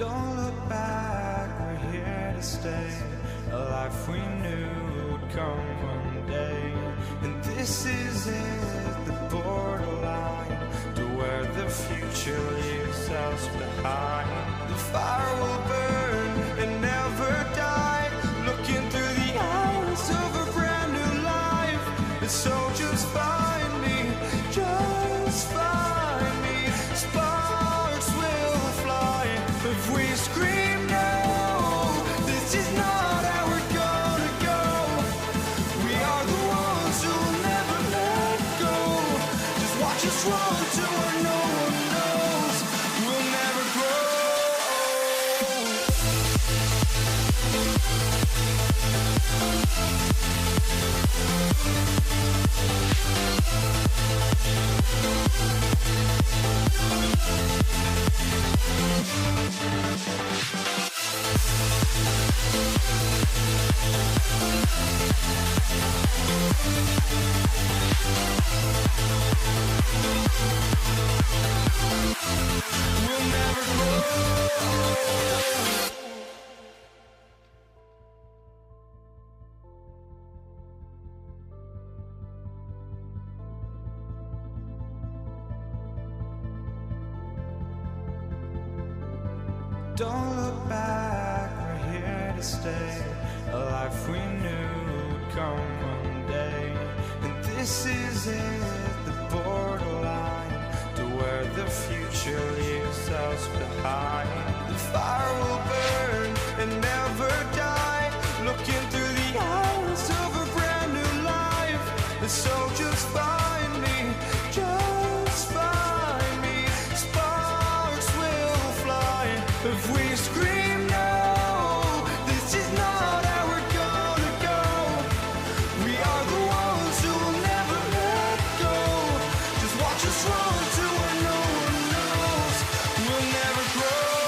Don't look back, we're here to stay. A life we knew would come one day. And this is it, the borderline to where the future leaves us behind. The fire will burn and never die, looking through the eyes of a brand new life. And so just find me, just find me. Sparks will fly if we scream no. This is not how we're gonna go. We are the ones who will never let go. Just watch us run to where no one knows. We'll never grow. We'll never grow. Don't look back, we're here to stay. A life we knew would come one day. And this is it, the borderline to where the future leaves us behind. The fire will burn and never die, looking through the eyes of a brand new life. And so just find me, just find me. Sparks will fly if we scream no. This is not how we're gonna go. We are the ones who will never let go. Just watch us run to where no one knows. We'll never grow.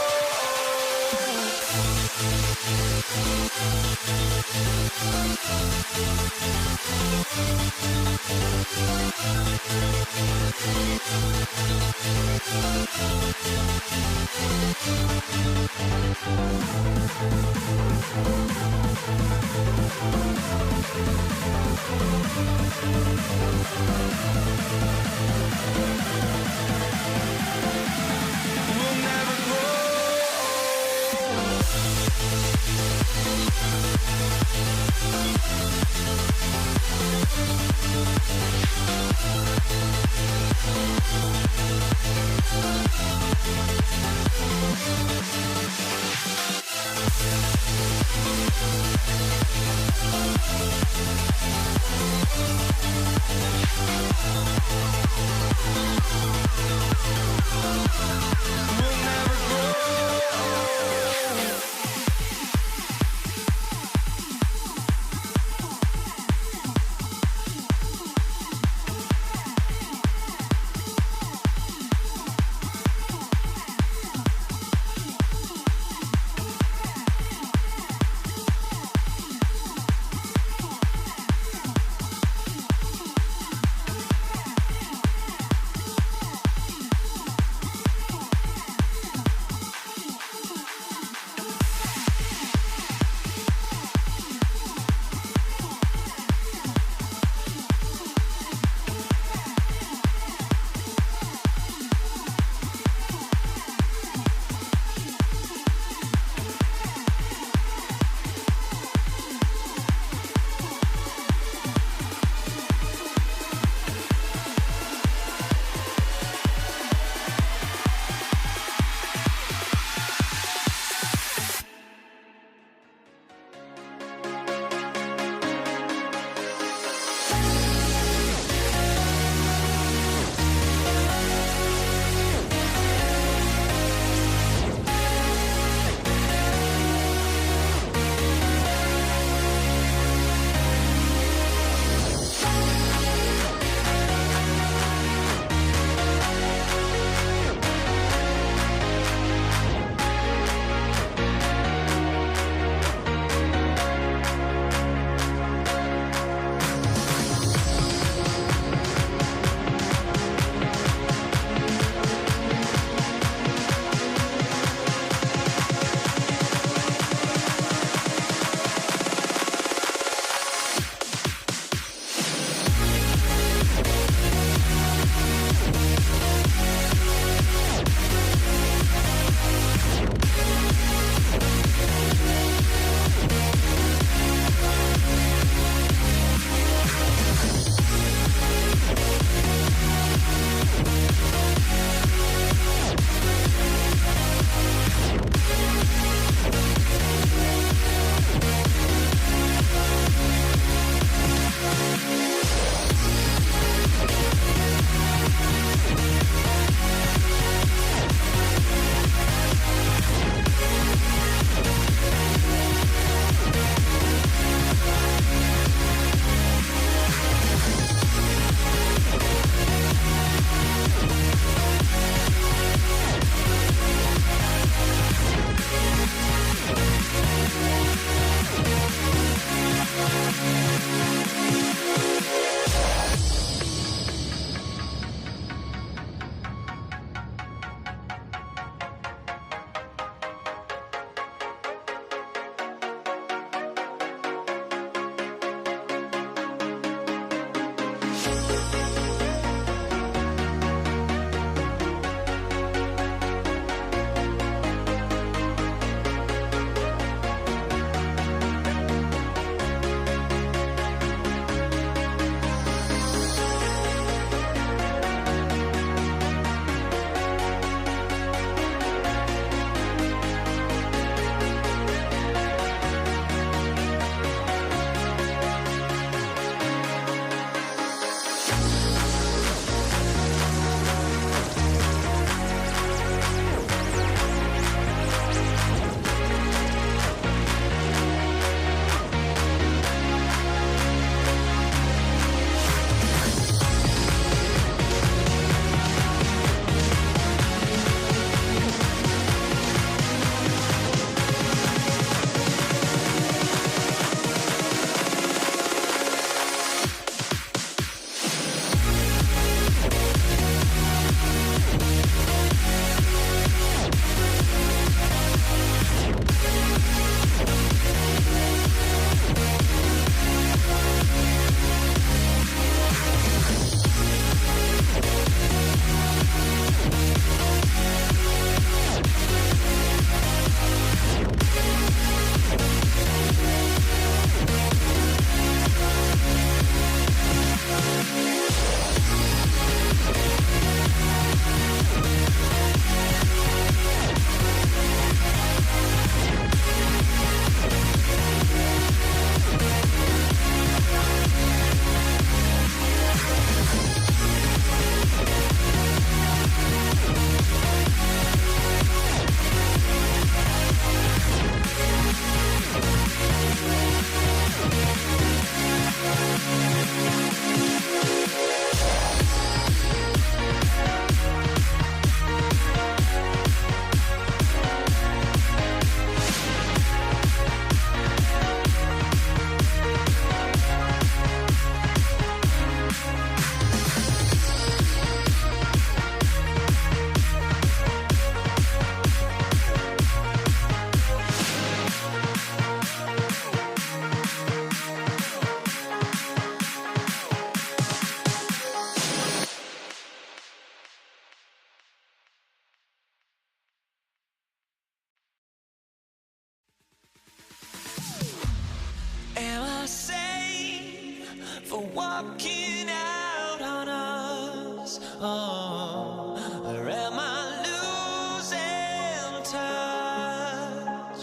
walking out on us? Oh, or am I losing touch?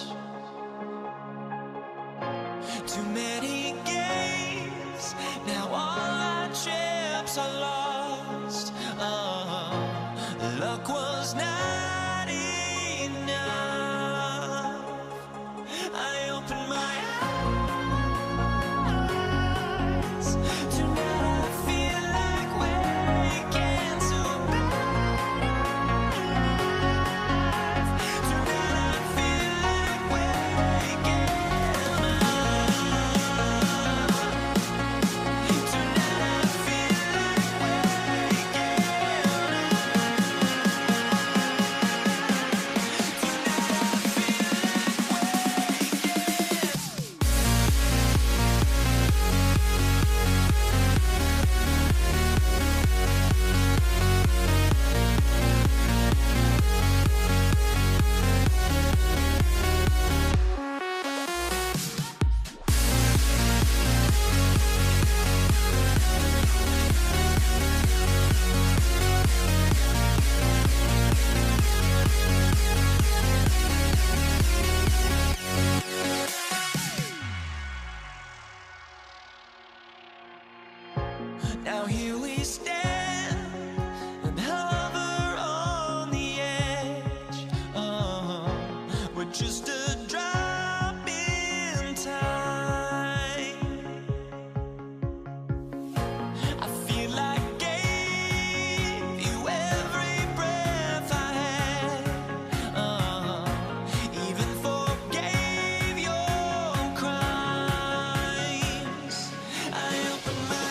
Too many games, now all our chips are lost. Oh, luck was not enough. I opened my eyes. Tonight I feel like waking to life. Tonight I feel like waking up. Tonight I feel like waking now here we stand and hover on the edge. Oh, we're just a drop in time. I feel like gave you every breath I had. Oh, even forgave your crimes. I opened my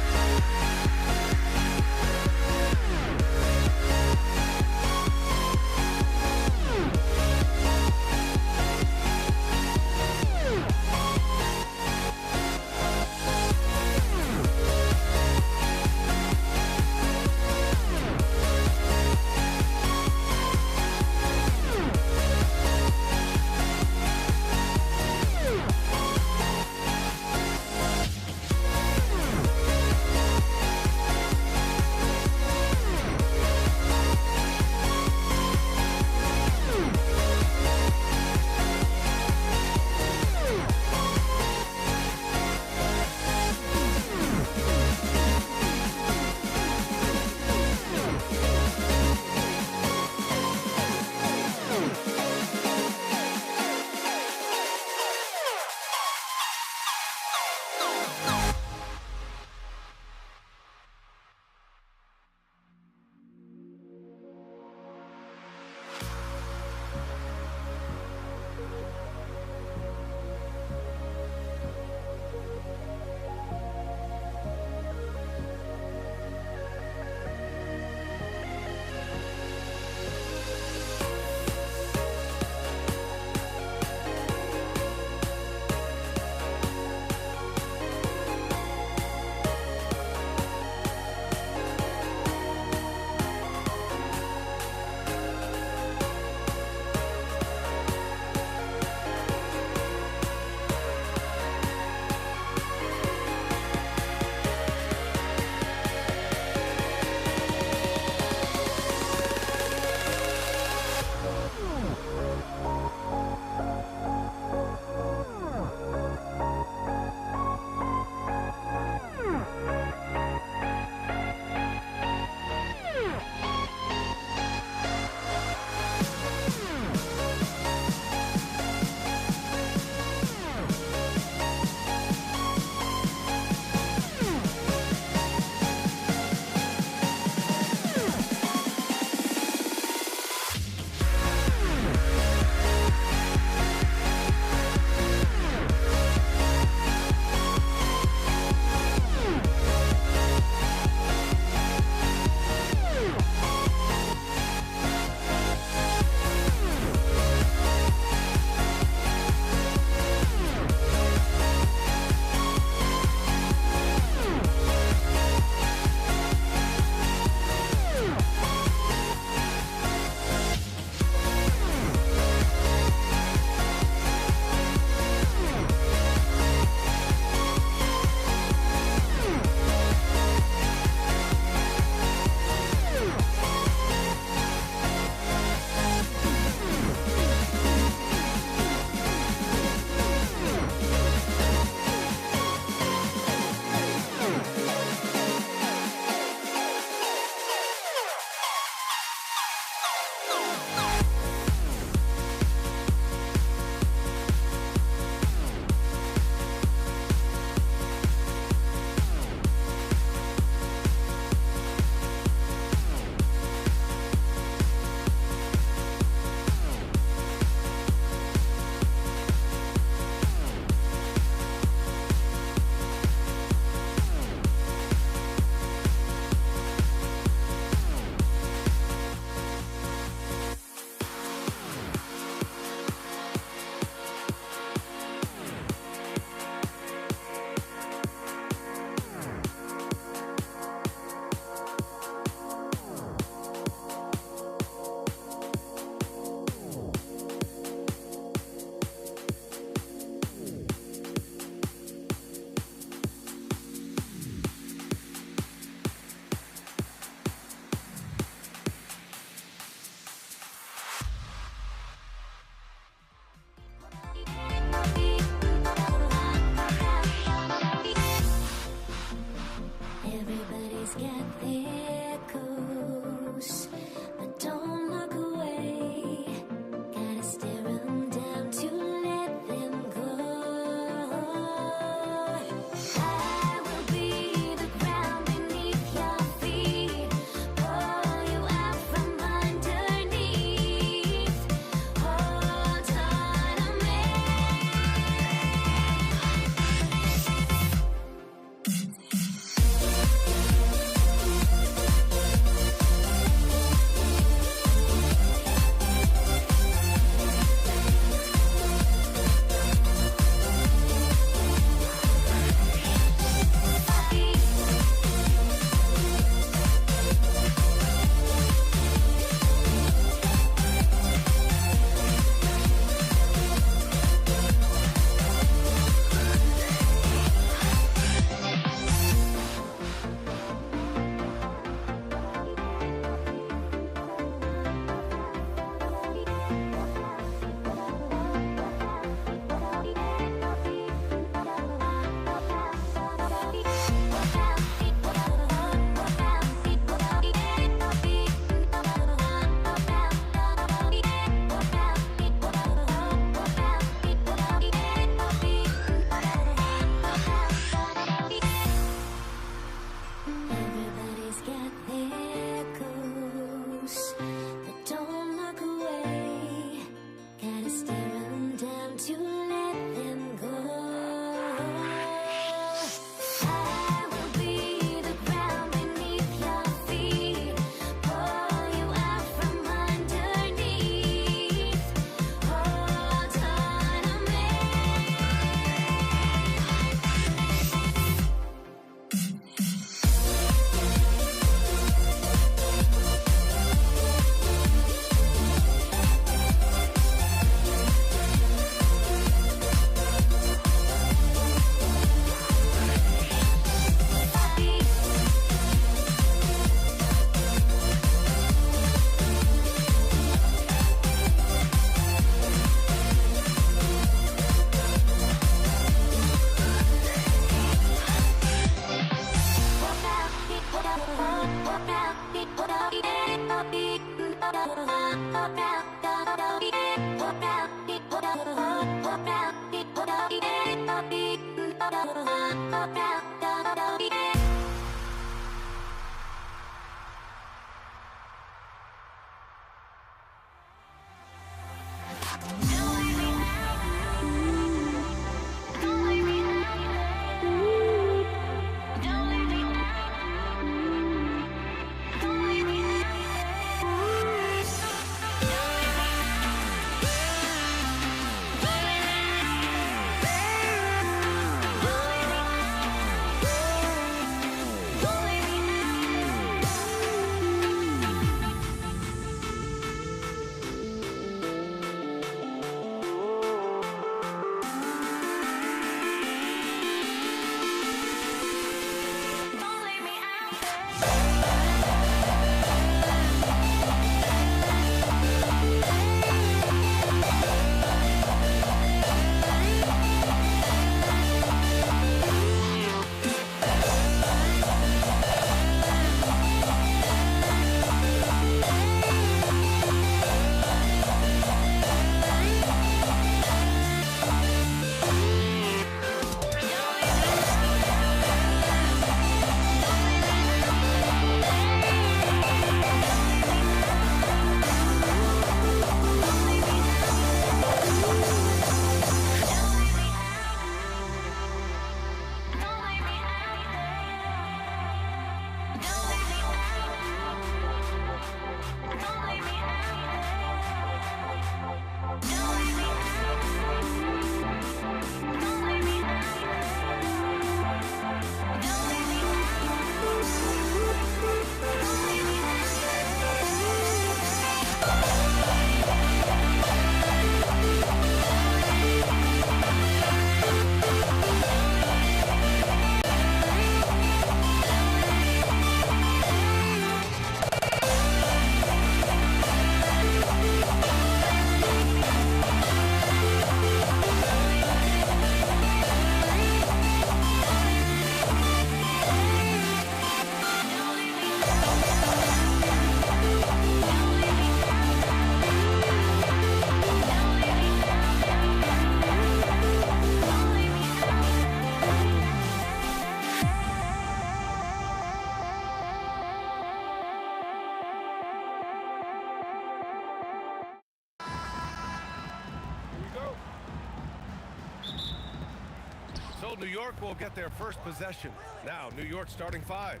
So New York will get their first possession. Now, New York starting 5.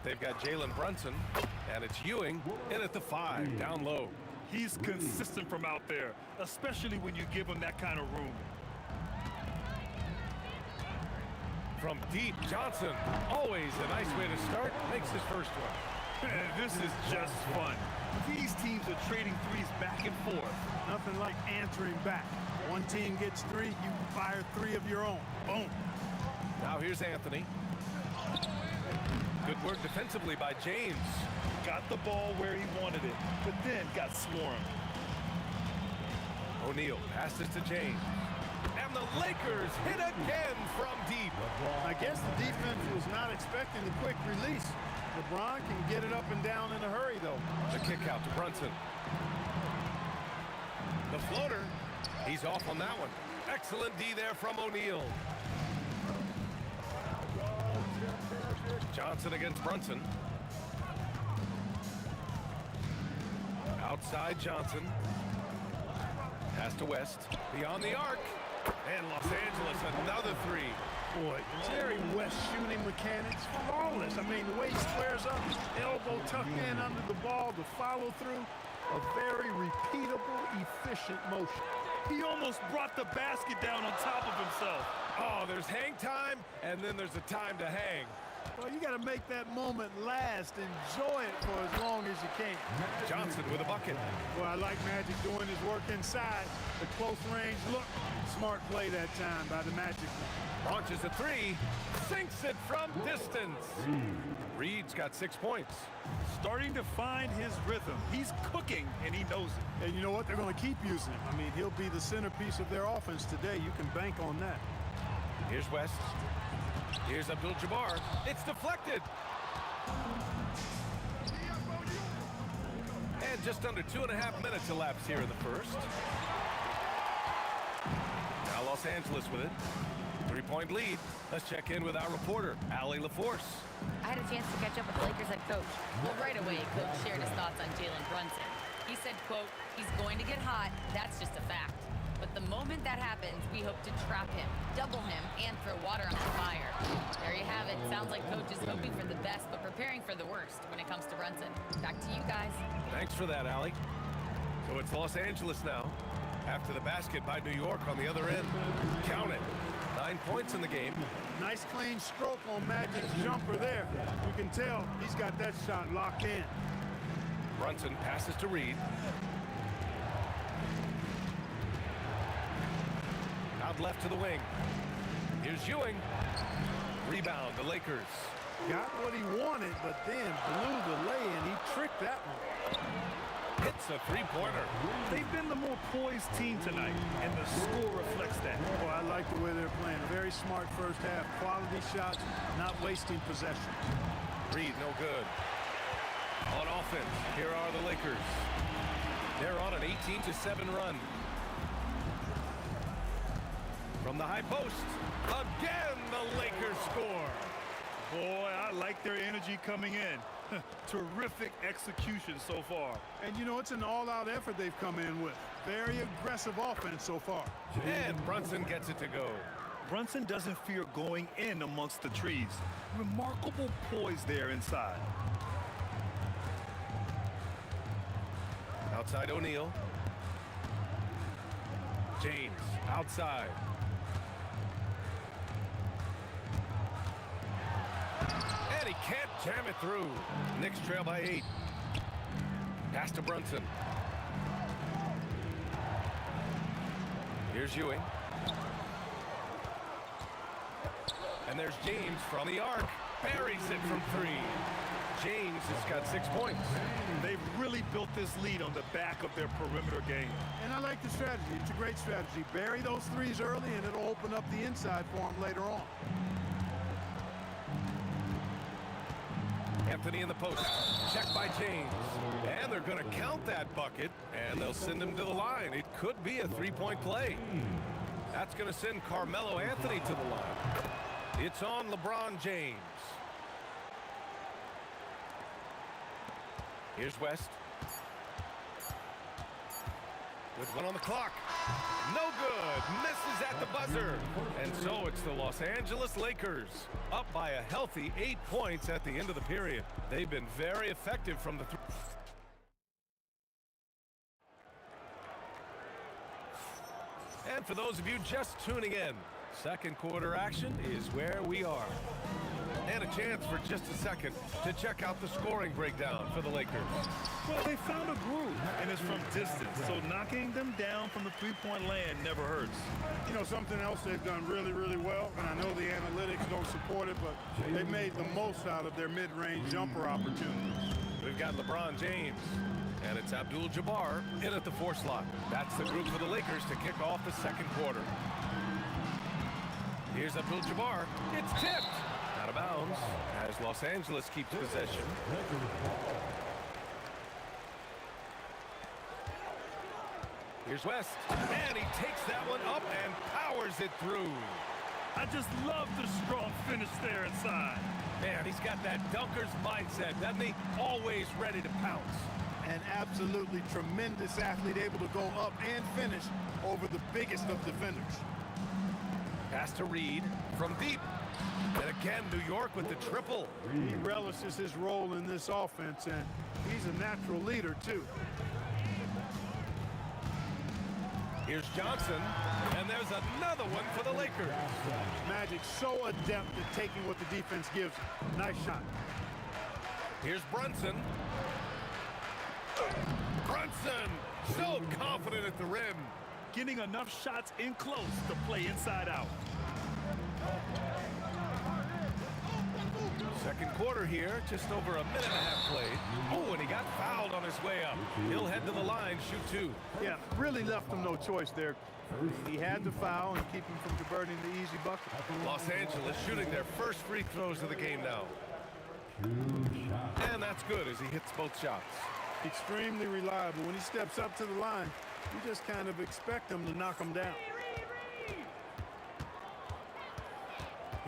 They've got Jalen Brunson, and it's Ewing in at the 5, down low. He's consistent from out there, especially when you give him that kind of room. From deep, Johnson, always a nice way to start, makes his first one. This is just fun. These teams are trading threes back and forth. Nothing like answering back. One team gets 3, you fire 3 of your own. Boom. Now here's Anthony. Good work defensively by James. Got the ball where he wanted it, but then got swarmed. O'Neal passes to James. And the Lakers hit again from deep. I guess the defense was not expecting the quick release. LeBron can get it up and down in a hurry, though. The kick out to Brunson. The floater. He's off on that one. Excellent D there from O'Neal. Johnson against Brunson. Outside Johnson. Pass to West. Beyond the arc. And Los Angeles, another 3. Boy, Jerry West shooting mechanics, flawless. I mean, the way he squares up, elbow tucked in under the ball, the follow through, a very repeatable, efficient motion. He almost brought the basket down on top of himself. Oh, there's hang time, and then there's a time to hang. Well, you got to make that moment last. Enjoy it for as long as you can. Johnson with a bucket. Well, I like Magic doing his work inside. The close range look. Smart play that time by the Magic. Launches a 3. Sinks it from distance. Reed's got 6 points. Starting to find his rhythm. He's cooking, and he knows it. And you know what? They're going to keep using him. I mean, he'll be the centerpiece of their offense today. You can bank on that. Here's West. Here's Abdul-Jabbar. It's deflected. And just under 2.5 minutes elapsed here in the first. Now Los Angeles with it. 3 3-point lead. Let's check in with our reporter, Allie LaForce. I had a chance to catch up with the Lakers head coach. Well, right away, Coach shared his thoughts on Jalen Brunson. He said, quote, "He's going to get hot. That's just a fact. But the moment that happens, we hope to trap him, double him, and throw water on the fire." There you have it. Sounds like Coach is hoping for the best, but preparing for the worst when it comes to Brunson. Back to you guys. Thanks for that, Allie. So it's Los Angeles now. After the basket by New York on the other end. Count it. 9 points in the game. Nice clean stroke on Magic's jumper there. You can tell he's got that shot locked in. Brunson passes to Reed. Out left to the wing. Here's Ewing. Rebound, the Lakers. Got what he wanted, but then blew the lay, and he tricked that one. Hits a three-pointer. They've been the more poised team tonight, and the score reflects that. Oh, I like the way they're playing. Very smart first half. Quality shots, not wasting possession. Reed, no good. On offense, here are the Lakers. They're on an 18-7 run. From the high post, again the Lakers score. Boy, I like their energy coming in. Terrific execution so far. And, you know, it's an all-out effort they've come in with. Very aggressive offense so far. And Brunson gets it to go. Brunson doesn't fear going in amongst the trees. Remarkable poise there inside. Outside O'Neal. James, outside. And he can't jam it through. Knicks trail by 8. Pass to Brunson. Here's Ewing. And there's James from the arc. Buries it from 3. James has got 6 points. They've really built this lead on the back of their perimeter game. And I like the strategy. It's a great strategy. Bury those threes early, and it'll open up the inside for them later on. Anthony in the post. Checked by James. And they're going to count that bucket, and they'll send him to the line. It could be a 3-point play. That's going to send Carmelo Anthony to the line. It's on LeBron James. Here's West. With 1 on the clock. No good. Misses at the buzzer. And so it's the Los Angeles Lakers up by a healthy 8 points at the end of the period. They've been very effective from the And for those of you just tuning in, second quarter action is where we are. And a chance for just a second to check out the scoring breakdown for the Lakers. Well, they found a groove, and it's from distance, so knocking them down from the three-point land never hurts. You know, something else they've done really, really well, and I know the analytics don't support it, but they made the most out of their mid-range jumper opportunities. We've got LeBron James, and it's Abdul-Jabbar in at the 4 slot. That's the group for the Lakers to kick off the second quarter. Here's Abdul-Jabbar. It's tipped. Out of bounds as Los Angeles keeps possession. Here's West, and he takes that one up and powers it through. I just love the strong finish there inside. Man, he's got that dunker's mindset, doesn't he? Always ready to pounce. An absolutely tremendous athlete, able to go up and finish over the biggest of defenders. Pass to Reed from deep. And again, New York with the triple. He relishes his role in this offense, and he's a natural leader, too. Here's Johnson, and there's another one for the Lakers. Magic so adept at taking what the defense gives him. Nice shot. Here's Brunson. Brunson, so confident at the rim. Getting enough shots in close to play inside out. Second quarter here, just over a minute and a half played. Oh, and he got fouled on his way up. He'll head to the line, shoot 2. Yeah, really left him no choice there. He had to foul and keep him from converting the easy bucket. Los Angeles shooting their first free throws of the game now. And that's good as he hits both shots. Extremely reliable. When he steps up to the line, you just kind of expect him to knock him down.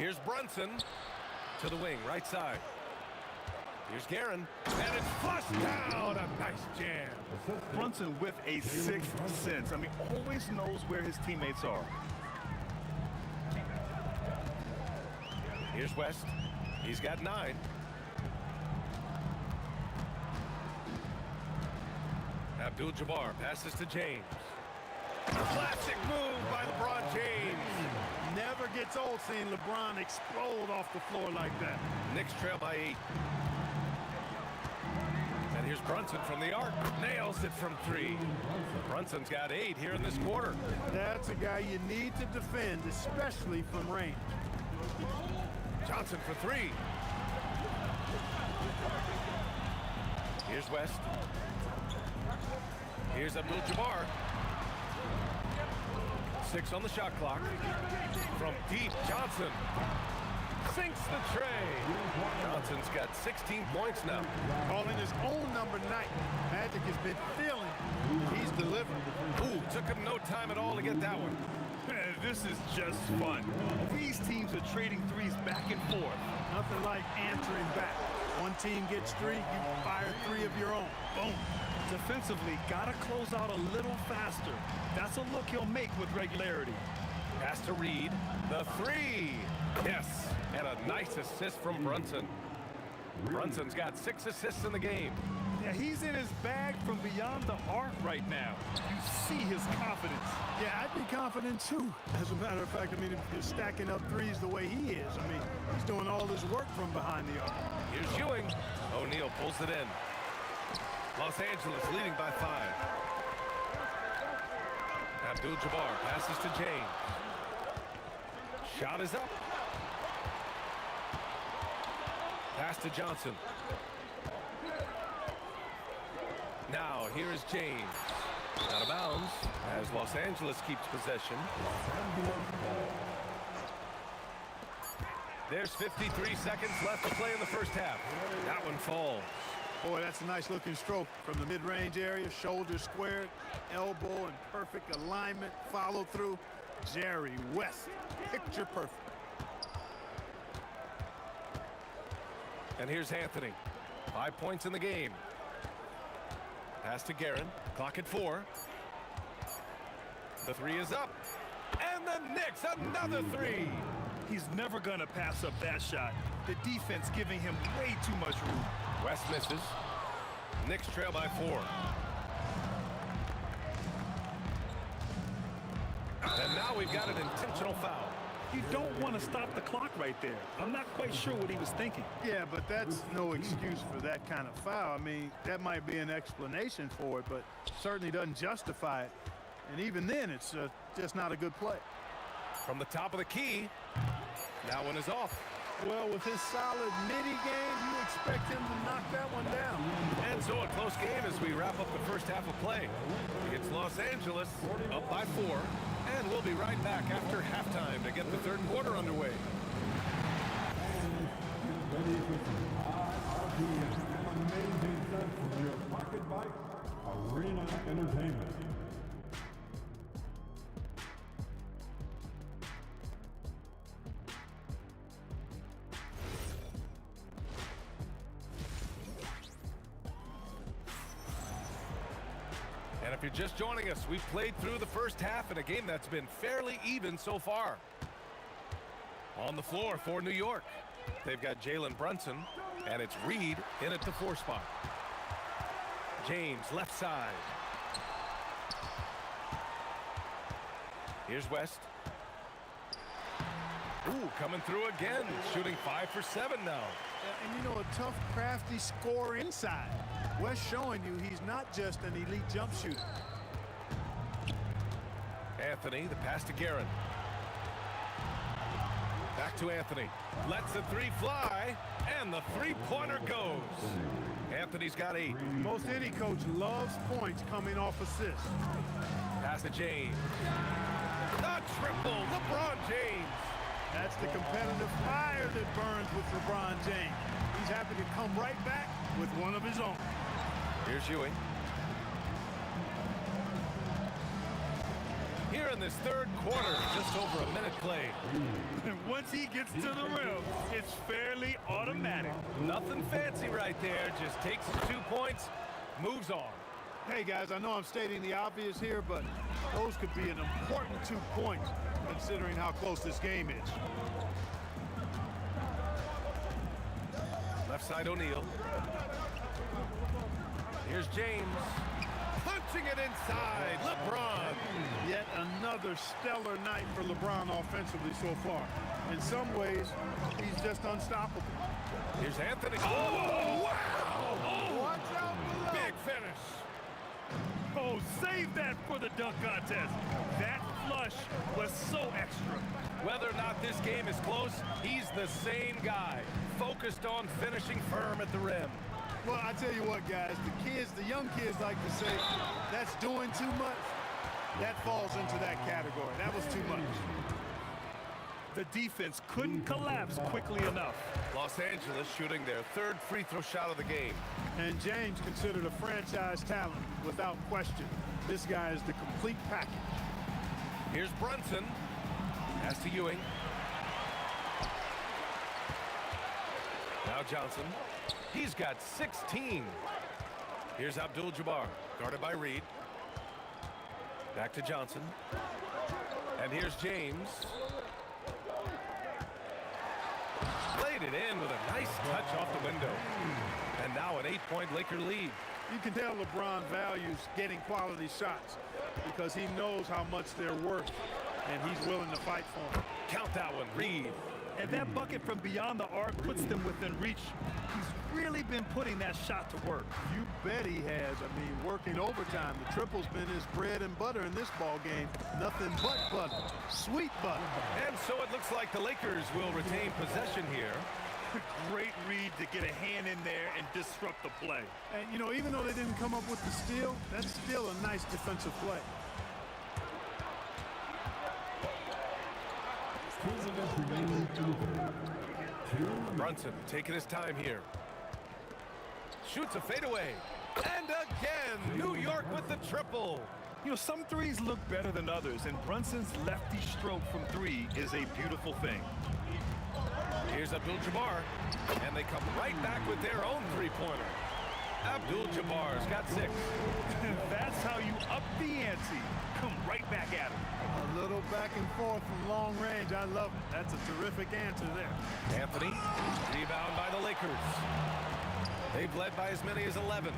Here's Brunson to the wing, right side. Here's Guerin, and it's flushed down. A nice jam. Brunson with a sixth sense. I mean, always knows where his teammates are. Here's West. He's got 9. Abdul-Jabbar passes to James. Classic move by LeBron James. Never gets old seeing LeBron explode off the floor like that. Knicks trail by 8. And here's Brunson from the arc. Nails it from 3. Brunson's got 8 here in this quarter. That's a guy you need to defend, especially from range. Johnson for 3. Here's West. Here's Abdul-Jabbar. 6 on the shot clock. From deep, Johnson sinks the tray. Johnson's got 16 points now. Calling his own number 9. Magic has been feeling. He's delivered. Ooh, took him no time at all to get that one. This is just fun. These teams are trading threes back and forth. Nothing like answering back. One team gets 3, you fire 3 of your own. Boom. Defensively, gotta close out a little faster. That's a look he'll make with regularity. Pass to Reed. The 3. Yes, and a nice assist from Brunson. Brunson's got 6 assists in the game. Yeah, he's in his bag from beyond the arc right now. You see his confidence. Yeah, I'd be confident too. As a matter of fact, I mean, if you're stacking up 3s the way he is, I mean, he's doing all his work from behind the arc. Here's Ewing. O'Neal pulls it in. Los Angeles leading by 5. Abdul-Jabbar passes to James. Shot is up. Pass to Johnson. Now here is James. Out of bounds as Los Angeles keeps possession. There's 53 seconds left to play in the first half. That one falls. Boy, that's a nice looking stroke from the mid-range area. Shoulder squared, elbow in perfect alignment, follow through. Jerry West, picture perfect. And here's Anthony. 5 points in the game. Pass to Guerin. Clock at 4. The 3 is up. And the Knicks, another 3. He's never gonna pass up that shot. The defense giving him way too much room. West misses. Knicks trail by 4. And now we've got an intentional foul. You don't want to stop the clock right there. I'm not quite sure what he was thinking. Yeah, but that's no excuse for that kind of foul. I mean, that might be an explanation for it, but certainly doesn't justify it. And even then, it's just not a good play. From the top of the key, that one is off. Well, with his solid midi game, you expect him to knock that one down. And so a close game as we wrap up the first half of play. It's Los Angeles up by 4, and we'll be right back after halftime to get the third quarter underway. Amazing set from your Pocket Bike Arena Entertainment. And if you're just joining us, we've played through the first half in a game that's been fairly even so far. On the floor for New York, they've got Jalen Brunson, and it's Reed in at the 4 spot. James, left side. Here's West. Ooh, coming through again, shooting 5 for 7 now. And you know, a tough, crafty scorer inside. West showing you he's not just an elite jump shooter. Anthony, the pass to Guerin. Back to Anthony. Lets the 3 fly, and the 3-pointer goes. Anthony's got 8. Most any coach loves points coming off assists. Pass to James. The triple, LeBron James. That's the competitive fire that burns with LeBron James. He's happy to come right back with one of his own. Here's Ewing. Here in this third quarter, just over a minute played. And when once he gets to the rim, it's fairly automatic. Nothing fancy right there. Just takes his 2 points, moves on. Hey, guys, I know I'm stating the obvious here, but those could be an important 2 points considering how close this game is. Left side O'Neal. Here's James. Punching it inside. LeBron. Yet another stellar night for LeBron offensively so far. In some ways, he's just unstoppable. Here's Anthony. Oh, wow! Oh, Watch out below. big finish. Oh, save that for the dunk contest. That flush was so extra. Whether or not this game is close, he's the same guy. Focused on finishing firm at the rim. Well, I tell you what, guys, the young kids like to say, that's doing too much. That falls into that category. That was too much. The defense couldn't collapse quickly enough. Los Angeles shooting their third free throw shot of the game. And James considered a franchise talent without question. This guy is the complete package. Here's Brunson. Pass to Ewing. Now Johnson. He's got 16. Here's Abdul-Jabbar, guarded by Reed. Back to Johnson. And here's James. Played it in with a nice touch off the window. And now an 8-point Laker lead. You can tell LeBron values getting quality shots because he knows how much they're worth, and he's willing to fight for them. Count that one, Reed. And that bucket from beyond the arc puts them within reach. He's really been putting that shot to work. You bet he has. I mean, working overtime. The triple's been his bread and butter in this ball game. Nothing but butter. Sweet butter. And so it looks like the Lakers will retain possession here. Great read to get a hand in there and disrupt the play. And, you know, even though they didn't come up with the steal, that's still a nice defensive play. Brunson taking his time here. Shoots a fadeaway. And again, New York with the triple. You know, some threes look better than others, and Brunson's lefty stroke from three is a beautiful thing. Here's Abdul-Jabbar, and they come right back with their own three-pointer. Abdul-Jabbar's got 6. That's how you up the ante. Come right back at him. A little back and forth from long range. I love it. That's a terrific answer there. Anthony, rebound by the Lakers. They've led by as many as 11.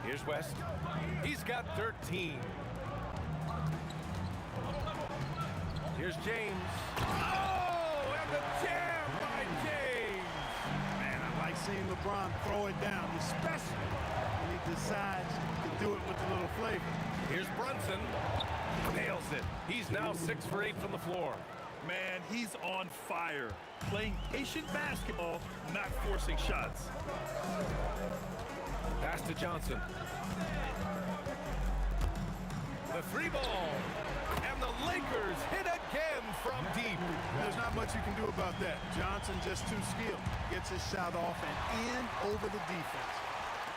Here's West. He's got 13. Here's James. Oh, and the jam by James. Man, I like seeing LeBron throw it down, especially when he decides to do it with a little flavor. Here's Brunson. Nails it. He's now 6 for 8 from the floor. Man, he's on fire. Playing patient basketball, not forcing shots. Pass to Johnson. The free ball. And the Lakers hit again from deep. There's not much you can do about that. Johnson just too skilled. Gets his shot off and in over the defense.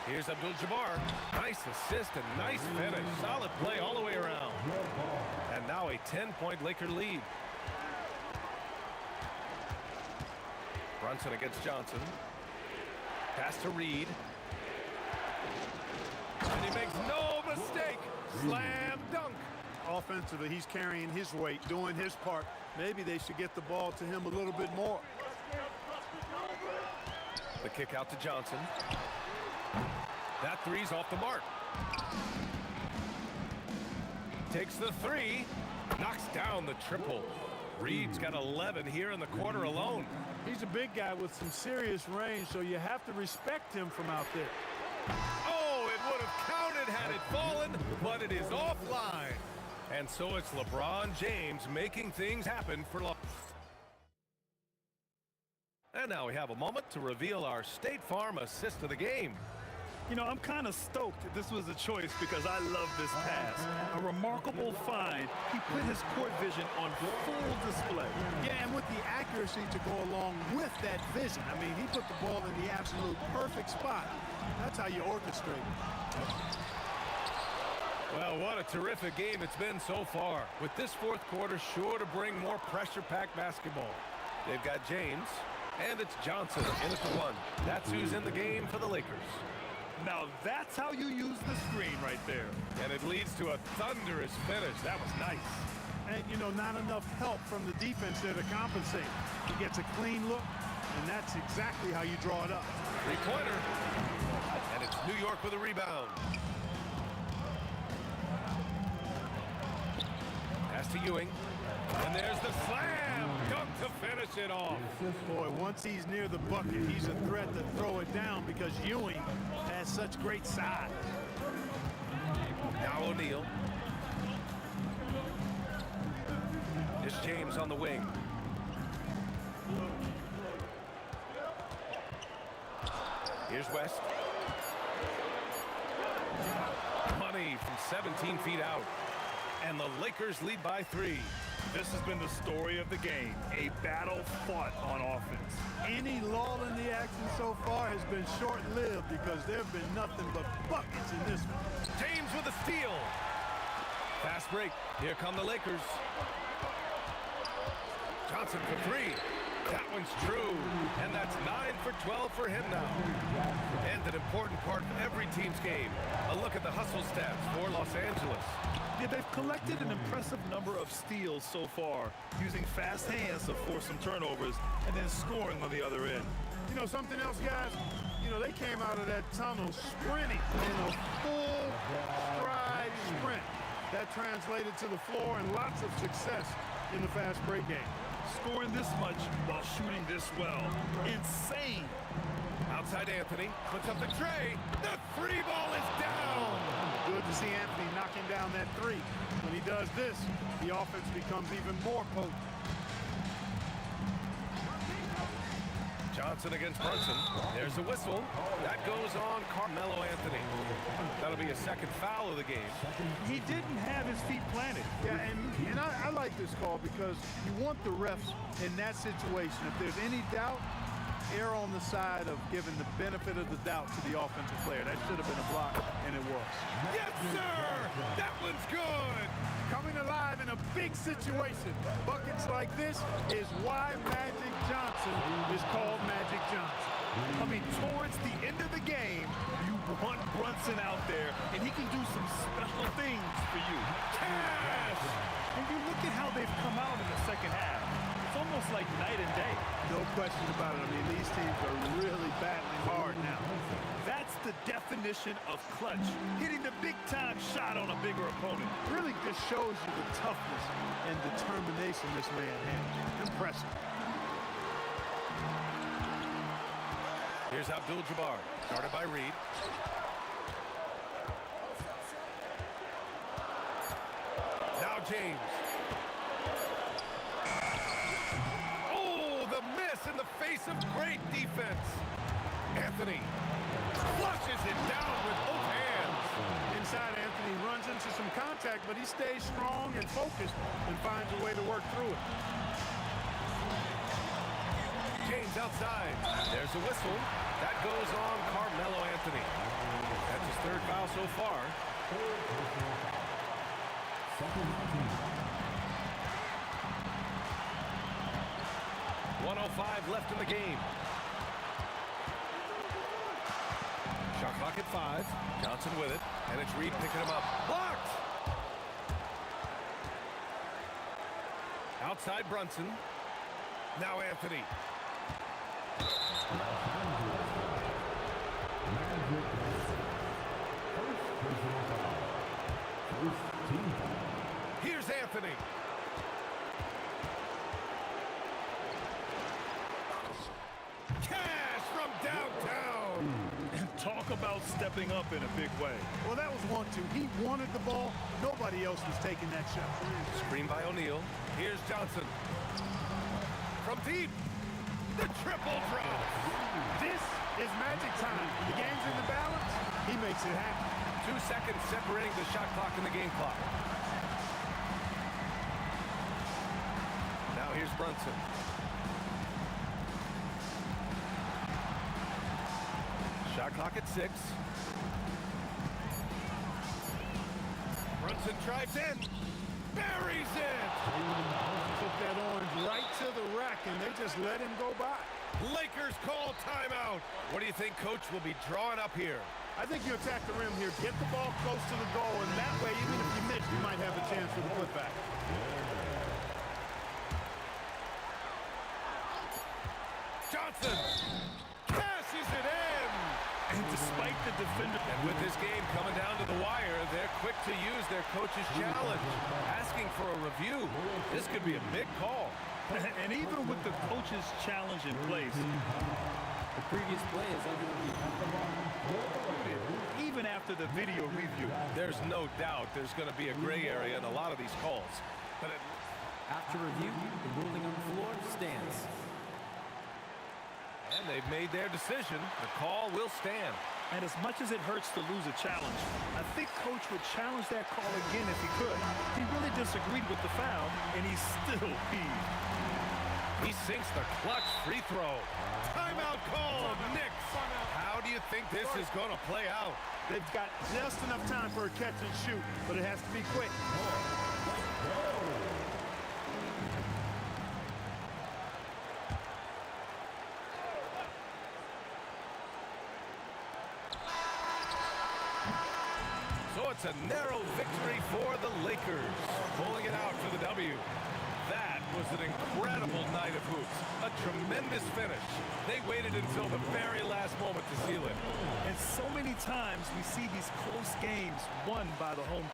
Here's Abdul-Jabbar. Nice assist and nice finish. Solid play all the way around. And now a 10-point Laker lead. Brunson against Johnson. Pass to Reed. And he makes no mistake. Slam dunk. Offensively, he's carrying his weight, doing his part. Maybe they should get the ball to him a little bit more. The kick out to Johnson. That three's off the mark. Takes the three. Knocks down the triple. Reed's got 11 here in the quarter alone. He's a big guy with some serious range, so you have to respect him from out there. Oh, it would have counted had it fallen, but it is offline. And so it's LeBron James making things happen for long. And now we have a moment to reveal our State Farm assist of the game. You know, I'm kind of stoked this was a choice because I love this pass. A remarkable find. He put his court vision on full display. Yeah, and with the accuracy to go along with that vision. I mean, he put the ball in the absolute perfect spot. That's how you orchestrate. Well, what a terrific game it's been so far. With this fourth quarter sure to bring more pressure-packed basketball. They've got James, and it's Johnson in at the one. That's who's in the game for the Lakers. Now that's how you use the screen right there. And it leads to a thunderous finish. That was nice. And, you know, not enough help from the defense there to compensate. He gets a clean look, and that's exactly how you draw it up. Three-pointer. And it's New York with a rebound. Pass to Ewing. And there's the slam. Dunk to finish it off. Boy, once he's near the bucket, he's a threat to throw it down because Ewing has such great size. Now O'Neal. It's James on the wing. Here's West. Money from 17 feet out. And the Lakers lead by 3. This has been the story of the game, a battle fought on offense. Any lull in the action so far has been short-lived because there have been nothing but buckets in this one. James with a steal. Fast break. Here come the Lakers. Johnson for 3. That one's true. And that's 9 for 12 for him now. And an important part of every team's game. A look at the hustle stats for Los Angeles. Yeah, they've collected an impressive number of steals so far, using fast hands to force some turnovers and then scoring on the other end. You know something else, guys? You know, they came out of that tunnel sprinting in a full stride sprint. That translated to the floor and lots of success in the fast break game. Scoring this much while shooting this well. Insane. Outside Anthony, puts up the tray. The free ball is down. Good to see Anthony knocking down that 3. When he does this, the offense becomes even more potent. Johnson against Brunson. There's a whistle. That goes on Carmelo Anthony. That'll be a second foul of the game. He didn't have his feet planted. Yeah, and I like this call because you want the refs in that situation. If there's any doubt, err on the side of giving the benefit of the doubt to the offensive player. That should have been a block, and it was. Yes, sir! That one's good! Coming alive in a big situation. Buckets like this is why Magic Johnson is called Magic Johnson. I mean, towards the end of the game, you want Brunson out there, and he can do some special things for you. Cash! And you look at how they've come out in the second half. It's almost like night and day. No question about it. I mean, these teams are really battling hard now. That's the definition of clutch. Hitting the big-time shot on a bigger opponent. Really just shows you the toughness and determination this man has. Impressive. Here's Abdul-Jabbar, started by Reed. Now James. Oh, the miss in the face of great defense. Anthony flushes it down with both hands. Inside, Anthony runs into some contact, but he stays strong and focused and finds a way to work through it. James outside. There's a whistle. That goes on Carmelo Anthony. That's his 3rd foul so far. Second team. 1:05 left in the game. Shot clock at 5. Johnson with it. And it's Reed picking him up. Blocked! Outside Brunson. Now Anthony. Here's Anthony. Cash from downtown. And talk about stepping up in a big way. Well, that was 1-2. He wanted the ball. Nobody else was taking that shot. Screen by O'Neal. Here's Johnson. From deep. The triple drop. This is magic time. The game's in the balance. He makes it happen. 2 seconds separating the shot clock and the game clock. Now here's Brunson. Shot clock at 6. Brunson drives in. Buries it! Took that orange right to the rack, and they just let him go by. Lakers call timeout. What do you think Coach will be drawing up here? I think you attack the rim here, get the ball close to the goal, and that way, even if you miss, you might have a chance for the putback. Johnson passes it in. And despite the defender... And with this game coming down to the wire, they're quick to use their coach's challenge. Asking for a review. This could be a big call. And even with the coach's challenge in place, The previous play is under the defensive line. even after the video review, There's no doubt there's going to be a gray area in a lot of these calls. But After review, the ruling on the floor stands. and they've made their decision. The call will stand. and as much as it hurts to lose a challenge, I think Coach would challenge that call again if he could. He really disagreed with the foul, and he's still peeved. He sinks the clutch free throw. Timeout call, Knicks. How do you think this is going to play out? They've got just enough time for a catch and shoot, but it has to be quick. So it's a narrow victory for the Lakers, pulling it out for the W. That was an incredible night of hoops. A tremendous finish. They waited until the very last moment to seal it. And so many times we see these close games won by the home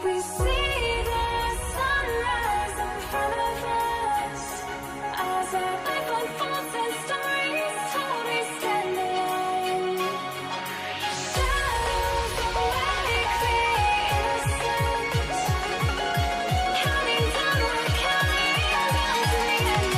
We see the sunrise in front of us as our life unfolds and stories told. We stand alone. Shadows awake the innocent, counting down, we're counting down to the end.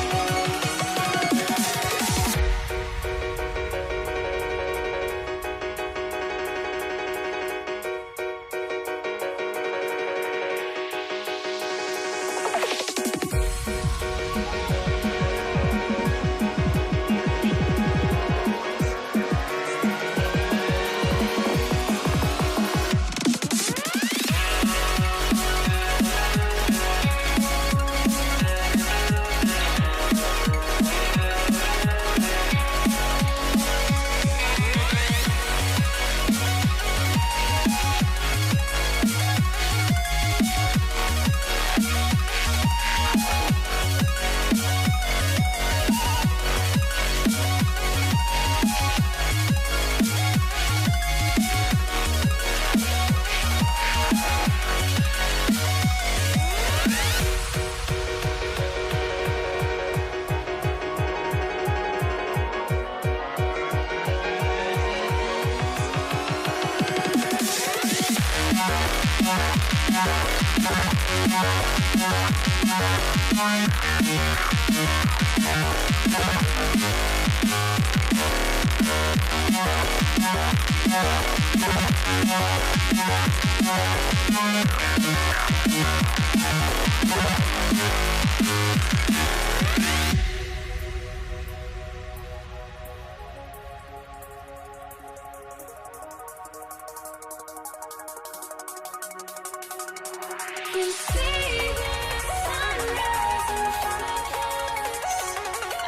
We see the sunrise in front of us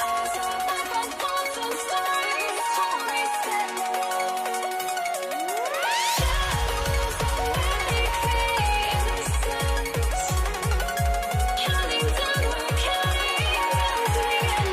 as our life unfolds and stories told. We stand alone. Shadows awake the innocent, counting down, we're counting down to the end.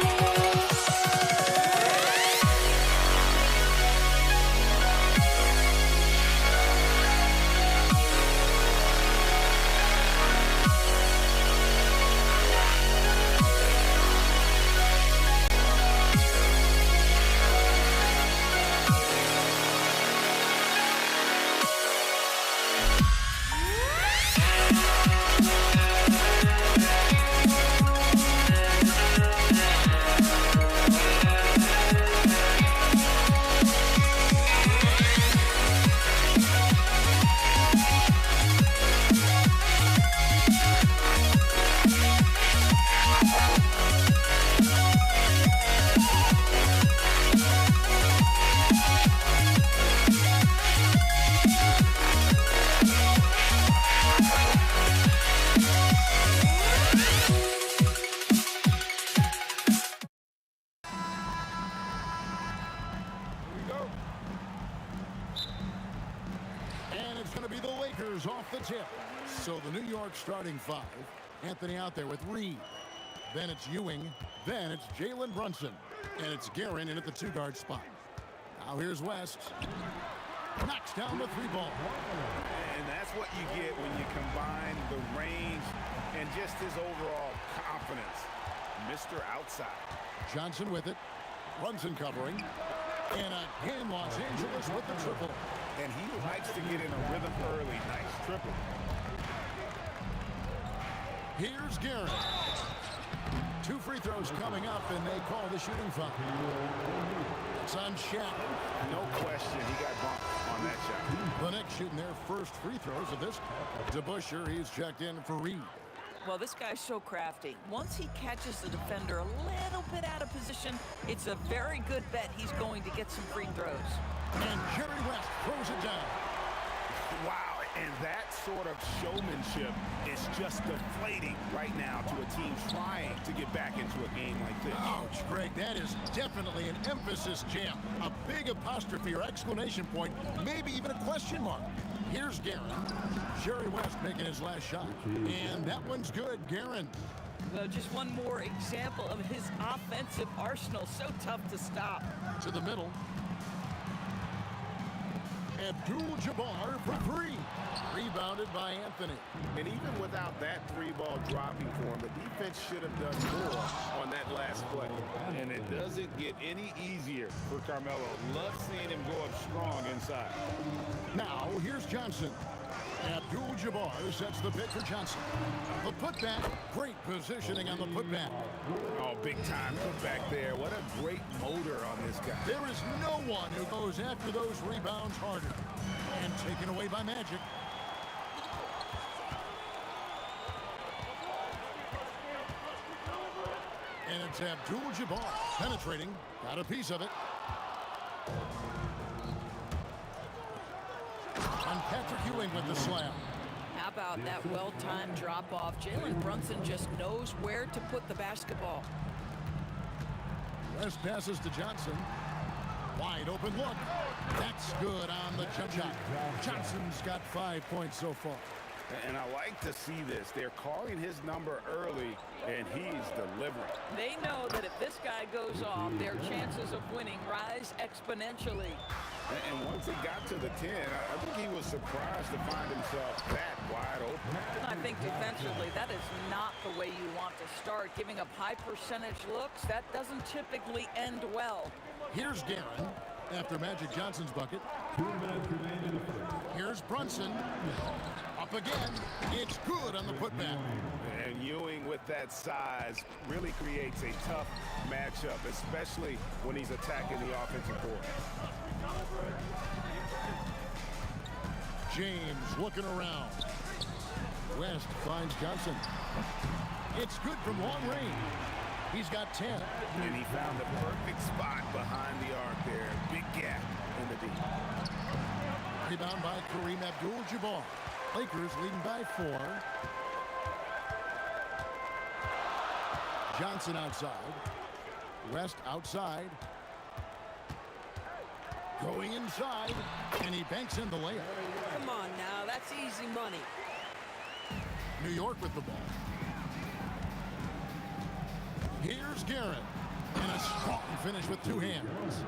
And it's going to be the Lakers off the tip. So the New York starting five. Anthony out there with Reed. Then it's Ewing. Then it's Jalen Brunson. And it's Guerin in at the two-guard spot. Now here's West. Knocks down the three ball. And that's what you get when you combine the range and just his overall confidence. Mr. Outside. Johnson with it. Brunson covering. And again, Los Angeles with the triple. And he likes to get in a rhythm early. Nice triple. Here's Guerin. Two free throws coming up, and they call the shooting foul. It's on Shaq. No question, he got bumped on that shot. The Knicks shooting their first free throws of this. DeBusschere, he's checked in for Reed. Well, this guy's so crafty. Once he catches the defender a little bit out of position, it's a very good bet he's going to get some free throws. And Jerry West throws it down. Wow, and that sort of showmanship is just deflating right now to a team trying to get back into a game like this. Ouch, Greg, that is definitely an emphasis jam. A big apostrophe or exclamation point, maybe even a question mark. Here's Guerin. Jerry West making his last shot. And that one's good, Guerin. Just one more example of his offensive arsenal. So tough to stop. To the middle. Abdul-Jabbar for three. Rebounded by Anthony. And even without that three-ball dropping for him, the defense should have done more on that last play. And it doesn't get any easier for Carmelo. Love seeing him go up strong inside. Now, here's Johnson. Abdul-Jabbar sets the pick for Johnson. The putback, great positioning on the putback. Oh, big-time putback there. What a great motor on this guy. There is no one who goes after those rebounds harder. And taken away by Magic. And it's Abdul-Jabbar penetrating. Got a piece of it. And Patrick Ewing with the slam. How about that well-timed drop-off? Jalen Brunson just knows where to put the basketball. West passes to Johnson. Wide open look. That's good on the jump shot. Johnson's got 5 points so far. And I like to see this. They're calling his number early, and he's delivering. They know that if this guy goes off, their chances of winning rise exponentially. And once he got to the 10, I think he was surprised to find himself that wide open. I think defensively, that is not the way you want to start. Giving up high percentage looks, that doesn't typically end well. Here's Guerin after Magic Johnson's bucket. 2 minutes remain in the first. Here's Brunson. Up again. It's good on the putback. And Ewing with that size really creates a tough matchup, especially when he's attacking the offensive board. James looking around. West finds Johnson. It's good from long range. He's got 10. And he found the perfect spot behind the arc there. Big gap in the D. Rebound by Kareem Abdul-Jabbar. Lakers leading by 4. Johnson outside. West outside. Going inside. And he banks in the layup. Come on now, that's easy money. New York with the ball. Here's Guerin. And a strong finish with 2 hands.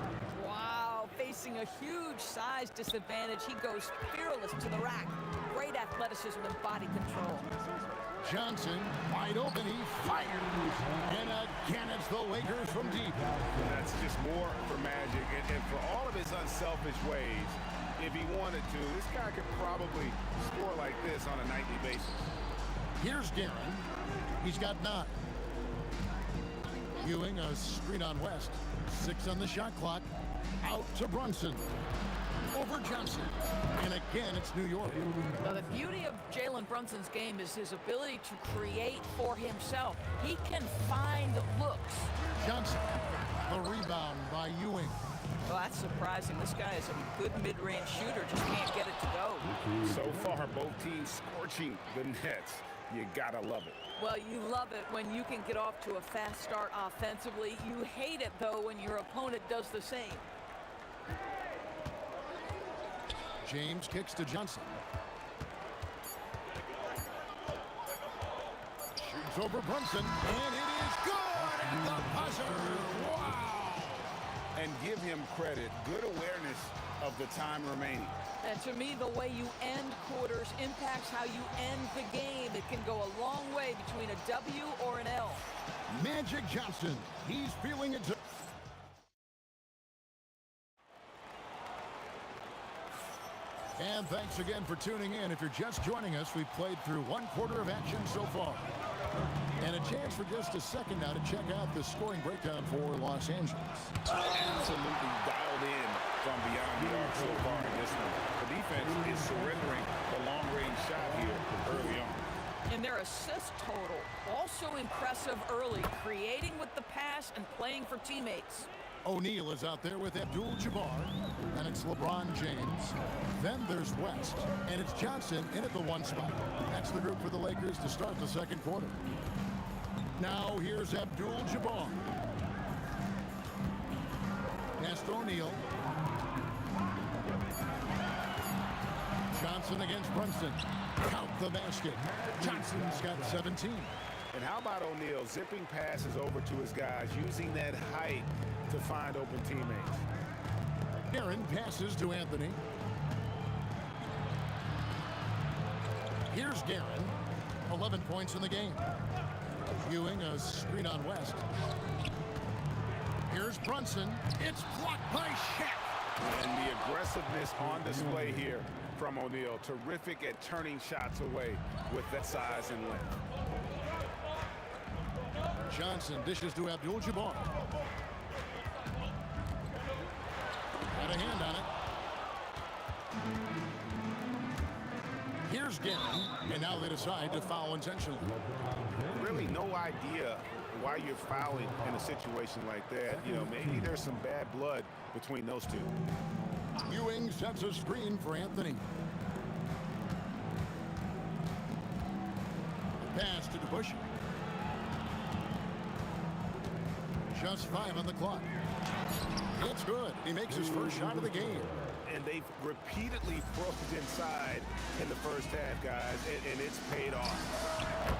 Wow, facing a huge size disadvantage, he goes fearless to the rack. Great athleticism and body control. Johnson, wide open, he fires. And again, it's the Lakers from deep. That's just more for Magic. And for all of his unselfish ways, if he wanted to, this guy could probably score like this on a nightly basis. Here's Guerin. He's got 9. Ewing a screen on West. 6 on the shot clock. Out to Brunson. Over Johnson. And again, it's New York. Now, the beauty of Jalen Brunson's game is his ability to create for himself. He can find looks. Johnson. The rebound by Ewing. Well, that's surprising. This guy is a good mid-range shooter. Just can't get it to go. So far, both teams scorching the nets. You gotta love it. Well, you love it when you can get off to a fast start offensively. You hate it, though, when your opponent does the same. James kicks to Johnson. Shoots over Brunson, and it is good at the buzzer. Wow! And give him credit. Good awareness of the time remaining. And to me, the way you end quarters impacts how you end the game. It can go a long way between a W or an L. Magic Johnson, he's feeling it. And thanks again for tuning in. If you're just joining us, we've played through 1 quarter of action so far. And a chance for just a second now to check out the scoring breakdown for Los Angeles. Absolutely dialed in from beyond the arc so far in this one. The defense is surrendering the long-range shot here early on. And their assist total, also impressive early, creating with the pass and playing for teammates. O'Neal is out there with Abdul-Jabbar, and it's LeBron James. Then there's West, and it's Johnson in at the 1 spot. That's the group for the Lakers to start the 2nd quarter. Now here's Abdul-Jabbar. Pass to O'Neal. Johnson against Brunson. Count the basket. Johnson's got 17. And how about O'Neal zipping passes over to his guys, using that height to find open teammates. Guerin passes to Anthony. Here's Guerin. 11 points in the game. Ewing, a screen on West. Here's Brunson. It's blocked by Shaq. And the aggressiveness on display here from O'Neal. Terrific at turning shots away with that size and length. Johnson dishes to Abdul-Jabbar. Got a hand on it. Here's Guerin, and now they decide to foul intentionally. Really no idea why you're fouling in a situation like that. You know, maybe there's some bad blood between those two. Ewing sets a screen for Anthony. Pass to DeBusschere. Just 5 on the clock. It's good. He makes his first shot of the game. And they've repeatedly probed inside in the first half, guys, and it's paid off.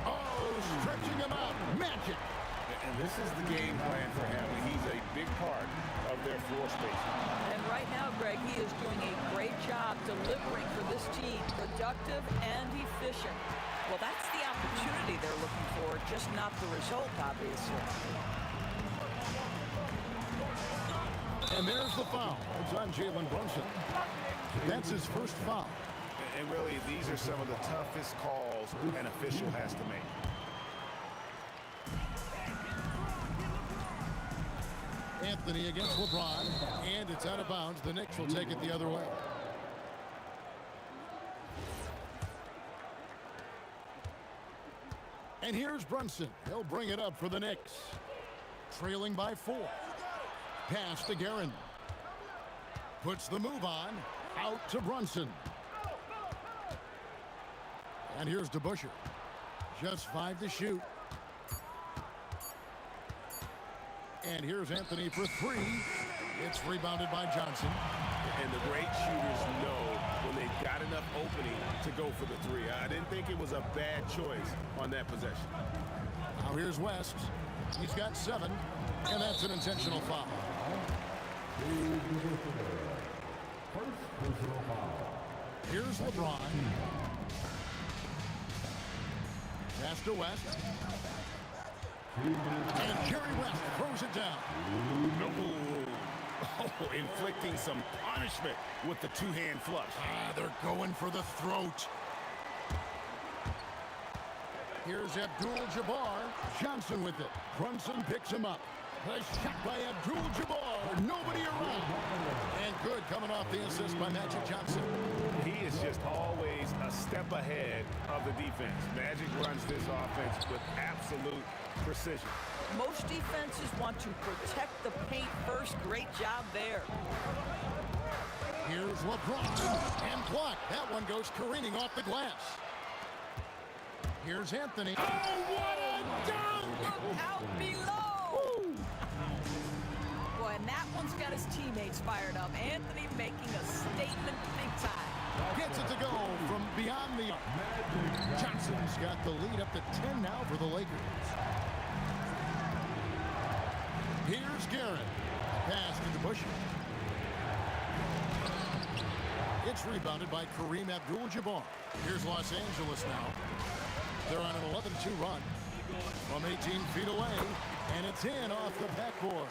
Oh, stretching him out. Magic. And this is the game plan for him. He's a big part of their floor space. And right now, Greg, he is doing a great job delivering for this team, productive and efficient. Well, that's the opportunity they're looking for, just not the result, obviously. And there's the foul. It's on Jalen Brunson. That's his first foul. And really, these are some of the toughest calls an official has to make. Anthony against LeBron, and it's out of bounds. The Knicks will take it the other way. And here's Brunson. He'll bring it up for the Knicks. Trailing by 4. Pass to Guerin. Puts the move on. Out to Brunson. And here's DeBusschere. Just 5 to shoot. And here's Anthony for 3. It's rebounded by Johnson. And the great shooters know when they've got enough opening to go for the 3. I didn't think it was a bad choice on that possession. Now here's West. He's got 7, and that's an intentional foul. Here's LeBron. Pass to West. And Jerry West throws it down. Oh, inflicting some punishment with the two-hand flush. They're going for the throat. Here's Abdul-Jabbar. Johnson with it. Brunson picks him up. A shot by Abdul-Jabbar. Nobody around. And good coming off the assist by Magic Johnson. He is just always a step ahead of the defense. Magic runs this offense with absolute precision. Most defenses want to protect the paint first. Great job there. Here's LeBron. And blocked. That one goes careening off the glass. Here's Anthony. Oh, what a dunk! Look out below! Boy, and that one's got his teammates fired up. Anthony making a statement big time. Gets it to go from beyond the arc. Johnson's got the lead up to 10 now for the Lakers. Here's Guerin. Pass to DeBusschere. It's rebounded by Kareem Abdul-Jabbar. Here's Los Angeles now. They're on an 11-2 run from 18 feet away, and it's in off the backboard.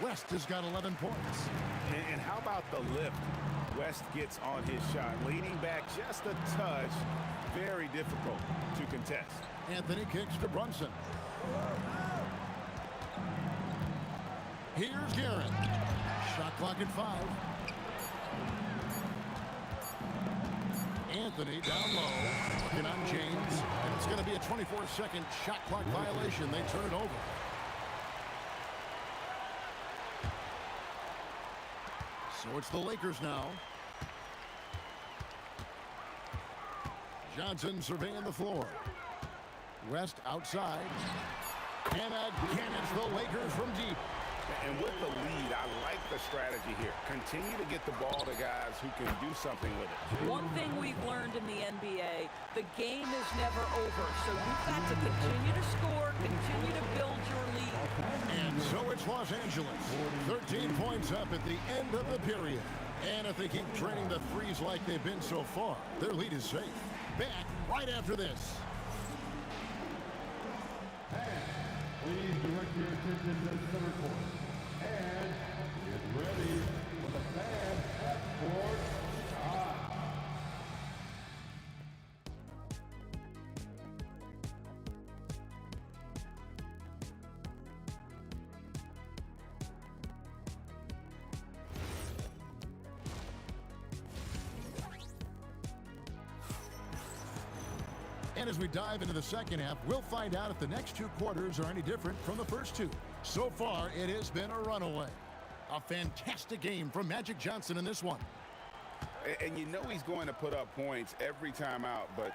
West has got 11 points. And how about the lift West gets on his shot? Leaning back just a touch. Very difficult to contest. Anthony kicks to Brunson. Here's Guerin. Shot clock at 5. Anthony down low, working on James, and it's going to be a 24-second shot clock violation. They turn it over. So it's the Lakers now. Johnson surveying the floor. West outside. And again, it's the Lakers from deep. And with the lead, I like the strategy here. Continue to get the ball to guys who can do something with it. One thing we've learned in the NBA, the game is never over. So you've got to continue to score, continue to build your lead. And so it's Los Angeles. 13 points up at the end of the period. And if they keep draining the threes like they've been so far, their lead is safe. Back right after this. Please direct your attention to the center court. And get ready for the Fab Half-Court shot. And as we dive into the second half, we'll find out if the next two quarters are any different from the first two. So far, it has been a runaway. A fantastic game from Magic Johnson in this one. And you know he's going to put up points every time out, but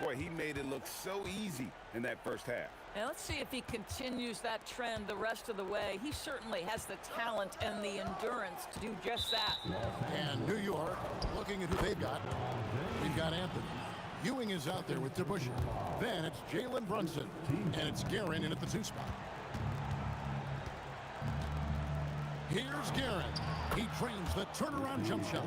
boy, he made it look so easy in that first half. And let's see if he continues that trend the rest of the way. He certainly has the talent and the endurance to do just that. And New York, looking at who they've got, we've got Anthony. Ewing is out there with DeBusschere. Then it's Jalen Brunson, and it's Guerin in at the 2 spot. Here's Guerin. He trains the turnaround jump shot.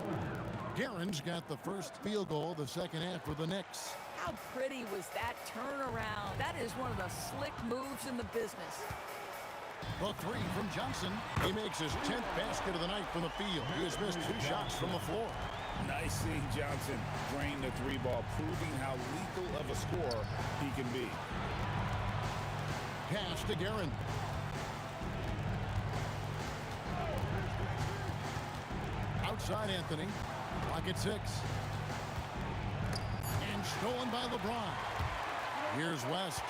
Guerin's got the first field goal of the second half for the Knicks. How pretty was that turnaround? That is one of the slick moves in the business. The 3 from Johnson. He makes his 10th basket of the night from the field. He has missed 2 shots from the floor. Nice seeing Johnson drain the 3 ball, proving how lethal of a scorer he can be. Pass to Guerin. Outside Anthony. Clock at 6. And stolen by LeBron. Here's West.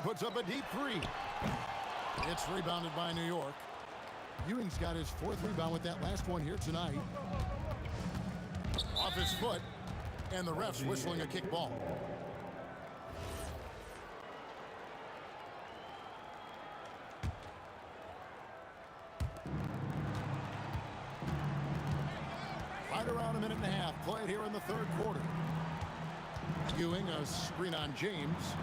Puts up a deep 3. It's rebounded by New York. Ewing's got his 4th rebound with that last one here tonight. Off his foot, and the ref's whistling a kick ball. Right around a minute and a half played here in the 3rd quarter. Ewing, a screen on James.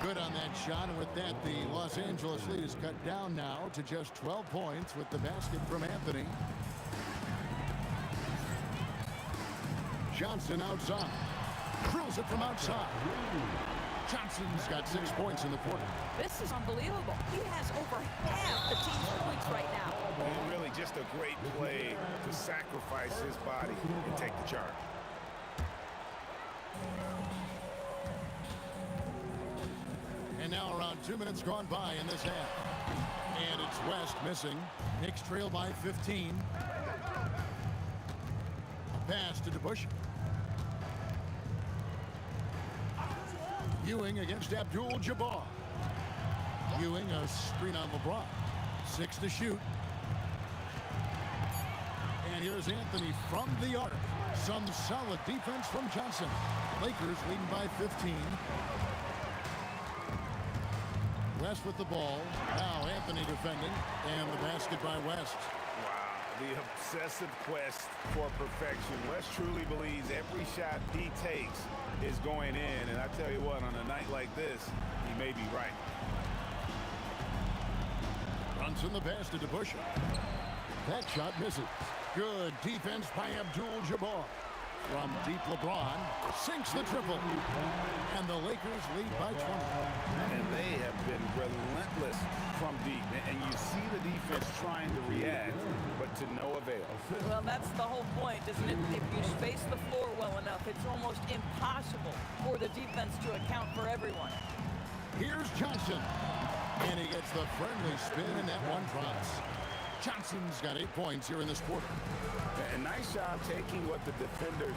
Good on that shot, and with that, the Los Angeles lead is cut down now to just 12 points with the basket from Anthony. Johnson outside. Drills it from outside. Johnson's got 6 points in the quarter. This is unbelievable. He has over half the team's points right now. And really just a great play to sacrifice his body and take the charge. And now around 2 minutes gone by in this half. And it's West missing. Knicks trail by 15. A pass to DeBusschere. Ewing against Abdul-Jabbar. Ewing, a screen on LeBron. 6 to shoot. And here's Anthony from the arc. Some solid defense from Johnson. Lakers leading by 15. West with the ball. Now Anthony defending. And the basket by West. Wow, the obsessive quest for perfection. West truly believes every shot he takes is going in. And I tell you what, on a night like this, he may be right. Brunson the pass to DeBusschere. That shot misses. Good defense by Abdul-Jabbar. From deep, LeBron sinks the triple. And the Lakers lead by 20. And they have been relentless from deep. And you see the defense trying to react, but to no avail. Well, that's the whole point, isn't it? If you space the floor well enough, it's almost impossible for the defense to account for everyone. Here's Johnson. And he gets the friendly spin, and that one drops. Johnson's got 8 points here in this quarter. A nice job taking what the defenders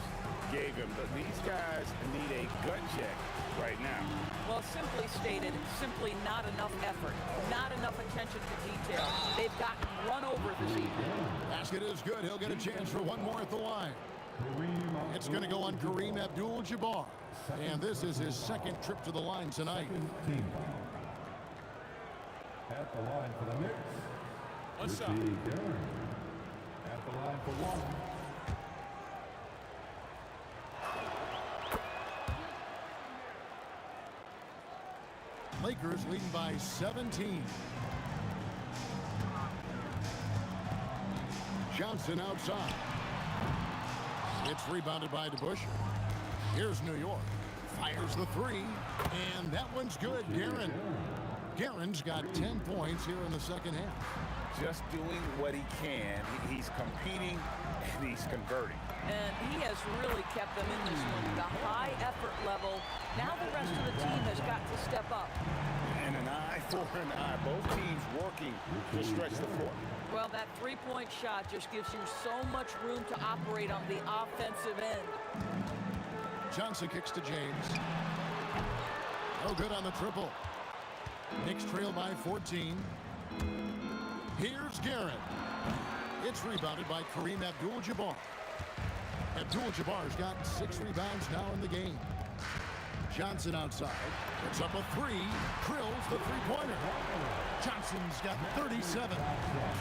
gave him, but these guys need a gut check right now. Well, simply stated, simply not enough effort, not enough attention to detail. They've gotten run over this evening. Basket is good. He'll get a chance for one more at the line. It's going to go on Kareem Abdul-Jabbar. And this is his 2nd trip to the line tonight. At the line for the Knicks. What's up? At the line for 1. Lakers leading by 17. Johnson outside. It's rebounded by DeBusschere. Here's New York. Fires the three, and that one's good. Guerin's got 10 points here in the second half. Just doing what he can. He's competing, and he's converting. And he has really kept them in this one. The high effort level. Now the rest of the team has got to step up. And an eye for an eye. Both teams working to stretch the floor. Well, that three-point shot just gives you so much room to operate on the offensive end. Johnson kicks to James. No good on the triple. Knicks trail by 14. Here's Guerin. It's rebounded by Kareem Abdul-Jabbar. Abdul-Jabbar's got 6 rebounds now in the game. Johnson outside. Puts up a three. Drills the three-pointer. Johnson's got 37.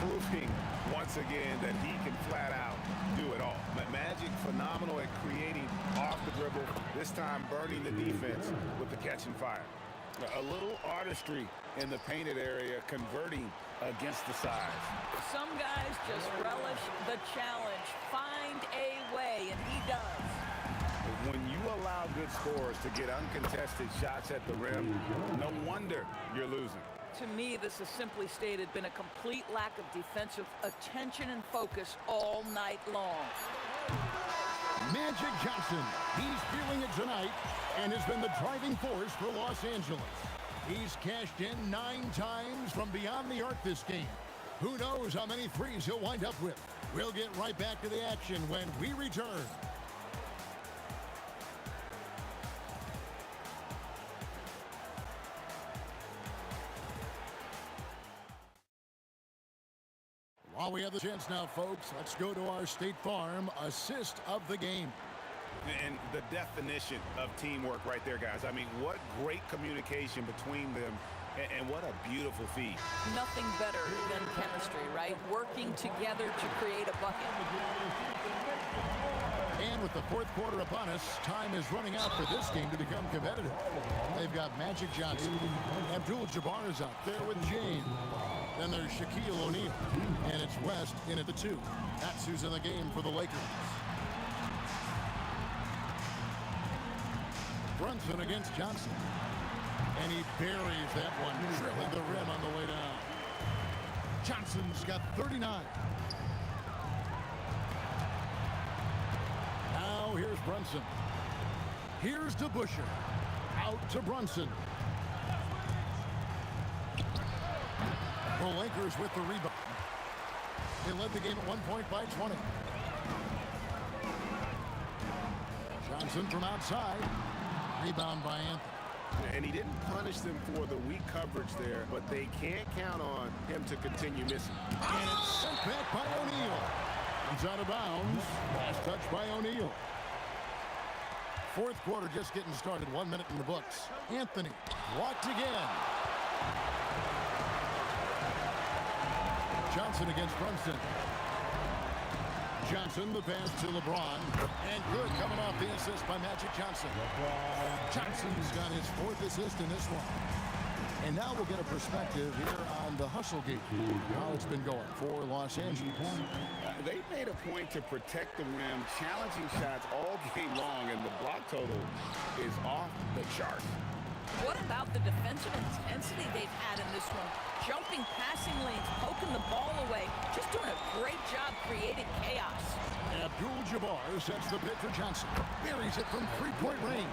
Proving once again that he can flat out do it all. Magic phenomenal at creating off the dribble. This time burning the defense with the catch and fire. A little artistry in the painted area, converting against the size. Some guys just relish the challenge. Find a way, and he does. When you allow good scorers to get uncontested shots at the rim, no wonder you're losing. To me, this has simply stated been a complete lack of defensive attention and focus all night long. Magic Johnson, he's feeling it tonight and has been the driving force for Los Angeles. He's cashed in 9 times from beyond the arc this game. Who knows how many threes he'll wind up with? We'll get right back to the action when we return. While we have the chance now, folks, let's go to our State Farm assist of the game. And the definition of teamwork right there, guys. I mean, what great communication between them, and what a beautiful feed. Nothing better than chemistry, right? Working together to create a bucket. And with the fourth quarter upon us, time is running out for this game to become competitive. They've got Magic Johnson. Abdul-Jabbar is out there with James. Then there's Shaquille O'Neal. And it's West in at the 2. That's who's in the game for the Lakers. Brunson against Johnson. And he buries that one, drilling the rim on the way down. Johnson's got 39. Now here's Brunson. Here's DeBusschere. Out to Brunson. The Lakers with the rebound. They led the game at 1 point by 20. Johnson from outside. Rebound by Anthony. And he didn't punish them for the weak coverage there, but they can't count on him to continue missing. And it's sent back by O'Neal. He's out of bounds. Last touch by O'Neal. Fourth quarter just getting started. 1 minute in the books. Anthony blocked again. Johnson against Brunson. Johnson, the pass to LeBron. And good coming off the assist by Magic Johnson. Johnson's got his 4th assist in this one. And now we'll get a perspective here on the hustle game. How it's been going for Los Angeles. They made a point to protect the rim, challenging shots all game long, and the block total is off the charts. What about the defensive intensity they've had in this one? Jumping passing lanes, poking the ball away, just doing a great job creating chaos. Abdul-Jabbar sets the pick for Johnson. Buries it from 3-point range.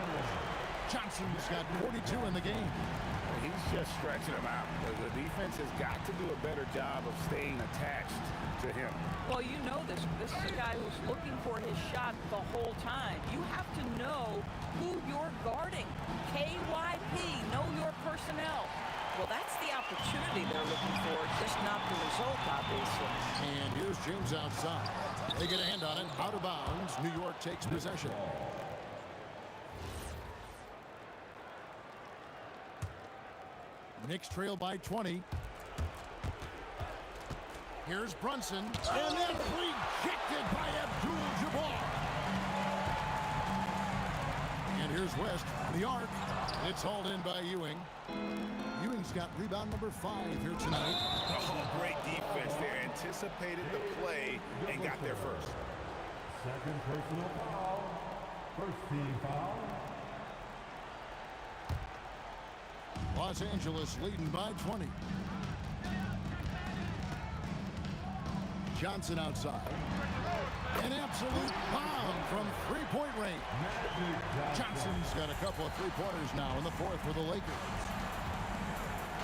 Johnson's got 42 in the game. He's just stretching them out. The defense has got to do a better job of staying attached to him. Well, you know this. This is a guy who's looking for his shot the whole time. You have to know who you're guarding. KYP, know your personnel. Well, that's the opportunity they're looking for, just not the result, obviously. And here's James outside. They get a hand on it, out of bounds. New York takes possession. Knicks trail by 20. Here's Brunson. And then rejected by Abdul-Jabbar. And here's West, the arc. It's hauled in by Ewing. Ewing's got rebound number 5 here tonight. Oh, great defense there. Anticipated the play and got there first. Second personal foul. First team foul. Los Angeles leading by 20. Johnson outside. An absolute bomb from three-point range. Johnson's got a couple of three-pointers now in the fourth for the Lakers.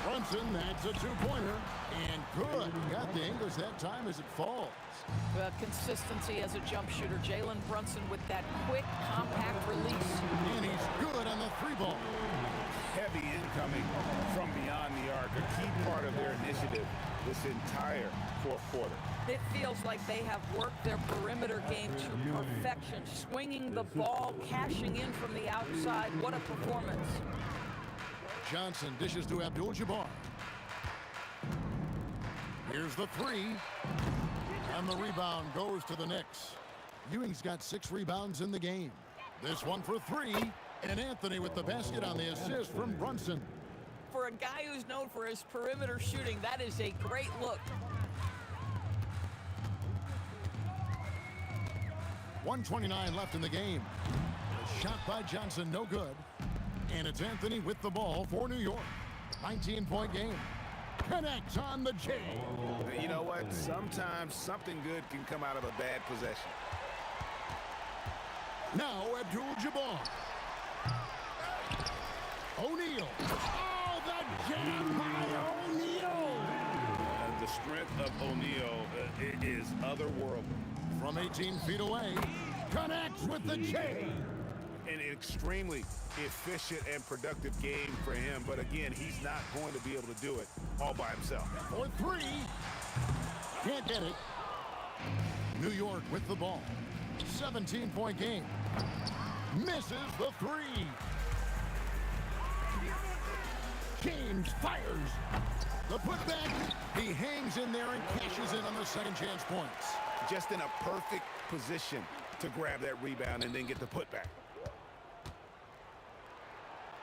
Brunson, that's a two-pointer. And good. Got the English that time as it falls. Well, consistency as a jump shooter. Jalen Brunson with that quick, compact release. And he's good on the three ball. Heavy incoming from beyond the arc, a key part of their initiative this entire fourth quarter. It feels like they have worked their perimeter game to perfection, swinging the ball, cashing in from the outside. What a performance. Johnson dishes to Abdul-Jabbar. Here's the three. And the rebound goes to the Knicks. Ewing's got 6 rebounds in the game. This one for 3. And Anthony with the basket on the assist from Brunson. For a guy who's known for his perimeter shooting, that is a great look. 1:29 left in the game. A shot by Johnson, no good. And it's Anthony with the ball for New York. 19-point game. Connects on the J. You know what? Sometimes something good can come out of a bad possession. Now Abdul-Jabbar. O'Neal. Oh, the jam by O'Neal. The strength of O'Neal is otherworldly. From 18 feet away, connects with the J. An extremely efficient and productive game for him, but again, he's not going to be able to do it all by himself. For 3. Can't get it. New York with the ball. 17-point game. Misses the 3. James fires. The putback. He hangs in there and cashes in on the second chance points. Just in a perfect position to grab that rebound and then get the putback.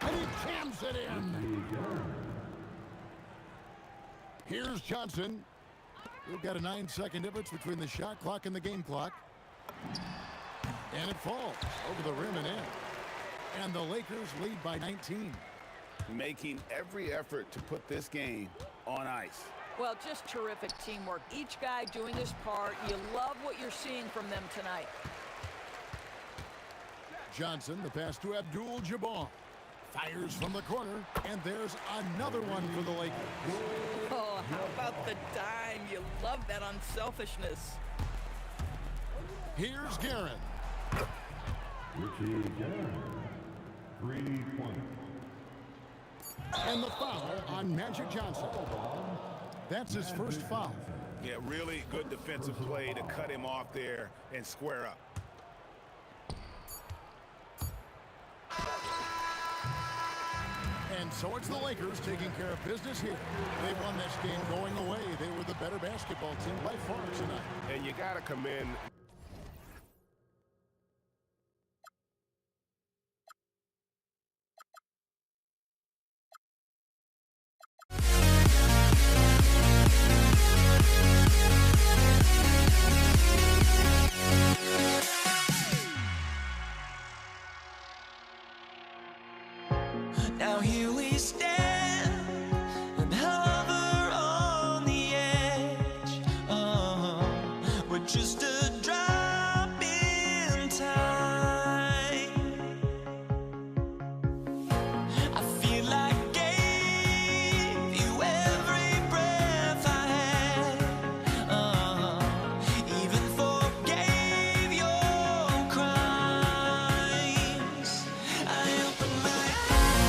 And he jams it in. Here's Johnson. We've got a 9-second difference between the shot clock and the game clock. And it falls over the rim and in. And the Lakers lead by 19. Making every effort to put this game on ice. Well, just terrific teamwork. Each guy doing his part. You love what you're seeing from them tonight. Johnson, the pass to Abdul-Jabbar. Fires from the corner, and there's another one for the Lakers. Oh, how about the dime? You love that unselfishness. Here's Guerin. Richie Guerin. 3 points. And the foul on Magic Johnson. That's his first foul. Yeah, really good defensive play to cut him off there and square up. And so it's the Lakers taking care of business here. They won this game going away. They were the better basketball team by far tonight. And you got to commend Now here we stand and hover on the edge. We're just a drop in time. I feel like I gave you every breath I had. Even forgave your crimes. I opened my eyes.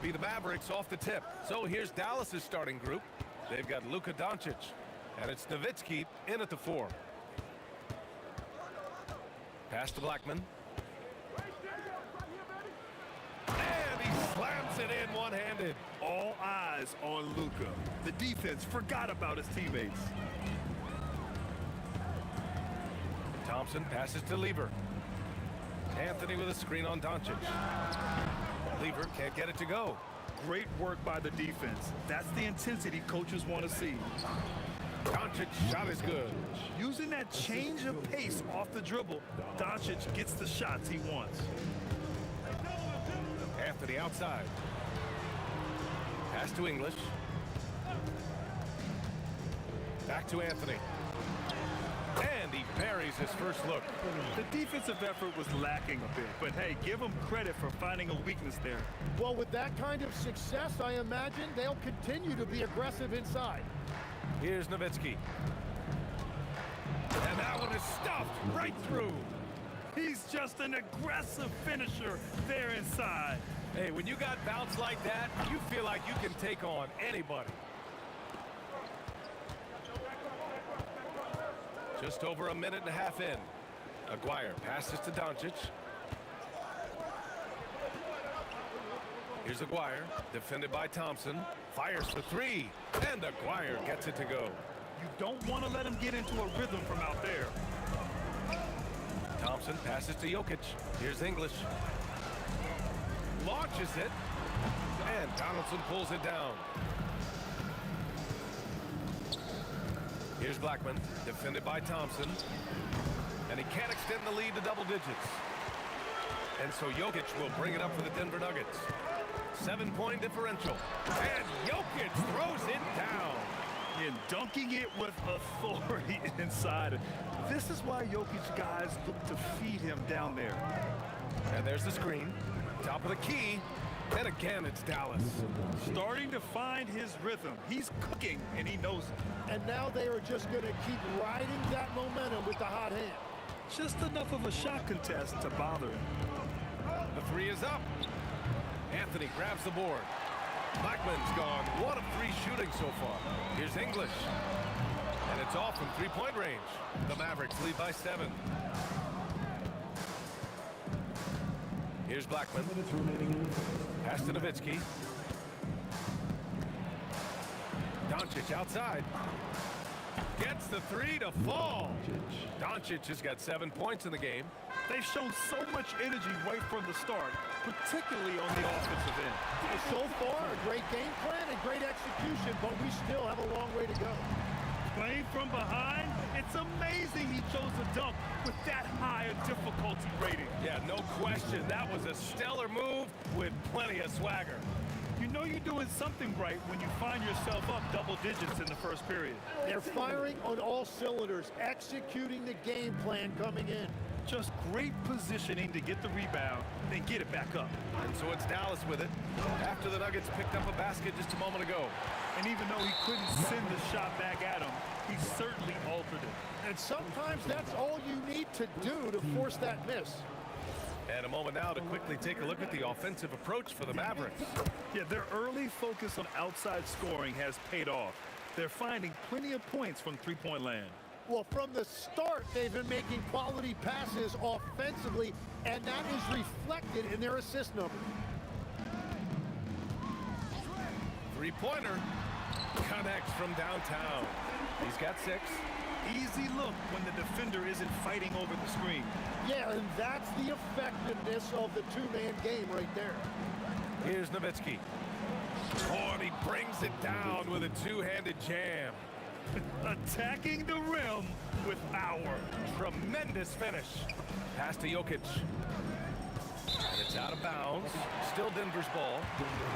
be the Mavericks off the tip. So here's Dallas's starting group. They've got Luka Doncic, and it's Nowitzki in at the 4. Pass to Blackman. And he slams it in one-handed. All eyes on Luka. The defense forgot about his teammates. Thompson passes to Lever. Anthony with a screen on Doncic. Lever can't get it to go. Great work by the defense. That's the intensity coaches want to see. Doncic shot is good. Using that change of pace off the dribble, Doncic gets the shots he wants. Anthony outside. Pass to English. Back to Anthony. And he buries his first look. The defensive effort was lacking a bit, but hey, give them credit for finding a weakness there. Well, with that kind of success, I imagine they'll continue to be aggressive inside. Here's Nowitzki. And that one is stuffed right through. He's just an aggressive finisher there inside. Hey, when you got bounce like that, you feel like you can take on anybody. Just over a minute and a half in. Aguirre passes to Doncic. Here's Aguirre, defended by Thompson. Fires for 3, and Aguirre gets it to go. You don't want to let him get into a rhythm from out there. Thompson passes to Jokic. Here's English. Launches it, and Donaldson pulls it down. Here's Blackman, defended by Thompson. And he can't extend the lead to double digits. And so Jokic will bring it up for the Denver Nuggets. 7-point differential. And Jokic throws it down. And dunking it with authority inside. This is why Jokic guys look to feed him down there. And there's the screen. Top of the key. And again, it's Dallas. Starting to find his rhythm. He's cooking, and he knows it. And now they are just going to keep riding that momentum with the hot hand. Just enough of a shot contest to bother him. The 3 is up. Anthony grabs the board. Blackman's gone 1 of 3 shooting so far. Here's English. And it's off from 3-point range. The Mavericks lead by 7. Here's Blackman. Pass to Nowitzki. Doncic outside. Gets the 3 to fall. Doncic has got 7 points in the game. They've shown so much energy right from the start, particularly on the offensive end. So far, a great game plan and great execution, but we still have a long way to go. Playing from behind, it's amazing he chose to dunk with that high a difficulty rating. Yeah, no question. That was a stellar move with plenty of swagger. You know you're doing something right when you find yourself up double digits in the first period. They're firing on all cylinders, executing the game plan coming in. Just great positioning to get the rebound, then get it back up. And so it's Dallas with it, after the Nuggets picked up a basket just a moment ago. And even though he couldn't send the shot back at him, he certainly altered it. And sometimes that's all you need to do to force that miss. And a moment now to quickly take a look at the offensive approach for the Mavericks. Yeah, their early focus on outside scoring has paid off. They're finding plenty of points from three-point land. Well, from the start, they've been making quality passes offensively, and that is reflected in their assist number. Three-pointer connects from downtown. He's got 6. Easy look when the defender isn't fighting over the screen. Yeah, and that's the effectiveness of the two-man game right there. Here's Nowitzki. Oh, and he brings it down with a two-handed jam. Attacking the rim with power. Tremendous finish. Pass to Jokic. And it's out of bounds. Still Denver's ball.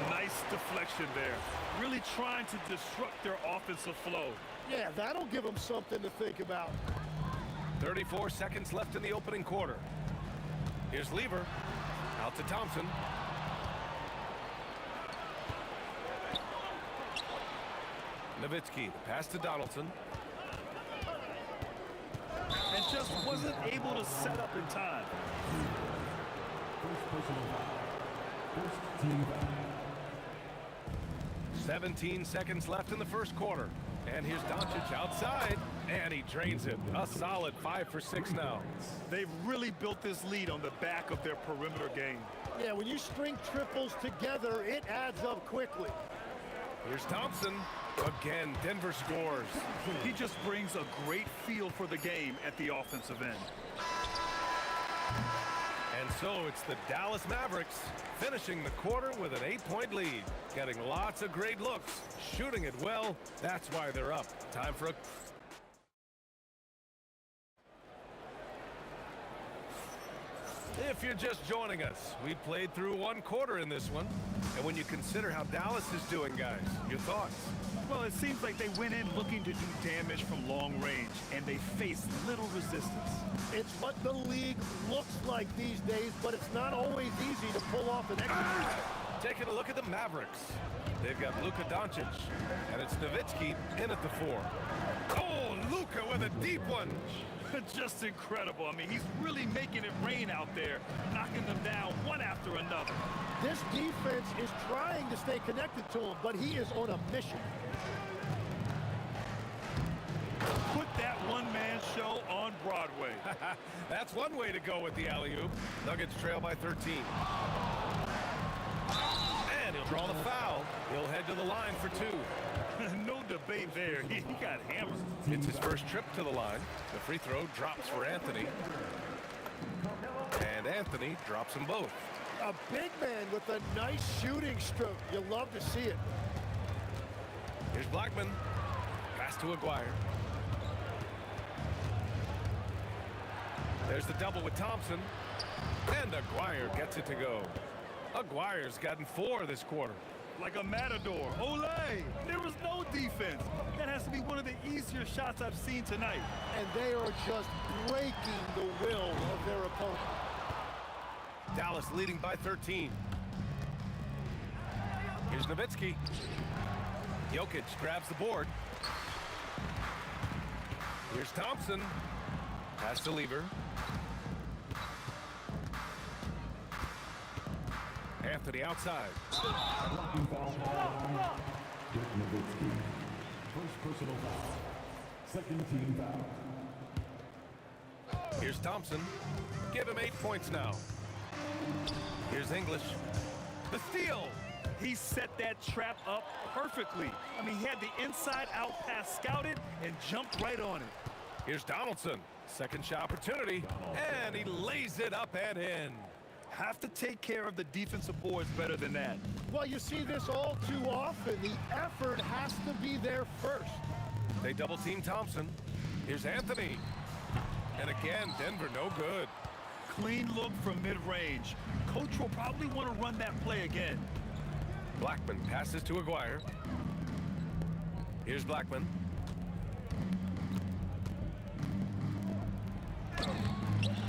Nice deflection there. Really trying to disrupt their offensive flow. Yeah, that'll give them something to think about. 34 seconds left in the opening quarter. Here's Lever. Out to Thompson. Nowitzki, the pass to Donaldson. And just wasn't able to set up in time. First personal foul. First team foul. 17 seconds left in the first quarter. And here's Doncic outside, and he drains it. A solid 5 for 6 now. They've really built this lead on the back of their perimeter game. Yeah, when you string triples together, it adds up quickly. Here's Thompson. Again, Denver scores. He just brings a great feel for the game at the offensive end. And so it's the Dallas Mavericks finishing the quarter with an 8-point lead. Getting lots of great looks, shooting it well. That's why they're up. Time for a... If you're just joining us, we played through one quarter in this one. And when you consider how Dallas is doing, guys, your thoughts? Well, it seems like they went in looking to do damage from long range, and they faced little resistance. It's what the league looks like these days, but it's not always easy to pull off an execution. Taking a look at the Mavericks. They've got Luka Doncic, and it's Nowitzki in at the 4. Oh, Luka with a deep one. Just incredible. I mean, he's really making it rain out there, knocking them down one after another. This defense is trying to stay connected to him, but he is on a mission. Put that one-man show on Broadway. That's one way to go with the alley-oop. Nuggets trail by 13. And he'll draw the foul. He'll head to the line for 2. No debate there. He got hammered. It's his first trip to the line. The free throw drops for Anthony. And Anthony drops them both. A big man with a nice shooting stroke. You love to see it. Here's Blackman. Pass to Aguirre. There's the double with Thompson. And Aguirre gets it to go. Aguirre's gotten 4 this quarter. Like a matador. Olé! There was no defense. That has to be one of the easier shots I've seen tonight. And they are just breaking the will of their opponent. Dallas leading by 13. Here's Nowitzki. Jokic grabs the board. Here's Thompson. Pass to Lever. Anthony outside. Blocking foul. Dirk Nowitzki. First personal foul. Second team foul. Here's Thompson. Give him 8 points now. Here's English. The steal. He set that trap up perfectly. I mean, he had the inside-out pass scouted and jumped right on it. Here's Donaldson. Second shot opportunity. And he lays it up and in. Have to take care of the defensive boards better than that. Well, you see this all too often. The effort has to be there first. They double team Thompson. Here's Anthony. And again, Denver no good. Clean look from mid-range. Coach will probably want to run that play again. Blackman passes to Aguirre. Here's Blackman.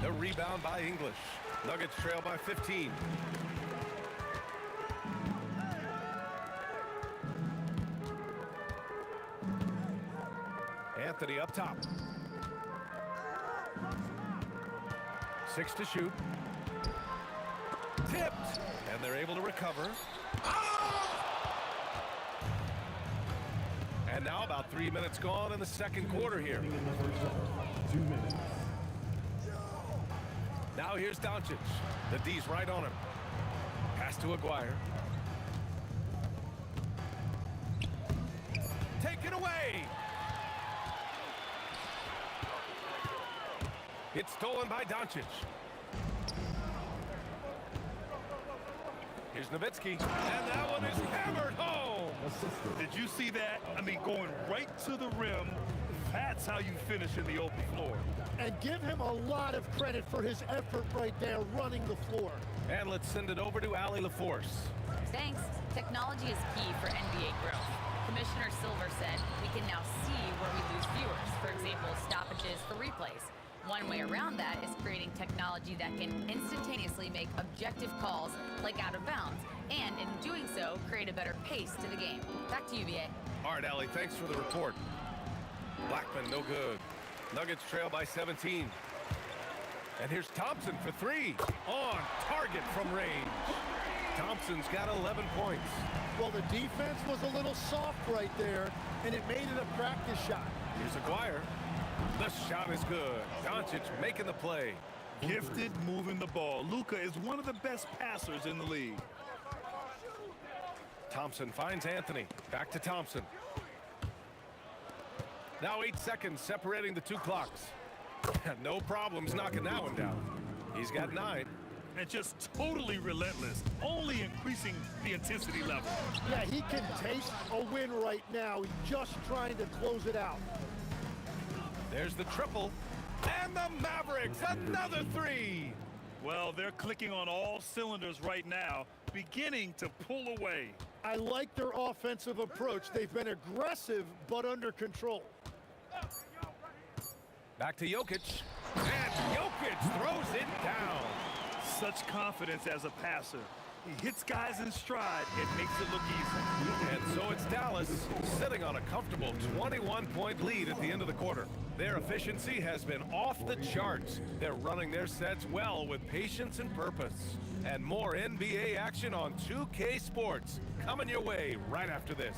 The rebound by English. Nuggets trail by 15. Anthony up top. 6 to shoot. Tipped. And they're able to recover. And now about 3 minutes gone in the second quarter here. 2 minutes. Now here's Doncic. The D's right on him. Pass to Aguirre. Taken away. It's stolen by Doncic. Here's Nowitzki. And that one is hammered home. Did you see that? I mean, going right to the rim. That's how you finish in the open floor. And give him a lot of credit for his effort right there running the floor. And let's send it over to Allie LaForce. Thanks. Technology is key for NBA growth. Commissioner Silver said we can now see where we lose viewers. For example, stoppages for replays. One way around that is creating technology that can instantaneously make objective calls like out of bounds, and in doing so, create a better pace to the game. Back to you, BA. All right, Allie, thanks for the report. Blackman, no good. Nuggets trail by 17. And here's Thompson for three. On target from range. Thompson's got 11 points. Well, the defense was a little soft right there, and it made it a practice shot. Here's Aguirre. The shot is good. Doncic making the play. Gifted moving the ball. Luka is one of the best passers in the league. Thompson finds Anthony. Back to Thompson. Now 8 seconds separating the two clocks. No problems knocking that one down. He's got 9. And just totally relentless, only increasing the intensity level. Yeah, he can taste a win right now. He's just trying to close it out. There's the triple. And the Mavericks, another 3. Well, they're clicking on all cylinders right now, beginning to pull away. I like their offensive approach. They've been aggressive, but under control. Back to Jokic. And Jokic throws it down. Such confidence as a passer. He hits guys in stride and makes it look easy. And so it's Dallas sitting on a comfortable 21-point lead at the end of the quarter. Their efficiency has been off the charts. They're running their sets well with patience and purpose. And more NBA action on 2K Sports coming your way right after this.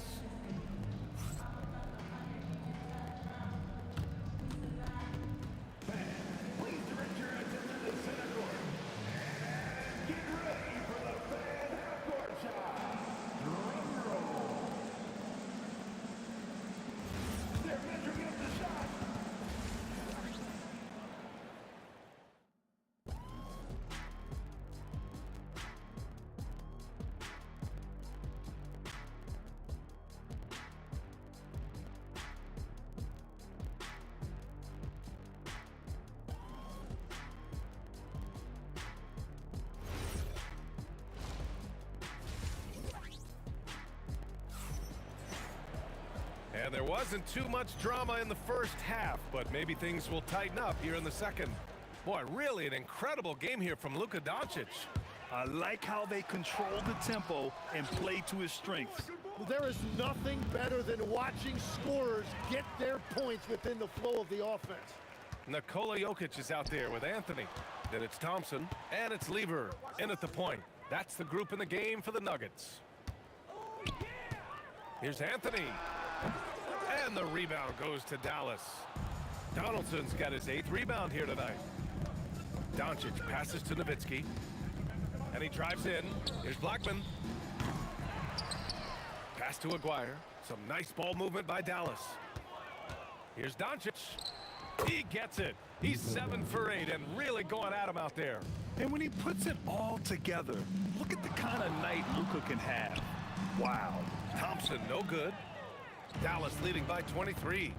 And there wasn't too much drama in the first half, but maybe things will tighten up here in the second. Boy, really an incredible game here from Luka Doncic. I like how they control the tempo and play to his strengths. There is nothing better than watching scorers get their points within the flow of the offense. Nikola Jokic is out there with Anthony. Then it's Thompson, and it's Lever in at the point. That's the group in the game for the Nuggets. Here's Anthony. And the rebound goes to Dallas. Donaldson's got his 8th rebound here tonight. Doncic passes to Nowitzki. And he drives in. Here's Blackman. Pass to Aguirre. Some nice ball movement by Dallas. Here's Doncic. He gets it. He's 7 for 8 and really going at him out there. And when he puts it all together, look at the kind of night Luka can have. Wow. Thompson, no good. Dallas leading by 23.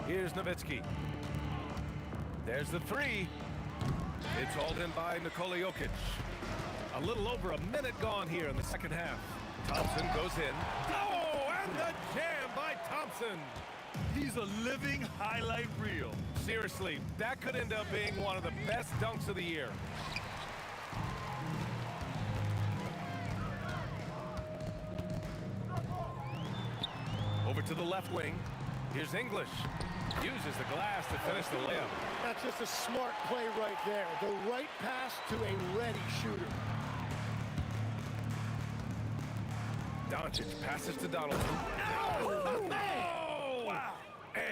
Here's Nowitzki. There's the 3. It's hauled in by Nikola Jokic. A little over a minute gone here in the second half. Thompson goes in. Oh, and the jam by Thompson. He's a living highlight reel. Seriously, that could end up being one of the best dunks of the year. Over to the left wing. Here's English. Uses the glass to finish the layup. That's just a smart play right there. The right pass to a ready shooter. Doncic passes to Donaldson. Oh, man! Wow.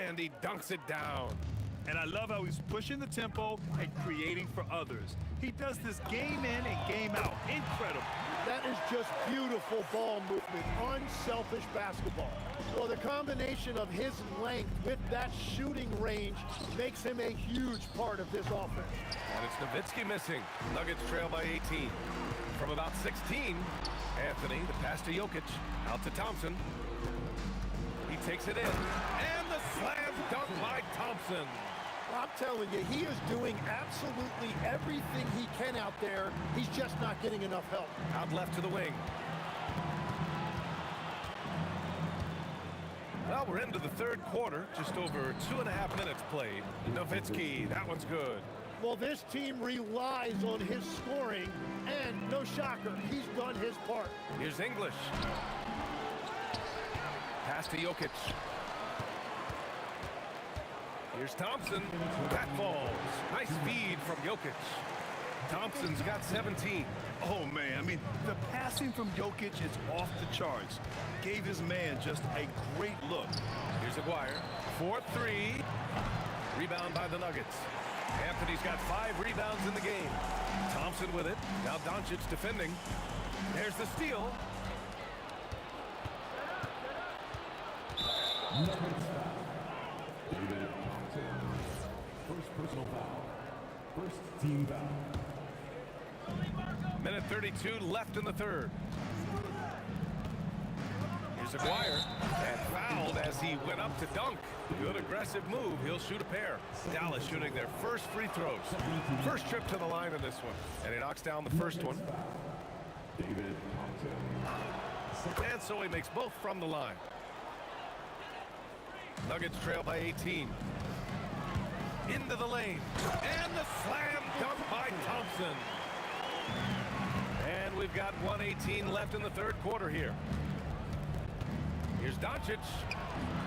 And he dunks it down. And I love how he's pushing the tempo and creating for others. He does this game in and game out. Incredible. That is just beautiful ball movement, unselfish basketball. Well, the combination of his length with that shooting range makes him a huge part of this offense. And it's Nowitzki missing. Nuggets trail by 18. From about 16, Anthony, the pass to Jokic, out to Thompson. He takes it in, and the slam dunk by Thompson. I'm telling you, he is doing absolutely everything he can out there. He's just not getting enough help. Out left to the wing. Well, we're into the third quarter, just over 2.5 minutes played. Nowitzki, that one's good. Well, this team relies on his scoring, and no shocker, he's done his part. Here's English. Pass to Jokic. Here's Thompson. That falls. Nice feed from Jokic. Thompson's got 17. Oh, man, I mean, the passing from Jokic is off the charts. Gave his man just a great look. Here's Aguirre. 4-3. Rebound by the Nuggets. Anthony's got 5 rebounds in the game. Thompson with it. Now Doncic defending. There's the steal. David Thompson. First personal foul. First team foul. Minute 32 left in the third. Here's Aguirre. And fouled as he went up to dunk. Good aggressive move. He'll shoot a pair. Dallas shooting their first free throws. First trip to the line in this one. And he knocks down the first one. David Thompson. And so he makes both from the line. Nuggets trail by 18. Into the lane. And the slam dunk by Thompson. And we've got 1:18 left in the third quarter here. Here's Doncic.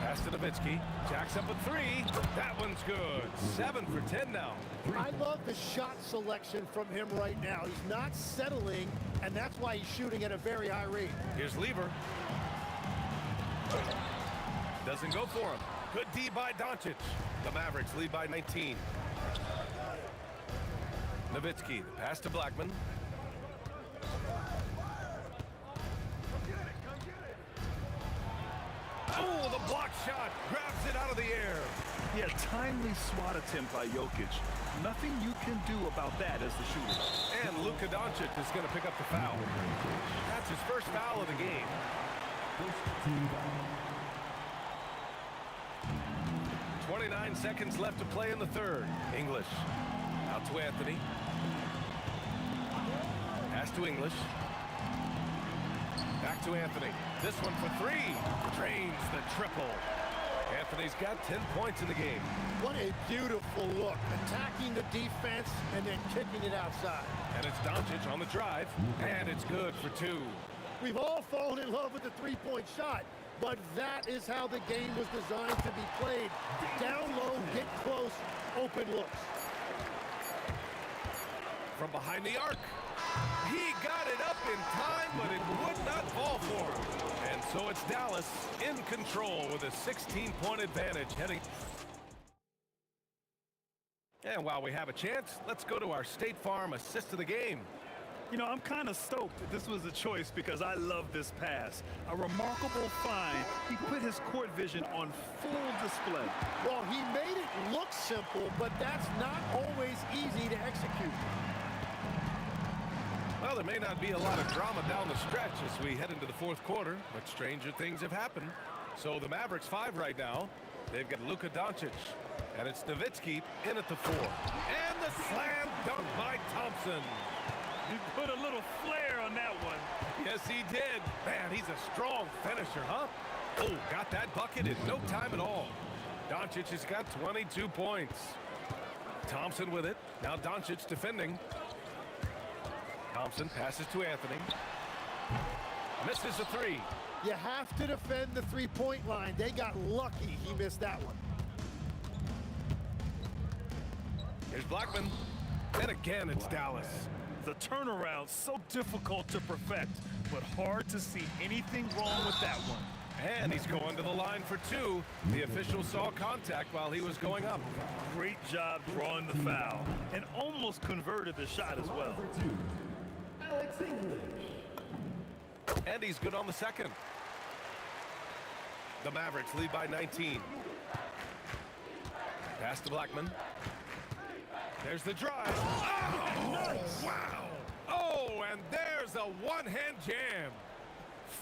Pass to Nowitzki. Jacks up a 3. That one's good. 7 for 10 now. I love the shot selection from him right now. He's not settling, and that's why he's shooting at a very high rate. Here's Lever. Doesn't go for him. Good D by Doncic. The Mavericks lead by 19. Nowitzki, the pass to Blackman. Oh, the block shot. Grabs it out of the air. Yeah, timely swat attempt by Jokic. Nothing you can do about that as the shooter. And Luka Doncic is going to pick up the foul. That's his first foul of the game. First team foul. 29 seconds left to play in the third. English. Out to Anthony. Pass to English. Back to Anthony. This one for 3. Drains the triple. Anthony's got 10 points in the game. What a beautiful look. Attacking the defense and then kicking it outside. And it's Doncic on the drive. And it's good for 2. We've all fallen in love with the three-point shot, but that is how the game was designed to be played. Down low, get close, open looks. From behind the arc. He got it up in time, but it would not fall for him. And so it's Dallas in control with a 16-point advantage heading. And while we have a chance, let's go to our State Farm assist of the game. You know, I'm kind of stoked that this was a choice because I love this pass. A remarkable find. He put his court vision on full display. Well, he made it look simple, but that's not always easy to execute. Well, there may not be a lot of drama down the stretch as we head into the fourth quarter, but stranger things have happened. So the Mavericks 5 right now. They've got Luka Doncic, and it's Nowitzki in at the 4. And the slam dunk by Thompson. He put a little flair on that one. Yes, he did. Man, he's a strong finisher, huh? Oh, got that bucket in no time at all. Doncic has got 22 points. Thompson with it. Now Doncic defending. Thompson passes to Anthony. Misses a 3. You have to defend the three-point line. They got lucky he missed that one. Here's Blackman. And again, it's Dallas. The turnaround so difficult to perfect, but hard to see anything wrong with that one. And he's going to the line for 2. The official saw contact while he was going up. Great job drawing the foul and almost converted the shot as well. Alex English. And he's good on the second. The Mavericks lead by 19. Pass to Blackman. There's the drive. Oh, nice. Wow. Oh, and there's a one-hand jam.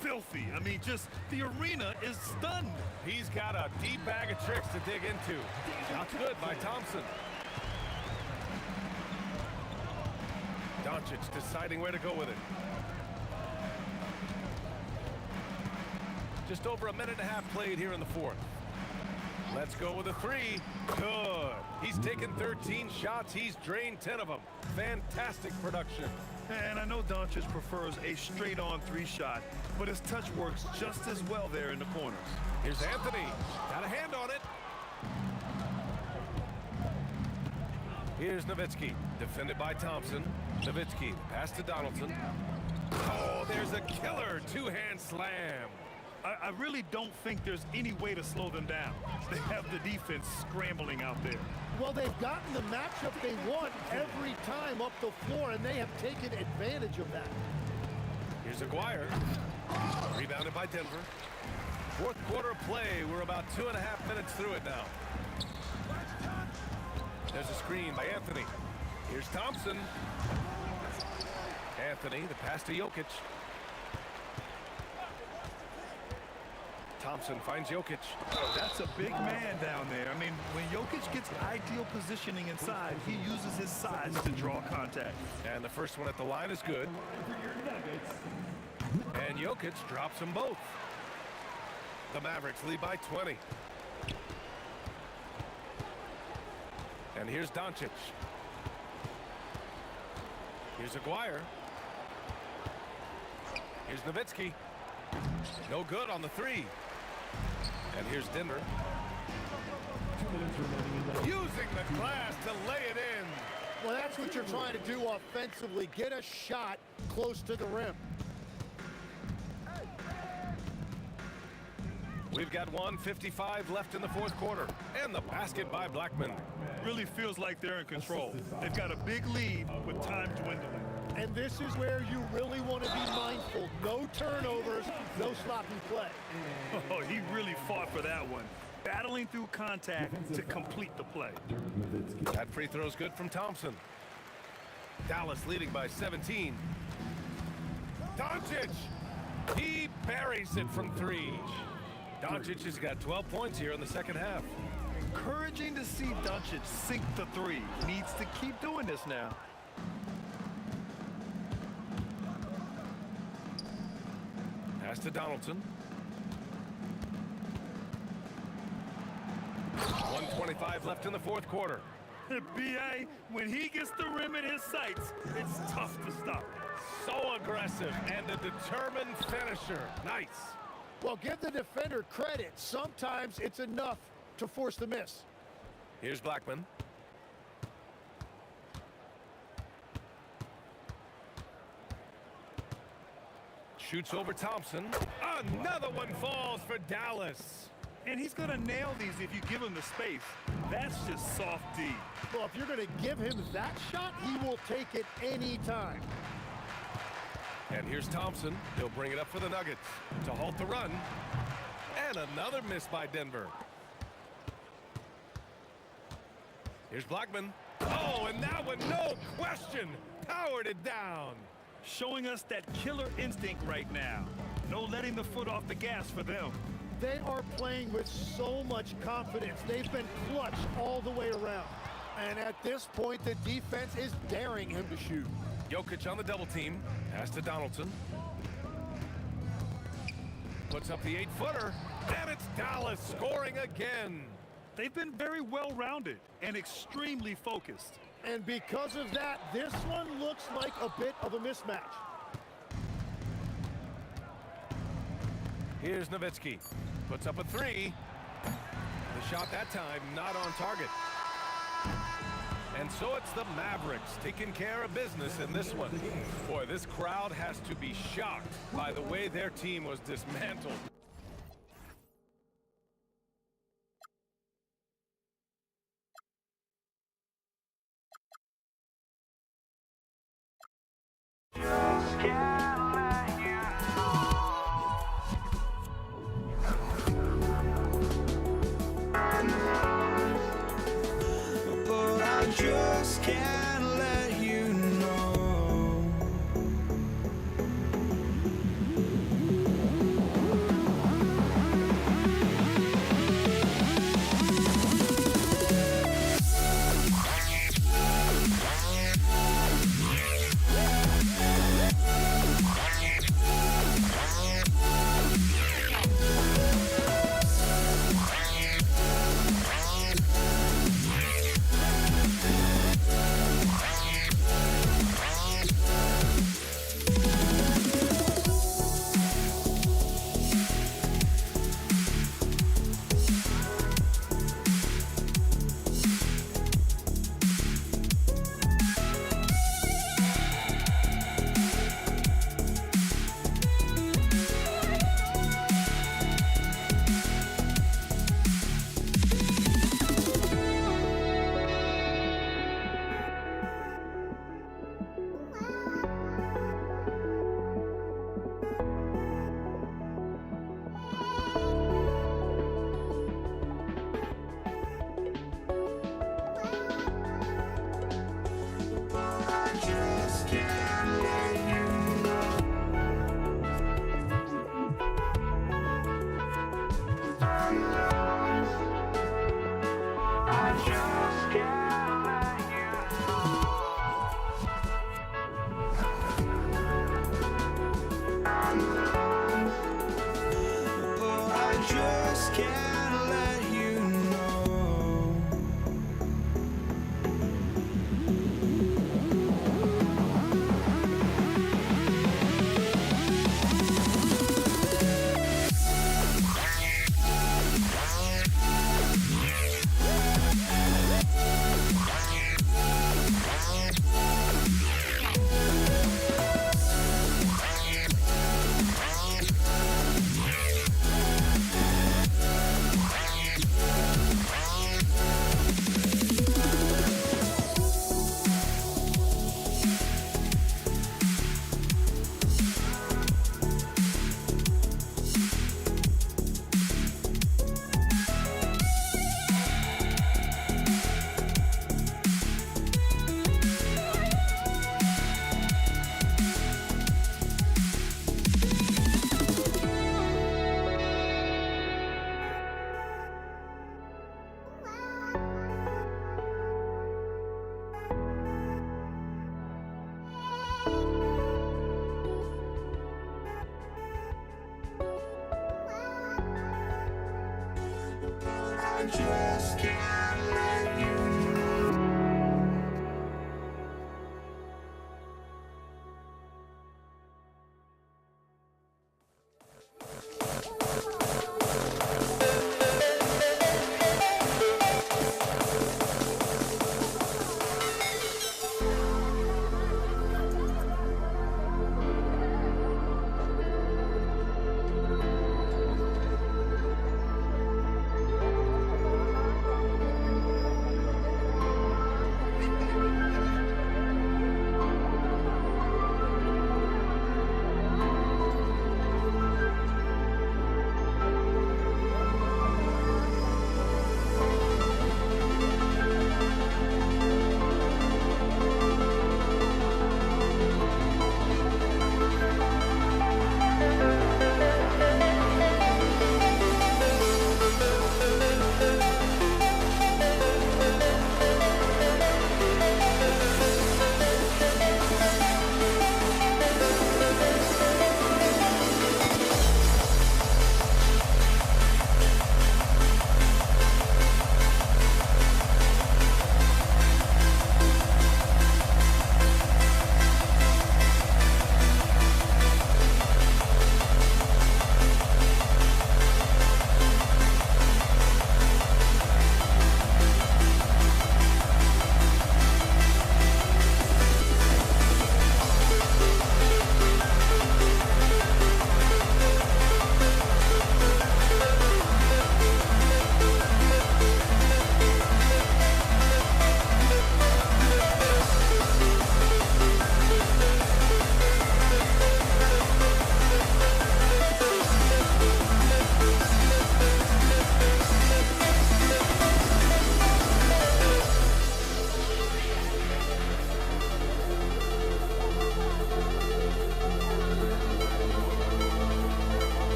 Filthy. I mean, just the arena is stunned. He's got a deep bag of tricks to dig into. Shot's good by Thompson. Doncic deciding where to go with it. Just over a minute and a half played here in the fourth. Let's go with a 3. Good. He's taken 13 shots. He's drained 10 of them. Fantastic production. And I know Doncic prefers a straight-on 3-shot, but his touch works just as well there in the corners. Here's Anthony. Got a hand on it. Here's Nowitzki, defended by Thompson. Nowitzki, pass to Donaldson. Oh, there's a killer two-hand slam. I really don't think there's any way to slow them down. They have the defense scrambling out there. Well, they've gotten the matchup they want every time up the floor, and they have taken advantage of that. Here's Aguirre. Rebounded by Denver. Fourth quarter play. We're about 2.5 minutes through it now. There's a screen by Anthony. Here's Thompson. Anthony, the pass to Jokic. Thompson finds Jokic. That's a big man down there. I mean, when Jokic gets ideal positioning inside, he uses his size to draw contact. And the first one at the line is good. And Jokic drops them both. The Mavericks lead by 20. And here's Doncic. Here's Aguirre. Here's Nowitzki. No good on the three. And here's Denver. Using the glass to lay it in. Well, that's what you're trying to do offensively. Get a shot close to the rim. We've got 1:55 left in the fourth quarter. And the basket by Blackman. Really feels like they're in control. They've got a big lead with time dwindling. And this is where you really want to be mindful. No turnovers, no sloppy play. Oh, he really fought for that one. Battling through contact to complete the play. That free throw's good from Thompson. Dallas leading by 17. Doncic! He buries it from three. Doncic has got 12 points here in the second half. Encouraging to see Doncic sink the three. Needs to keep doing this now. Pass to Donaldson. 1:25 left in the fourth quarter. B.A., when he gets the rim in his sights, it's tough to stop. So aggressive and a determined finisher. Nice. Well, give the defender credit. Sometimes it's enough to force the miss. Here's Blackman. Shoots over Thompson. Another one falls for Dallas. And he's going to nail these if you give him the space. That's just soft D. Well, if you're going to give him that shot, he will take it any time. And here's Thompson. He'll bring it up for the Nuggets to halt the run. And another miss by Denver. Here's Blackman. Oh, and that one, no question, powered it down. Showing us that killer instinct right now. No letting the foot off the gas for them. They are playing with so much confidence. They've been clutch all the way around. And at this point, the defense is daring him to shoot. Jokic on the double team. Pass to Donaldson. Puts up the 8-footer. And it's Dallas scoring again. They've been very well-rounded and extremely focused. And because of that, this one looks like a bit of a mismatch. Here's Nowitzki. Puts up a three. The shot that time not on target. And so it's the Mavericks taking care of business in this one. Boy, this crowd has to be shocked by the way their team was dismantled. Just can't let you know. can't let you know.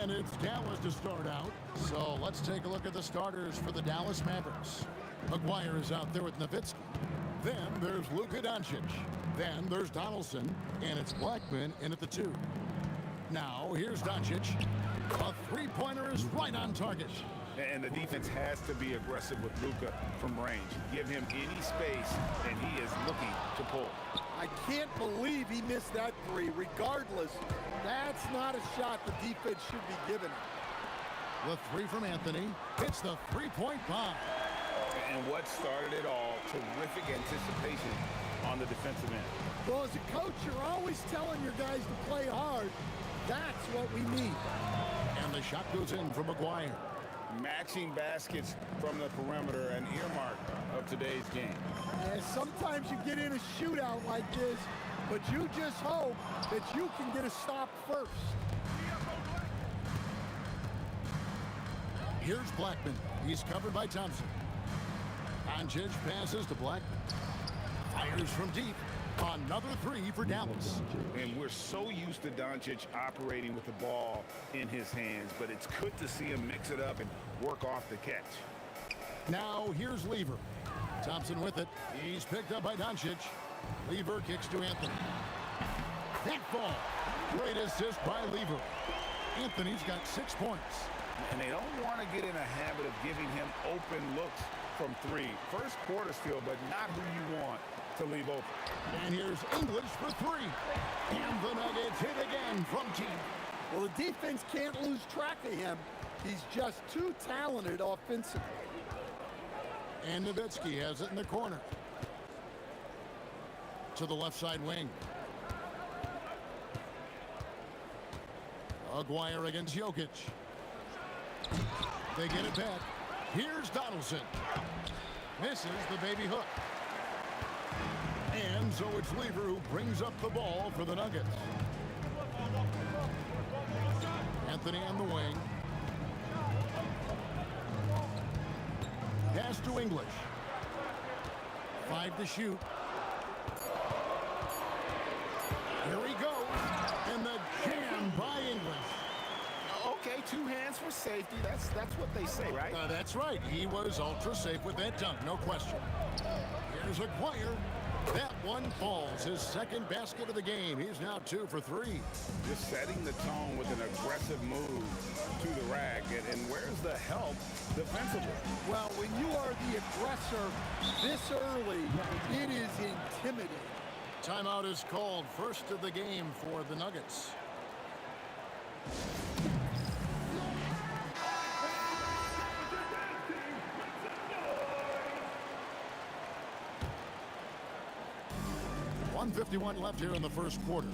And it's Dallas to start out. So let's take a look at the starters for the Dallas Mavericks. McGuire is out there with Nowitzki. Then there's Luka Doncic. Then there's Donaldson. And it's Blackman in at the 2. Now, here's Doncic. A three-pointer is right on target. And the defense has to be aggressive with Luka from range. Give him any space, and he is looking to pull. I can't believe he missed that three. Regardless, that's not a shot the defense should be giving him. The three from Anthony. It's the three-point bomb. And what started it all, terrific anticipation on the defensive end. Well, as a coach, you're always telling your guys to play hard. That's what we need. And the shot goes in from McGuire. Matching baskets from the perimeter, an earmark of today's game. And sometimes you get in a shootout like this, but you just hope that you can get a stop first. Here's Blackman. He's covered by Thompson. Doncic passes to Blackman. Fires from deep. Another three for Dallas. And we're so used to Doncic operating with the ball in his hands, but it's good to see him mix it up and work off the catch. Now here's Lever. Thompson with it. He's picked up by Doncic. Lever kicks to Anthony. That ball. Great assist by Lever. Anthony's got 6 points. And they don't want to get in a habit of giving him open looks from three. First quarter still, but not who you want to leave open. And here's English for three. And the Nuggets hit again from deep. Well, the defense can't lose track of him. He's just too talented offensively. And Nowitzki has it in the corner. To the left side wing. Aguirre against Jokic. They get it back. Here's Donaldson. Misses the baby hook. And so it's Lever who brings up the ball for the Nuggets. Anthony on the wing. Pass to English. 5 to shoot. Here he goes. And the jam by English. Okay, 2 hands for safety. That's what they say, right? That's right. He was ultra safe with that dunk, no question. Here's Aguirre. That one falls. His second basket of the game. He's now 2 for 3. Just setting the tone with an aggressive move to the rack. And where's the help defensively? Well, when you are the aggressor this early, it is intimidating. Timeout is called. First of the game for the Nuggets. .151 left here in the first quarter.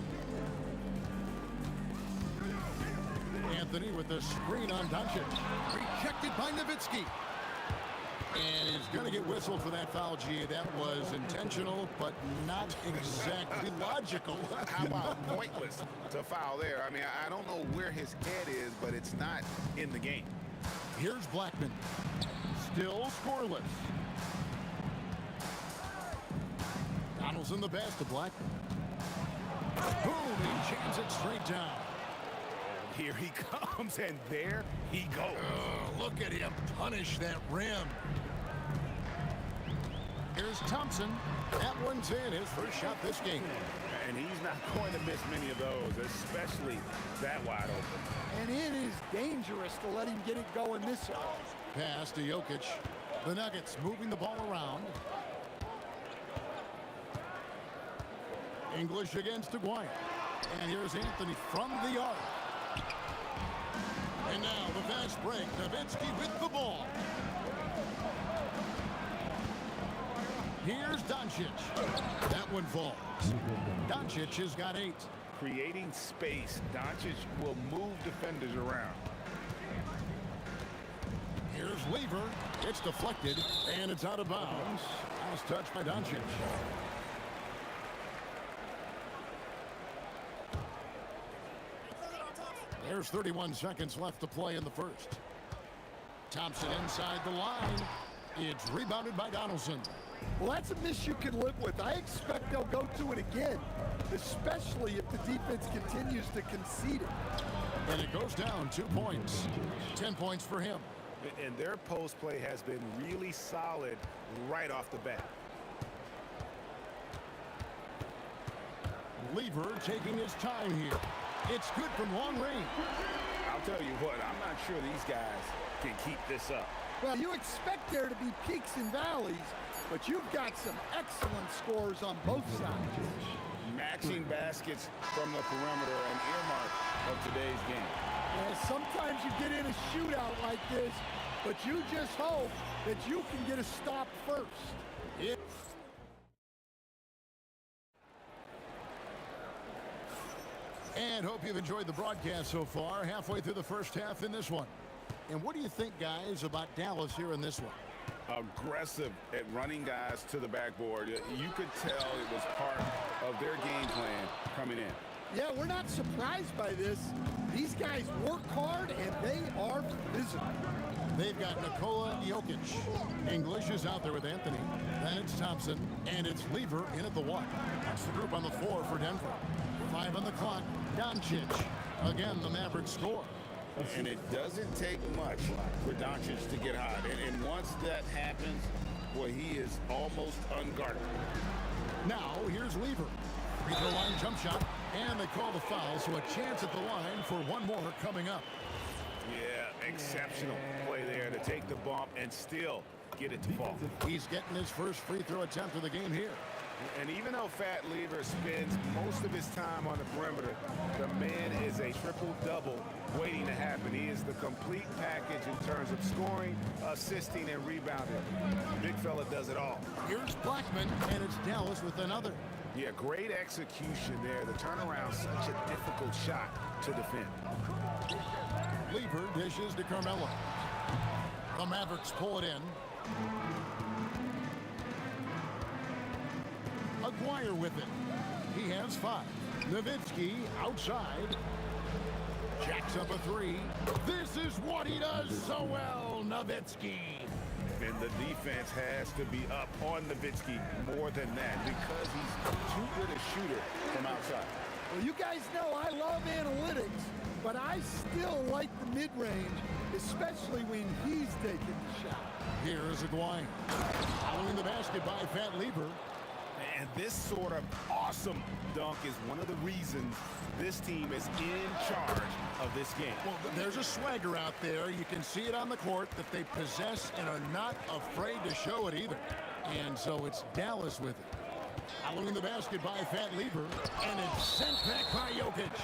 Anthony with the screen on Doncic. Rejected by Nowitzki. And he's going to get whistled for that foul, G. That was intentional, but not exactly logical. How about pointless to foul there? I mean, I don't know where his head is, but it's not in the game. Here's Blackman. Still scoreless. Donaldson the pass to Blackman. Boom, he jams it straight down. Here he comes, and there he goes. Oh, look at him punish that rim. Here's Thompson. That one's in, his first shot this game. And he's not going to miss many of those, especially that wide open. And it is dangerous to let him get it going this early. Pass to Jokic. The Nuggets moving the ball around. English against Aguirre. And here's Anthony from the arc. And now the fast break. Nowitzki with the ball. Here's Doncic. That one falls. Doncic has got 8. Creating space, Doncic will move defenders around. Here's Lever. It's deflected, and it's out of bounds. Last touch by Doncic. There's 31 seconds left to play in the first. Thompson inside the line. It's rebounded by Donaldson. Well, that's a miss you can live with. I expect they'll go to it again, especially if the defense continues to concede it. And it goes down 2 points. 10 points for him. And their post play has been really solid right off the bat. Lever taking his time here. It's good from long range. I'll tell you what, I'm not sure these guys can keep this up. Well, you expect there to be peaks and valleys, but you've got some excellent scores on both sides. Matching baskets from the perimeter, an earmark of today's game. Yeah, sometimes you get in a shootout like this, but you just hope that you can get a stop first. And hope you've enjoyed the broadcast so far, halfway through the first half in this one. And what do you think, guys, about Dallas here in this one? Aggressive at running guys to the backboard. You could tell it was part of their game plan coming in. Yeah, we're not surprised by this. These guys work hard, and they are physical. They've got Nikola Jokic. English is out there with Anthony. Then it's Thompson, and it's Lever in at the 1. That's the group on the floor for Denver. 5 on the clock. Doncic. Again, the Mavericks score. And it doesn't take much for Doncic to get hot. And once that happens, well, he is almost unguarded. Now, here's Lever. Free throw line jump shot, and they call the foul, so a chance at the line for one more coming up. Yeah, exceptional play there to take the bump and still get it to fall. He's getting his first free throw attempt of the game here. And even though Fat Lever spends most of his time on the perimeter, the man is a triple-double waiting to happen. He is the complete package in terms of scoring, assisting, and rebounding. Big fella does it all. Here's Blackman, and it's Dallas with another. Yeah, great execution there. The turnaround, such a difficult shot to defend. Lever dishes to Carmelo. The Mavericks pull it in. Aguirre with it. He has 5. Nowitzki outside. Jacks up a 3. This is what he does so well, Nowitzki. And the defense has to be up on Nowitzki more than that because he's too good a shooter from outside. Well, you guys know I love analytics, but I still like the mid-range, especially when he's taking the shot. Here is Aguirre. Following the basket by Fat Lever. And this sort of awesome dunk is one of the reasons this team is in charge of this game. Well, there's a swagger out there. You can see it on the court that they possess and are not afraid to show it either. And so it's Dallas with it. Following the basket by Fat Lever, and it's sent back by Jokic.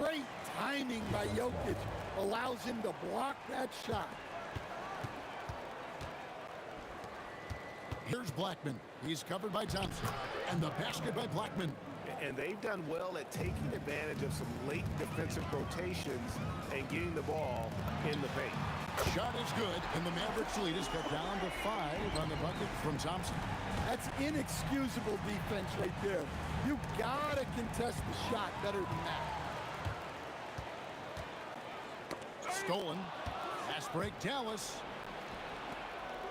Great timing by Jokic allows him to block that shot. Here's Blackman. He's covered by Thompson. And the basket by Blackman. And they've done well at taking advantage of some late defensive rotations and getting the ball in the paint. Shot is good, and the Mavericks lead is cut down to 5 on the bucket from Thompson. That's inexcusable defense right there. You gotta contest the shot better than that. Stolen. Fast break, Dallas.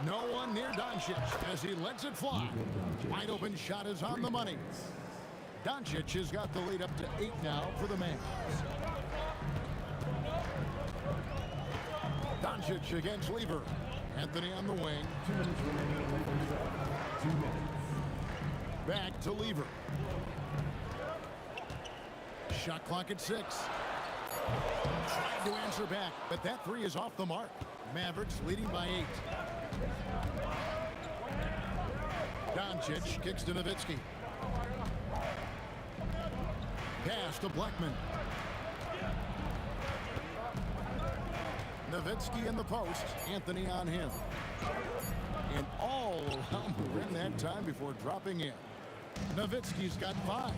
No one near Doncic as he lets it fly. Wide open shot is on the money. Doncic has got the lead up to 8 now for the Mavs. Doncic against Lever. Anthony on the wing. 2 minutes remaining. 2 minutes. Back to Lever. Shot clock at 6. Trying to answer back, but that 3 is off the mark. Mavericks leading by 8. Doncic kicks to Nowitzki. Pass to Blackman. Nowitzki in the post. Anthony on him. And all around the rim that time before dropping in. Nowitzki's got 5.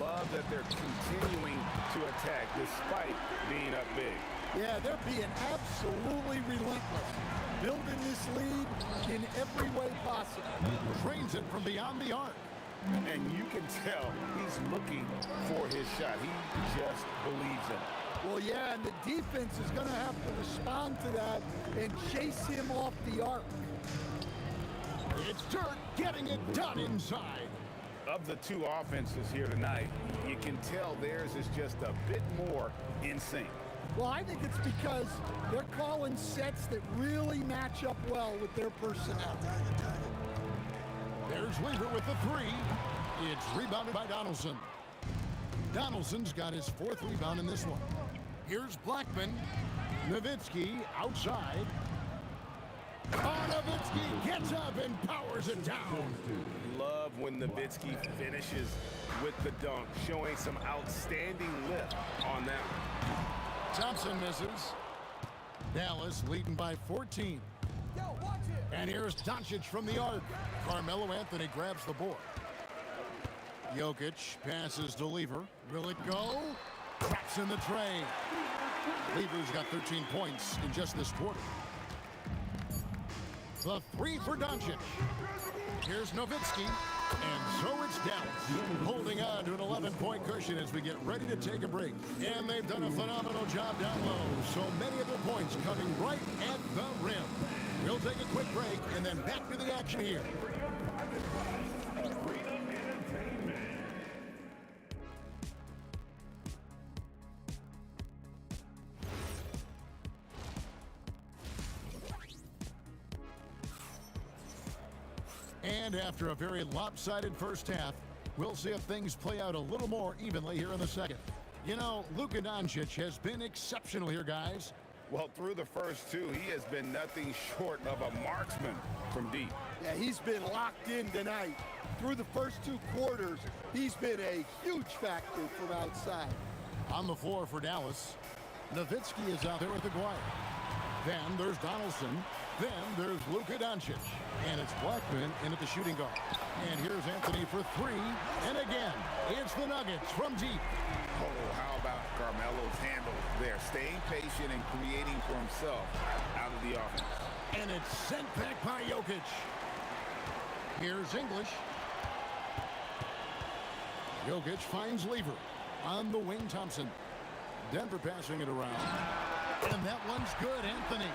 Love that they're continuing to attack despite being up big. Yeah, they're being absolutely relentless. Building this lead in every way possible. Trains it from beyond the arc. And you can tell he's looking for his shot. He just believes in it. Well, yeah, and the defense is going to have to respond to that and chase him off the arc. It's Dirk getting it done inside. Of the 2 offenses here tonight, you can tell theirs is just a bit more in sync. Well, I think it's because they're calling sets that really match up well with their personnel. There's Weaver with the three. It's rebounded by Donaldson. Donaldson's got his fourth rebound in this one. Here's Blackman. Nowitzki outside. Oh, Nowitzki gets up and powers it down. Love when Nowitzki finishes with the dunk, showing some outstanding lift on that one. Thompson misses. Dallas leading by 14. And here's Doncic from the arc. Carmelo Anthony grabs the board. Jokic passes to Lever. Will it go? Traps in the tray. Lever's got 13 points in just this quarter. The three for Doncic. Here's Nowitzki. And so it's Dallas, holding on to an 11-point cushion as we get ready to take a break. And they've done a phenomenal job down low. So many of their points coming right at the rim. We'll take a quick break and then back to the action here. And after a very lopsided first half, we'll see if things play out a little more evenly here in the second. You know, Luka Doncic has been exceptional here, guys. Well, through the first two, he has been nothing short of a marksman from deep. Yeah, he's been locked in tonight. Through the first two quarters, he's been a huge factor from outside. On the floor for Dallas, Nowitzki is out there with Aguirre. Then there's Donaldson. Then there's Luka Doncic. And it's Blackman in at the shooting guard. And here's Anthony for three. And again, it's the Nuggets from deep. Oh, how about Carmelo's handle there, staying patient and creating for himself out of the offense. And it's sent back by Jokic. Here's English. Jokic finds Lever. On the wing, Thompson. Denver passing it around. And that one's good, Anthony.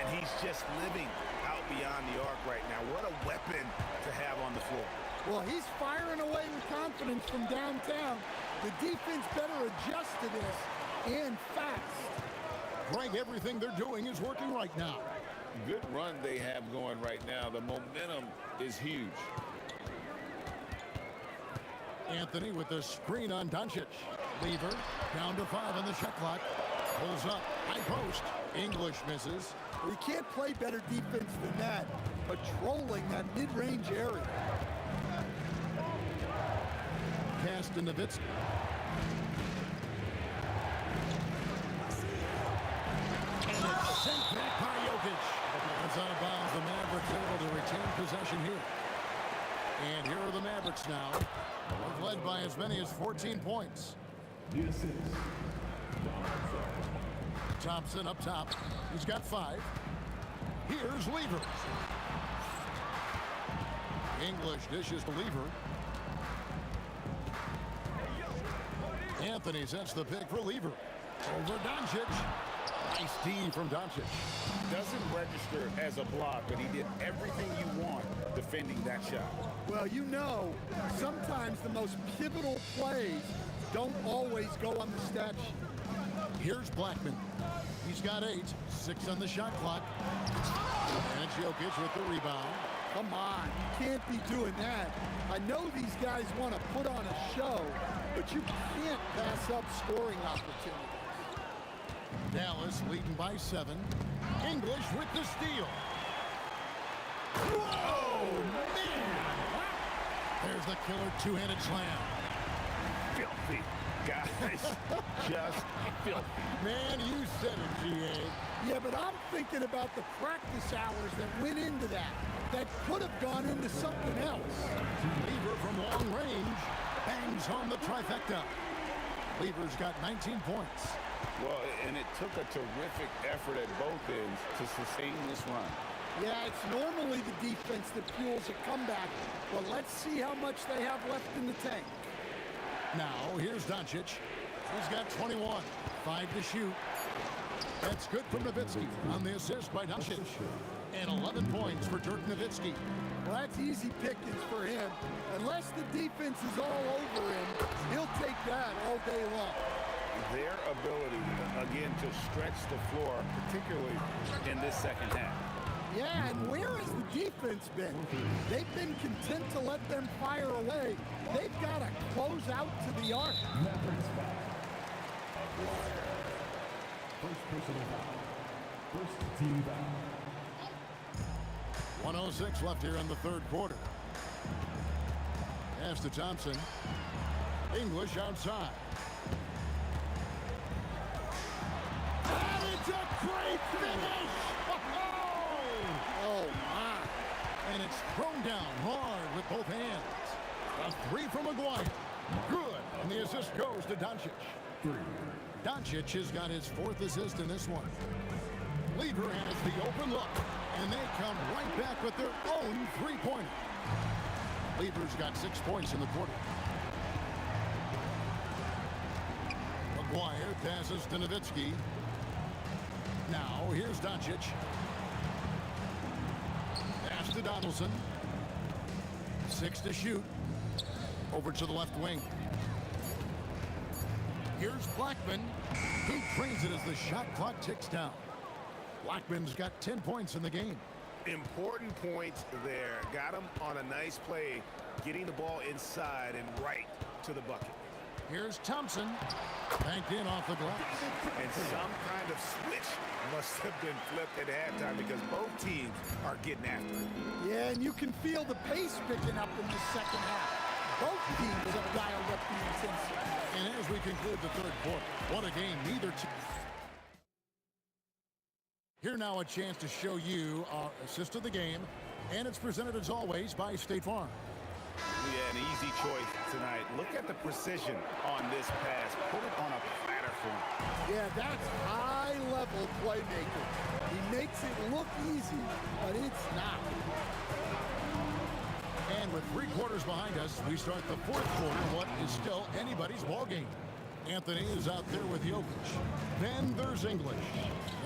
And he's just living out beyond the arc right now. What a weapon to have on the floor. Well, he's firing away with confidence from downtown. The defense better adjust to this, and fast. Greg, everything they're doing is working right now. Good run they have going right now. The momentum is huge. Anthony with the screen on Doncic. Lever down to 5 on the shot clock. Pulls up, high post. English misses. We can't play better defense than that, patrolling that mid-range area. Pass to Nowitzki. And it's sent back by Jokic. It's out of bounds. The Mavericks able to retain possession here. And here are the Mavericks now. They've led by as many as 14 points. Thompson up top. He's got 5. Here's Lever. English dishes to Lever. Anthony sets the pick for Lever. Over Doncic. Nice D from Doncic. Doesn't register as a block, but he did everything you want defending that shot. Well, you know, sometimes the most pivotal plays don't always go on the stat sheet. Here's Blackman. He's got 8. 6 on the shot clock. And it's Jokic with the rebound. Come on, you can't be doing that. I know these guys want to put on a show, but you can't pass up scoring opportunities. Dallas leading by 7. English with the steal. Whoa, man! There's the killer two-handed slam. Filthy, guys. Just filthy. Man, you said it, G.A. Yeah, but I'm thinking about the practice hours that went into that. That could have gone into something else. Lever from long range bangs home the trifecta. Lever's got 19 points. Well, and it took a terrific effort at both ends to sustain this run. Yeah, it's normally the defense that fuels a comeback. But let's see how much they have left in the tank. Now, here's Doncic. He's got 21. 5 to shoot. That's good from Nowitzki on the assist by Doncic. And 11 points for Dirk Nowitzki. Well, that's easy pickings for him. Unless the defense is all over him, he'll take that all day long. their ability, again, to stretch the floor, particularly in this second half. Yeah, and where has the defense been? They've been content to let them fire away. They've got to close out to the arc. Mavericks foul. Aguirre. First personal foul. First team foul. 1:06 left here in the third quarter. Pass to Thompson. English outside. And it's a great finish! Oh, my. And it's thrown down hard with both hands. A three from Aguirre. Good. And the assist goes to Doncic. Doncic has got his fourth assist in this one. Lever has the open look. And they come right back with their own three-pointer. Lever's got 6 points in the quarter. Aguirre passes to Nowitzki. Now, here's Doncic. Pass to Donaldson. 6 to shoot. Over to the left wing. Here's Blackman. He trains it as the shot clock ticks down. Blackman's got 10 points in the game. Important points there. Got him on a nice play, getting the ball inside and right to the bucket. Here's Thompson. Banked in off the glass. And some kind of switch must have been flipped at halftime because both teams are getting after it. Yeah, and you can feel the pace picking up in the second half. Both teams have dialed up the intensity. And as we conclude the third quarter, what a game neither team. Here now a chance to show you our assist of the game, and it's presented as always by State Farm. Yeah, an easy choice tonight. Look at the precision on this pass. Put it on a platter for him. Yeah, that's high-level playmaking. He makes it look easy, but it's not. And with 3 quarters behind us, we start the fourth quarter, what is still anybody's ball game. Anthony is out there with Jokic. Then there's English.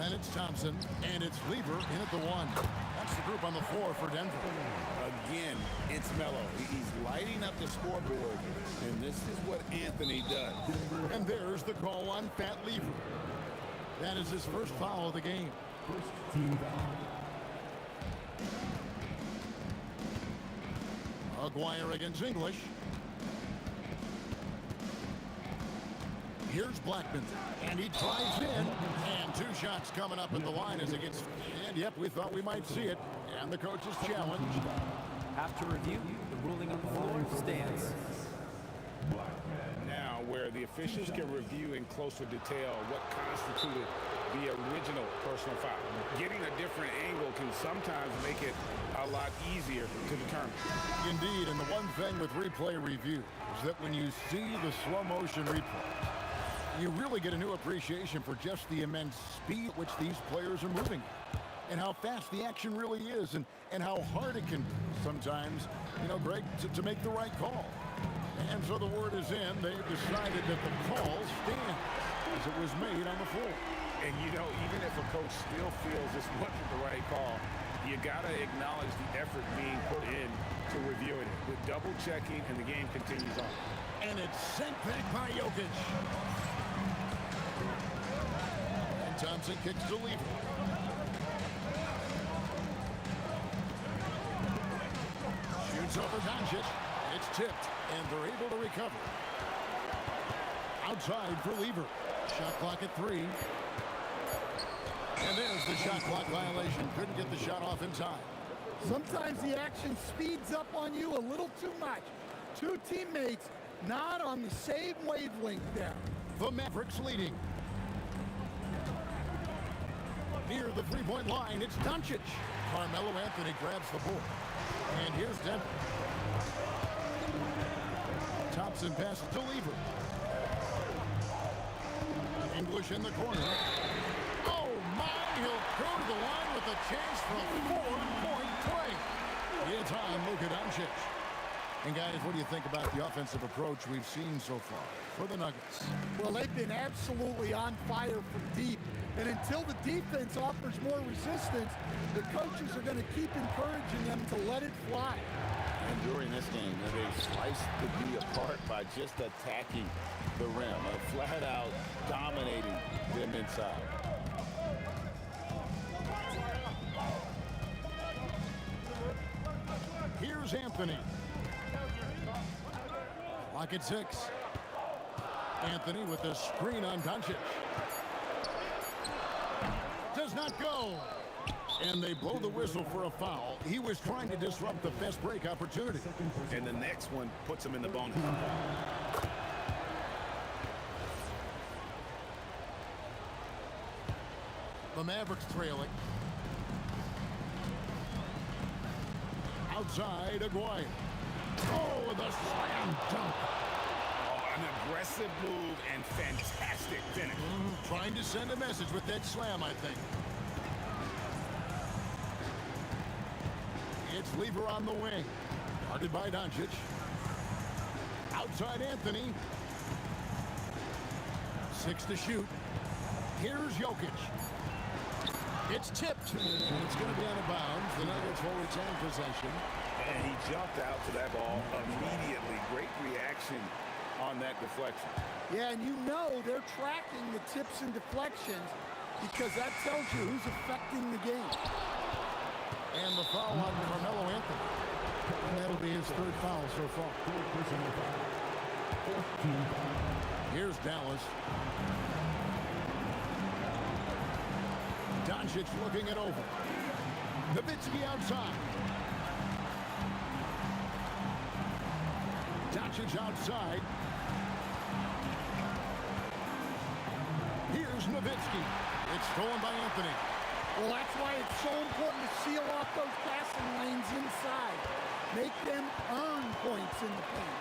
Then it's Thompson, and it's Lever in at the 1. That's the group on the floor for Denver. Again, it's Melo. He's lighting up the scoreboard, and this is what Anthony does. And there's the call on Fat Lever. That is his first foul of the game. First team foul. Aguirre against English. Here's Blackman, and he drives in, and 2 shots coming up at the line as it gets, and yep, we thought we might see it, and the coach's challenge. After review, the ruling on the floor stands. Now, where the officials can review in closer detail what constituted the original personal foul. Getting a different angle can sometimes make it a lot easier to determine. Indeed, and the one thing with replay review is that when you see the slow motion replay, you really get a new appreciation for just the immense speed at which these players are moving and how fast the action really is and how hard it can be sometimes, Greg, to make the right call. And so the word is in. They've decided that the call stands as it was made on the floor. And, even if a coach still feels this wasn't the right call, you got to acknowledge the effort being put in to reviewing it with double checking, and the game continues on. And it's sent back by Jokic. Thompson kicks to Lever. Shoots over Doncic. It's tipped, and they're able to recover. Outside for Lever. Shot clock at 3. And there's the shot clock violation. Couldn't get the shot off in time. Sometimes the action speeds up on you a little too much. 2 teammates not on the same wavelength there. The Mavericks leading. Near the 3-point line, it's Doncic. Carmelo Anthony grabs the board. And here's Denver. Thompson passes to Lever. English in the corner. Oh, my! He'll go to the line with a chance for a 4-point play. It's on Luka Doncic. And guys, what do you think about the offensive approach we've seen so far for the Nuggets? Well, they've been absolutely on fire from deep. And until the defense offers more resistance, the coaches are going to keep encouraging them to let it fly. And during this game, they sliced the D apart by just attacking the rim, flat out dominating them inside. Here's Anthony. Lock at 6. Anthony with the screen on Doncic. Does not go. And they blow the whistle for a foul. He was trying to disrupt the fast break opportunity. And the next one puts him in the bonus. The Mavericks trailing. Outside, Aguirre. Oh, the slam dunk. Oh, an aggressive move and fantastic finish. Trying to send a message with that slam, I think. It's Lever on the wing. Guarded by Doncic. Outside Anthony. 6 to shoot. Here's Jokic. It's tipped. And it's going to be out of bounds. The Nuggets will retain possession. And he jumped out to that ball immediately. Great reaction on that deflection. Yeah, and you know they're tracking the tips and deflections because that tells you who's affecting the game. And the foul on Carmelo Anthony. And that'll be his 3rd foul so far. Here's Dallas. Doncic looking it over. Nowitzki outside. Doncic outside. Here's Nowitzki. It's stolen by Anthony. Well, that's why it's so important to seal off those passing lanes inside. Make them earn points in the paint.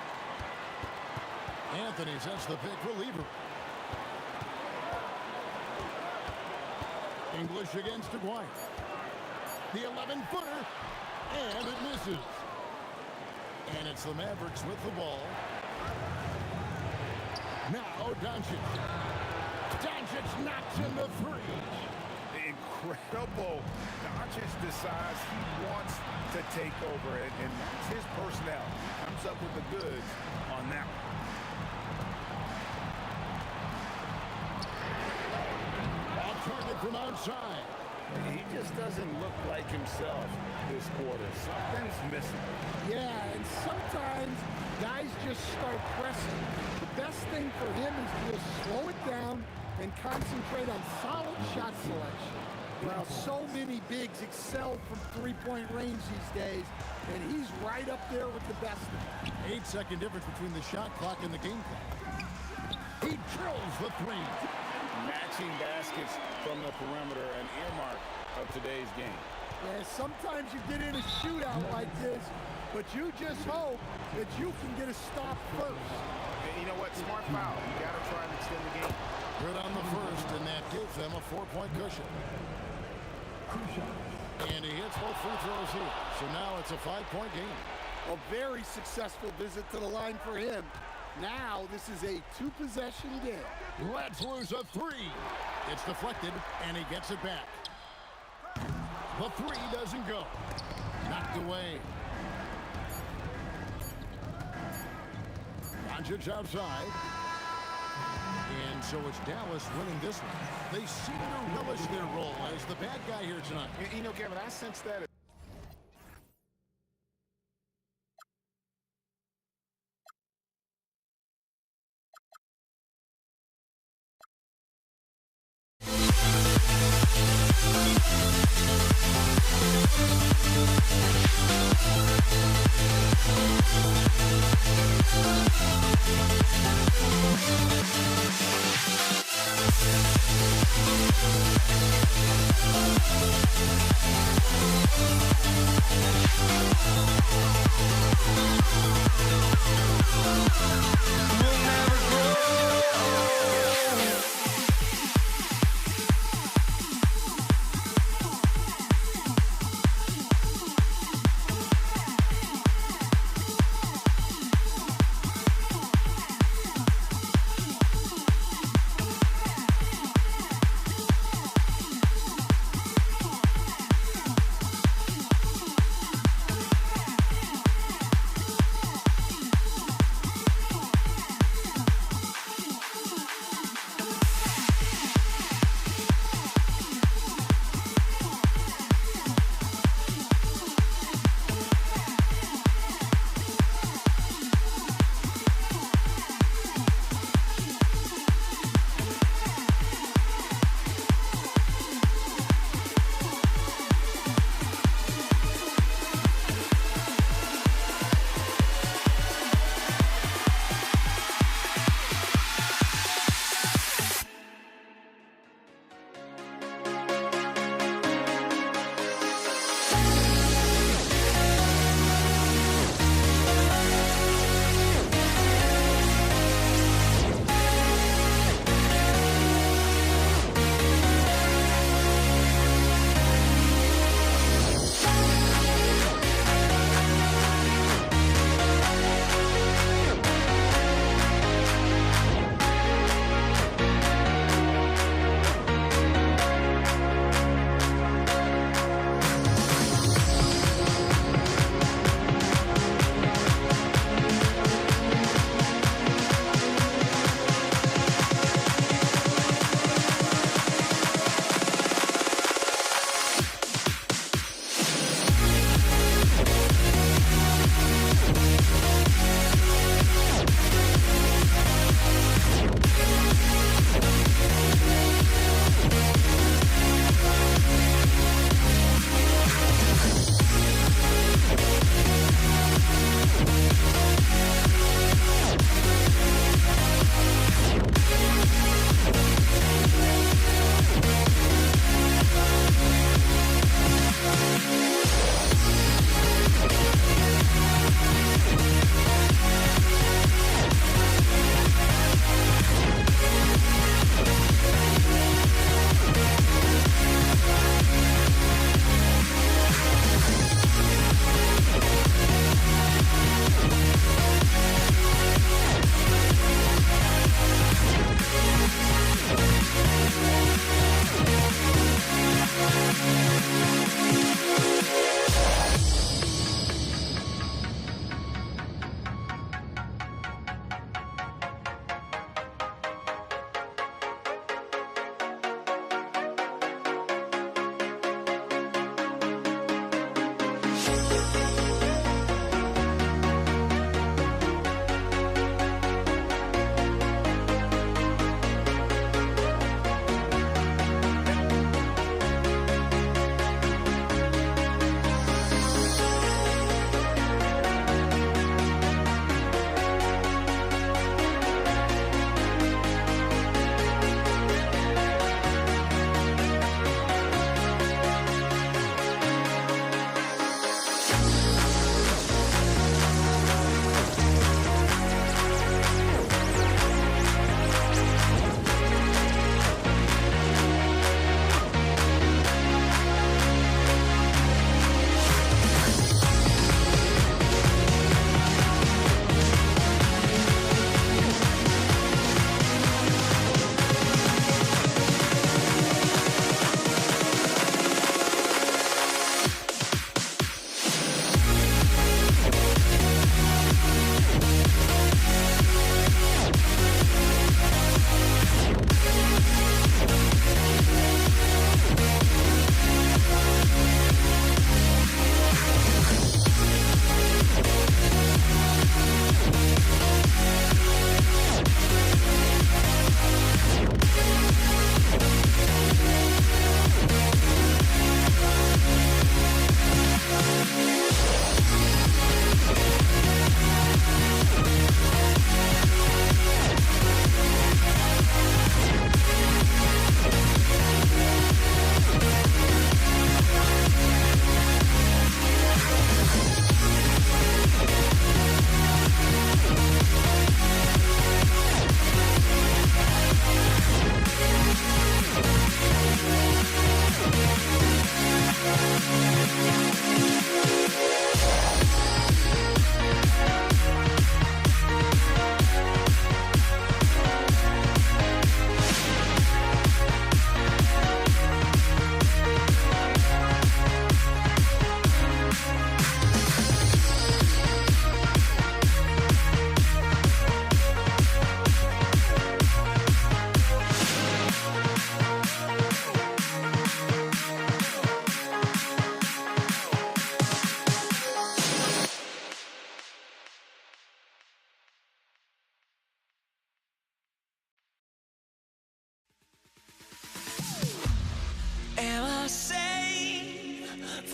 Anthony sets the pick for Lever. English against Aguirre. The 11-footer. And it misses. And it's the Mavericks with the ball. Now Doncic. Doncic knocks in the 3. Incredible. Doncic decides he wants to take over it, and that's his personnel. Comes up with the goods on that one. Target from outside. He just doesn't look like himself this quarter. Something's missing. Yeah, and sometimes guys just start pressing. The best thing for him is to just slow it down and concentrate on solid shot selection. Well, so many bigs excel from three-point range these days, and he's right up there with the best of them. 8-second difference between the shot clock and the game clock. He drills the 3. Matching baskets from the perimeter, an earmark of today's game. Yeah, sometimes you get in a shootout like this, but you just hope that you can get a stop first. And you know what? Smart foul. You got to try and extend the game. Good on the first, and that gives them a 4-point cushion. And he hits both free throws here. So now it's a 5-point game. A very successful visit to the line for him. Now this is a 2-possession game. Let's lose a 3. It's deflected, and he gets it back. The 3 doesn't go. Knocked away. Doncic outside. And so it's Dallas winning this one. They seem to relish their role as the bad guy here tonight. You know, Kevin, I sense that.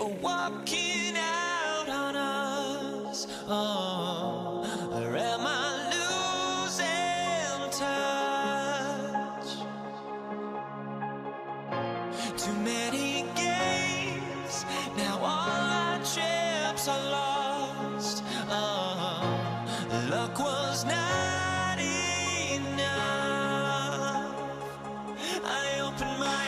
for walking out on us. Oh, or am I losing touch? Too many games, now all our chips are lost. Oh, luck was not enough. I opened my eyes.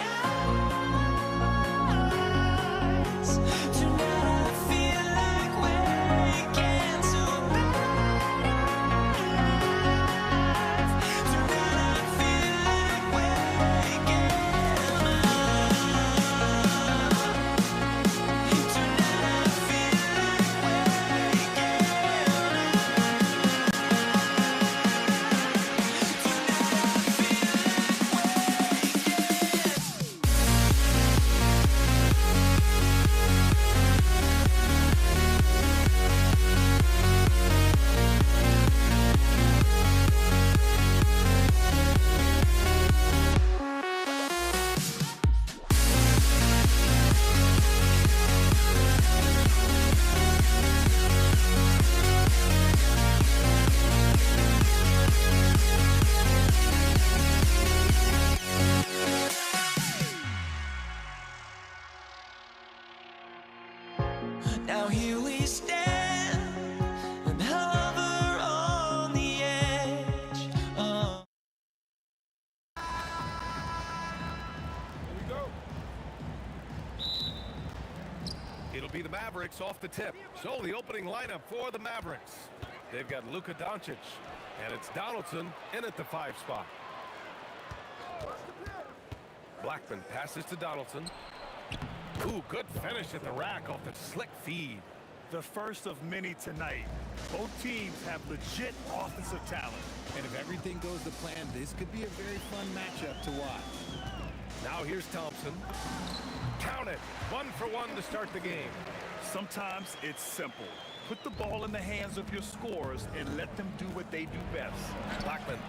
Tonight I feel like waking to a better life. Tonight I feel like waking up. Tonight I feel like waking Now here we stand and hover on the edge. Oh. Here we go. It'll be the Mavericks off the tip. So the opening lineup for the Mavericks. They've got Luka Doncic, and it's Donaldson in at the 5 spot. Blackman passes to Donaldson. Ooh, good finish at the rack off the slick feed. The first of many tonight. Both teams have legit offensive talent. And if everything goes to plan, this could be a very fun matchup to watch. Now here's Thompson. Count it. 1 for 1 to start the game. Sometimes it's simple. Put the ball in the hands of your scorers and let them do what they do best. Blackman.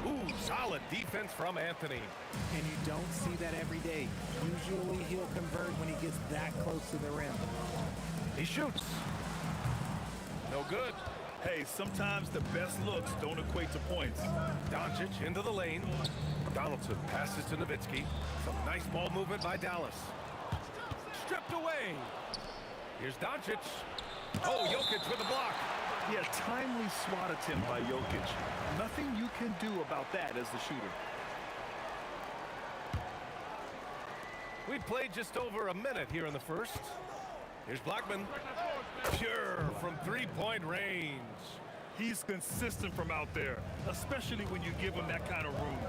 Ooh, solid defense from Anthony. And you don't see that every day. Usually he'll convert when he gets that close to the rim. He shoots. No good. Hey, sometimes the best looks don't equate to points. Doncic into the lane. Donaldson passes to Nowitzki. Some nice ball movement by Dallas. Stripped away. Here's Doncic. Oh, Jokic with the block. Yeah, timely swat attempt by Jokic. Nothing you can do about that as the shooter. We played just over a minute here in the first. Here's Blackman. Pure from three-point range. He's consistent from out there, especially when you give him that kind of room.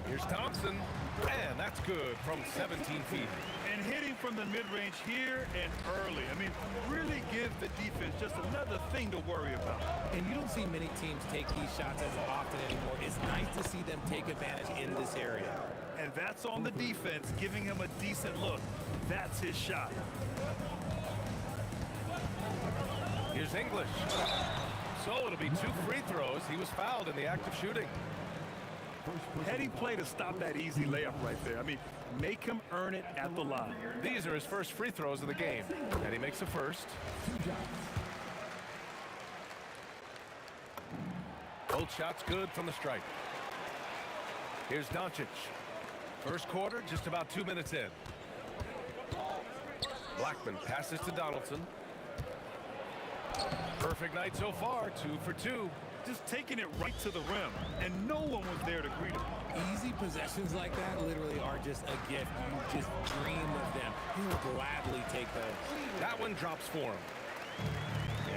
Here's Thompson. And that's good from 17 feet. And hitting from the mid-range here and early. I mean, really give the defense just another thing to worry about. And you don't see many teams take these shots as often anymore. It's nice to see them take advantage in this area. And that's on the defense, giving him a decent look. That's his shot. Here's English. So it'll be 2 free throws. He was fouled in the act of shooting. Heady play to stop that easy layup right there. I mean, make him earn it at the line. These are his first free throws of the game. And he makes the first. Both shots good from the stripe. Here's Doncic. First quarter, just about 2 minutes in. Blackman passes to Donaldson. Perfect night so far, 2 for 2. Just taking it right to the rim, and no one was there to greet him. Easy possessions like that literally are just a gift. You just dream of them. He'll gladly take those. That one drops for him.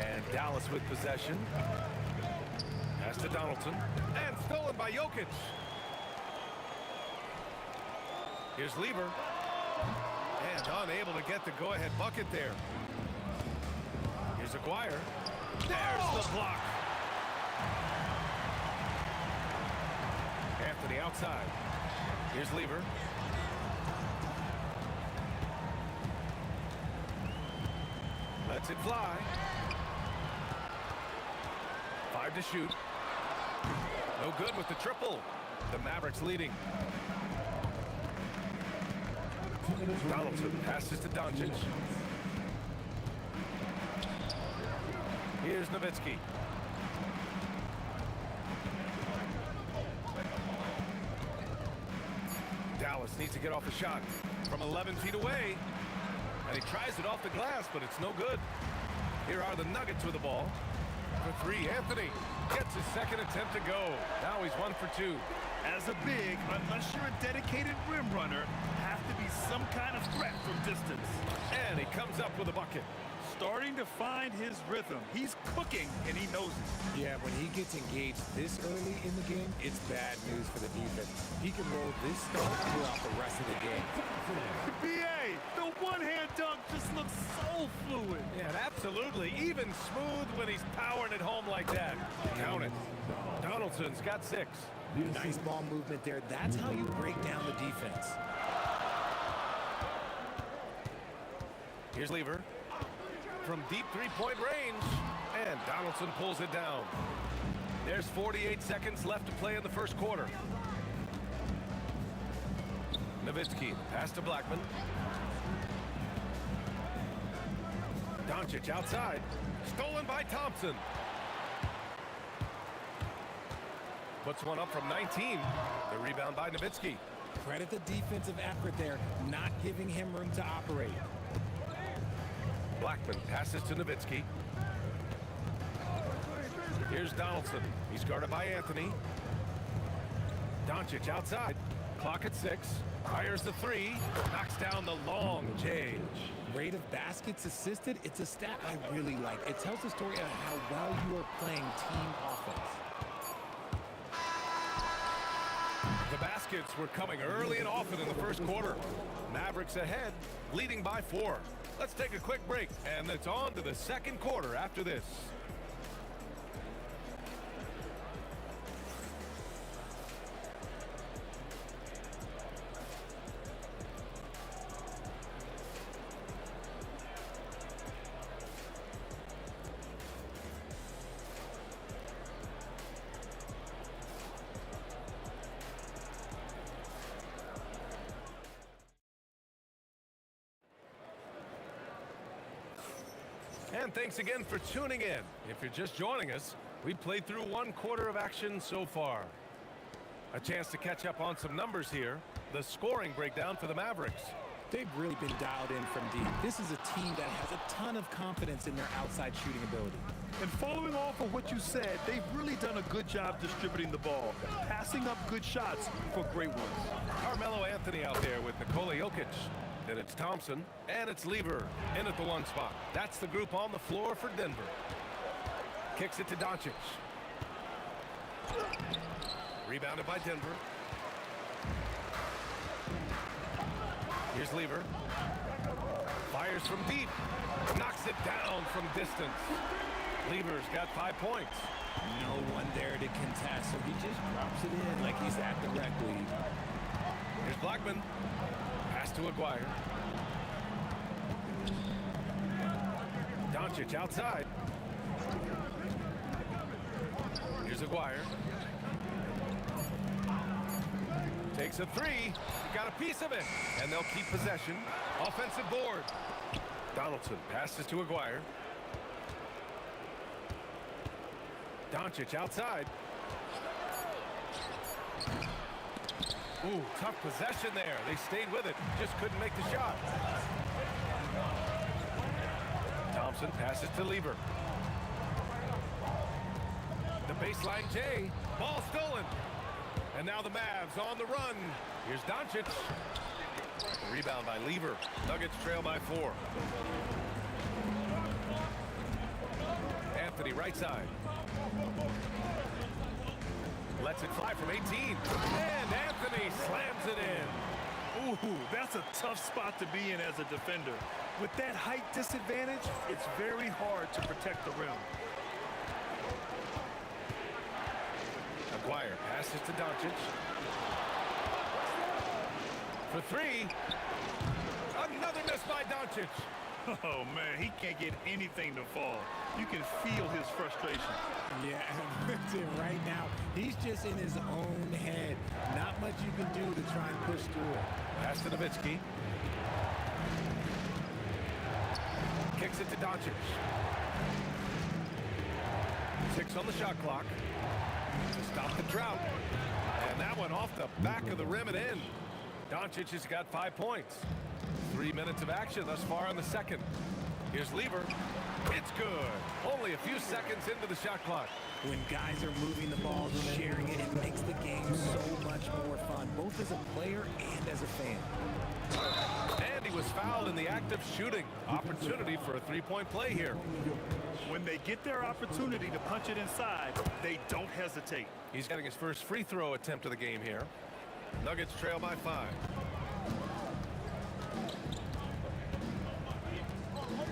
And Dallas with possession. Pass to Donaldson. And stolen by Jokic. Here's Lieber. And unable to get the go-ahead bucket there. Here's Aguirre. There's the block. Anthony outside. Here's Lieber. Lets it fly. 5 to shoot. No good with the triple. The Mavericks leading. Donaldson passes to Doncic. Here's Nowitzki. Dallas needs to get off a shot from 11 feet away. And he tries it off the glass, but it's no good. Here are the Nuggets with the ball. For three, Anthony gets his second attempt to go. Now he's 1 for 2. As a big, unless you're a dedicated rim runner, have to be some kind of threat from distance. And he comes up with a bucket. Starting to find his rhythm. He's cooking, and he knows it. Yeah, when he gets engaged this early in the game, it's bad news for the defense. He can roll this start throughout the rest of the game. BA, the one-hand dunk just looks so fluid. Yeah, absolutely. Even smooth when he's powering it home like that. Count it. Donaldson's got 6. Nice ball movement there. That's how you break down the defense. Here's Lever. From deep three-point range, and Donaldson pulls it down. There's 48 seconds left to play in the first quarter. Nowitzki, pass to Blackman. Doncic outside, stolen by Thompson. Puts one up from 19. The rebound by Nowitzki. Credit the defensive effort there, not giving him room to operate. Blackman passes to Nowitzki. Here's Donaldson. He's guarded by Anthony. Doncic outside. Clock at 6. Fires the 3. Knocks down the long change. Rate of baskets assisted, it's a stat I really like. It tells the story of how well you are playing team offense. The baskets were coming early and often in the first quarter. Mavericks ahead, leading by 4. Let's take a quick break, and it's on to the second quarter after this. And thanks again for tuning in. If you're just joining us, we played through 1 quarter of action so far. A chance to catch up on some numbers here. The scoring breakdown for the Mavericks. They've really been dialed in from deep. This is a team that has a ton of confidence in their outside shooting ability. And following off of what you said, they've really done a good job distributing the ball, passing up good shots for great ones. Carmelo Anthony out there with Nikola Jokic. Then it's Thompson, and it's Lever in at the 1 spot. That's the group on the floor for Denver. Kicks it to Doncic. Rebounded by Denver. Here's Lever. Fires from deep. Knocks it down from distance. Lever's got 5 points. No one there to contest, so he just drops it in like he's at the rec league. Here's Blackman. Pass to Aguirre. Doncic outside. Here's Aguirre. Takes a 3. Got a piece of it. And they'll keep possession. Offensive board. Donaldson passes to Aguirre. Doncic outside. Ooh, tough possession there. They stayed with it. Just couldn't make the shot. Thompson passes to Lever. The baseline J. Ball stolen. And now the Mavs on the run. Here's Doncic. Rebound by Lever. Nuggets trail by 4. Anthony right side. Lets it fly from 18. And Anthony slams it in. Ooh, that's a tough spot to be in as a defender. With that height disadvantage, it's very hard to protect the rim. Aguirre passes to Doncic. For 3. Another miss by Doncic. Oh, man, he can't get anything to fall. You can feel his frustration. Yeah, right now, he's just in his own head. Not much you can do to try and push through it. Pass to Nowitzki. kicks it to Doncic. 6 on the shot clock to stop the drought. And that went off the back of the rim and in. Doncic has got 5 points. 3 minutes of action thus far in the second. Here's Lever. It's good. Only a few seconds into the shot clock. When guys are moving the ball, sharing it, it makes the game so much more fun, both as a player and as a fan. And he was fouled in the act of shooting. Opportunity for a three-point play here. When they get their opportunity to punch it inside, they don't hesitate. He's getting his first free throw attempt of the game here. Nuggets trail by 5.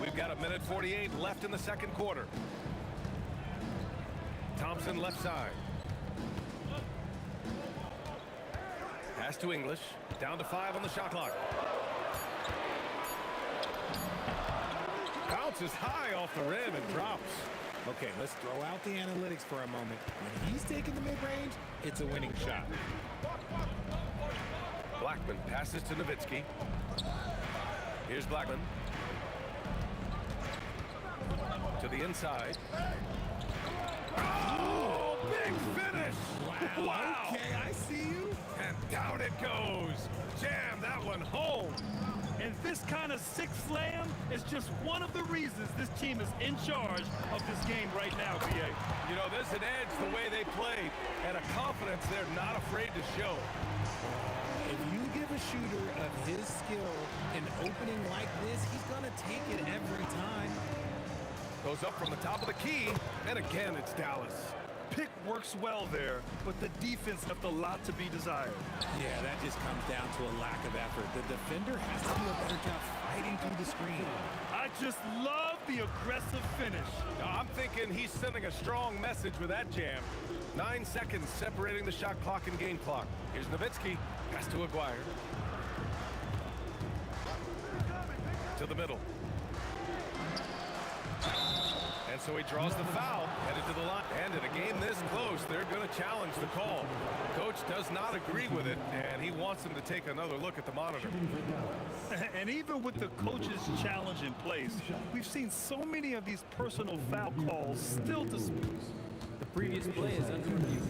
We've got 1:48 left in the second quarter. Thompson left side. Pass to English. Down to 5 on the shot clock. Bounces high off the rim and drops. Okay, let's throw out the analytics for a moment. When he's taking the mid-range, it's a winning shot. Blackman passes to Nowitzki. Here's Blackman. To the inside. Oh, big finish! Wow! Okay, I see you. And down it goes. Jam that one home. And this kind of six slam is just one of the reasons this team is in charge of this game right now, VA. You know, there's an edge the way they play and a confidence they're not afraid to show. If you give a shooter of his skill an opening like this, he's going to take it every time. Goes up from the top of the key, and again it's Dallas. Pick works well there, but the defense left a lot to be desired. Yeah, that just comes down to a lack of effort. The defender has to do a better job fighting through the screen. I just love the aggressive finish. I'm thinking he's sending a strong message with that jam. 9 seconds separating the shot clock and game clock. Here's Nowitzki. Pass to Aguirre. To the middle. And so he draws the foul, headed to the line. And in a game this close, they're going to challenge the call. Coach does not agree with it, and he wants them to take another look at the monitor. And even with the coach's challenge in place, we've seen so many of these personal foul calls still disputes. The previous play is under review.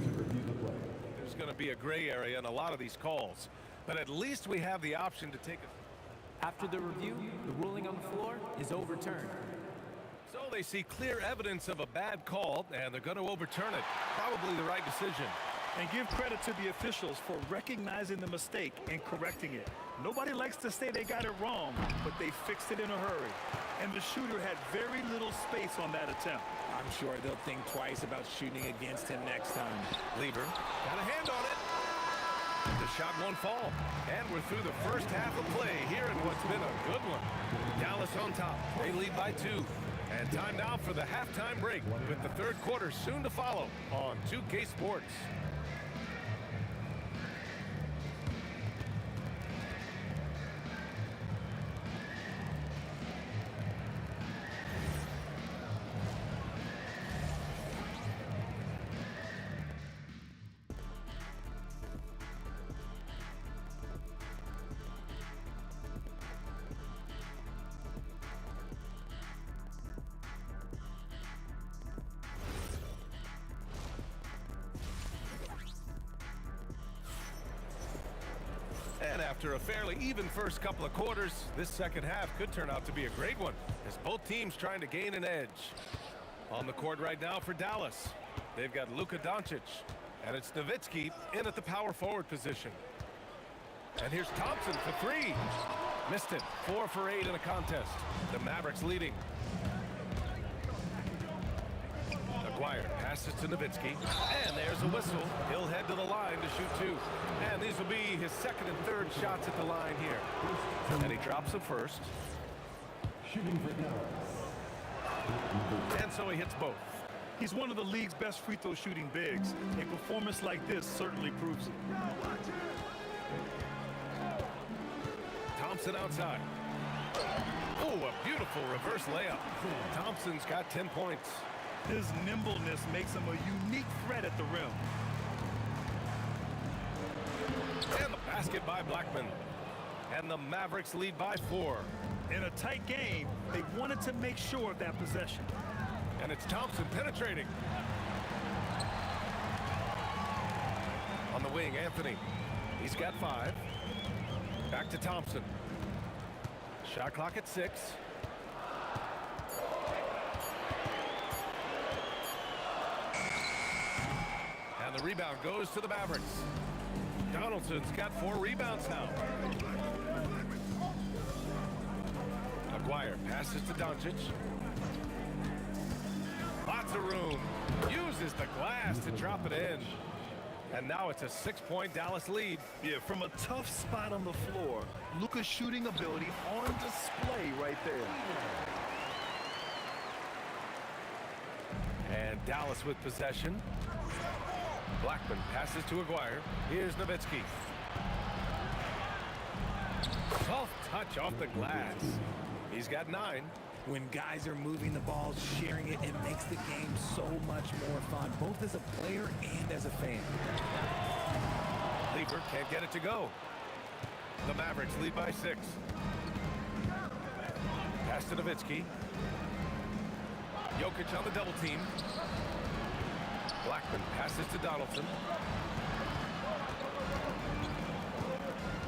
There's going to be a gray area in a lot of these calls, but at least we have the option to take a... After the review, the ruling on the floor is overturned. So they see clear evidence of a bad call, and they're going to overturn it. Probably the right decision. And give credit to the officials for recognizing the mistake and correcting it. Nobody likes to say they got it wrong, but they fixed it in a hurry. And the shooter had very little space on that attempt. I'm sure they'll think twice about shooting against him next time. Lever got a hand on it. The shot won't fall. And we're through the first half of play here in what's been a good one. Dallas on top. They lead by 2. And time now for the halftime break with the third quarter soon to follow on 2K Sports. And after a fairly even first couple of quarters, this second half could turn out to be a great one, as both teams trying to gain an edge. On the court right now for Dallas, they've got Luka Doncic, and it's Nowitzki in at the power forward position. And here's Thompson for 3. Missed it. 4 for 8 in a contest. The Mavericks leading. Aguirre passes to Nowitzki, and there's a whistle. He'll head to the line to shoot 2. And these will be his second and third shots at the line here. And he drops the first. Shooting for Dallas. And so he hits both. He's one of the league's best free throw shooting bigs. A performance like this certainly proves it. Thompson outside. Oh, a beautiful reverse layup. Thompson's got 10 points. His nimbleness makes him a unique threat at the rim. And the basket by Blackman. And the Mavericks lead by 4. In a tight game, they wanted to make sure of that possession. And it's Thompson penetrating. On the wing, Anthony. He's got 5. Back to Thompson. Shot clock at 6. And the rebound goes to the Mavericks. Donaldson's got 4 rebounds now. Aguirre passes to Doncic. Lots of room. Uses the glass to drop it in. And now it's a 6-point Dallas lead. Yeah, from a tough spot on the floor, Luka's shooting ability on display right there. And Dallas with possession. Blackman passes to Aguirre. Here's Nowitzki. Soft touch off the glass. He's got 9. When guys are moving the ball, sharing it, it makes the game so much more fun, both as a player and as a fan. Lieber can't get it to go. The Mavericks lead by 6. Pass to Nowitzki. Jokic on the double team. Blackman passes to Donaldson.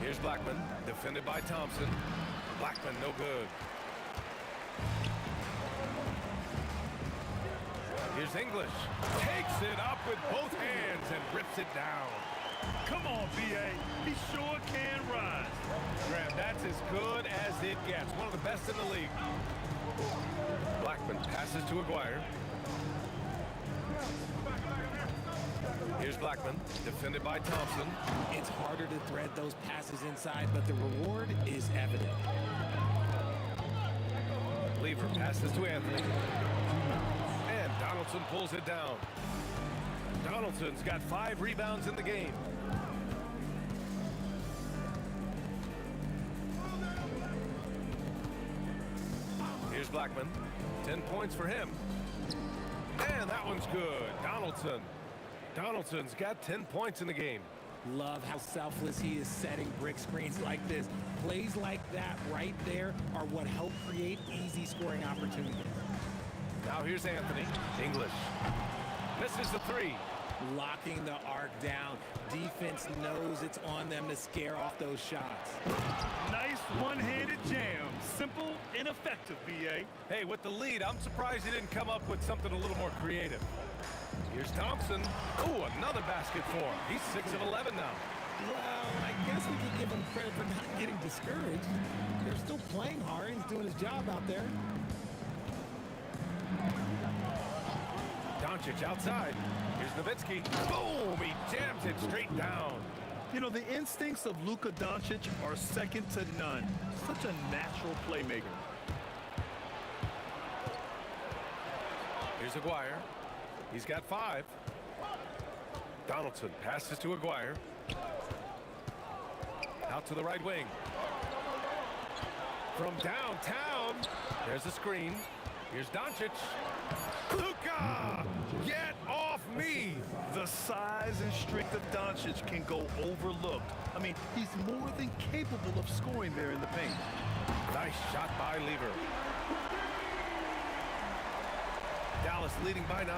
Here's Blackman, defended by Thompson. Blackman, no good. Here's English. Takes it up with both hands and rips it down. Come on, B.A. He sure can rise. Graham, that's as good as it gets. One of the best in the league. Blackman passes to Aguirre. Here's Blackman, defended by Thompson. It's harder to thread those passes inside, but the reward is evident. Lieber passes to Anthony. And Donaldson pulls it down. Donaldson's got 5 rebounds in the game. Here's Blackman. 10 points for him. And that one's good. Donaldson's got 10 points in the game. Love how selfless he is setting brick screens like this. Plays like that right there are what help create easy scoring opportunities. Now here's Anthony. English. Misses the 3. Locking the arc down. Defense knows it's on them to scare off those shots. Nice one-handed jam. Simple and effective, B.A. Hey, with the lead, I'm surprised he didn't come up with something a little more creative. Here's Thompson. Ooh, another basket for him. He's 6 of 11 now. Well, I guess we can give him credit for not getting discouraged. They're still playing hard. He's doing his job out there. Doncic outside. Here's Nowitzki. Boom! He jams it straight down. You know, the instincts of Luka Doncic are second to none. Such a natural playmaker. Here's Aguirre. He's got 5. Donaldson passes to Aguirre. Out to the right wing. From downtown, there's a screen. Here's Doncic. Luka! Get off me! The size and strength of Doncic can go overlooked. I mean, he's more than capable of scoring there in the paint. Nice shot by Lieber. Dallas leading by 9.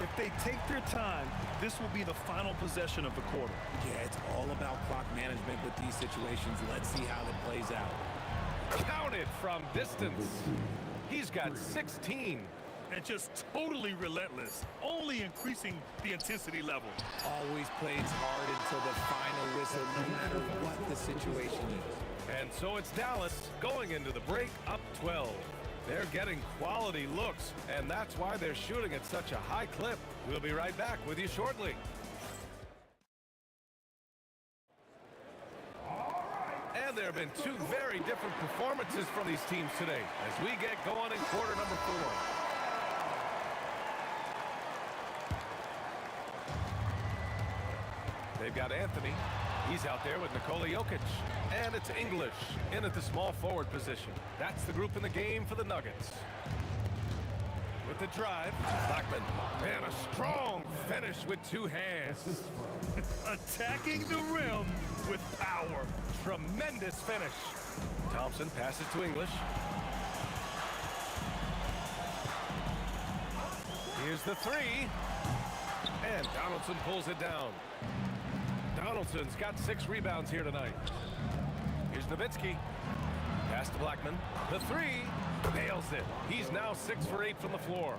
If they take their time, this will be the final possession of the quarter. Yeah, it's all about clock management with these situations. Let's see how that plays out. Counted from distance. He's got 16. And just totally relentless, only increasing the intensity level. Always plays hard until the final whistle, no matter what the situation is. And so it's Dallas going into the break up 12. They're getting quality looks, and that's why they're shooting at such a high clip. We'll be right back with you shortly. And there have been 2 very different performances from these teams today as we get going in quarter number 4. They've got Anthony. He's out there with Nikola Jokic. And it's English in at the small forward position. That's the group in the game for the Nuggets. With the drive, Blackman. And a strong finish with 2 hands. Attacking the rim with power. Tremendous finish. Thompson passes to English. Here's the three. And Donaldson pulls it down. Donaldson's got 6 rebounds here tonight. Here's Nowitzki. Pass to Blackman. The three. Nails it. He's now 6 for 8 from the floor.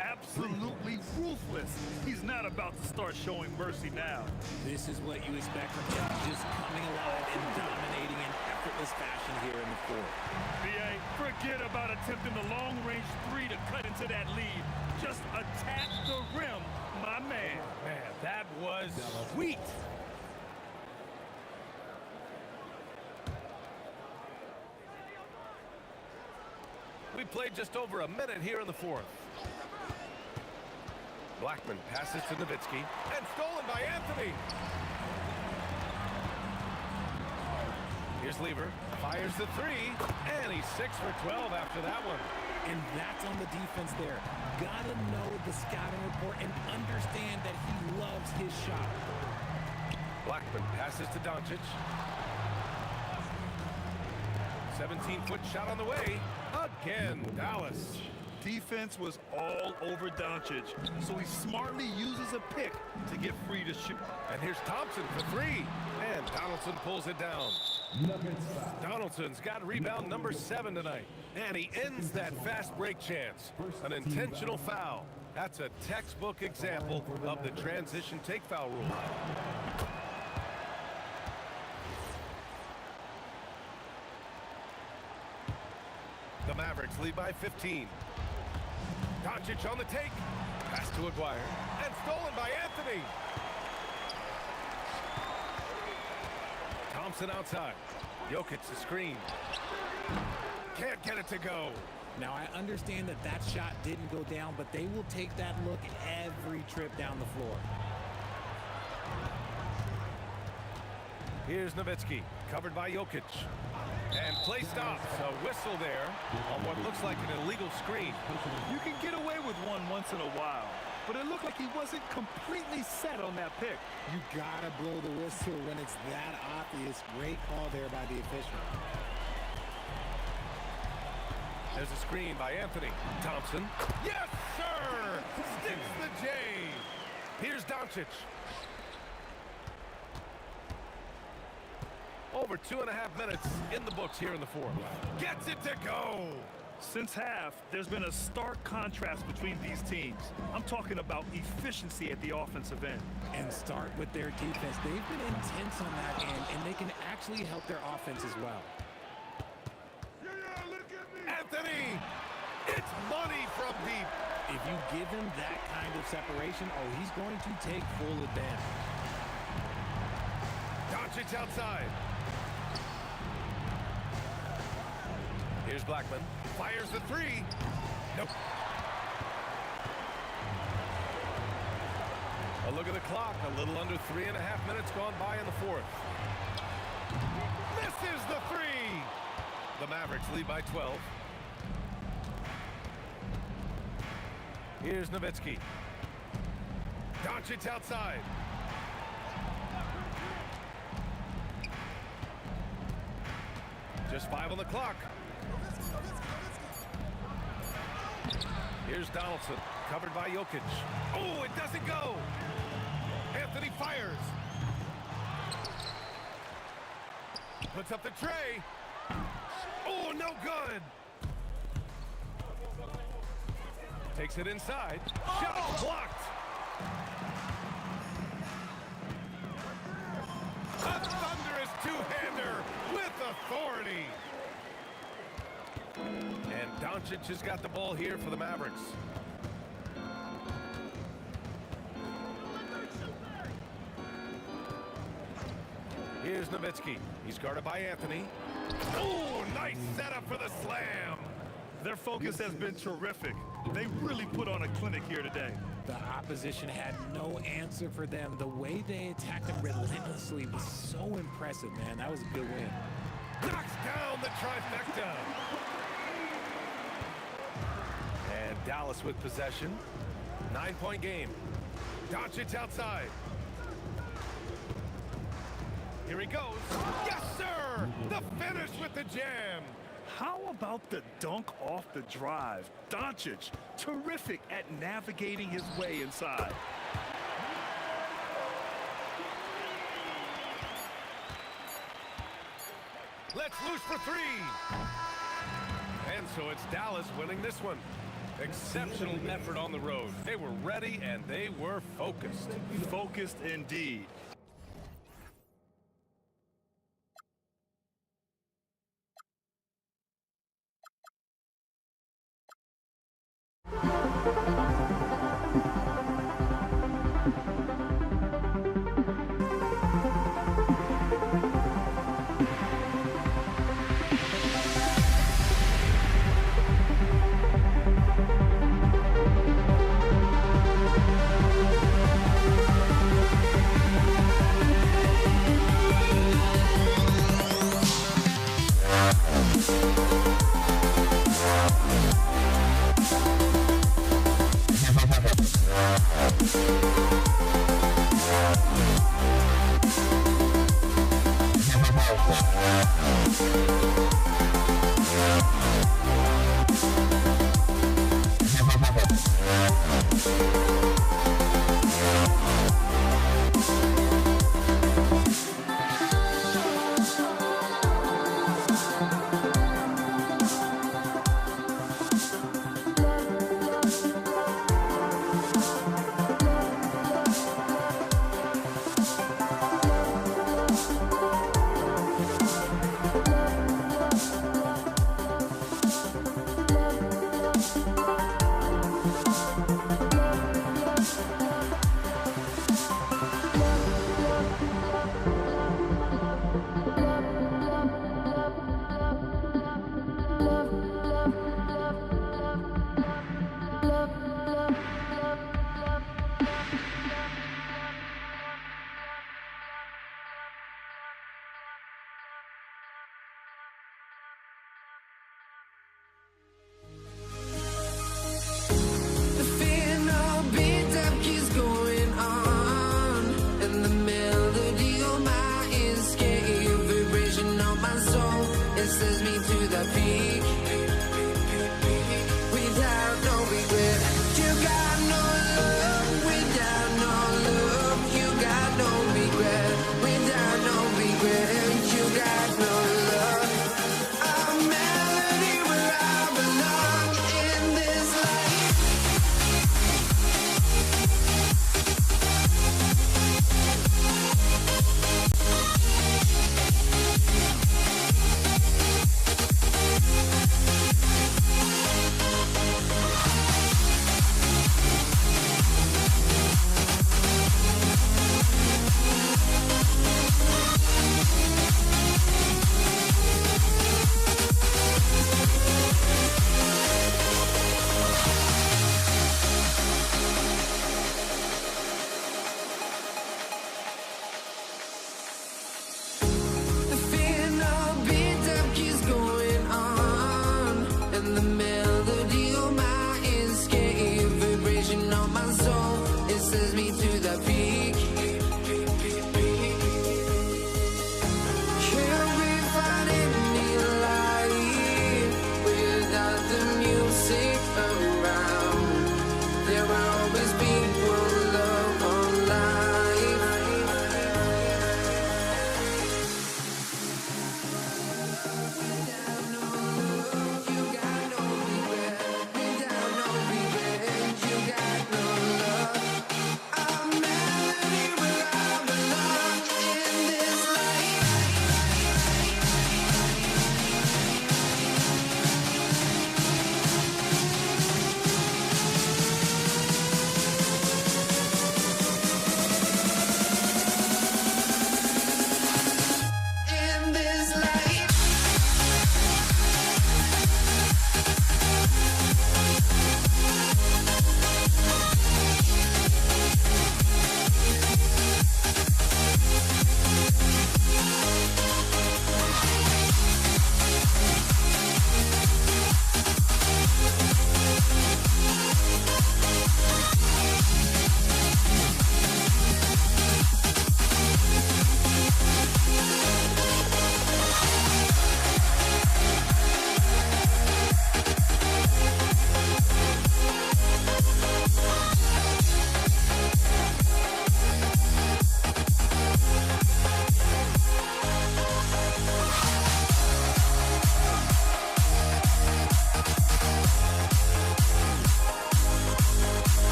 Absolutely ruthless. He's not about to start showing mercy now. This is what you expect from him, just coming alive and dominating in effortless fashion here in the fourth. BA, forget about attempting the long-range three to cut into that lead. Just attack the rim, my man. Man, that was sweet. We played just over a minute here in the fourth. Blackman passes to Nowitzki and stolen by Anthony. Here's Lever, fires the three, and he's 6 for 12 after that one. And that's on the defense there. Gotta know the scouting report and understand that he loves his shot. Blackman passes to Doncic. 17-foot shot on the way. Again, Dallas. Defense was all over Doncic, so he smartly uses a pick to get free to shoot. And here's Thompson for three. And Donaldson pulls it down. Donaldson's got rebound number 7 tonight. And he ends that fast break chance. An intentional foul. That's a textbook example of the transition take foul rule. The Mavericks lead by 15. Doncic on the take. Pass to Aguirre. And stolen by Anthony. Thompson outside. Jokic the screen. Can't get it to go. Now, I understand that that shot didn't go down, but they will take that look every trip down the floor. Here's Nowitzki, covered by Jokic. And play stops. A whistle there on what looks like an illegal screen. You can get away with one once in a while, but it looked like he wasn't completely set on that pick. You gotta blow the whistle when it's that obvious. Great call there by the official. There's a screen by Anthony. Thompson. Yes, sir! Sticks the J. Here's Doncic. Over 2.5 minutes in the books here in the fourth. Gets it to go! Since half, there's been a stark contrast between these teams. I'm talking about efficiency at the offensive end. And start with their defense. They've been intense on that end, and they can actually help their offense as well. Anthony! It's money from deep. If you give him that kind of separation, oh, he's going to take full advantage. Doncic outside. Here's Blackman. Fires the three. Nope. A look at the clock. A little under 3.5 minutes gone by in the fourth. Misses the three. The Mavericks lead by 12. Here's Nowitzki. Doncic outside. Just 5 on the clock. Here's Donaldson, covered by Jokic. Oh, it doesn't go. Anthony fires. Puts up the tray. Oh, no good. Takes it inside. Shot blocked. A thunderous two-hander with authority. And Doncic has got the ball here for the Mavericks. Here's Nowitzki. He's guarded by Anthony. Oh, nice setup for the slam. Their focus has been terrific. They really put on a clinic here today. The opposition had no answer for them. The way they attacked them relentlessly was so impressive, man. That was a good win. Knocks down the trifecta. And Dallas with possession. 9-point game. Doncic outside. Here he goes. Yes, sir! The finish with the jam. How about the dunk off the drive? Doncic, terrific at navigating his way inside. Let's loose for three. And so it's Dallas winning this one. Exceptional effort on the road. They were ready and they were focused. Focused indeed.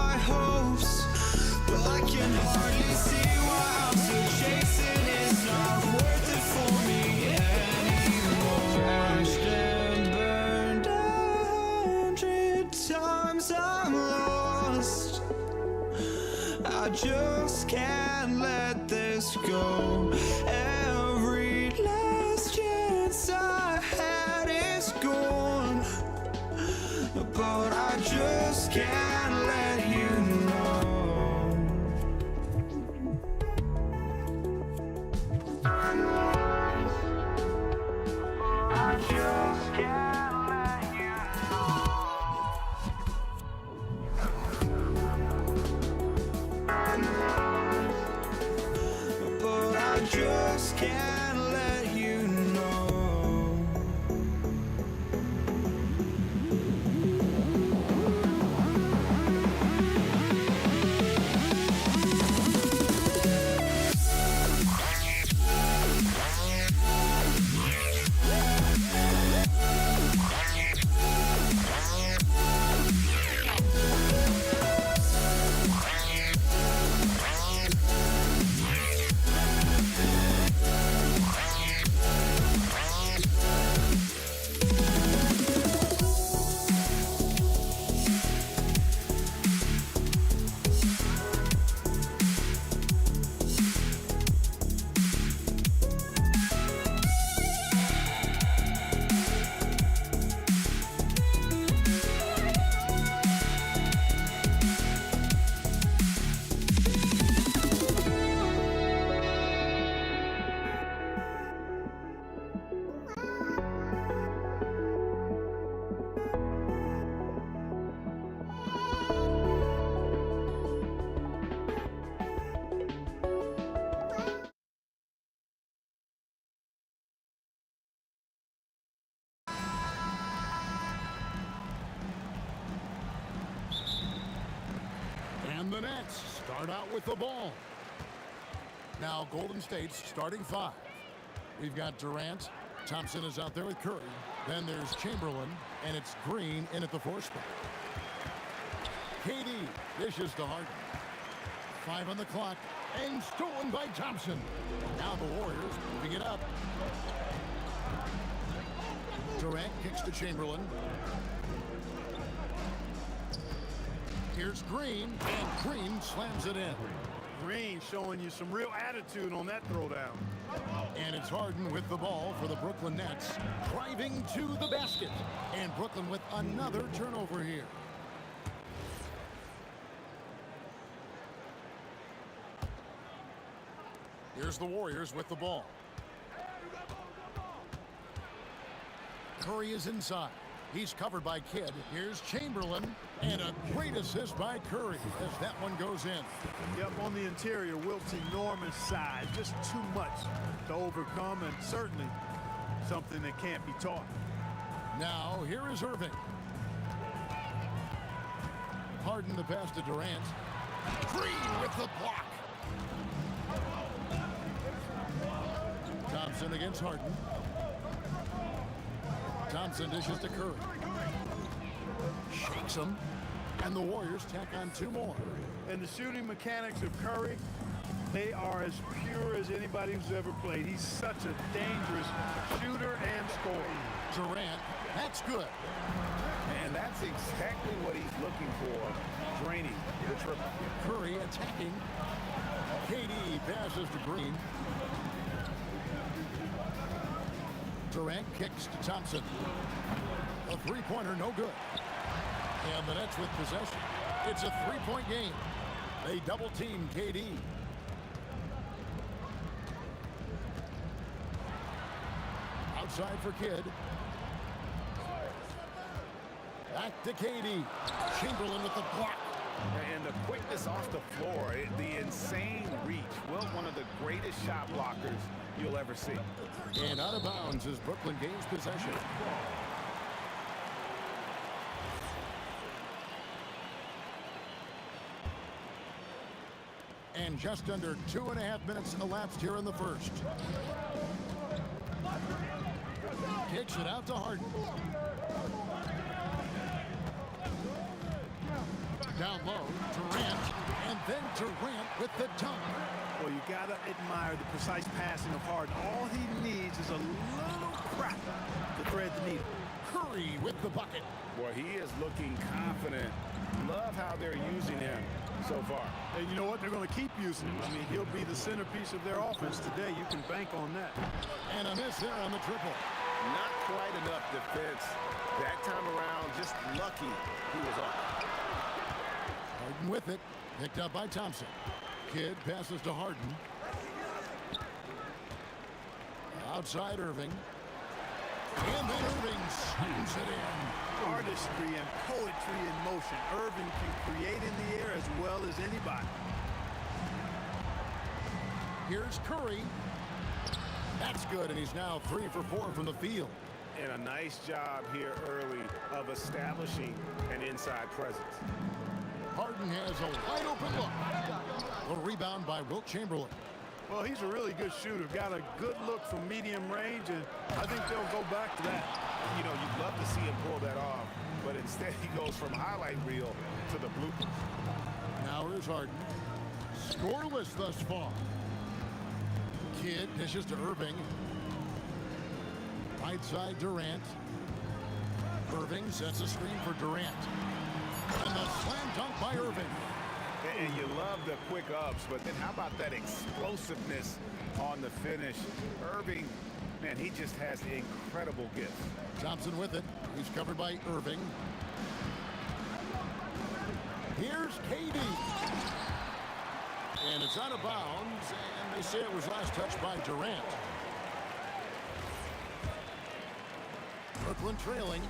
my hopes, but I can hardly see why I'm still chasing. It's not worth it for me anymore. Crashed and burned 100 times, I'm lost. I just can't let this go. Every last chance I had is gone, but I just can't let you know. I just can't let you know. But I just can't let you know. And the Nets start out with the ball. Now Golden State's starting five. We've got Durant. Thompson is out there with Curry. Then there's Chamberlain, and it's Green in at the 4 spot. KD dishes to Harden. 5 on the clock, and stolen by Thompson. Now the Warriors moving it up. Durant kicks to Chamberlain. Here's Green, and Green slams it in. Green showing you some real attitude on that throwdown. And it's Harden with the ball for the Brooklyn Nets, driving to the basket. And Brooklyn with another turnover here. Here's the Warriors with the ball. Curry is inside. He's covered by Kidd. Here's Chamberlain, and a great assist by Curry as that one goes in. Yep, on the interior, Wilt's enormous size, just too much to overcome, and certainly something that can't be taught. Now, here is Irving. Harden the pass to Durant. Green with the block. Thompson against Harden. Thompson dishes to Curry. Shakes him. And the Warriors tack on 2 more. And the shooting mechanics of Curry, they are as pure as anybody who's ever played. He's such a dangerous shooter and scorer. Durant, that's good. And that's exactly what he's looking for. Draining the triple. Curry attacking. KD passes to Green. Durant kicks to Thompson. A 3-pointer, no good. And the Nets with possession. It's a 3-point game. They double-team KD. Outside for Kidd. Back to KD. Chamberlain with the block. And the quickness off the floor, the insane reach. Well, one of the greatest shot blockers you'll ever see. And out of bounds as Brooklyn gains possession. And just under 2.5 minutes elapsed here in the first. Kicks it out to Harden. Down low, Durant with the dunk. Well, you got to admire the precise passing of Harden. All he needs is a little crack to thread the needle. Curry with the bucket. Boy, he is looking confident. Love how they're using him so far. And you know what? They're going to keep using him. I mean, he'll be the centerpiece of their offense today. You can bank on that. And a miss there on the triple. Not quite enough defense. That time around, just lucky he was off. Harden with it. Picked up by Thompson. Kidd passes to Harden. Outside Irving. And then Irving slams it in. Artistry and poetry in motion. Irving can create in the air as well as anybody. Here's Curry. That's good, and he's now 3 for 4 from the field. And a nice job here early of establishing an inside presence. Harden has a wide open look. A rebound by Wilt Chamberlain. Well, he's a really good shooter. Got a good look from medium range, and I think they'll go back to that. You know, you'd love to see him pull that off, but instead he goes from highlight reel to the bloopers. Now here's Harden. Scoreless thus far. Kidd dishes to Irving. Right side Durant. Irving sets a screen for Durant. And the slam dunk by Irving. And you love the quick ups, but then how about that explosiveness on the finish? Irving, man, he just has incredible gifts. Thompson with it. He's covered by Irving. Here's KD. And it's out of bounds, and they say it was last touched by Durant. Brooklyn trailing.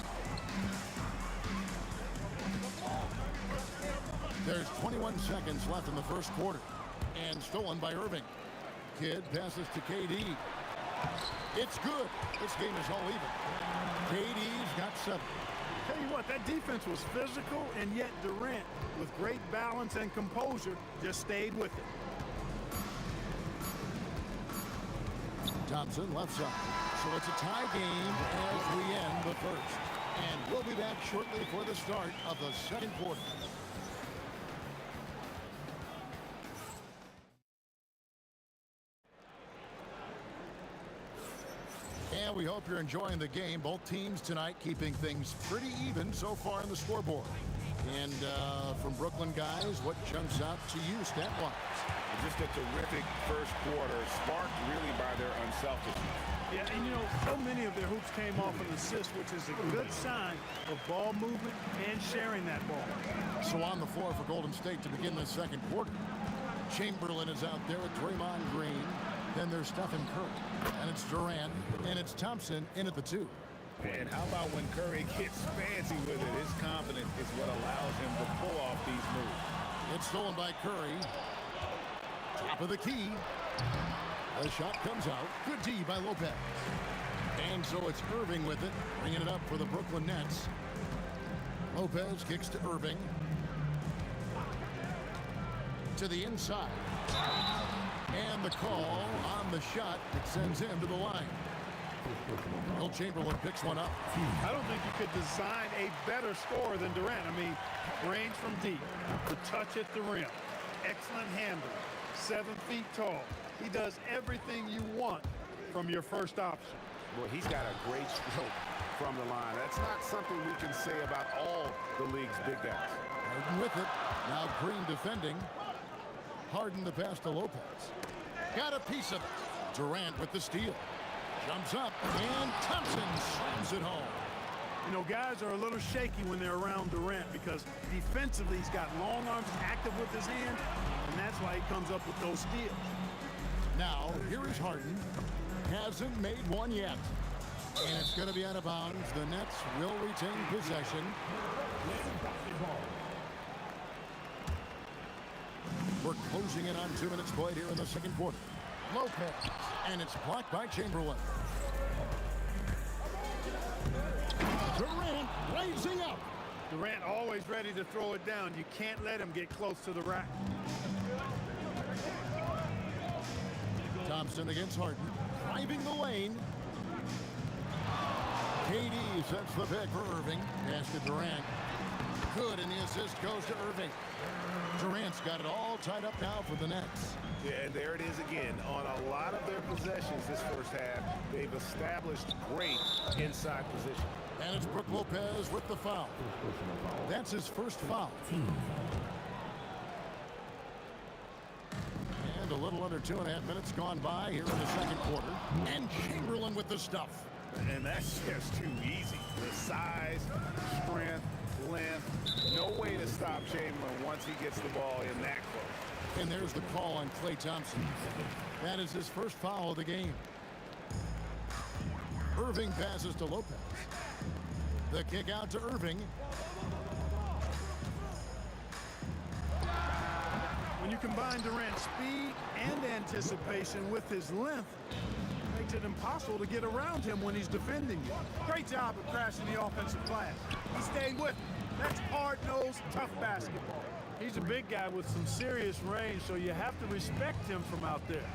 There's 21 seconds left in the first quarter. And stolen by Irving. Kidd passes to KD. It's good. This game is all even. KD's got 7. Tell you what, that defense was physical, and yet Durant, with great balance and composure, just stayed with it. Thompson left side. So it's a tie game as we end the first. And we'll be back shortly for the start of the second quarter. And we hope you're enjoying the game. Both teams tonight keeping things pretty even so far in the scoreboard. And from Brooklyn guys, what jumps out to you stat-wise? Just a terrific first quarter, sparked really by their unselfishness. Yeah, and you know, so many of their hoops came off an assist, which is a good sign of ball movement and sharing that ball. So on the floor for Golden State to begin the second quarter. Chamberlain is out there with Draymond Green. Then there's Stephen Curry. And it's Durant. And it's Thompson in at the 2. And how about when Curry gets fancy with it? His confidence is what allows him to pull off these moves. It's stolen by Curry. Top of the key. The shot comes out. Good D by Lopez. And so it's Irving with it, bringing it up for the Brooklyn Nets. Lopez kicks to Irving. To the inside. And the call on the shot that sends him to the line. Wilt Chamberlain picks one up. I don't think you could design a better scorer than Durant. I mean, range from deep, the touch at the rim, excellent handle, 7 feet tall. He does everything you want from your first option. Well, he's got a great stroke from the line. That's not something we can say about all the league's big guys. Harden with it. Now Green defending. Harden the pass to Lopez. Got a piece of it. Durant with the steal. Jumps up, and Thompson slams it home. You know, guys are a little shaky when they're around Durant because defensively he's got long arms, active with his hand, and that's why he comes up with those steals. Now, here is Harden. Hasn't made one yet. And it's going to be out of bounds. The Nets will retain possession. We're closing in on 2 minutes played here in the second quarter. Lopez, and it's blocked by Chamberlain. Durant raising up. Durant always ready to throw it down. You can't let him get close to the rack. Thompson against Harden, driving the lane. KD sets the pick for Irving. Pass to Durant. Good, and the assist goes to Irving. Durant's got it all tied up now for the Nets. Yeah, and there it is again. On a lot of their possessions this first half, they've established great inside position. And it's Brook Lopez with the foul. That's his first foul. And a little under 2.5 minutes gone by here in the second quarter. And Chamberlain with the stuff. And that's just too easy. The size, strength, length, no way to stop Chamberlain once he gets the ball in that close. And there's the call on Klay Thompson. That is his first foul of the game. Irving passes to Lopez. The kick out to Irving. When you combine Durant's speed and anticipation with his length, it makes it impossible to get around him when he's defending you. Great job of crashing the offensive glass. He stayed with him. That's hard-nosed, tough basketball. He's a big guy with some serious range, so you have to respect him from out there.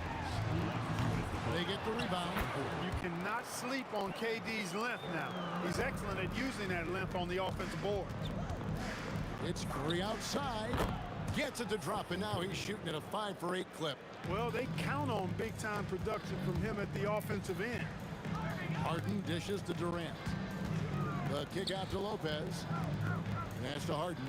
They get the rebound. You cannot sleep on KD's length now. He's excellent at using that length on the offensive board. It's Curry outside. Gets it to drop, and now he's shooting at a 5 for 8 clip. Well, they count on big-time production from him at the offensive end. Harden dishes to Durant. The kick out to Lopez. Pass to Harden.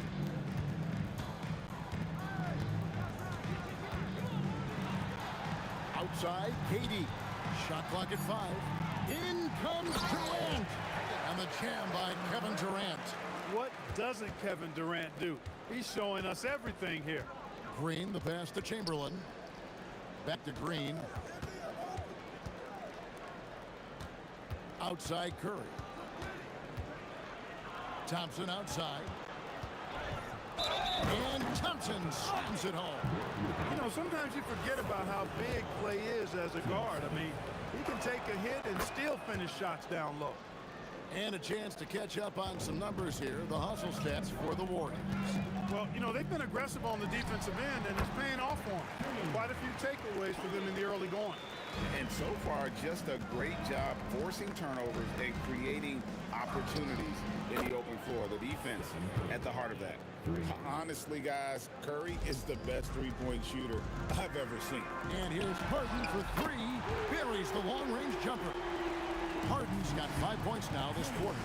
Outside, KD. Shot clock at 5. In comes Durant. And the jam by Kevin Durant. What doesn't Kevin Durant do? He's showing us everything here. Green, the pass to Chamberlain. Back to Green. Outside Curry. Thompson outside. And Thompson slams it home. You know, sometimes you forget about how big Klay is as a guard. I mean, he can take a hit and still finish shots down low. And a chance to catch up on some numbers here. The hustle stats for the Warriors. Well, you know, they've been aggressive on the defensive end, and it's paying off for them. Quite a few takeaways for them in the early going. And so far, just a great job forcing turnovers and creating opportunities in the open floor. The defense at the heart of that. Honestly, guys, Curry is the best three-point shooter I've ever seen. And here's Harden for 3. Buries the long-range jumper. Harden's got 5 points now this quarter.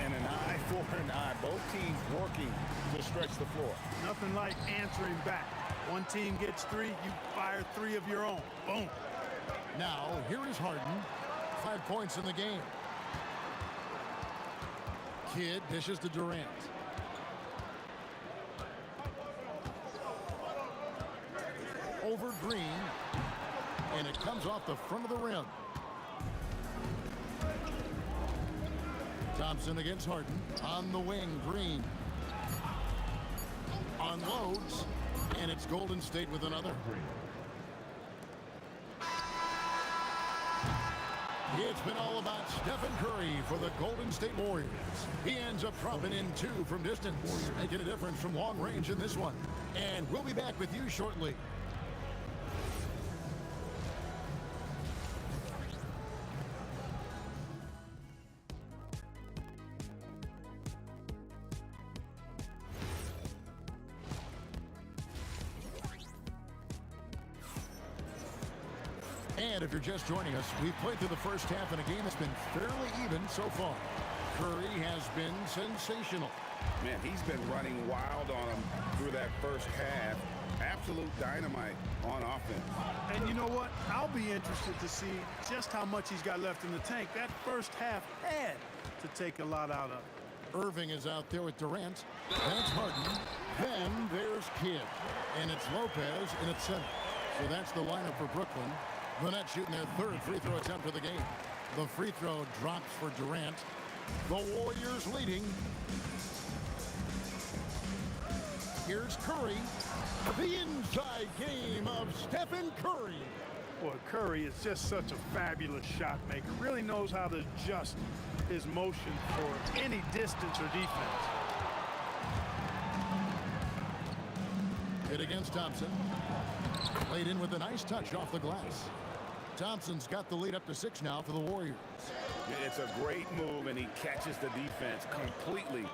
And an eye for an eye. Both teams working to stretch the floor. Nothing like answering back. One team gets 3, you fire 3 of your own. Boom. Now, here is Harden. 5 points in the game. Kidd dishes to Durant. Over Green. And it comes off the front of the rim. Thompson against Harden. On the wing, Green. Unloads. And it's Golden State with another. It's been all about Stephen Curry for the Golden State Warriors. He ends up dropping in 2 from distance, making a difference from long range in this one. And we'll be back with you shortly. And if you're just joining us, we've played through the first half in a game that's been fairly even so far. Curry has been sensational. Man, he's been running wild on him through that first half. Absolute dynamite on offense. And you know what? I'll be interested to see just how much he's got left in the tank. That first half had to take a lot out of. Irving is out there with Durant. That's Harden. Then there's Kidd. And it's Lopez and it's center. So that's the lineup for Brooklyn. The Nets shooting their 3rd free throw attempt of the game. The free throw drops for Durant. The Warriors leading. Here's Curry. The inside game of Stephen Curry. Boy, Curry is just such a fabulous shot maker. Really knows how to adjust his motion for any distance or defense. Hit against Thompson. Played in with a nice touch off the glass. Thompson's got the lead up to 6 now for the Warriors. It's a great move, and he catches the defense completely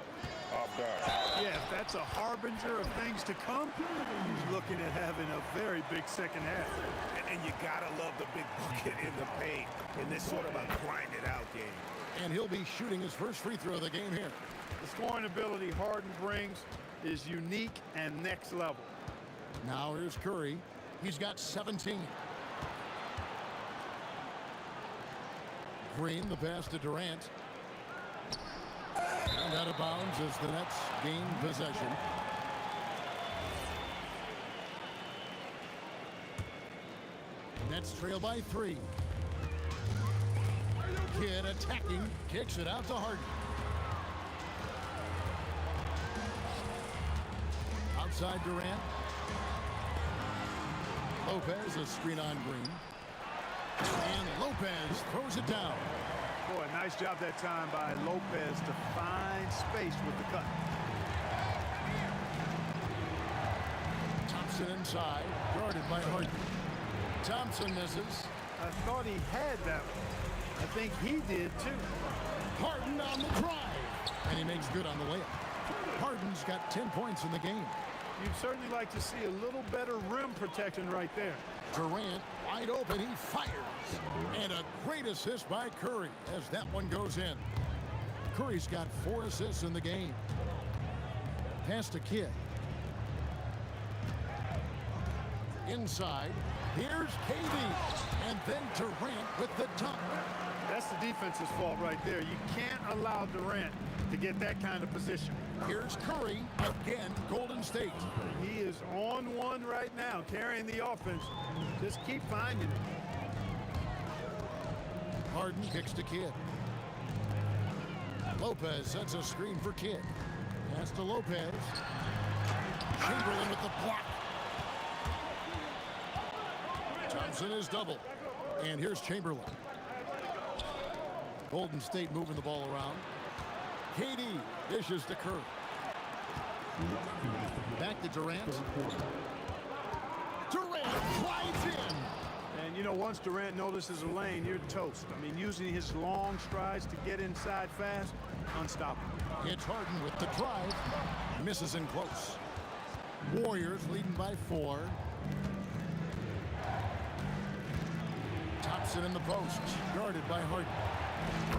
off guard. Yeah, that's a harbinger of things to come. He's looking at having a very big second half. And you gotta love the big bucket in the paint in this sort of a grind-it-out game. And he'll be shooting his first free throw of the game here. The scoring ability Harden brings is unique and next level. Now here's Curry. He's got 17. Green, the pass to Durant. And out of bounds as the Nets gain possession. Nets trail by 3. Kidd attacking, kicks it out to Harden. Outside Durant. Lopez, a screen on Green. And Lopez throws it down. Boy, nice job that time by Lopez to find space with the cut. Thompson inside, guarded by Harden. Thompson misses. I thought he had that one. I think he did too. Harden on the drive. And he makes good on the layup. Harden's got 10 points in the game. You'd certainly like to see a little better rim protection right there. Durant wide open, he fires. And a great assist by Curry as that one goes in. Curry's got 4 assists in the game. Pass to Kidd. Inside, here's KD. And then Durant with the dunk. That's the defense's fault right there. You can't allow Durant to get that kind of position. Here's Curry, again, Golden State. He is on one right now, carrying the offense. Just keep finding it. Harden kicks to Kidd. Lopez sets a screen for Kidd. Pass to Lopez. Chamberlain with the block. Thompson is double. And here's Chamberlain. Golden State moving the ball around. KD dishes to Curry. Back to Durant. Durant drives in. And you know, once Durant notices a lane, you're toast. I mean, using his long strides to get inside fast, unstoppable. It's Harden with the drive. Misses in close. Warriors leading by 4. Thompson in the post, guarded by Harden.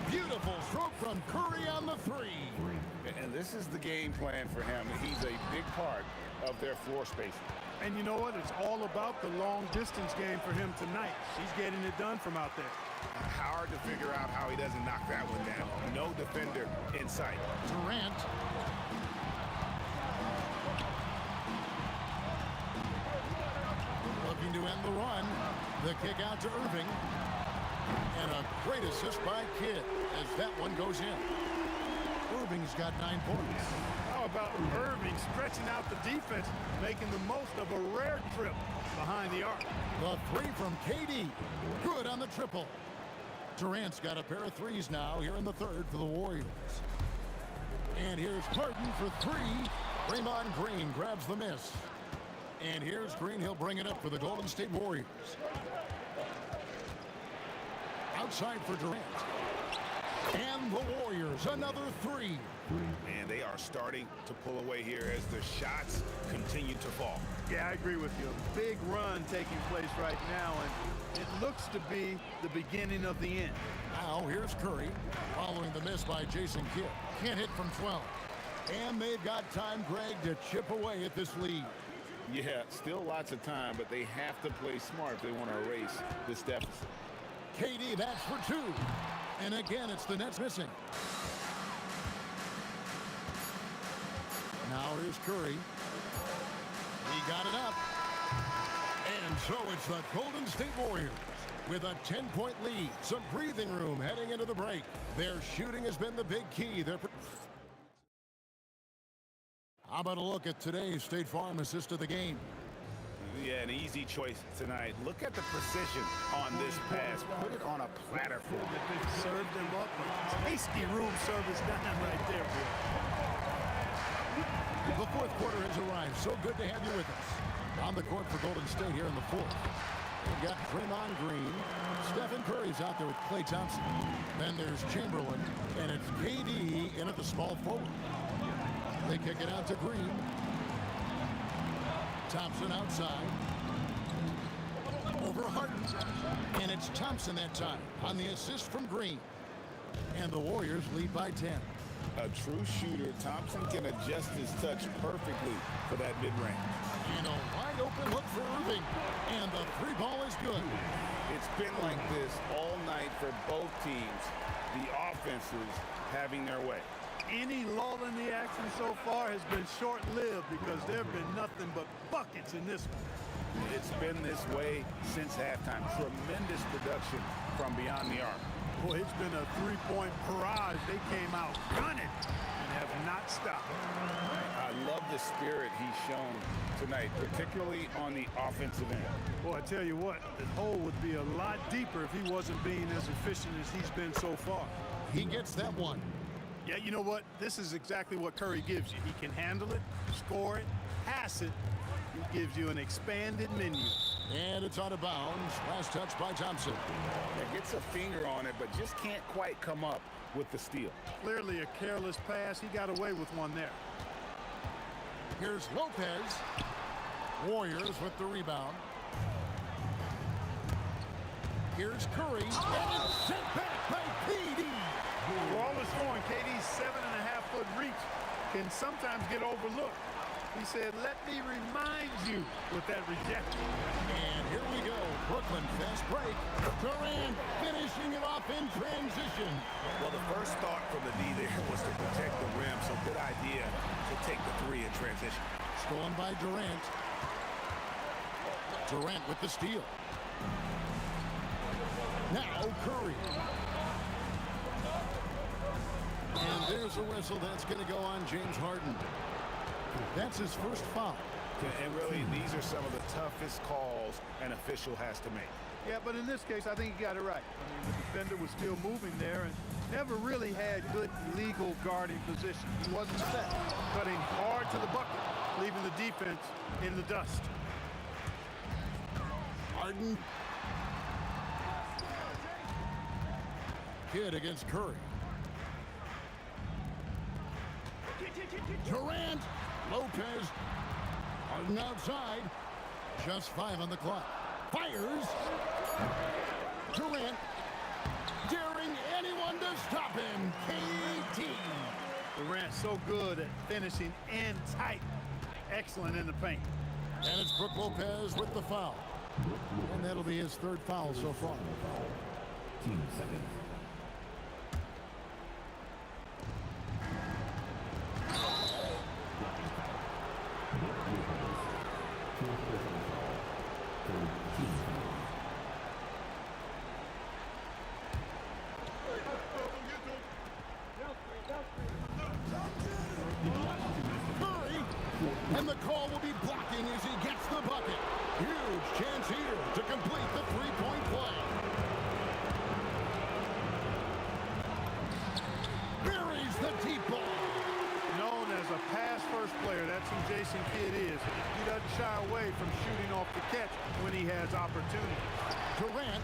Beautiful stroke from Curry on the 3. And this is the game plan for him. He's a big part of their floor spacing. And you know what? It's all about the long distance game for him tonight. He's getting it done from out there. Hard to figure out how he doesn't knock that one down. No defender in sight. Durant. Looking to end the run. The kick out to Irving. And a great assist by Kidd as that one goes in. Irving's got 9 points. How about Irving stretching out the defense, making the most of a rare trip behind the arc. The 3 from KD. Good on the triple. Durant's got a pair of 3s now here in the 3rd for the Warriors. And here's Harden for 3. Draymond Green grabs the miss. And here's Green. He'll bring it up for the Golden State Warriors. Outside for Durant. And the Warriors, another 3. And they are starting to pull away here as the shots continue to fall. Yeah, I agree with you. A big run taking place right now, and it looks to be the beginning of the end. Now here's Curry, following the miss by Jason Kidd. Can't hit from 12. And they've got time, Greg, to chip away at this lead. Yeah, still lots of time, but they have to play smart if they want to erase this deficit. KD, that's for 2. And again, it's the Nets missing. Now here's Curry. He got it up. And so it's the Golden State Warriors with a 10-point lead. Some breathing room heading into the break. Their shooting has been the big key. How about a look at today's State Farm assist of the game? Yeah, an easy choice tonight. Look at the precision on this pass. Put it on a platter for him. Served him up. Tasty room service done right there, boy. The 4th quarter has arrived. So good to have you with us. On the court for Golden State here in the 4th. We've got Draymond Green. Stephen Curry's out there with Klay Thompson. Then there's Chamberlain. And it's KD in at the small forward. They kick it out to Green. Thompson outside. Over Harden. And it's Thompson that time on the assist from Green. And the Warriors lead by 10. A true shooter, Thompson can adjust his touch perfectly for that mid-range. And a wide open look for Irving. And the three ball is good. It's been like this all night for both teams. The offenses having their way. Any lull in the action so far has been short-lived because there have been nothing but buckets in this one. It's been this way since halftime. Tremendous production from beyond the arc. Boy, it's been a three-point barrage. They came out gunning and have not stopped. I love the spirit he's shown tonight, particularly on the offensive end. Boy, I tell you what, the hole would be a lot deeper if he wasn't being as efficient as he's been so far. He gets that one. Yeah, you know what? This is exactly what Curry gives you. He can handle it, score it, pass it. He gives you an expanded menu. And it's out of bounds. Last touch by Thompson. Yeah, gets a finger on it, but just can't quite come up with the steal. Clearly a careless pass. He got away with one there. Here's Lopez. Warriors with the rebound. Here's Curry. And it's sent back by KD. For all the scoring, KD's 7.5-foot reach can sometimes get overlooked. He said, let me remind you with that rejection. And here we go. Brooklyn fast break. Durant finishing it off in transition. Well, the first thought from the D there was to protect the rim, so good idea to take the three in transition. Stolen by Durant. Durant with the steal. Now Curry. And there's a whistle that's going to go on James Harden. That's his first foul. And really, these are some of the toughest calls an official has to make. Yeah, but in this case, I think he got it right. I mean, the defender was still moving there and never really had good legal guarding position. He wasn't set, cutting hard to the bucket, leaving the defense in the dust. Harden. Kidd against Curry. Durant. Lopez. Harden outside. Just 5 on the clock. Fires. Durant. Daring anyone to stop him. KD. Durant so good at finishing in tight. Excellent in the paint. And it's Brook Lopez with the foul. And that'll be his third foul so far. Team seconds. Curry, and the call will be blocking as he gets the bucket. Huge chance here to complete the three-point play. Buries the deep ball. Known as a pass-first player, that's who Jason Kidd is. He doesn't shy away from shooting off the catch when he has opportunity. Durant,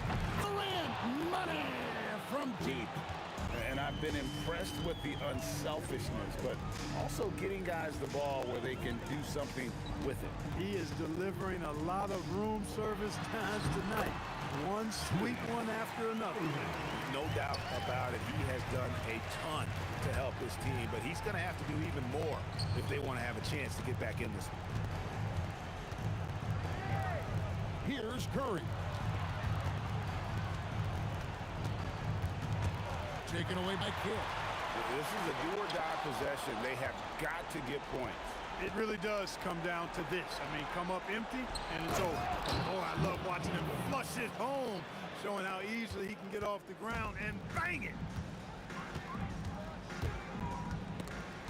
money from deep. And I've been impressed with the unselfishness, but also getting guys the ball where they can do something with it. He is delivering a lot of room service times tonight. One sweet one after another. No doubt about it. He has done a ton to help this team, but he's going to have to do even more if they want to have a chance to get back in this one. Here's Curry. Taken away by Kidd. This is a do-or-die possession. They have got to get points. It really does come down to this. I mean, come up empty, and it's over. Oh, I love watching him flush it home, showing how easily he can get off the ground and bang it.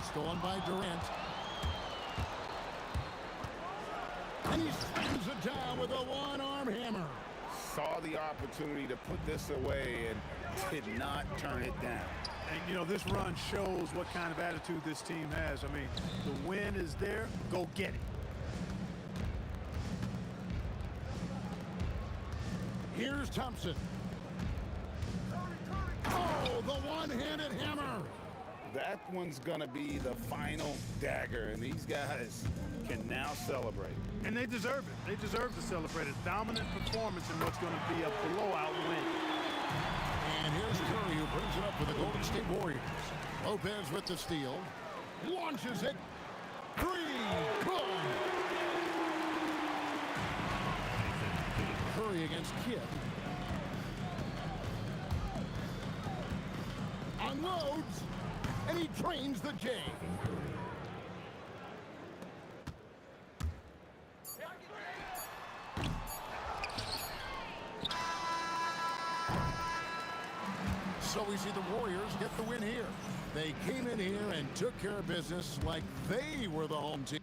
Stolen by Durant. And he slams it down with a one-arm hammer. Saw the opportunity to put this away and did not turn it down. And, you know, this run shows what kind of attitude this team has. I mean, the win is there. Go get it. Here's Thompson. Oh, the one-handed hammer. That one's going to be the final dagger, and these guys can now celebrate. And they deserve it. They deserve to celebrate a dominant performance in what's going to be a blowout win. And here's Curry, who brings it up for the Golden State Warriors. Lopez with the steal. Launches it. Three. Good. Curry against Kidd. Unloads. And he drains the J. So we see the Warriors get the win here. They came in here and took care of business like they were the home team.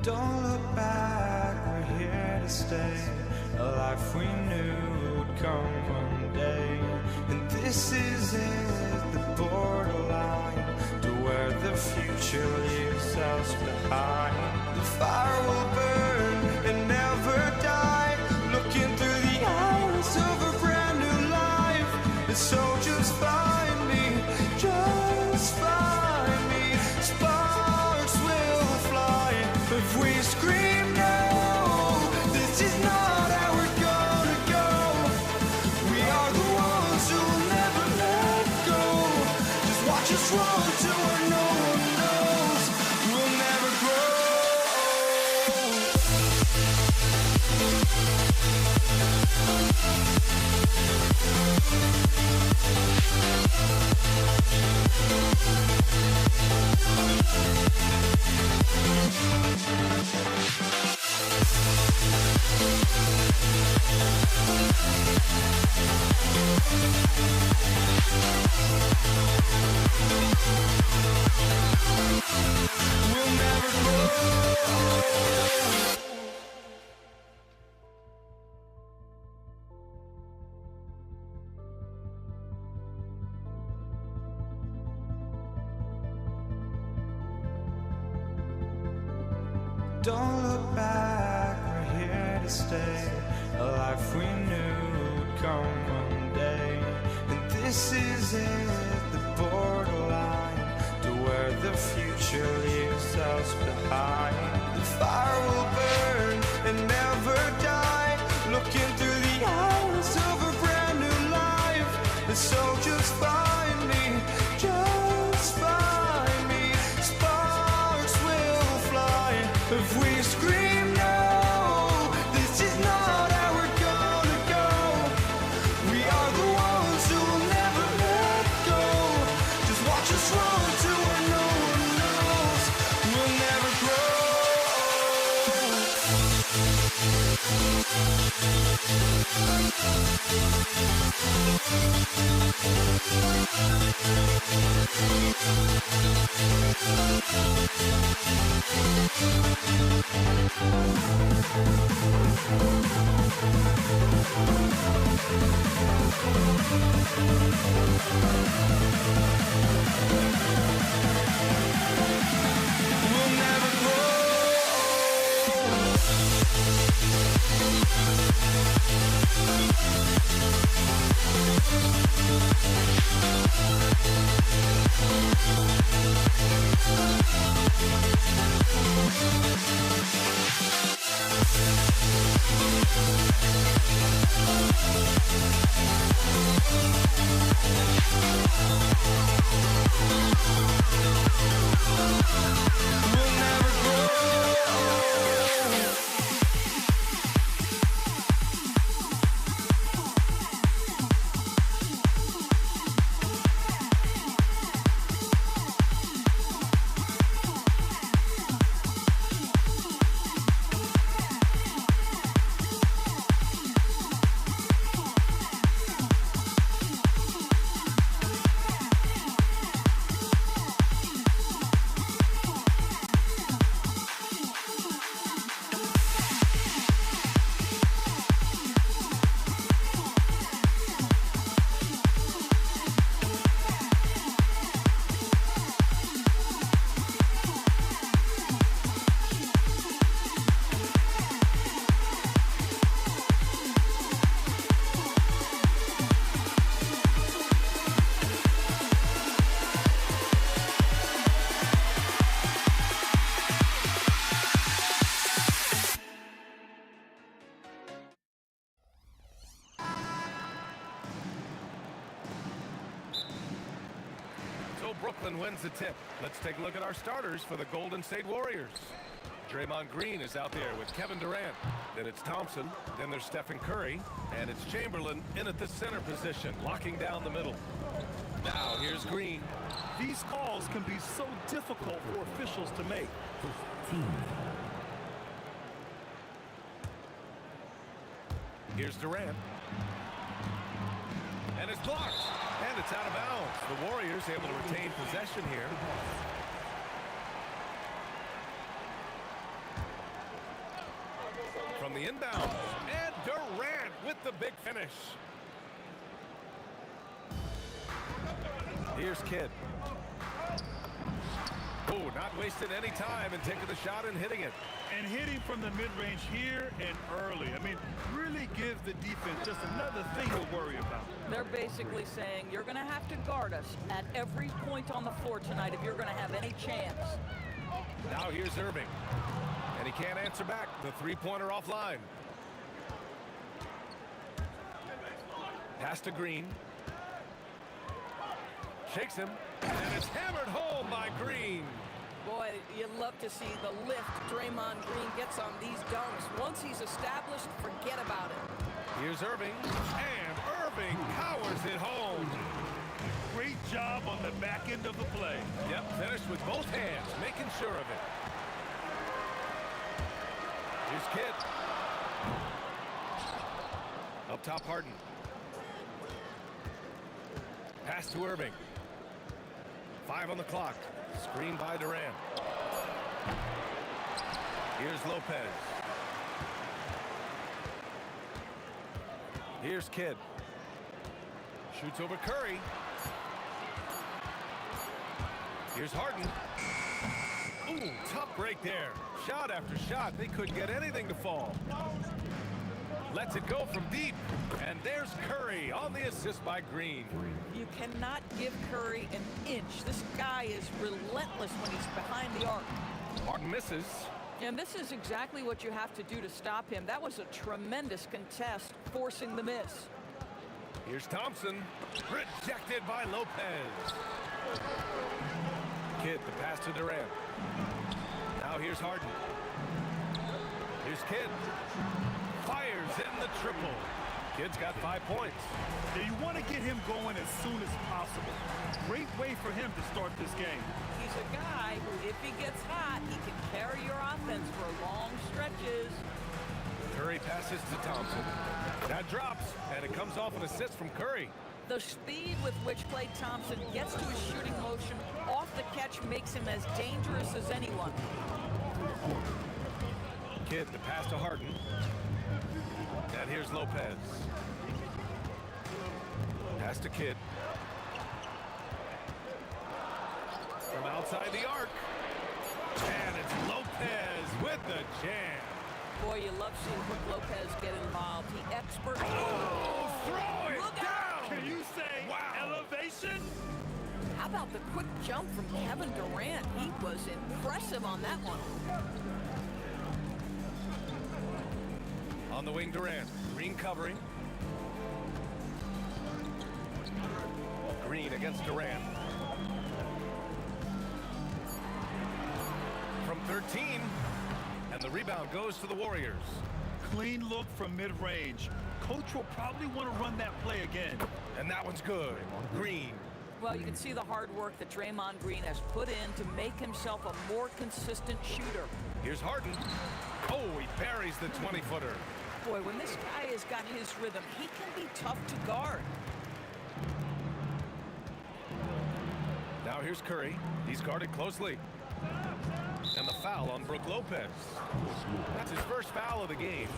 Don't look back, we're here to stay. A life we knew would come one day. And this is it, the borderline, to where the future leaves us behind. The fire will burn and never die, looking through the eyes of a brand new life. And so just find me, just find me. Sparks will fly if we scream no. This is not how we're gonna go. We are the ones who'll never let go. Just watch us run to where no one knows. We'll never grow. We'll never grow. Don't look back, we're here to stay. A life we knew would come one day. And this is it, the borderline, to where the future leaves us behind. The fire will burn and never die, looking through the eyes of a brand new life. And so just find me, just find me. Sparks will fly if we scream no. This is not how we're gonna go. We are the ones who'll never let go. Just watch us run to where no one knows. We'll never grow. We'll never grow. We'll never grow. So Brooklyn wins the tip. Let's take a look at our starters for the Golden State Warriors. Draymond Green is out there with Kevin Durant. Then it's Thompson. Then there's Stephen Curry. And it's Chamberlain in at the center position, locking down the middle. Now here's Green. These calls can be so difficult for officials to make. Here's Durant. And it's blocked. And it's out of bounds. The Warriors able to retain possession here. From the inbound. And Durant with with the big finish. Here's Kidd. Oh, not wasting any time and taking the shot and hitting it. And hitting from the mid-range here and early. I mean, really gives the defense just another thing to worry about. They're basically saying you're going to have to guard us at every point on the floor tonight if you're going to have any chance. Now here's Irving. And he can't answer back. The three-pointer offline. Pass to Green. Shakes him. And it's hammered home by Green. Boy, you'd love to see the lift Draymond Green gets on these dunks. Once he's established, forget about it. Here's Irving. And Irving powers it home. Great job on the back end of the play. Yep, finished with both hands, making sure of it. Here's Kidd. Up top, Harden. Pass to Irving. 5 on the clock. Screen by Durant. Here's Lopez. Here's Kidd. Shoots over Curry. Here's Harden. Ooh, tough break there. Shot after shot. They couldn't get anything to fall. Lets it go from deep. And there's Curry on the assist by Green. You cannot give Curry an inch. This guy is relentless when he's behind the arc. Harden misses. And this is exactly what you have to do to stop him. That was a tremendous contest, forcing the miss. Here's Thompson. Rejected by Lopez. Kidd, the pass to Durant. Now here's Harden. Here's Kidd. Fires in the triple. Kidd's got 5 points. Now you want to get him going as soon as possible. Great way for him to start this game. He's a guy who, if he gets hot, he can carry your offense for long stretches. Curry passes to Thompson. That drops, and it comes off an assist from Curry. The speed with which Klay Thompson gets to his shooting motion off the catch makes him as dangerous as anyone. Kidd, the pass to Harden. And here's Lopez. Pass to Kidd. From outside the arc. And it's Lopez with the jam. Boy, you love seeing Brook Lopez get involved. He expert. Oh, throw it Look down. out! Can you say elevation? How about the quick jump from Kevin Durant? He was impressive on that one. On the wing, Durant. Green covering. Green against Durant. From 13. And the rebound goes to the Warriors. Clean look from mid-range. Coach will probably want to run that play again. And that one's good. Green. Well, you can see the hard work that Draymond Green has put in to make himself a more consistent shooter. Here's Harden. Oh, he buries the 20-footer. Boy, when this guy has got his rhythm, he can be tough to guard. Now here's Curry. He's guarded closely. And the foul on Brook Lopez. That's his first foul of the game.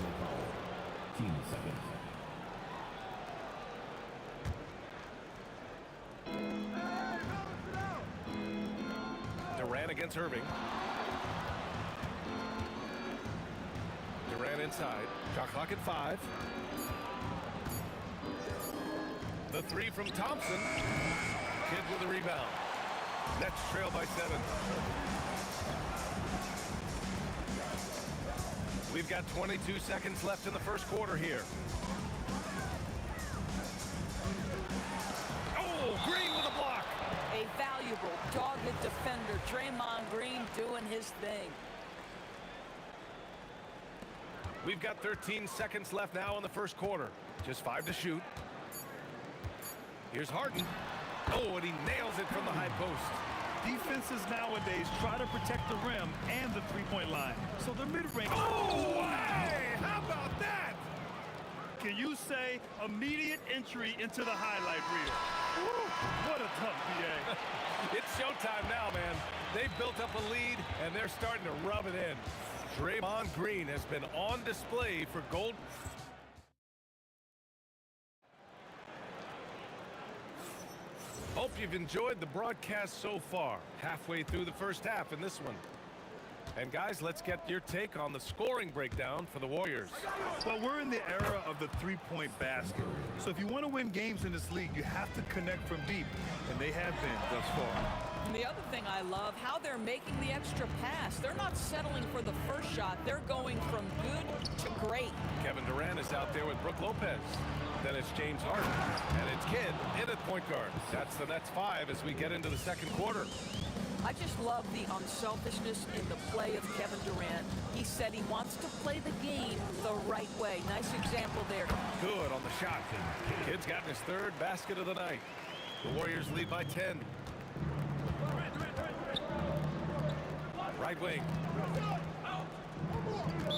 Durant against Irving. Durant inside. Shot clock at 5. The three from Thompson. Kidd with the rebound. Nets trail by 7. We've got 22 seconds left in the first quarter here. Oh, Green with a block. A valuable, dogged defender, Draymond Green doing his thing. We've got 13 seconds left now in the first quarter. Just 5 to shoot. Here's Harden. Oh, and he nails it from the high post. Defenses nowadays try to protect the rim and the three-point line. So the mid-range... Oh, hey! How about that? Can you say immediate entry into the highlight reel? Woo, what a tough PA. It's showtime now, man. They've built up a lead, and they're starting to rub it in. Draymond Green has been on display for Gold. you've enjoyed the broadcast so far. Halfway through the first half in this one. And guys, let's get your take on the scoring breakdown for the Warriors. Well, we're in the era of the three-point basket. So if you want to win games in this league, you have to connect from deep. And they have been thus far. And the other thing I love, how they're making the extra pass. They're not settling for the first shot. They're going from good to great. Kevin Durant is out there with Brook Lopez. Then it's James Harden. And it's Kidd in at point guard. That's the Nets 5 as we get into the second quarter. I just love the unselfishness in the play of Kevin Durant. He said he wants to play the game the right way. Nice example there. Good on the shot. Kidd's gotten his third basket of the night. The Warriors lead by 10. Right wing.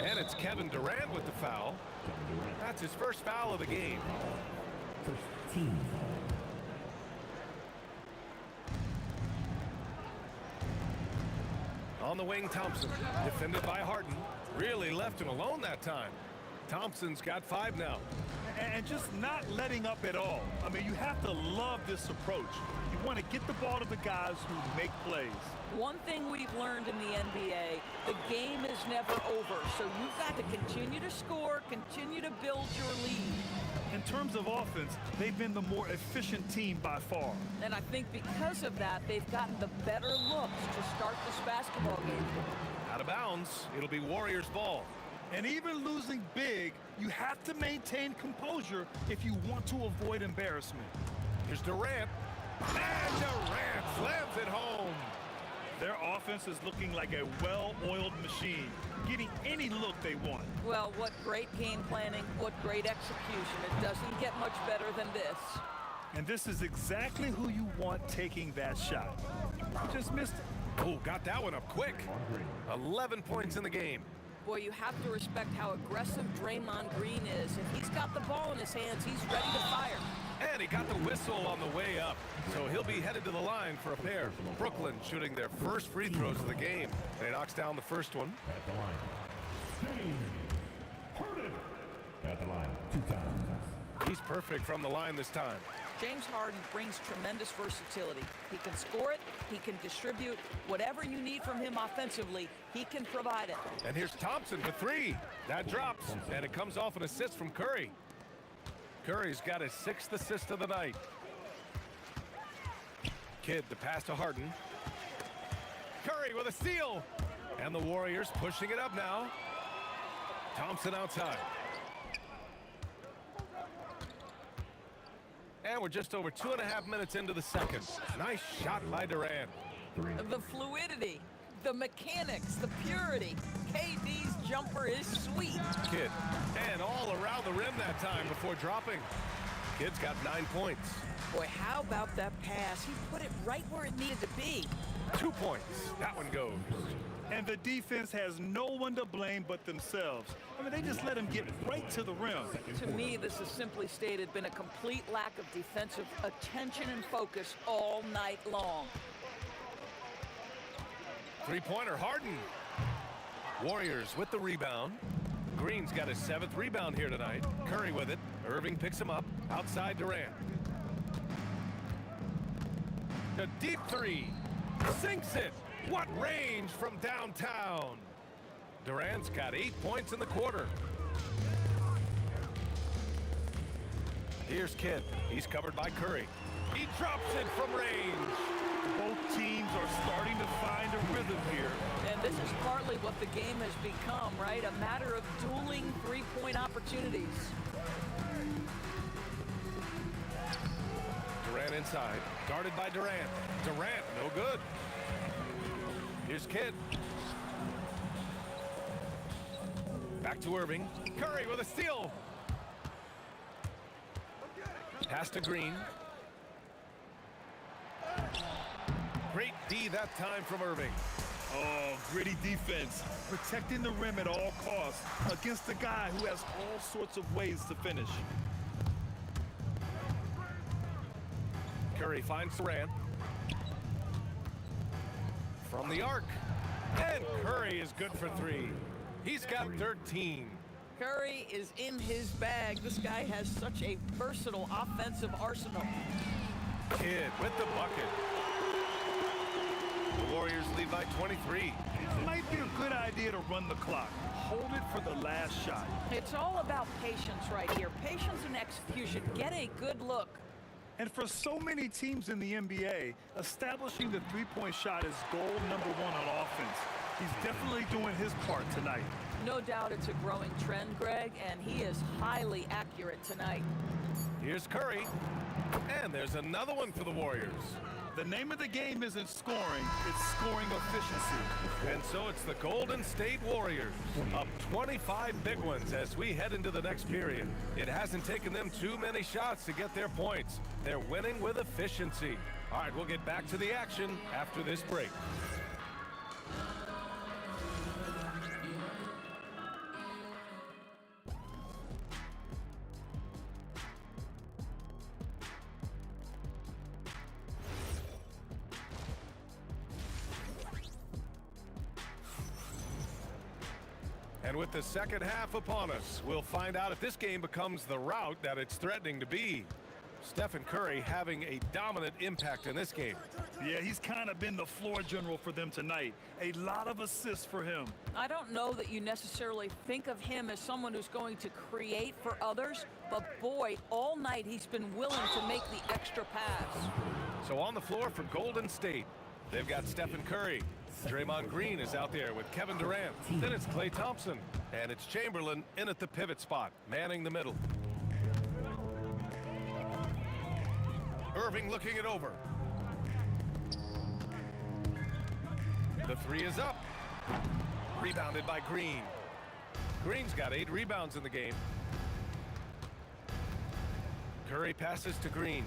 And it's Kevin Durant with the foul. That's his first foul of the game. On the wing, Thompson, defended by Harden. Really left him alone that time. Thompson's got 5 now. And just not letting up at all. I mean, you have to love this approach. You want to get the ball to the guys who make plays. One thing we've learned in the NBA, the game is never over. So you've got to continue to score, continue to build your lead. In terms of offense, they've been the more efficient team by far. And I think because of that, they've gotten the better looks to start this basketball game. Out of bounds, it'll be Warriors ball. And even losing big, you have to maintain composure if you want to avoid embarrassment. Here's Durant. And Durant slams it home. Their offense is looking like a well-oiled machine, getting any look they want. Well, what great game planning, what great execution. It doesn't get much better than this. And this is exactly who you want taking that shot. Just missed it. Oh, got that one up quick. 11 points in the game. Boy, you have to respect how aggressive Draymond Green is. If he's got the ball in his hands, he's ready to fire. And he got the whistle on the way up. So he'll be headed to the line for a pair. Brooklyn shooting their first free throws of the game. And he knocks down the first one. At the line. James Harden. At the line 2 times. He's perfect from the line this time. James Harden brings tremendous versatility. He can score it, he can distribute. Whatever you need from him offensively, he can provide it. And here's Thompson for 3. That drops, and it comes off an assist from Curry. Curry's got his 6th assist of the night. Kidd the pass to Harden. Curry with a steal. And the Warriors pushing it up now. Thompson outside. And we're just over 2.5 minutes into the second. Nice shot by Durant. The fluidity, the mechanics, the purity. KD's jumper is sweet. Kidd, and all around the rim that time before dropping. Kidd's got 9 points. Boy, how about that pass? He put it right where it needed to be. 2 points. That one goes. And the defense has no one to blame but themselves. I mean, they just let him get right to the rim. To me, this has simply stated been a complete lack of defensive attention and focus all night long. Three-pointer, Harden. Warriors with the rebound. Green's got his 7th rebound here tonight. Curry with it. Irving picks him up. Outside Durant. A deep 3. Sinks it. What range from downtown. Durant's got 8 points in the quarter. Here's Kidd. He's covered by Curry. He drops it from range. Both teams are starting to find a rhythm here. And this is partly what the game has become, right? A matter of dueling three-point opportunities. Durant inside. Guarded by Durant. Durant, no good. Here's Kidd. Back to Irving. Curry with a steal. Pass to Green. Great D that time from Irving. Oh, gritty defense. Protecting the rim at all costs against a guy who has all sorts of ways to finish. Curry finds Durant. From the arc. And Curry is good for 3. He's got 13. Curry is in his bag. This guy has such a versatile offensive arsenal. Kidd with the bucket. The Warriors lead by 23. It might be a good idea to run the clock. Hold it for the last shot. It's all about patience right here. Patience and execution. Get a good look. And for so many teams in the NBA, establishing the three-point shot is goal number one on offense. He's definitely doing his part tonight. No doubt it's a growing trend, Greg, and he is highly accurate tonight. Here's Curry. And there's another one for the Warriors. The name of the game isn't scoring, it's scoring efficiency. And so it's the Golden State Warriors, up 25 big ones as we head into the next period. It hasn't taken them too many shots to get their points. They're winning with efficiency. All right, we'll get back to the action after this break. And with the second half upon us, we'll find out if this game becomes the rout that it's threatening to be. Stephen Curry having a dominant impact in this game. Yeah, he's kind of been the floor general for them tonight. A lot of assists for him. I don't know that you necessarily think of him as someone who's going to create for others, but boy, all night he's been willing to make the extra pass. So on the floor for Golden State, they've got Stephen Curry. Draymond Green is out there with Kevin Durant. Then it's Klay Thompson. And it's Chamberlain in at the pivot spot, manning the middle. Irving looking it over. The three is up. Rebounded by Green. Green's got 8 rebounds in the game. Curry passes to Green.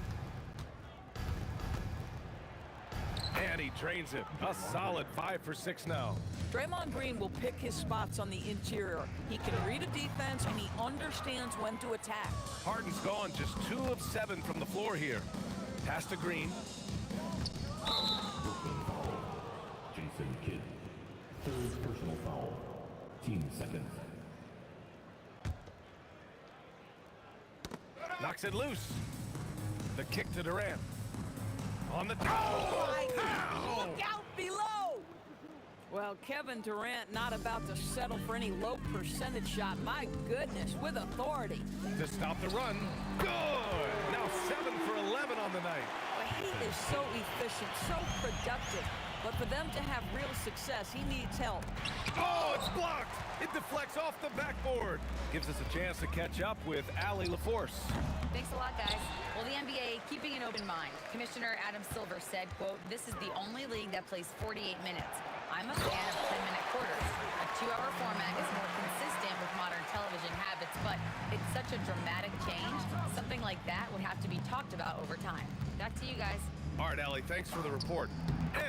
And he drains him. A solid 5 for 6 now. Draymond Green will pick his spots on the interior. He can read a defense, and he understands when to attack. Harden's gone just 2 of 7 from the floor here. Pass to Green. Jason Kidd. Third personal foul. Team second. Knocks it loose. The kick to Durant. On the... Look out below! Well, Kevin Durant not about to settle for any low percentage shot. My goodness, with authority. To stop the run. Good! Now 7 for 11 on the night. Well, he is so efficient, so productive. But for them to have real success, he needs help. Oh, it's blocked! It deflects off the backboard. Gives us a chance to catch up with Allie LaForce. Thanks a lot, guys. Well, the NBA keeping an open mind. Commissioner Adam Silver said, quote, "This is the only league that plays 48 minutes. I'm a fan of 10-minute quarters. A 2-hour format is more consistent with modern television habits, but it's such a dramatic change. Something like that would have to be talked about over time." Back to you guys. All right, Allie, thanks for the report.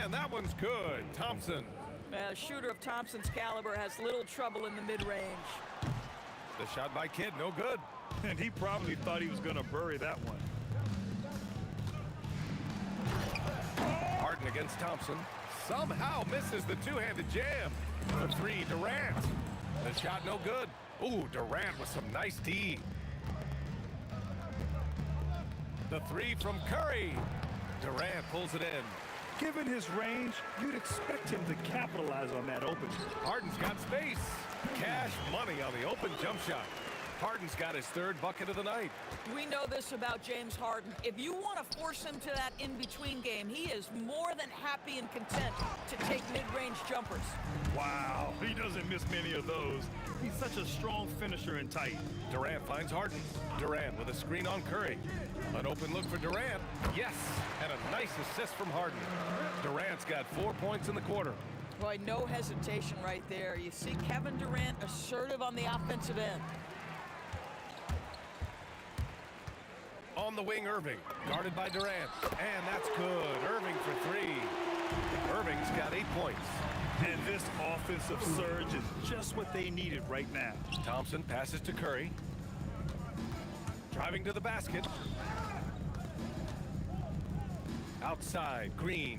And that one's good. Thompson. A shooter of Thompson's caliber has little trouble in the mid-range. The shot by Kidd, no good. And he probably thought he was going to bury that one. Harden against Thompson. Somehow misses the two-handed jam. The three, Durant. The shot no good. Ooh, Durant with some nice D. The three from Curry. Durant pulls it in. Given his range, you'd expect him to capitalize on that opening. Harden's got space. Cash money on the open jump shot. Harden's got his 3rd bucket of the night. We know this about James Harden. If you want to force him to that in-between game, he is more than happy and content to take mid-range jumpers. Wow, he doesn't miss many of those. He's such a strong finisher and tight. Durant finds Harden. Durant with a screen on Curry. An open look for Durant. Yes, and a nice assist from Harden. Durant's got 4 points in the quarter. Boy, no hesitation right there. You see Kevin Durant assertive on the offensive end. On the wing, Irving, guarded by Durant. And that's good. Irving for 3. Irving's got 8 points. And this offensive surge is just what they needed right now. Thompson passes to Curry. Driving to the basket. Outside, Green.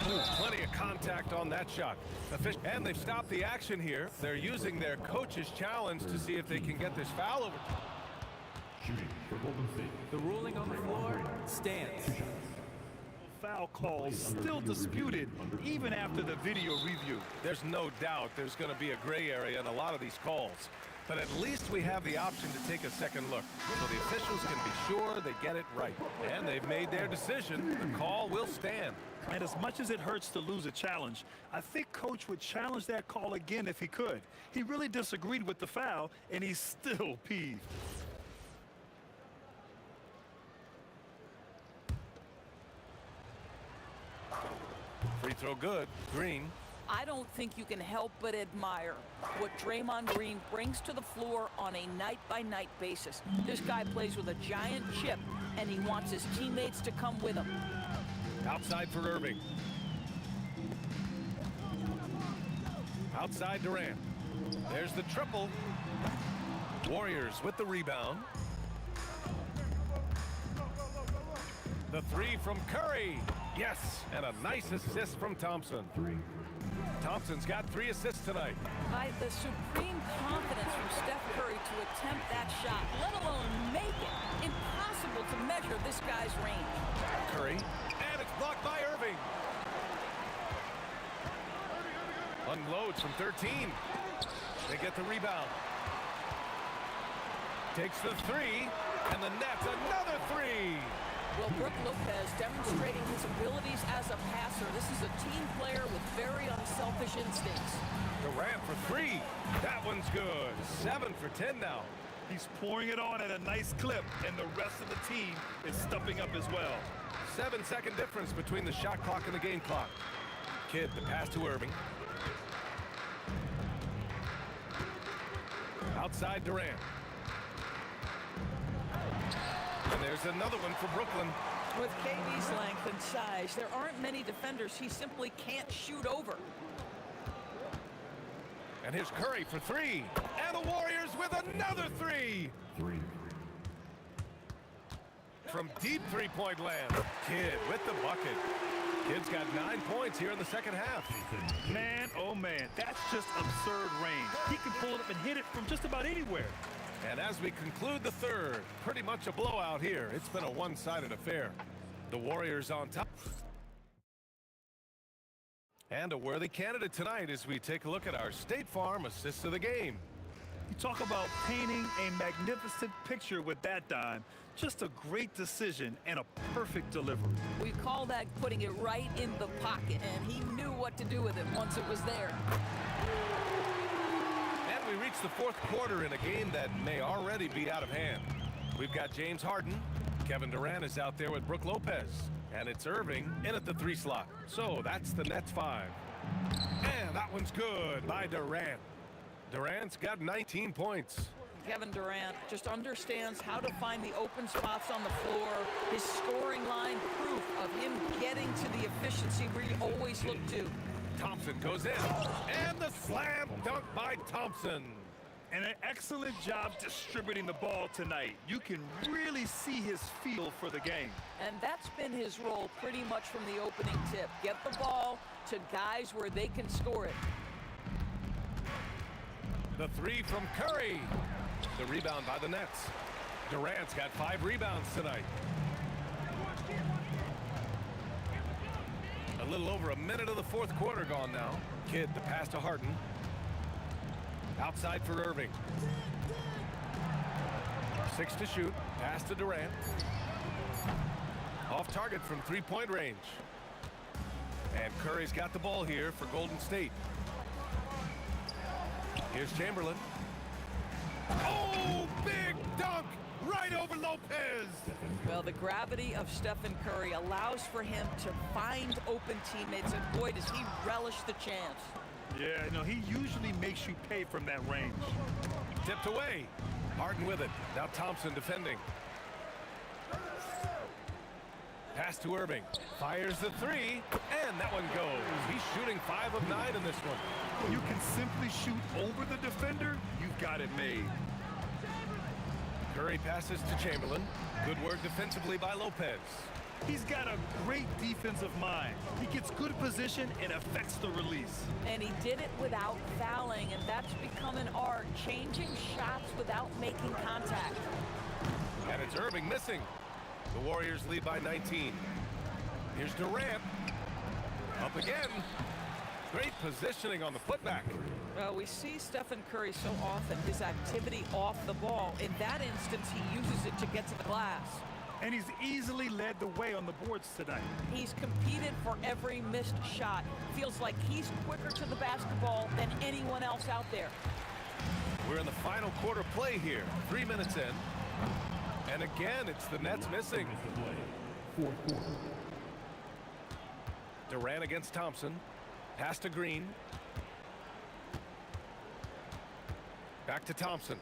Ooh, plenty of contact on that shot. And they've stopped the action here. They're using their coach's challenge to see if they can get this foul over. Shooting for Golden State. The ruling on the floor stands. Foul calls still disputed even after the video review. There's no doubt there's going to be a gray area in a lot of these calls. But at least we have the option to take a second look, so the officials can be sure they get it right. And they've made their decision. The call will stand. And as much as it hurts to lose a challenge, I think Coach would challenge that call again if he could. He really disagreed with the foul, and he's still peeved. Free throw good. Green. I don't think you can help but admire what Draymond Green brings to the floor on a night-by-night basis. This guy plays with a giant chip, and he wants his teammates to come with him. Outside for Irving. Outside Durant. There's the triple. Warriors with the rebound. The three from Curry. Yes, and a nice assist from Thompson. Thompson's got 3 assists tonight. By the supreme confidence from Steph Curry to attempt that shot, let alone make it. Impossible to measure this guy's range. Curry, and it's blocked by Irving. Unloads from 13. They get the rebound. Takes the 3, and the net's another 3. Well, Brook Lopez demonstrating his abilities as a passer. This is a team player with very unselfish instincts. Durant for 3. That one's good. 7 for 10 now. He's pouring it on at a nice clip, and the rest of the team is stepping up as well. 7-second difference between the shot clock and the game clock. Kidd, the pass to Irving. Outside Durant. And there's another one for Brooklyn. With KD's length and size, there aren't many defenders he simply can't shoot over. And here's Curry for 3. And the Warriors with another 3. From deep three-point land. Kidd with the bucket. Kidd's got 9 points here in the second half. Man, oh man, that's just absurd range. He can pull it up and hit it from just about anywhere. And as we conclude the third, pretty much a blowout here. It's been a one-sided affair. The Warriors on top. And a worthy candidate tonight as we take a look at our State Farm assist of the game. You talk about painting a magnificent picture with that dime. Just a great decision and a perfect delivery. We call that putting it right in the pocket, and he knew what to do with it once it was there. And we reach the fourth quarter in a game that may already be out of hand. We've got James Harden. Kevin Durant is out there with Brook Lopez. And it's Irving in at the 3 slot. So that's the Nets 5. And that one's good by Durant. Durant's got 19 points. Kevin Durant just understands how to find the open spots on the floor. His scoring line proof of him getting to the efficiency where you always look to. Thompson goes in. And the slam dunk by Thompson. And an excellent job distributing the ball tonight. You can really see his feel for the game. And that's been his role pretty much from the opening tip. Get the ball to guys where they can score it. The 3 from Curry. The rebound by the Nets. Durant's got 5 rebounds tonight. A little over a minute of the fourth quarter gone now. Kidd, the pass to Harden. Outside for Irving. 6 to shoot. Pass to Durant. Off target from 3-point range. And Curry's got the ball here for Golden State. Here's Chamberlain. Oh, big dunk right over Lopez. Well, the gravity of Stephen Curry allows for him to find open teammates, and boy, does he relish the chance. Yeah, no, he usually makes you pay from that range. Tipped away. Harden with it. Now Thompson defending. Pass to Irving. Fires the 3, and that one goes. He's shooting 5 of 9 in this one. You can simply shoot over the defender. You've got it made. Curry passes to Chamberlain. Good work defensively by Lopez. He's got a great defensive mind. He gets good position and affects the release. And he did it without fouling, and that's become an art, changing shots without making contact. And it's Irving missing. The Warriors lead by 19. Here's Durant. Up again. Great positioning on the putback. Well, we see Stephen Curry so often, his activity off the ball. In that instance, he uses it to get to the glass. And he's easily led the way on the boards tonight. He's competed for every missed shot. Feels like he's quicker to the basketball than anyone else out there. We're in the final quarter play here. 3 minutes in. And again, it's the Nets missing. Durant against Thompson. Pass to Green. Back to Thompson.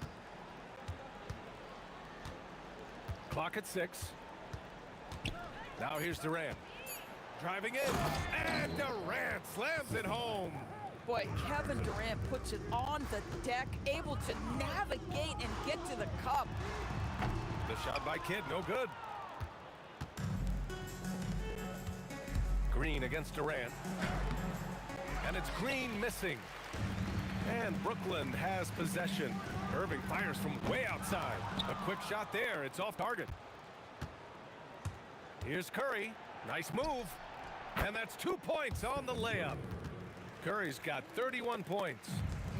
Clock at 6. Now here's Durant. Driving in. And Durant slams it home. Boy, Kevin Durant puts it on the deck, able to navigate and get to the cup. The shot by Kidd, no good. Green against Durant. And it's Green missing. And Brooklyn has possession. Irving fires from way outside. A quick shot there. It's off target. Here's Curry. Nice move. And that's 2 points on the layup. Curry's got 31 points.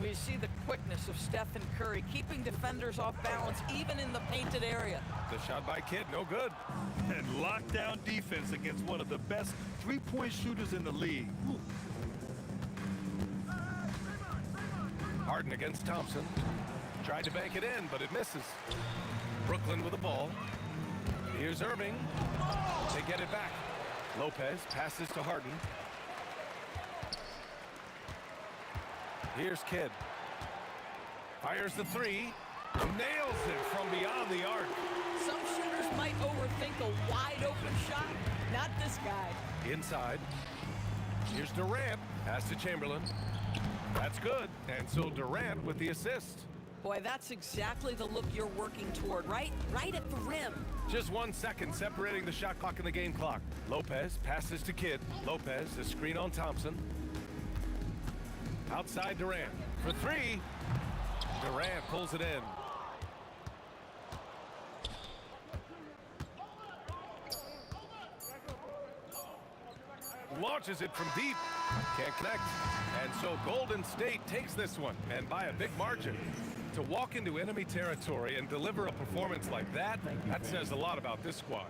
We see the quickness of Stephen Curry, keeping defenders off balance even in the painted area. The shot by Kidd, no good. And lockdown defense against one of the best three-point shooters in the league. Harden against Thompson. Tried to bank it in, but it misses. Brooklyn with the ball. Here's Irving. They get it back. Lopez passes to Harden. Here's Kidd. Fires the three. Nails it from beyond the arc. Some shooters might overthink a wide open shot. Not this guy. Inside. Here's Durant. Pass to Chamberlain. That's good. And so Durant with the assist. Boy, that's exactly the look you're working toward, right? Right at the rim. Just 1 second separating the shot clock and the game clock. Lopez passes to Kidd. Lopez, the screen on Thompson. Outside Durant for three. Durant pulls it in. Launches it from deep. Can't connect. And so Golden State takes this one, and by a big margin. To walk into enemy territory and deliver a performance like that, that says a lot about this squad.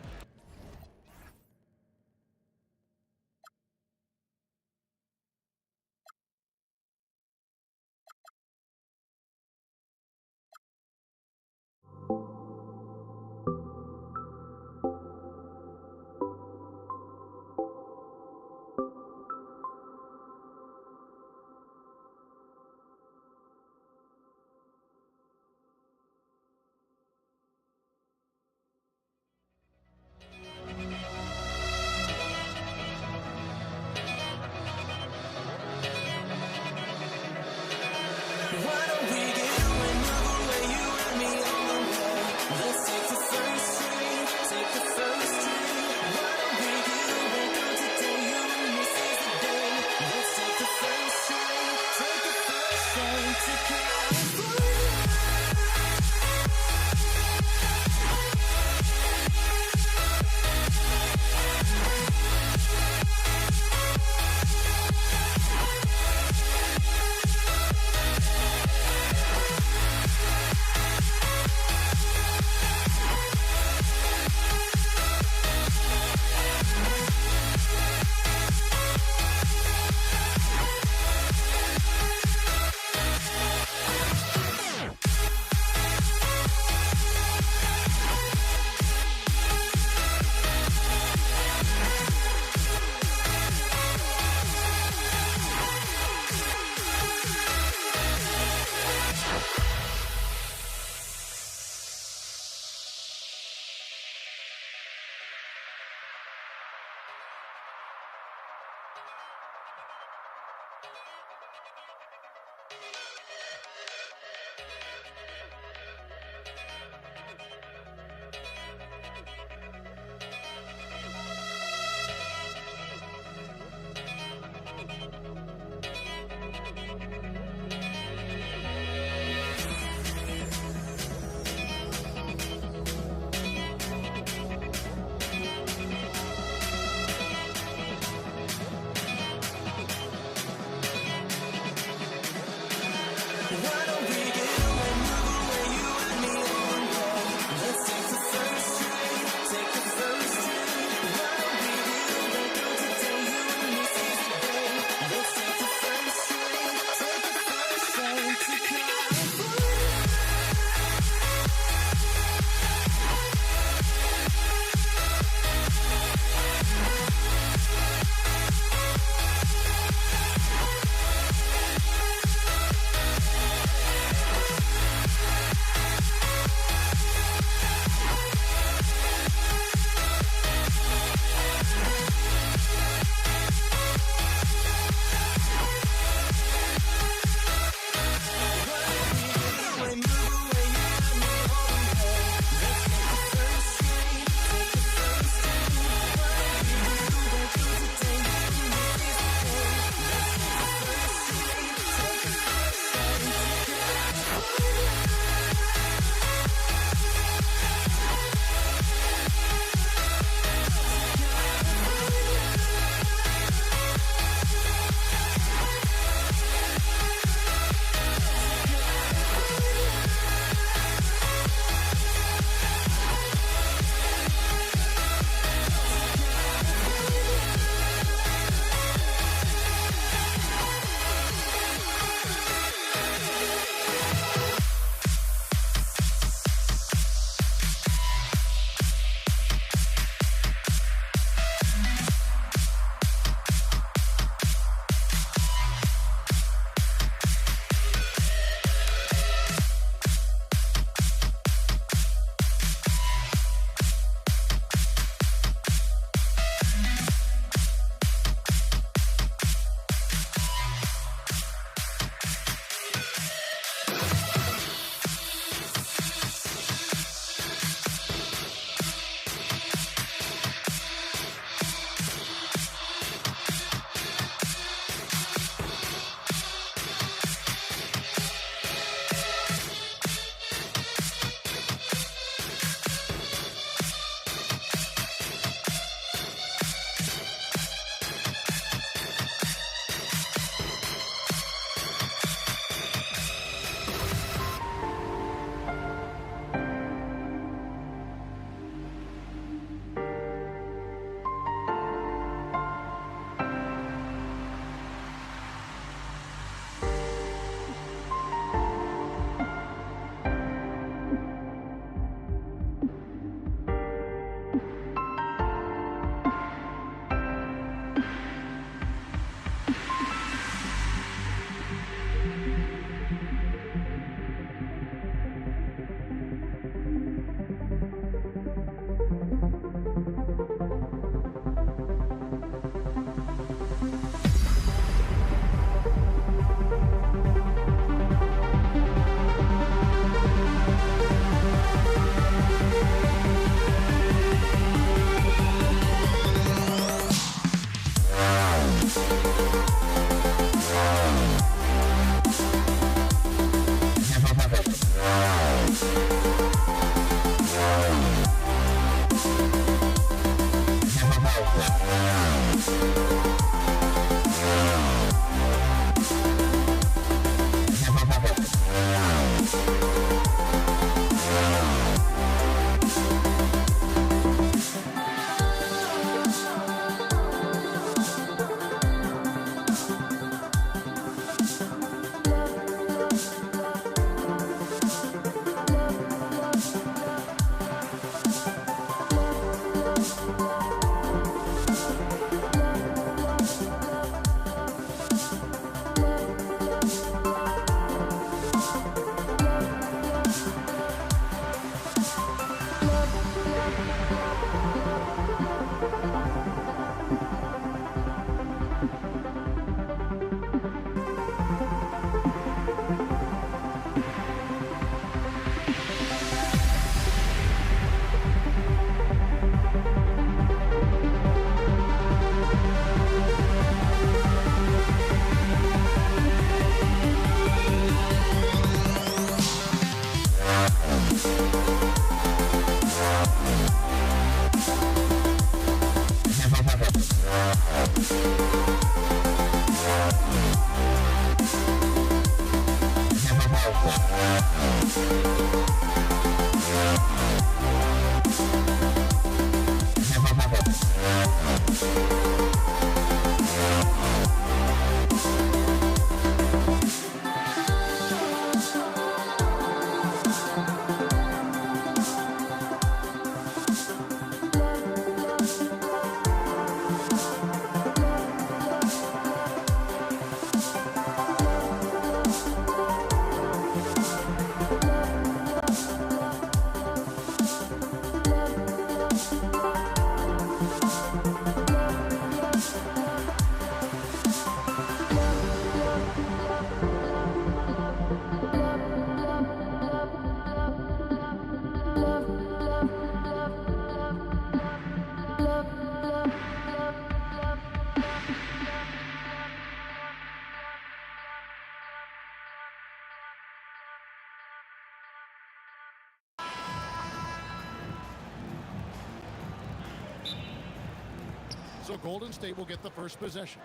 So Golden State will get the first possession.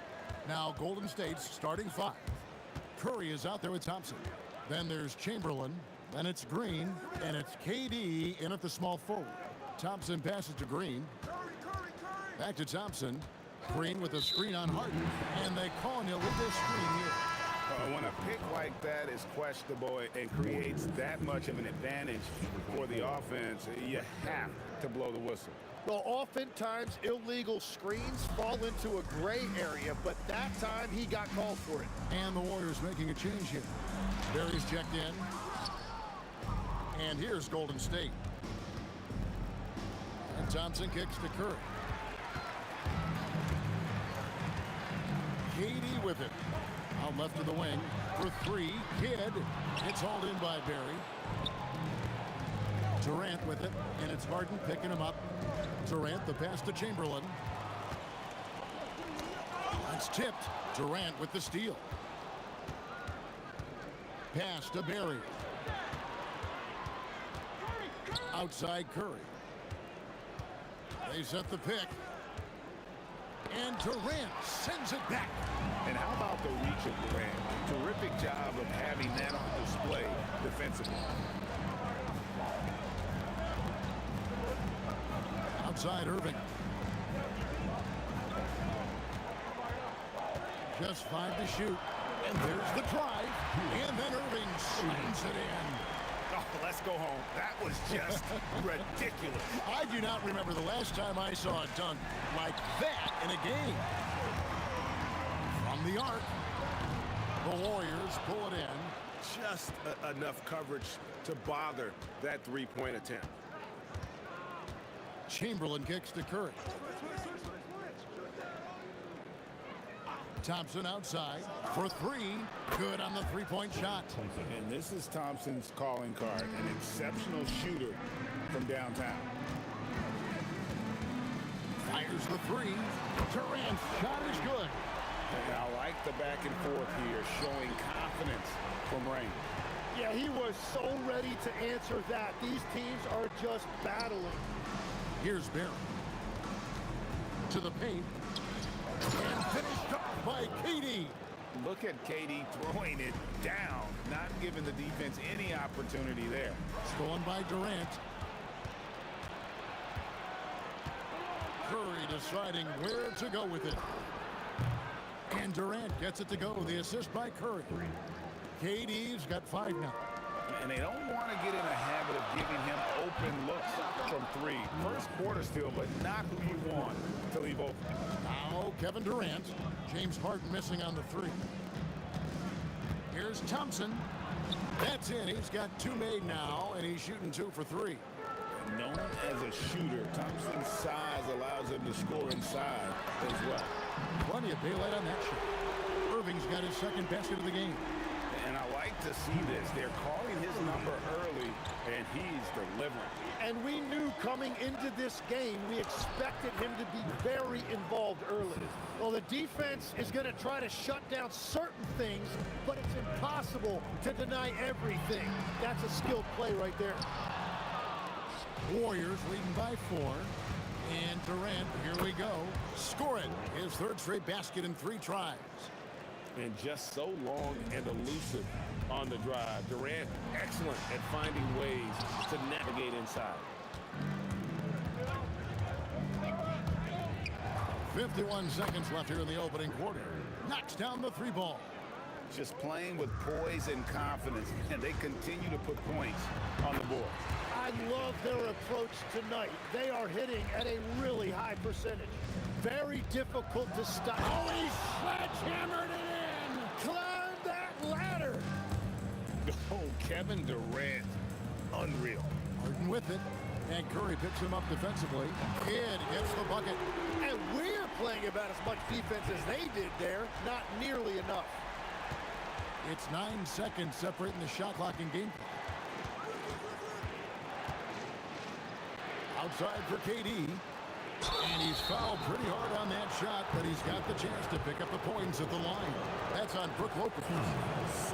Now Golden State's starting five. Curry is out there with Thompson. Then there's Chamberlain. Then it's Green. And it's KD in at the small forward. Thompson passes to Green. Back to Thompson. Green with a screen on Harden. And they call an illegal screen here. When a pick like that is questionable and creates that much of an advantage for the offense, you have to blow the whistle. Well, oftentimes illegal screens fall into a gray area, but that time he got called for it. And the Warriors making a change here. Barry's checked in. And here's Golden State. And Thompson kicks to Curry. KD with it. Out left of the wing for three. Kidd. It's hauled in by Barry. Durant with it. And it's Harden picking him up. Durant, the pass to Chamberlain. It's tipped. Durant with the steal. Pass to Barry. Outside Curry. They set the pick. And Durant sends it back. And how about the reach of Durant? Terrific job of having that on display defensively. Outside Irving. Just 5 to shoot. And there's the drive. And then Irving slams it in. Oh, let's go home. That was just ridiculous. I do not remember the last time I saw a dunk like that in a game. From the arc, the Warriors pull it in. Just enough coverage to bother that three-point attempt. Chamberlain kicks to Curry. Thompson outside for three. Good on the three-point shot. And this is Thompson's calling card, an exceptional shooter from downtown. Fires the three. Durant's shot is good. And I like the back and forth here, showing confidence from Rain. Yeah, he was so ready to answer that. These teams are just battling. Here's Barry. To the paint. And finished off by KD. Look at KD throwing it down, not giving the defense any opportunity there. Stolen by Durant. Curry deciding where to go with it. And Durant gets it to go. The assist by Curry. KD's got 5 now. And they don't want to get in a habit of giving him open looks from three. First quarter still, but not who you want to leave open. Now Kevin Durant. James Harden missing on the three. Here's Thompson. That's in. He's got 2 made now, and he's shooting 2 for 3. Known as a shooter, Thompson's size allows him to score inside as well. Plenty of daylight on that shot. Irving's got his second basket of the game. And I like to see this. They're calling his number early, and he's delivering. And we knew coming into this game, we expected him to be very involved early. Well, the defense is going to try to shut down certain things, but it's impossible to deny everything. That's a skilled play right there. Warriors leading by 4. And Durant, here we go, scoring his 3rd straight basket in 3 tries. And just so long and elusive on the drive. Durant, excellent at finding ways to navigate inside. 51 seconds left here in the opening quarter. Knocks down the 3 ball. Just playing with poise and confidence, and they continue to put points on the board. I love their approach tonight. They are hitting at a really high percentage. Very difficult to stop. Oh, he sledgehammered it in! Climb that ladder! Oh, Kevin Durant, unreal. Harden with it. And Curry picks him up defensively. Kidd gets the bucket. And we're playing about as much defense as they did there. Not nearly enough. It's 9 seconds separating the shot clock and game clock. Outside for KD. And he's fouled pretty hard on that shot, but he's got the chance to pick up the points at the line. That's on Brook Lopez.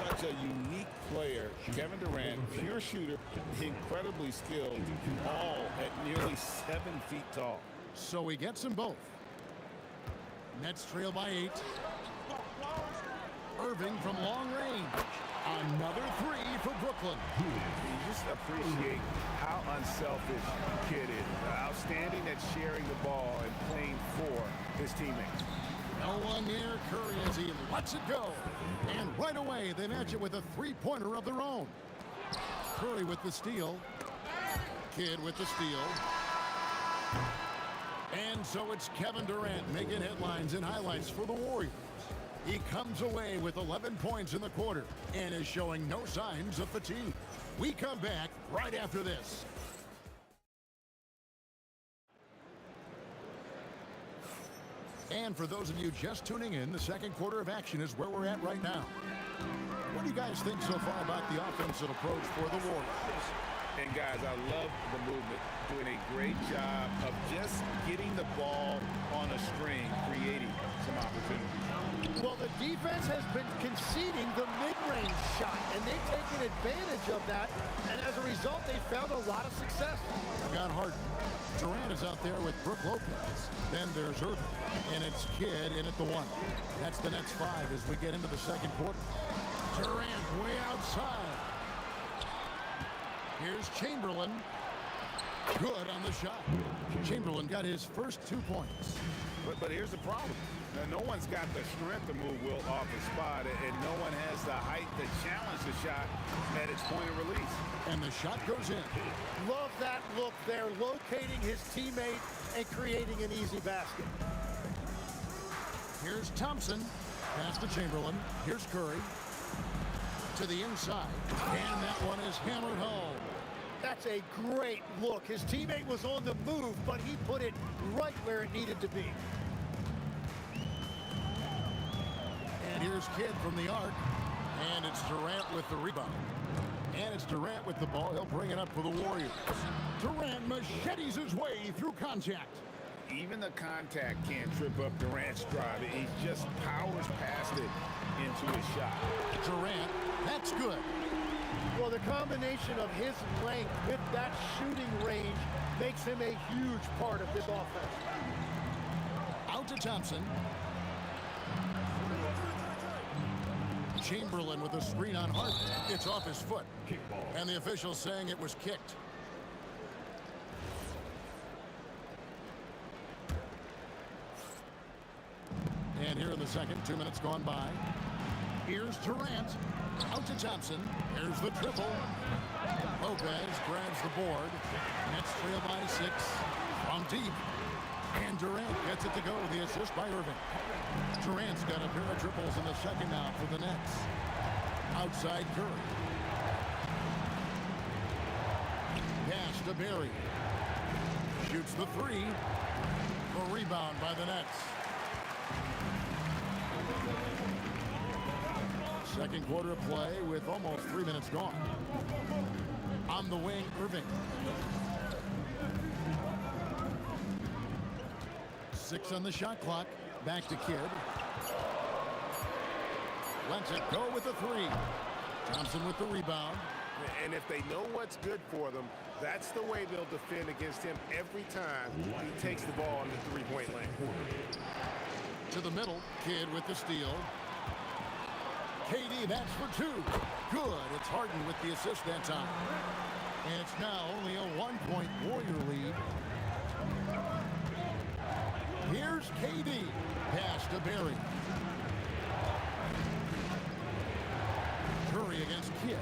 Such a unique player. Kevin Durant, pure shooter, incredibly skilled, all at nearly 7 feet tall. So he gets them both. Nets trail by 8. Irving from long range. Another 3 for Brooklyn. You just appreciate how unselfish Kidd is. Outstanding at sharing the ball and playing for his teammates. No one near Curry as he lets it go. And right away, they match it with a three-pointer of their own. Curry with the steal. Kidd with the steal. And so it's Kevin Durant making headlines and highlights for the Warriors. He comes away with 11 points in the quarter and is showing no signs of fatigue. We come back right after this. And for those of you just tuning in, the second quarter of action is where we're at right now. What do you guys think so far about the offensive approach for the Warriors? And guys, I love the movement, doing a great job of just getting the ball on a string, creating some opportunities. Well, the defense has been conceding the mid-range shot, and they've taken advantage of that, and as a result, they found a lot of success. Got Harden. Durant is out there with Brook Lopez. Then there's Irving, and it's Kidd in at the 1. That's the Nets 5 as we get into the second quarter. Durant way outside. Here's Chamberlain. Good on the shot. Chamberlain got his first 2 points. But here's the problem. Now, no one's got the strength to move Will off his spot, and no one has the height to challenge the shot at its point of release. And the shot goes in. Love that look there, locating his teammate and creating an easy basket. Here's Thompson. Pass to Chamberlain. Here's Curry. To the inside. And that one is hammered home. That's a great look. His teammate was on the move, but he put it right where it needed to be. And here's Kidd from the arc. And it's Durant with the rebound. And it's Durant with the ball. He'll bring it up for the Warriors. Durant machetes his way through contact. Even the contact can't trip up Durant's drive. He just powers past it into his shot. Durant, that's good. Well, the combination of his length with that shooting range makes him a huge part of this offense. Out to Thompson. Chamberlain with a screen on Harden. It's off his foot. And the officials saying it was kicked. And here in the second, 2 minutes gone by. Here's Durant. Out to Thompson. Here's the triple. Lopez grabs the board. Nets trail by 6. From deep. And Durant gets it to go. The assist by Irving. Durant's got a pair of triples in the second now for the Nets. Outside Curry. Pass to Barry. Shoots the 3. A rebound by the Nets. Second quarter of play with almost 3 minutes gone. On the wing, Irving. 6 on the shot clock. Back to Kidd. Lets it go with the 3. Thompson with the rebound. And if they know what's good for them, that's the way they'll defend against him every time he takes the ball in the three-point lane. To the middle, Kidd with the steal. KD, that's for 2. Good. It's Harden with the assist that time. And it's now only a 1-point Warrior lead. Here's KD. Pass to Barry. Curry against Kidd.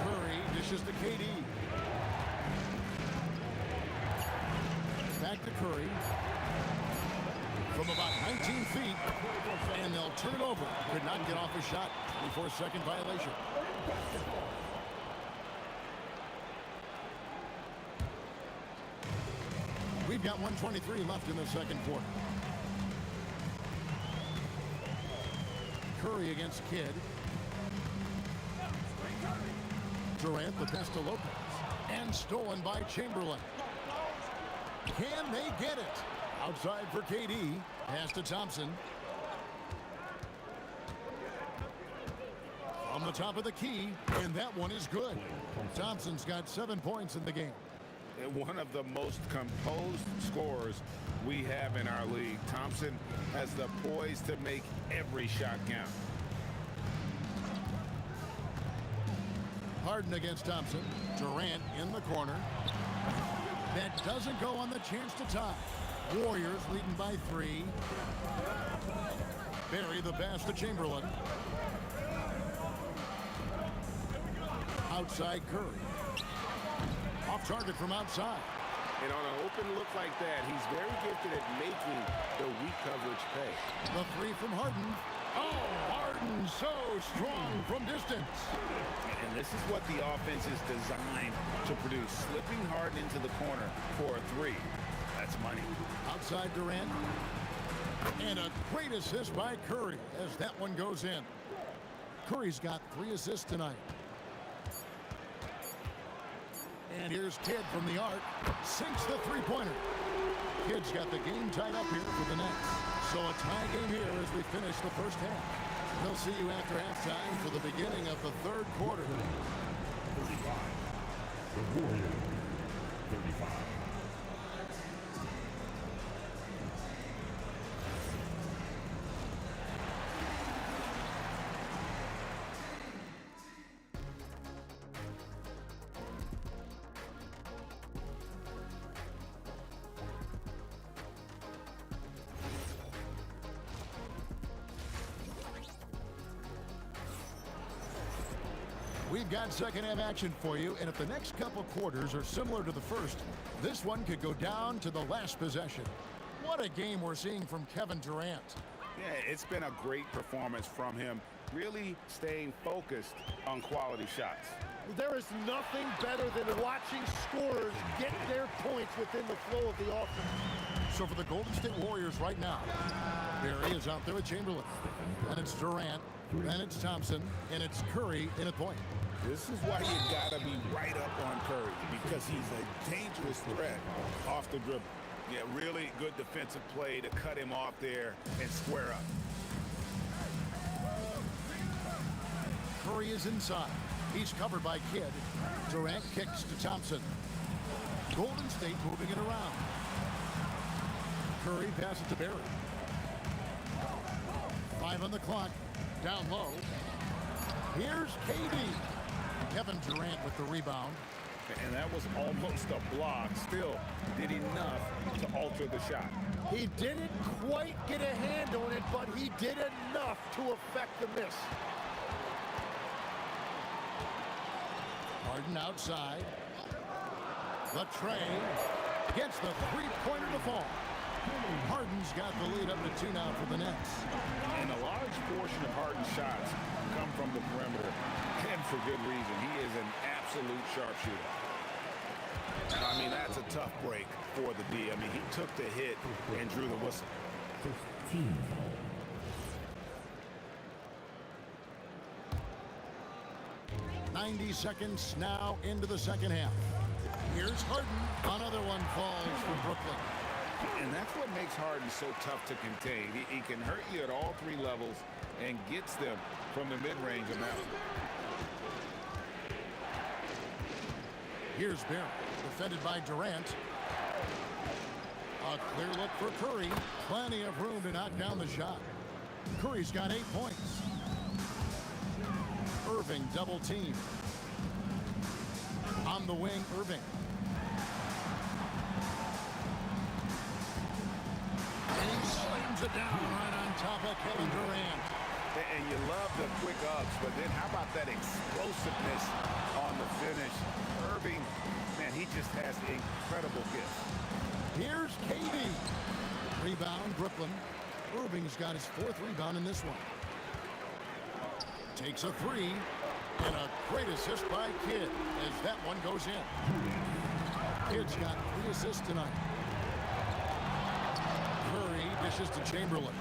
Curry dishes to KD. Back to Curry. From about 19 feet. And they'll turn it over. Could not get off a shot before second violation. We've got 1:23 left in the second quarter. Curry against Kidd. Durant, the pass to Lopez. And stolen by Chamberlain. Can they get it? Outside for KD. Pass to Thompson. On the top of the key, and that one is good. Thompson's got 7 points in the game. And one of the most composed scorers we have in our league. Thompson has the poise to make every shot count. Harden against Thompson. Durant in the corner. That doesn't go on the chance to tie. Warriors leading by 3. Barry the pass to Chamberlain. Outside Curry. Off target from outside. And on an open look like that, he's very gifted at making the weak coverage pay. The 3 from Harden. Oh, Harden so strong from distance. And this is what the offense is designed to produce. Slipping Harden into the corner for a 3. That's money. Outside Durant. And a great assist by Curry as that one goes in. Curry's got 3 assists tonight. And here's Kidd from the arc. Sinks the three-pointer. Kidd's got the game tied up here for the Nets. So a tie game here as we finish the first half. They'll see you after halftime for the beginning of the third quarter. 35. The Warriors. 35. We've got second half action for you, and if the next couple quarters are similar to the first, this one could go down to the last possession. What a game we're seeing from Kevin Durant. Yeah, it's been a great performance from him, really staying focused on quality shots. There is nothing better than watching scorers get their points within the flow of the offense. So for the Golden State Warriors right now, Barry is out there with Chamberlain. And it's Durant, and it's Thompson, and it's Curry in a point. This is why you gotta be right up on Curry, because he's a dangerous threat off the dribble. Yeah, really good defensive play to cut him off there and square up. Curry is inside. He's covered by Kidd. Durant kicks to Thompson. Golden State moving it around. Curry passes to Barry. 5 on the clock. Down low. Here's KD. Kevin Durant with the rebound. And that was almost a block. Still did enough to alter the shot. He didn't quite get a hand on it, but he did enough to affect the miss. Harden outside. The tray gets the three-pointer to fall. Harden's got the lead up to 2 now for the Nets. And a large portion of Harden's shots come from the perimeter, and for good reason. He is an absolute sharpshooter. I mean, that's a tough break for the D. I mean, he took the hit and drew the whistle. 15. 90 seconds now into the second half. Here's Harden. Another one falls for Brooklyn. And that's what makes Harden so tough to contain. He can hurt you at all 3 levels and gets them from the mid-range amount. Here's Barry, defended by Durant. A clear look for Curry. Plenty of room to knock down the shot. Curry's got 8 points. Irving double team. On the wing, Irving. And he slams it down right on top of Kevin Durant. And you love the quick ups, but then how about that explosiveness on the finish? Irving, man, he just has incredible gift. Here's KD. Rebound, Brooklyn. Irving's got his 4th rebound in this one. Takes a 3. And a great assist by Kidd as that one goes in. Kidd's got 3 assists tonight. Dishes to Chamberlain.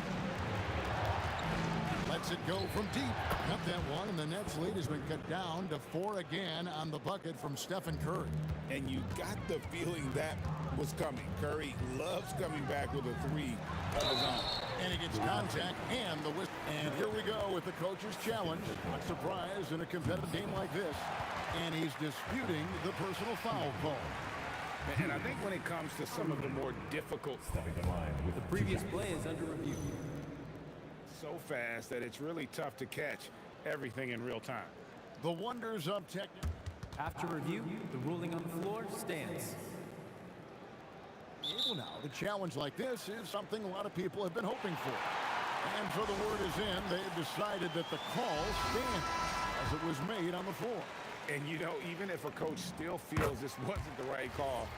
Lets it go from deep. Got that one, and the Nets' lead has been cut down to 4 again on the bucket from Stephen Curry. And you got the feeling that was coming. Curry loves coming back with a three of his own. And he gets contact and the whistle. And here we go with the coach's challenge. Not surprised in a competitive game like this. And he's disputing the personal foul call. And I think when it comes to some of the more difficult Stepping to line with the previous play is under review. so fast that it's really tough to catch everything in real time. The wonders of technique. After review, the ruling on the floor stands. Well, now, the challenge like this is something a lot of people have been hoping for. And so the word is in, they have decided that the call stands as it was made on the floor. And you know, even if a coach still feels this wasn't the right call,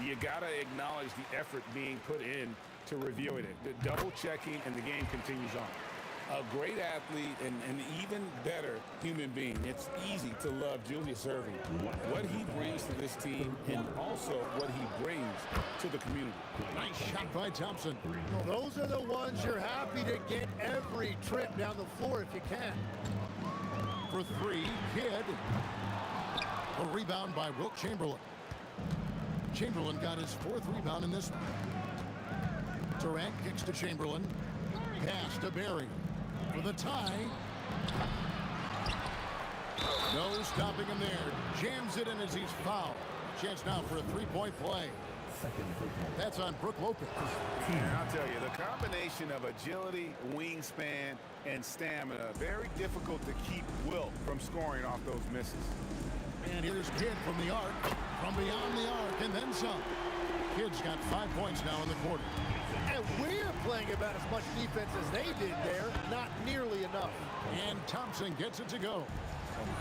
you gotta acknowledge the effort being put in to reviewing it. The double checking, and the game continues on. A great athlete and an even better human being. It's easy to love Julius Erving. What he brings to this team and also what he brings to the community. Nice shot by Thompson. Well, those are the ones you're happy to get every trip down the floor if you can. For three, Kidd. A rebound by Wilt Chamberlain. Chamberlain got his fourth rebound in this one. Durant kicks to Chamberlain. Pass to Barry. For the tie. No stopping him there. Jams it in as he's fouled. Chance now for a three-point play. That's on Brook Lopez. And I'll tell you, the combination of agility, wingspan, and stamina, very difficult to keep Wilt from scoring off those misses. And here's Kidd from the arc, from beyond the arc, and then some. Kidd's got 5 points now in the quarter. And we're playing about as much defense as they did there. Not nearly enough. And Thompson gets it to go.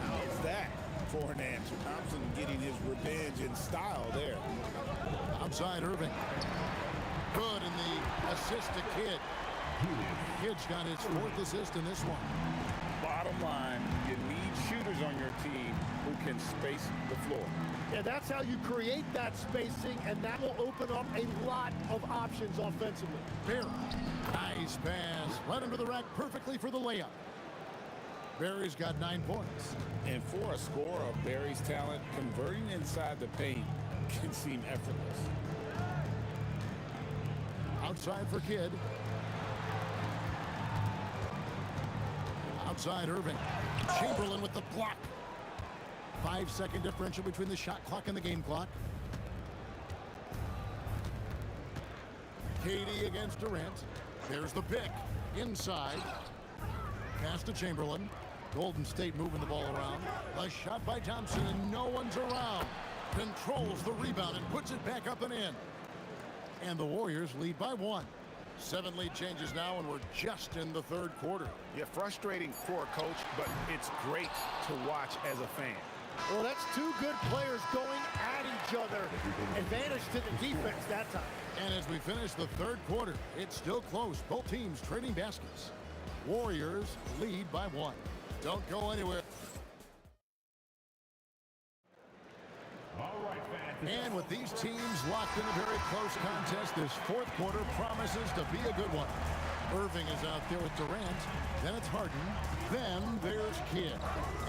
How is that for an answer? Thompson getting his revenge in style there. Outside Irving. Good in the assist to Kidd. Kidd's got his fourth assist in this one. Bottom line, you need shooters on your team who can space the floor. Yeah, that's how you create that spacing, and that will open up a lot of options offensively. Barry. Nice pass. Right under the rack perfectly for the layup. Barry's got 9 points. And for a scorer of Barry's talent, converting inside the paint can seem effortless. Outside for Kidd. Outside Irving. Chamberlain with the block. 5-second differential between the shot clock and the game clock. Katie against Durant. There's the pick. Inside. Pass to Chamberlain. Golden State moving the ball around. A shot by Thompson, and no one's around. Controls the rebound and puts it back up and in. And the Warriors lead by 1. 7 lead changes now, and we're just in the third quarter. Yeah, frustrating for a coach, but it's great to watch as a fan. Well, that's two good players going at each other. Advantage to the defense that time. And as we finish the third quarter, it's still close. Both teams trading baskets. Warriors lead by 1. Don't go anywhere. And with these teams locked in a very close contest, this fourth quarter promises to be a good one. Irving is out there with Durant. Then it's Harden. Then there's Kidd.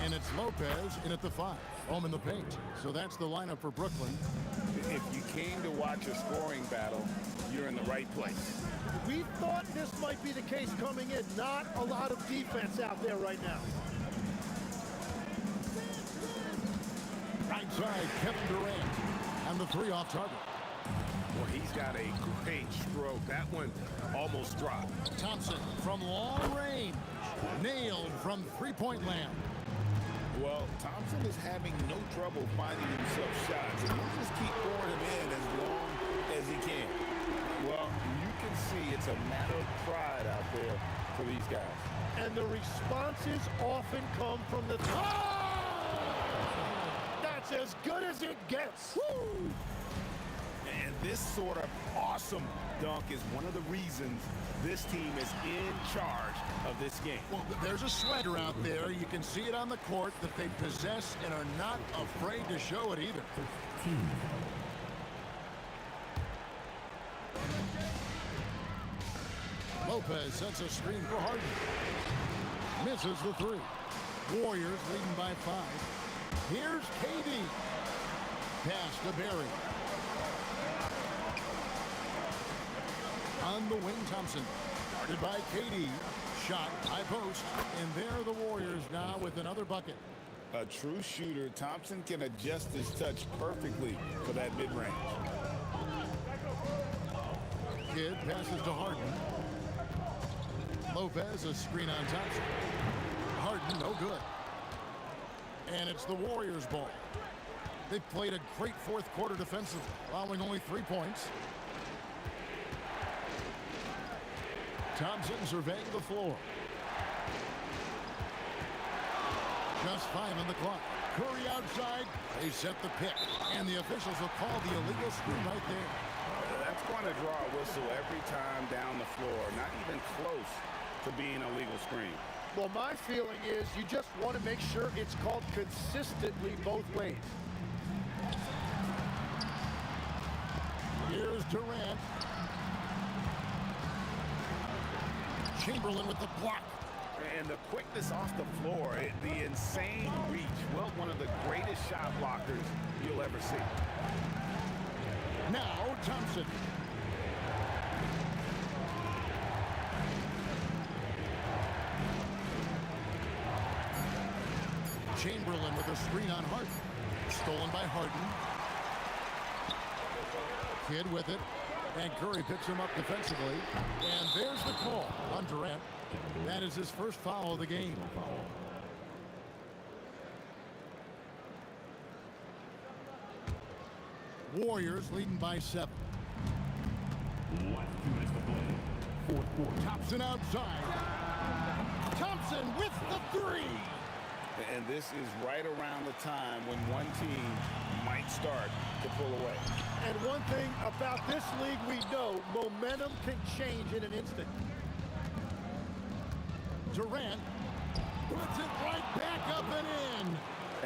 And it's Lopez in at the 5. Home in the paint. So that's the lineup for Brooklyn. If you came to watch a scoring battle, you're in the right place. We thought this might be the case coming in. Not a lot of defense out there right now. Right side, Kevin Durant. And the 3 off target. Well, he's got a great stroke. That one almost dropped. Thompson from long range. Nailed from three-point land. Well, Thompson is having no trouble finding himself shots, and he'll just keep pouring them in as long as he can. Well, you can see it's a matter of pride out there for these guys. And the responses often come from the top. That's as good as it gets. Woo! And this sort of awesome dunk is one of the reasons this team is in charge of this game. Well, there's a swagger out there. You can see it on the court that they possess and are not afraid to show it either. Lopez sets a screen for Harden. Misses the three. Warriors leading by 5. Here's KD. Pass to Barry. On the wing, Thompson. Guarded by KD. Shot, high post. And there are the Warriors now with another bucket. A true shooter, Thompson can adjust his touch perfectly for that mid-range. Kidd passes to Harden. Lopez, a screen on Thompson. Harden, no good. And it's the Warriors' ball. They've played a great fourth quarter defensively, allowing only 3 points. Thompson surveying the floor. Just 5 on the clock. Curry outside. They set the pick. And the officials will call the illegal screen right there. That's going to draw a whistle every time down the floor. Not even close to being a legal screen. Well, my feeling is you just want to make sure it's called consistently both ways. Here's Durant. Chamberlain with the block. And the quickness off the floor, the insane reach. Well, one of the greatest shot blockers you'll ever see. Now Thompson. Chamberlain with a screen on Harden. Stolen by Harden. Kidd with it. And Curry picks him up defensively. And there's the call on Durant. That is his first foul of the game. Warriors leading by 7. Thompson outside. Thompson with the 3. And this is right around the time when one team might start to pull away. And one thing about this league we know, momentum can change in an instant. Durant puts it right back up and in.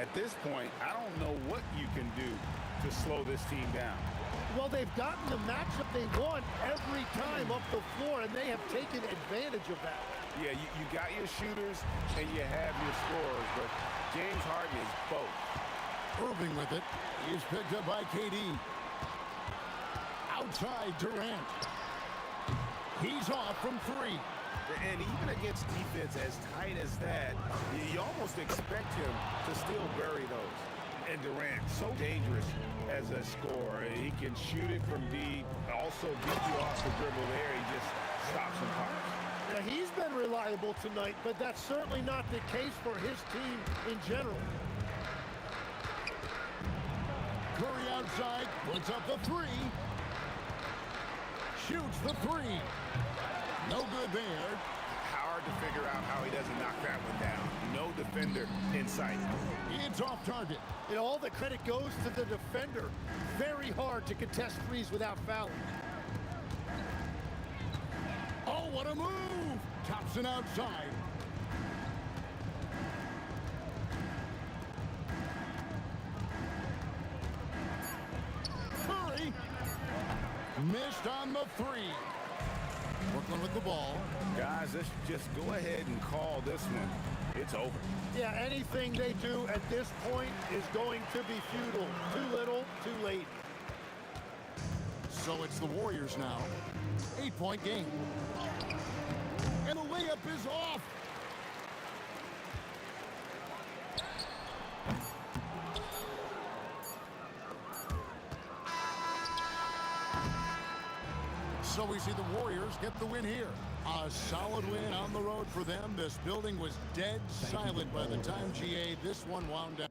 At this point, I don't know what you can do to slow this team down. Well, they've gotten the matchup they want every time up the floor, and they have taken advantage of that. Yeah, you got your shooters and you have your scorers, but James Harden is both. Irving with it. He's picked up by KD. Outside Durant. He's off from 3. And even against defense as tight as that, you almost expect him to still bury those. And Durant, so dangerous as a scorer. He can shoot it from deep, also beat you off the dribble there. He just stops and pops. Now, he's been reliable tonight, but that's certainly not the case for his team in general. Curry outside, puts up the 3. Shoots the 3. No good there. Hard to figure out how he doesn't knock that one down. No defender in sight. It's off target. And all the credit goes to the defender. Very hard to contest threes without fouling. Oh, what a move! Thompson outside. Curry missed on the 3. Brooklyn with the ball. Guys, let's just go ahead and call this one. It's over. Yeah, anything they do at this point is going to be futile. Too little, too late. So it's the Warriors now. 8-point game. And the layup is off. So we see the Warriors get the win here. A solid win on the road for them. This building was dead silent by the time GA this one wound down.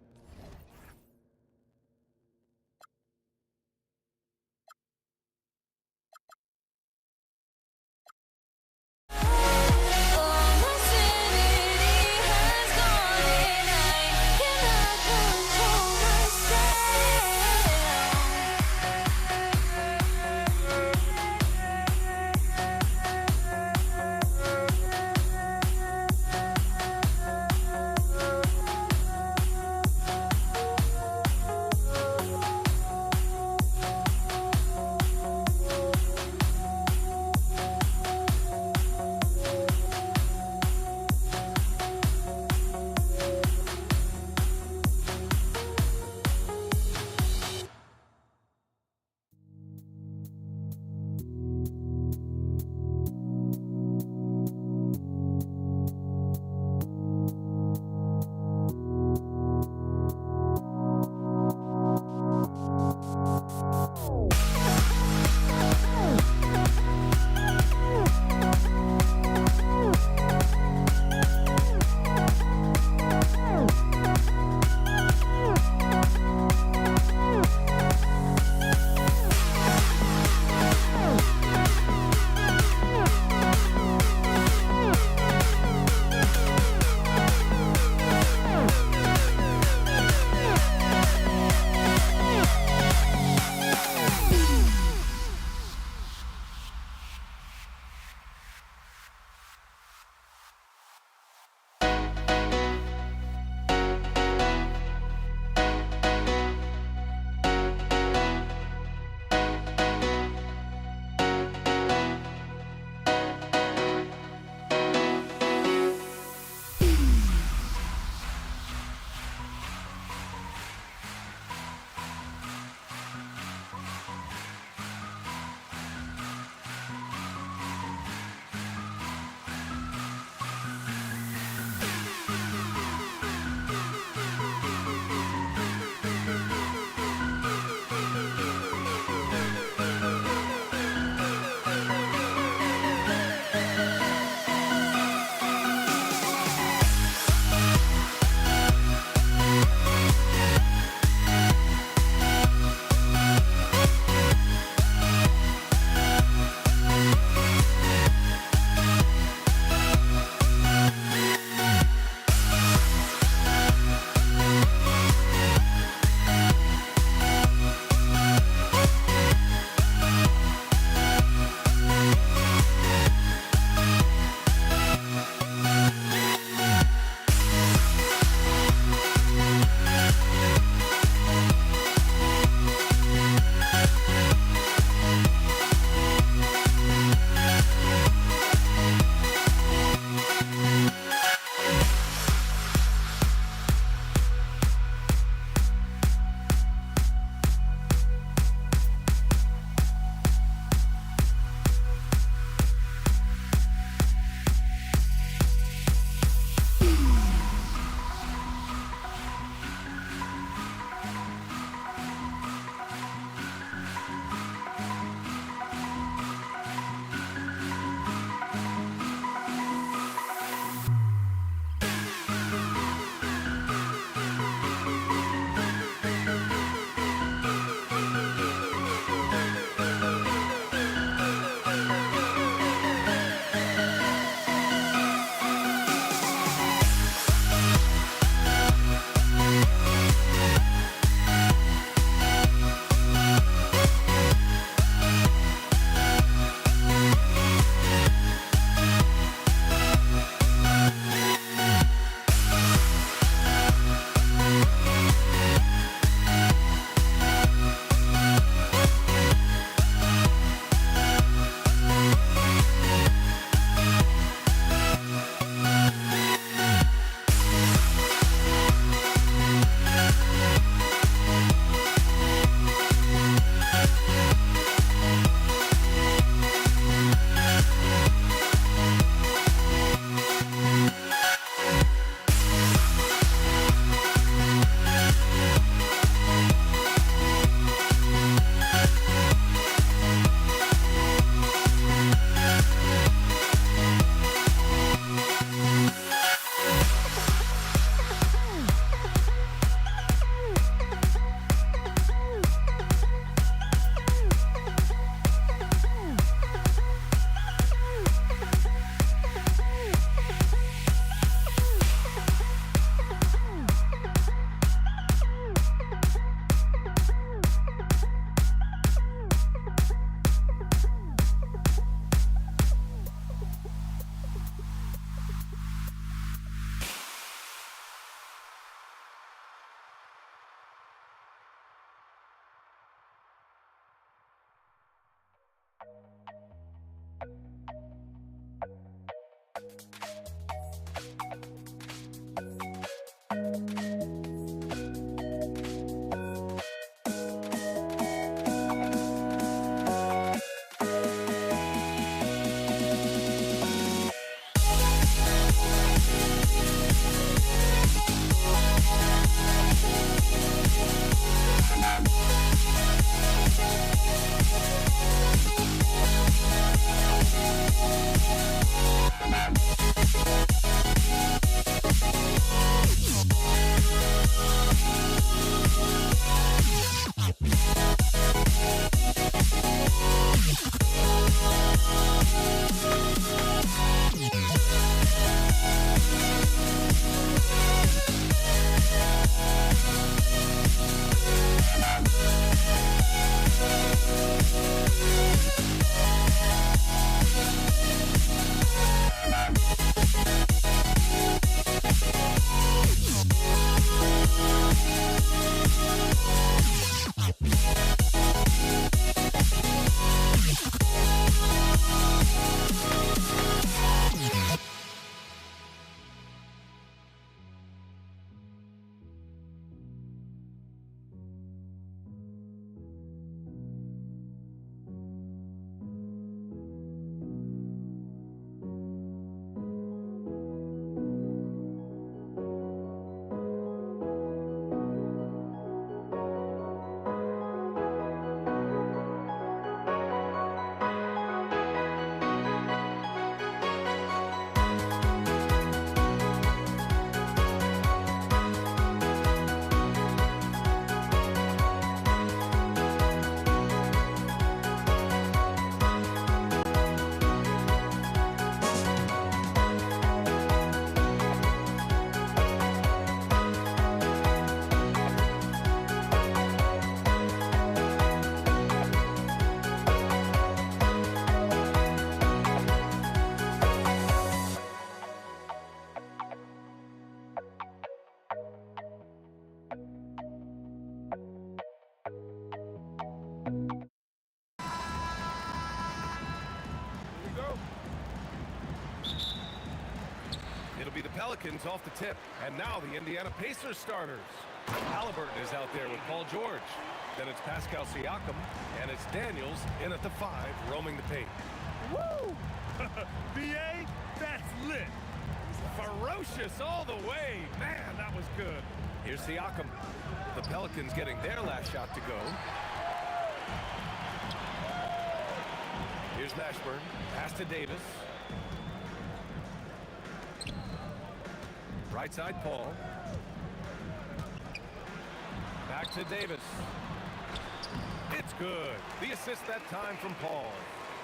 be the Pelicans off the tip. And now the Indiana Pacers starters. Halliburton is out there with Paul George. Then it's Pascal Siakam, and it's Daniels in at the 5, roaming the paint. Woo! BA, that's lit. Ferocious all the way. Man, that was good. Here's Siakam. The Pelicans getting their last shot to go. Here's Mashburn. Pass to Davis. Right side, Paul. Back to Davis. It's good. The assist that time from Paul.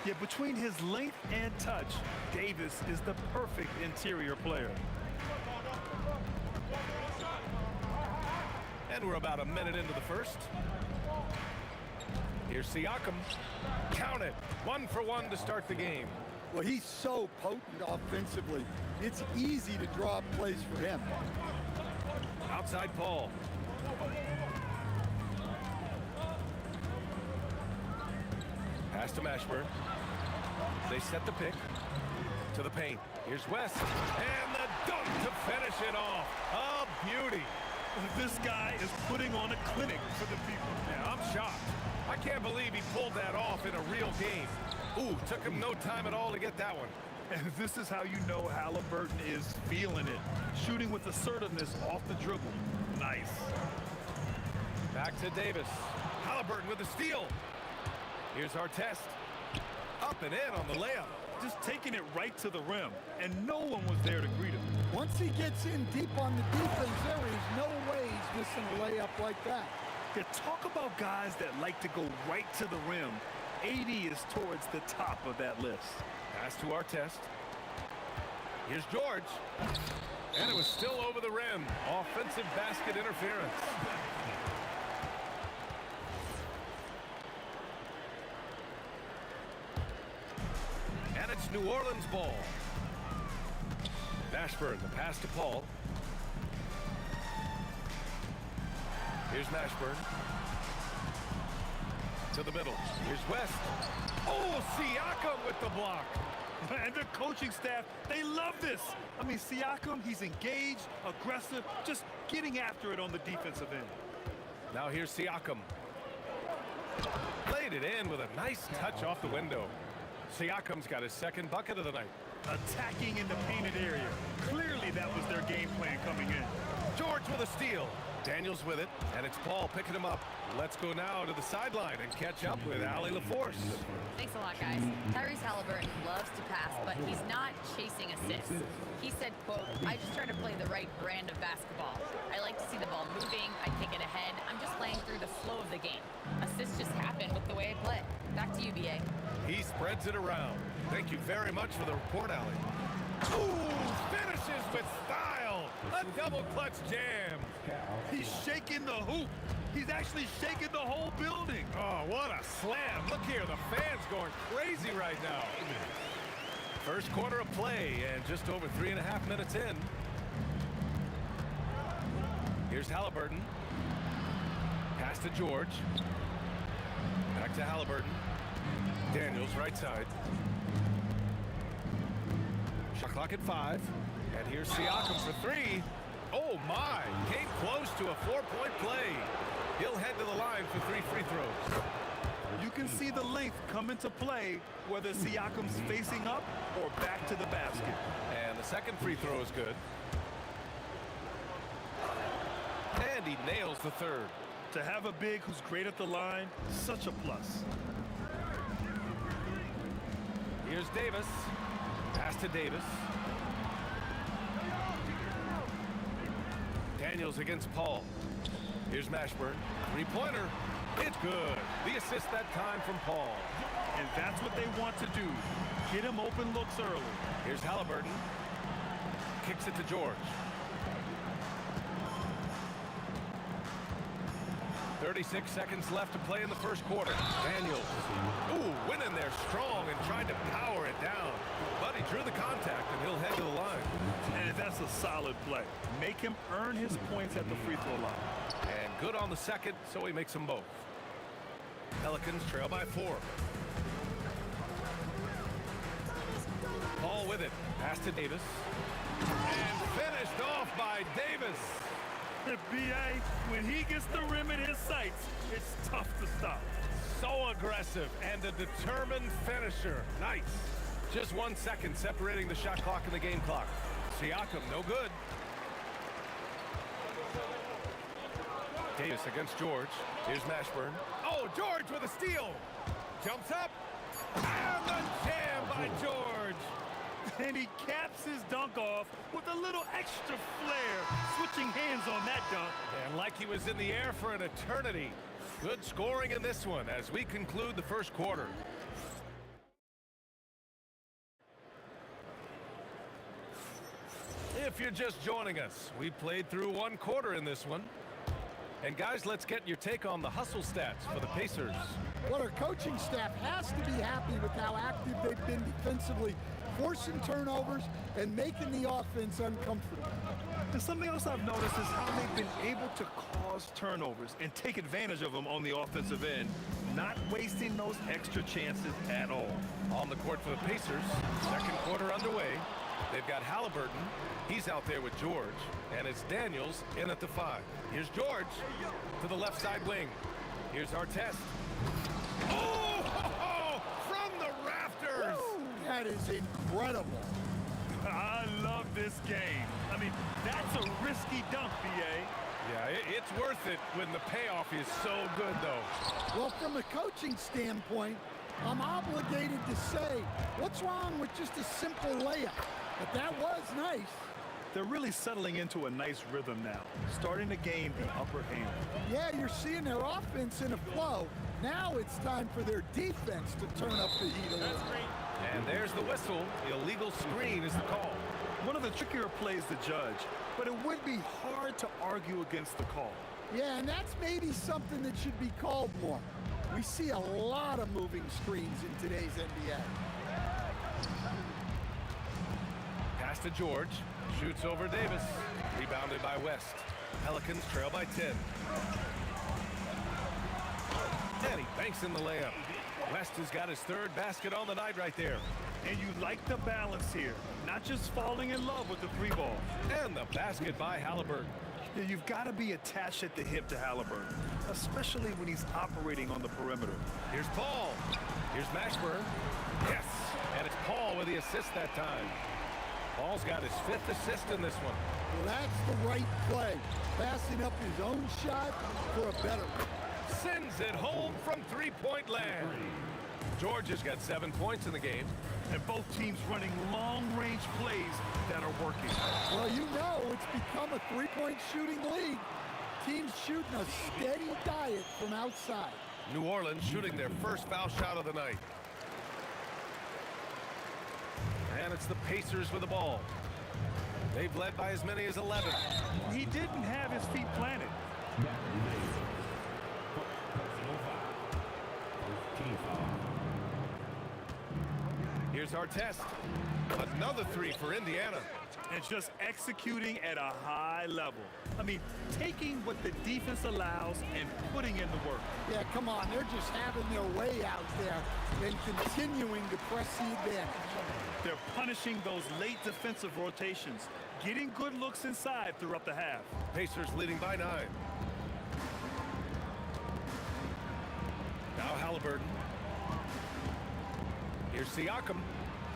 Yeah, between his length and touch, Davis is the perfect interior player. And we're about a minute into the first. Here's Siakam. Count it. 1 for 1 to start the game. Well, he's so potent offensively. It's easy to draw up plays for him. Outside Paul. Pass to Mashburn. They set the pick to the paint. Here's West. And the dunk to finish it off. A beauty. This guy is putting on a clinic for the people. Yeah, I'm shocked. I can't believe he pulled that off in a real game. Ooh, took him no time at all to get that one. And this is how you know Halliburton is feeling it. Shooting with assertiveness off the dribble. Nice. Back to Davis. Halliburton with the steal. Here's our test. Up and in on the layup. Just taking it right to the rim, and no one was there to greet him. Once he gets in deep on the defense, there is no way he's missing a layup like that. Yeah, talk about guys that like to go right to the rim. 80 is towards the top of that list. Pass to our test. Here's George. And it was still over the rim. Offensive basket interference. And it's New Orleans ball. Mashburn, the pass to Paul. Here's Mashburn. To the middle. Here's West. Oh, Siakam with the block. And the coaching staff, they love this. I mean, Siakam, he's engaged, aggressive, just getting after it on the defensive end. Now here's Siakam. Laid it in with a nice touch off the window. Siakam's got his second bucket of the night. Attacking in the painted area. Clearly that was their game plan coming in. George with a steal. Daniels with it, and it's Paul picking him up. Let's go now to the sideline and catch up with Allie LaForce. Thanks a lot, guys. Tyrese Halliburton loves to pass, but he's not chasing assists. He said, quote, I just try to play the right brand of basketball. I like to see the ball moving. I kick it ahead. I'm just playing through the flow of the game. Assists just happen with the way I play. Back to you, BA. He spreads it around. Thank you very much for the report, Allie. Ooh, finishes with style. A double clutch jam. He's shaking the hoop. He's actually shaking the whole building. Oh, what a slam. Look here, the fans going crazy right now. First quarter of play and just over 3.5 minutes in. Here's Halliburton. Pass to George. Back to Halliburton. Daniels right side. Shot clock at 5. And here's Siakam for 3. Oh my, came close to a 4-point play. He'll head to the line for 3 free throws. You can see the length come into play whether Siakam's facing up or back to the basket. And the second free throw is good. And he nails the third. To have a big who's great at the line, such a plus. Here's Davis. Pass to Davis. Daniels against Paul. Here's Mashburn. Three-pointer. It's good. The assist that time from Paul. And that's what they want to do. Get him open looks early. Here's Halliburton. Kicks it to George. 36 seconds left to play in the first quarter. Daniels. Ooh, went in there strong and tried to power it down. But he drew the contact and he'll head to the line. And that's a solid play. Make him earn his points at the free throw line. And good on the second, so he makes them both. Pelicans trail by 4. Paul with it. Pass to Davis. And finished off by Davis. B.A., when he gets the rim in his sights, it's tough to stop. So aggressive and a determined finisher. Nice. Just 1 second separating the shot clock and the game clock. Siakam, no good. Davis against George. Here's Mashburn. Oh, George with a steal. Jumps up. And the jam by George. And he caps his dunk off with a little extra flair, switching hands on that dunk. And like he was in the air for an eternity. Good scoring in this one as we conclude the first quarter. If you're just joining us, we played through 1 quarter in this one. And guys, let's get your take on the hustle stats for the Pacers. Well, our coaching staff has to be happy with how active they've been defensively, forcing turnovers and making the offense uncomfortable. And something else I've noticed is how they've been able to cause turnovers and take advantage of them on the offensive end, not wasting those extra chances at all. On the court for the Pacers, second quarter underway. They've got Halliburton. He's out there with George. And it's Daniels in at the 5. Here's George to the left side wing. Here's Artest. Oh, from the rafters. Woo, that is incredible. I love this game. I mean, that's a risky dunk, B.A. Yeah, it's worth it when the payoff is so good, though. Well, from a coaching standpoint, I'm obligated to say, what's wrong with just a simple layup? But that was nice. They're really settling into a nice rhythm now, starting to gain the upper hand. Yeah, you're seeing their offense in a flow. Now it's time for their defense to turn up the heat a little. And there's the whistle. The illegal screen is the call. One of the trickier plays to judge, but it would be hard to argue against the call. Yeah, and that's maybe something that should be called more. We see a lot of moving screens in today's NBA. Pass to George. Shoots over Davis. Rebounded by West. Pelicans trail by 10. And he banks in the layup. West has got his 3rd basket on the night right there. And you like the balance here, not just falling in love with the 3-ball. And the basket by Halliburton. Yeah, you've got to be attached at the hip to Halliburton, especially when he's operating on the perimeter. Here's Paul. Here's Mashburn. Yes. And it's Paul with the assist that time. Paul's got his 5th assist in this one. Well, that's the right play. Passing up his own shot for a better one. Sends it home from 3-point land. George has got 7 points in the game. And both teams running long-range plays that are working. Well, you know it's become a 3-point shooting league. Teams shooting a steady diet from outside. New Orleans shooting their first foul shot of the night. And it's the Pacers with the ball. They've led by as many as 11. He didn't have his feet planted. Here's Artest. Another 3 for Indiana. And just executing at a high level. I mean, taking what the defense allows and putting in the work. Yeah, come on. They're just having their way out there and continuing to press the advantage. They're punishing those late defensive rotations, getting good looks inside throughout the half. Pacers leading by 9. Now Halliburton. Here's Siakam.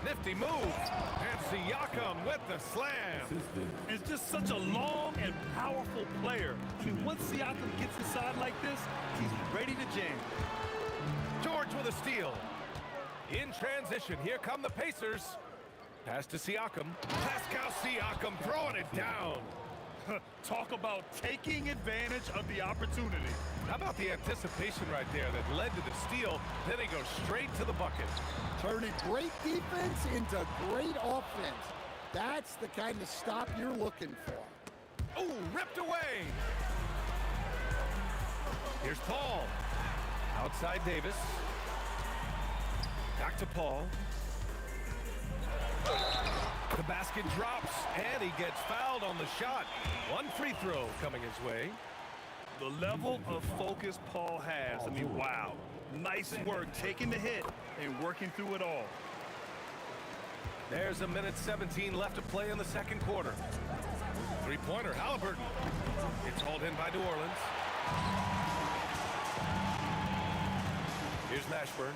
Nifty move. And Siakam with the slam. It's just such a long and powerful player. I mean, once Siakam gets inside like this, he's ready to jam. George with a steal. In transition, here come the Pacers. Pass to Siakam. Pascal Siakam throwing it down. Talk about taking advantage of the opportunity. How about the anticipation right there that led to the steal? Then he goes straight to the bucket. Turning great defense into great offense. That's the kind of stop you're looking for. Oh, ripped away. Here's Paul. Outside Davis. Back to Paul. The basket drops, and he gets fouled on the shot. 1 free throw coming his way. The level of focus Paul has, I mean, wow. Nice work taking the hit and working through it all. There's a minute 17 left to play in the second quarter. Three-pointer, Halliburton. It's hauled in by New Orleans. Here's Mashburn.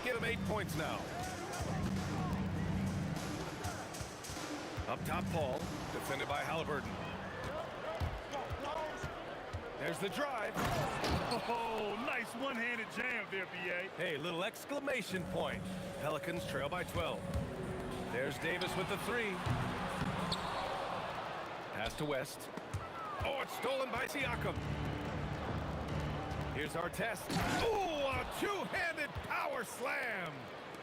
Give him 8 points now. Up top, Paul. Defended by Halliburton. There's the drive. Oh, nice one-handed jam there, B.A. Hey, little exclamation point. Pelicans trail by 12. There's Davis with the three. Pass to West. Oh, it's stolen by Siakam. Here's Artest. Ooh, a two-handed power slam.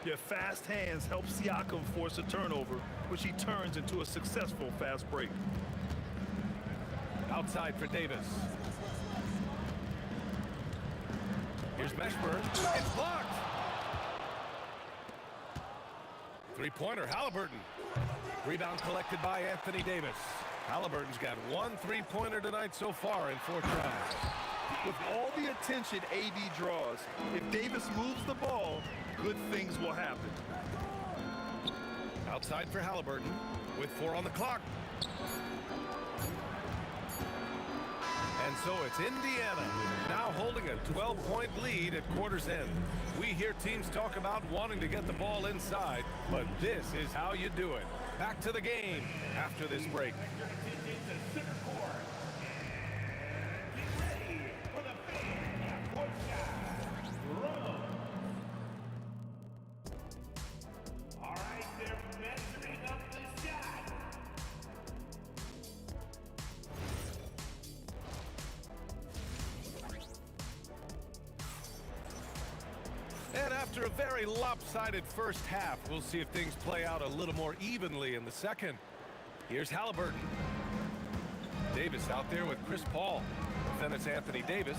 Your fast hands help Siakam force a turnover, which he turns into a successful fast break. Outside for Davis. Here's Mashburn. It's blocked. Three-pointer, Halliburton. Rebound collected by Anthony Davis. Halliburton's got 1 3-pointer tonight so far in 4 tries. With all the attention AD draws, if Davis moves the ball, good things will happen. Outside for Halliburton with 4 on the clock. And so it's Indiana now holding a 12-point lead at quarter's end. We hear teams talk about wanting to get the ball inside, but this is how you do it. Back to the game after this break. And after a very lopsided first half, we'll see if things play out a little more evenly in the second. Here's Halliburton. Davis out there with Chris Paul. Then it's Anthony Davis,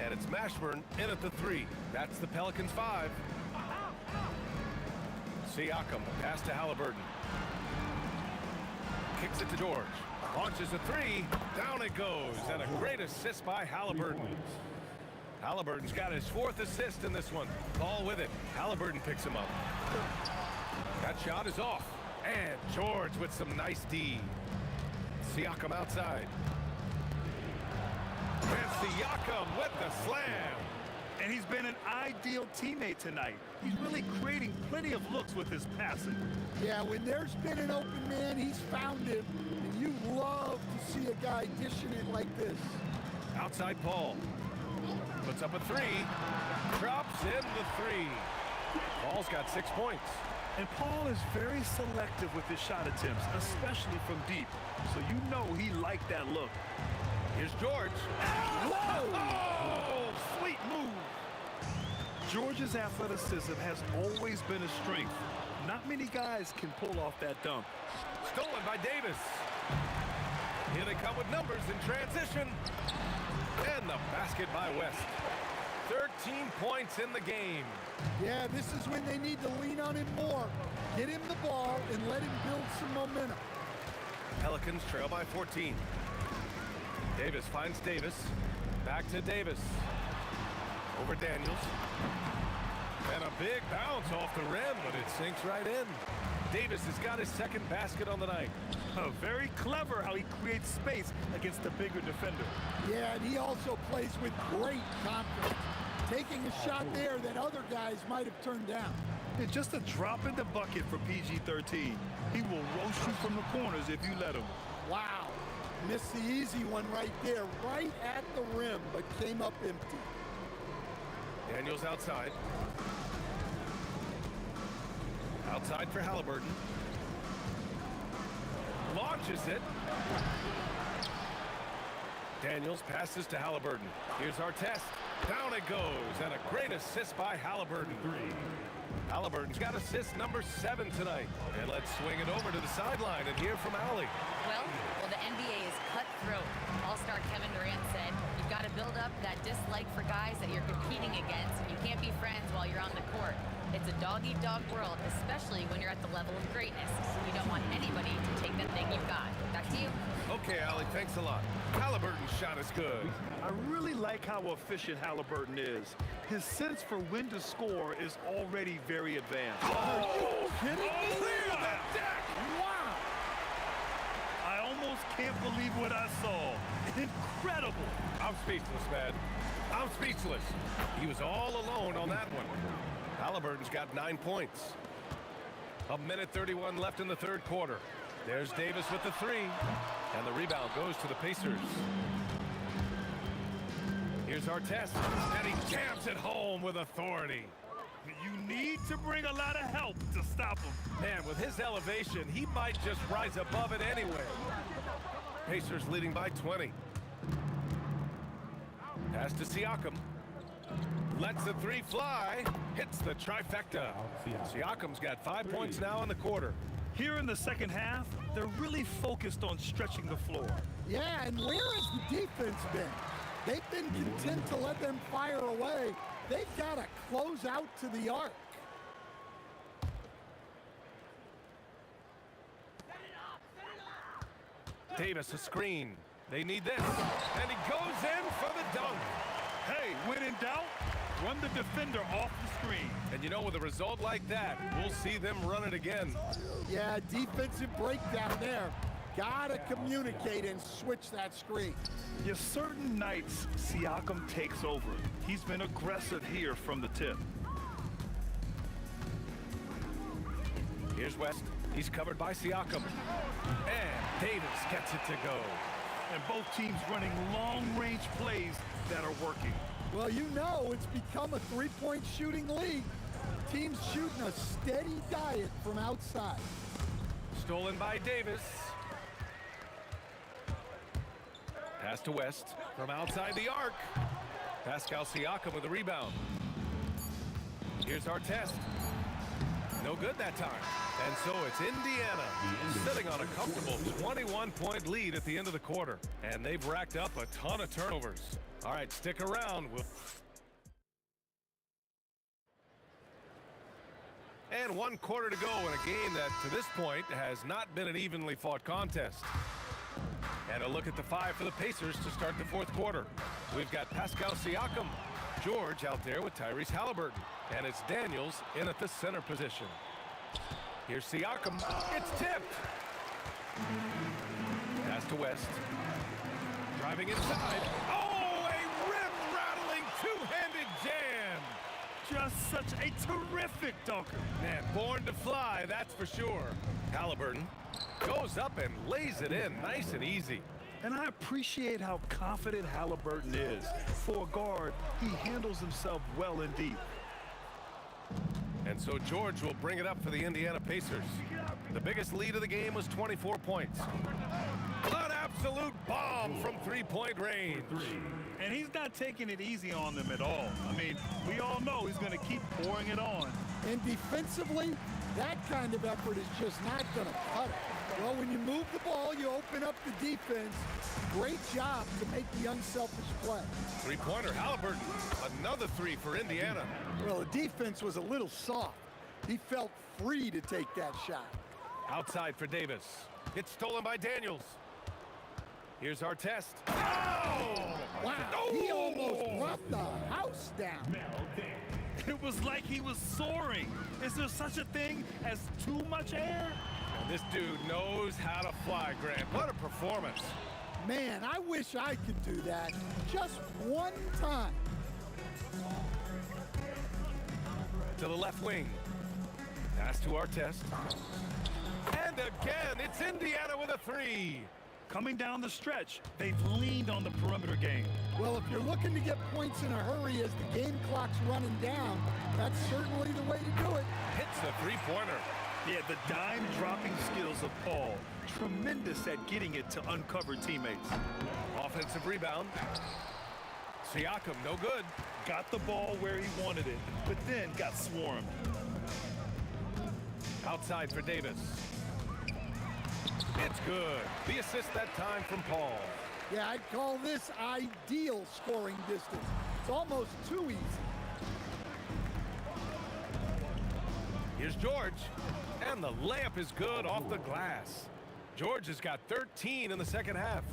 and it's Mashburn in at the 3. That's the Pelicans' 5. Siakam, pass to Halliburton. Kicks it to George. Launches a 3. Down it goes, and a great assist by Halliburton. Halliburton's got his 4th assist in this one. Ball with it. Halliburton picks him up. That shot is off. And George with some nice D. Siakam outside. And Siakam with the slam. And he's been an ideal teammate tonight. He's really creating plenty of looks with his passing. Yeah, when there's been an open man, he's found him. And you love to see a guy dishing it like this. Outside Paul. Puts up a 3. Drops in the 3. Paul's got 6 points. And Paul is very selective with his shot attempts, especially from deep. So you know he liked that look. Here's George. Whoa! Oh, sweet move. George's athleticism has always been a strength. Not many guys can pull off that dunk. Stolen by Davis. Here they come with numbers in transition. And the basket by West. 13 points in the game. Yeah, this is when they need to lean on him more. Get him the ball and let him build some momentum. Pelicans trail by 14. Davis finds Davis. Back to Davis. Over Daniels. And a big bounce off the rim, but it sinks right in. Davis has got his 2nd basket on the night. Very clever how he creates space against the bigger defender. Yeah, and he also plays with great confidence, taking a shot there that other guys might have turned down. And just a drop in the bucket for PG-13. He will roast you from the corners if you let him. Wow, missed the easy one right there, right at the rim, but came up empty. Daniels outside. Outside for Halliburton. Launches it. Daniels passes to Halliburton. Here's Artest. Down it goes, and a great assist by Halliburton. Halliburton's got assist number 7 tonight. And let's swing it over to the sideline and hear from Allie. Well, the NBA is cutthroat. All-star Kevin Durant said, you've got to build up that dislike for guys that you're competing against, and you can't be friends while you're on the court. It's a dog-eat-dog world, especially when you're at the level of greatness. You don't want anybody to take the thing you've got. Back to you. Okay, Allie, thanks a lot. Halliburton's shot is good. I really like how efficient Halliburton is. His sense for when to score is already very advanced. Are you kidding me? Clear the deck! Wow! I almost can't believe believe what I saw. Incredible. I'm speechless, man. I'm speechless. He was all alone on that one. Halliburton's got 9 points. 1:31 left in the third quarter. There's Davis with the three. And the rebound goes to the Pacers. Here's Artest. And he jams it home with authority. You need to bring a lot of help to stop him. Man, with his elevation, he might just rise above it anyway. Pacers leading by 20. Pass to Siakam. Lets the three fly. Hits the trifecta. Siakam's got 5 points now in the quarter. Here in the second half, they're really focused on stretching the floor. Yeah, and where has the defense been? They've been content to let them fire away. They've got to close out to the arc. Davis a screen. They need this. And he goes in for the dunk. Hey, when in doubt, run the defender off the screen. And you know, with a result like that, we'll see them run it again. Yeah, defensive breakdown there. Gotta communicate and switch that screen. Yeah, certain nights, Siakam takes over. He's been aggressive here from the tip. Here's West. He's covered by Siakam. And Davis gets it to go. And both teams running long-range plays that are working. Well, you know it's become a three-point shooting league. Teams shooting a steady diet from outside. Stolen by Davis. Pass to West from outside the arc. Pascal Siakam with the rebound. Here's Artest. No good that time. And so it's Indiana sitting on a comfortable 21-point lead at the end of the quarter. And they've racked up a ton of turnovers. All right, stick around. And 1 quarter to go in a game that, to this point, has not been an evenly fought contest. And a look at the five for the Pacers to start the fourth quarter. We've got Pascal Siakam, George out there with Tyrese Halliburton, and it's Daniels in at the center position. Here's Siakam. It's tipped. Pass to West. Driving inside. Oh, a rim-rattling two-handed jam. Just such a terrific dunker. Man, born to fly, that's for sure. Halliburton goes up and lays it in nice and easy. And I appreciate how confident Halliburton is. For a guard, he handles himself well and deep. And so George will bring it up for the Indiana Pacers. The biggest lead of the game was 24 points. An absolute bomb from three-point range. And he's not taking it easy on them at all. I mean, we all know he's going to keep pouring it on. And defensively, that kind of effort is just not going to cut it. Well, when you move the ball, you open up the defense. Great job to make the unselfish play. Three-pointer, Halliburton. Another three for Indiana. Well, the defense was a little soft. He felt free to take that shot. Outside for Davis. It's stolen by Daniels. Here's Artest. Oh! Wow, he almost brought the house down. It was like he was soaring. Is there such a thing as too much air? And this dude knows how to fly, Grant. What a performance. Man, I wish I could do that just one time. To the left wing. Pass to Artest. And again, it's Indiana with a three. Coming down the stretch, they've leaned on the perimeter game. Well, if you're looking to get points in a hurry as the game clock's running down, that's certainly the way to do it. Hits the three-pointer. Yeah, the dime-dropping skills of Paul. Tremendous at getting it to uncover teammates. Offensive rebound. Siakam, no good. Got the ball where he wanted it, but then got swarmed. Outside for Davis. It's good. The assist that time from Paul. Yeah, I'd call this ideal scoring distance. It's almost too easy. Here's George. And the layup is good off the glass. George has got 13 in the second half.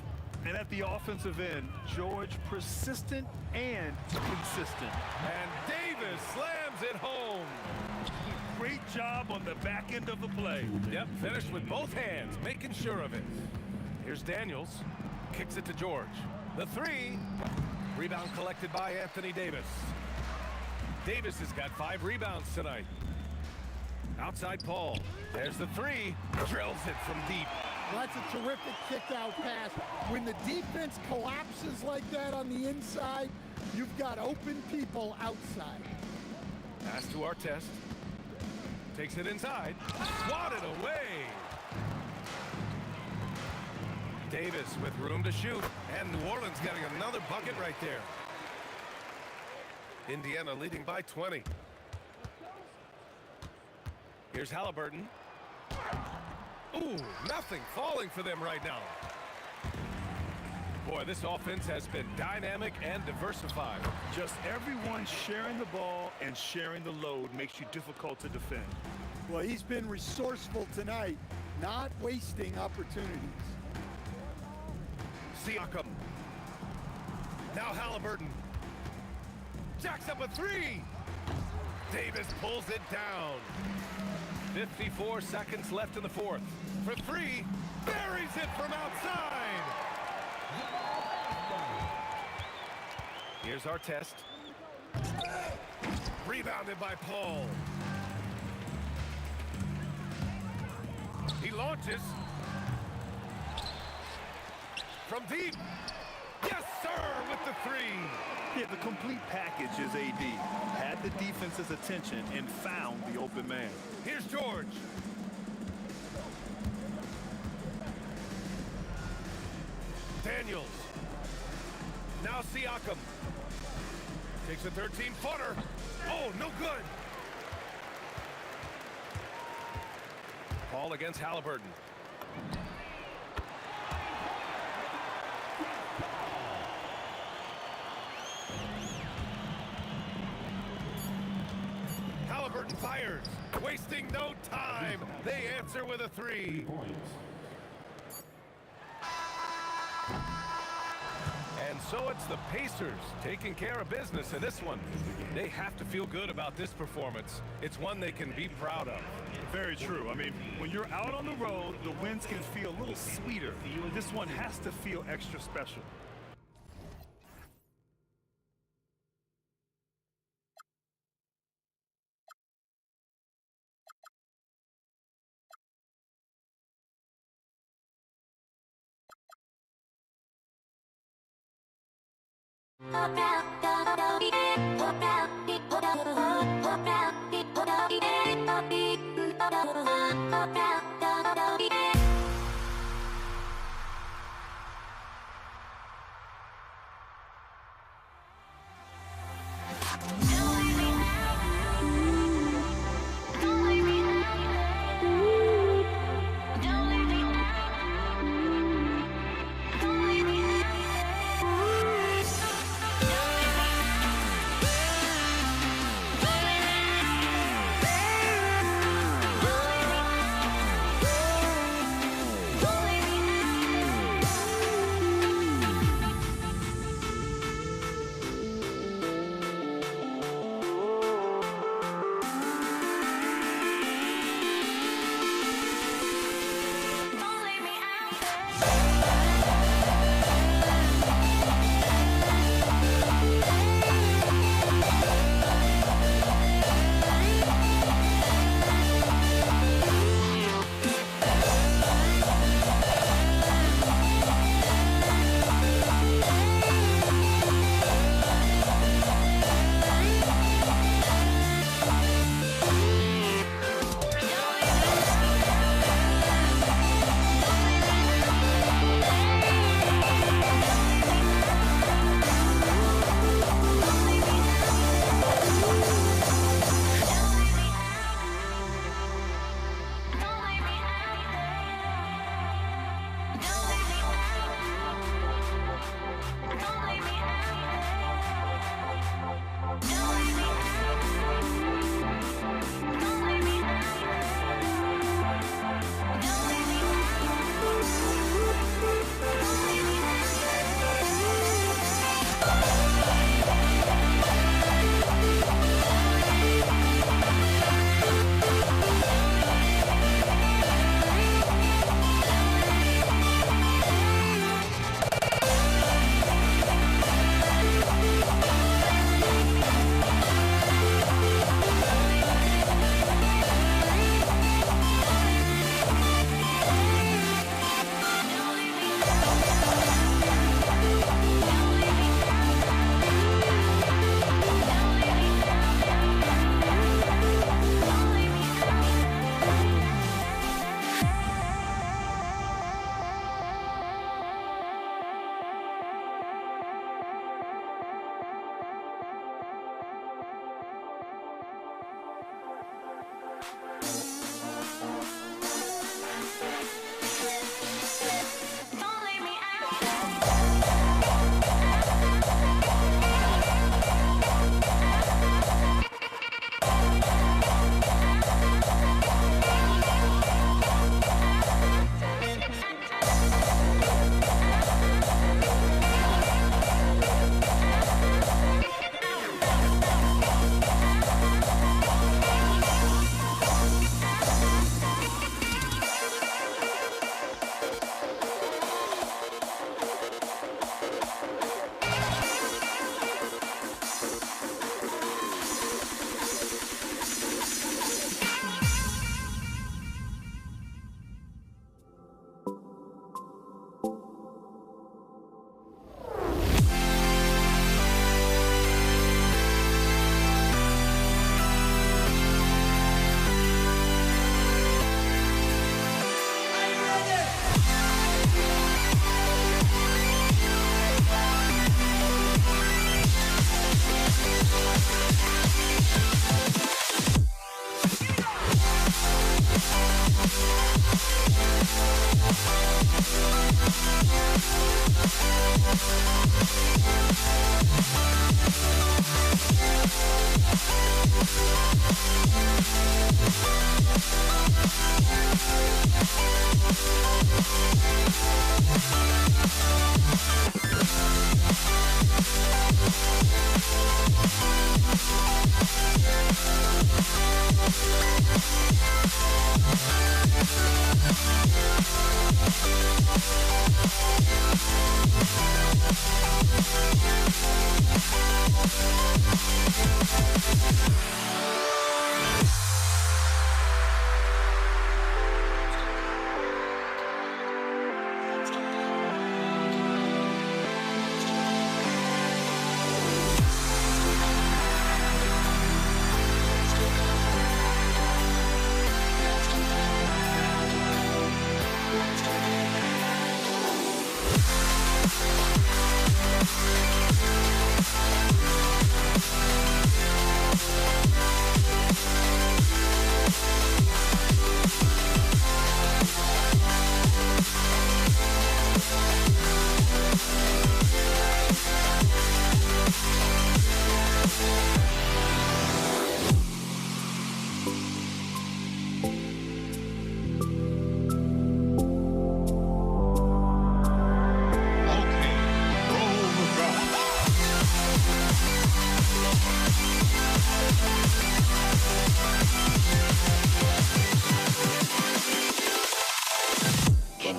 And at the offensive end, George persistent and consistent. And Davis slams it home. Great job on the back end of the play. Yep, finished with both hands, making sure of it. Here's Daniels. Kicks it to George. The three. Rebound collected by Anthony Davis. Davis has got 5 rebounds tonight. Outside Paul. There's the three. Drills it from deep. Well, that's a terrific kick-out pass. When the defense collapses like that on the inside, you've got open people outside. Pass to Artest. Takes it inside. Swatted away. Davis with room to shoot. And New Orleans getting another bucket right there. Indiana leading by 20. Here's Halliburton. Ooh, nothing falling for them right now. Boy, this offense has been dynamic and diversified. Just everyone sharing the ball and sharing the load makes you difficult to defend. Well, he's been resourceful tonight, not wasting opportunities. Siakam. Now Halliburton. Jacks up a three. Davis pulls it down. 54 seconds left in the fourth. For three. Buries it from outside. Here's Artest. Rebounded by Paul. He launches. From deep. Yes, sir, with the three. Yeah, the complete package is AD. Had the defense's attention and found the open man. Here's George. Daniels. Now Siakam. Takes a 13-footer. Oh, no good. Paul against Halliburton. Halliburton fires, wasting no time. They answer with a three. And so it's the Pacers taking care of business in this one. They have to feel good about this performance. It's one they can be proud of. Very true. I mean, when you're out on the road, the wins can feel a little sweeter. This one has to feel extra special.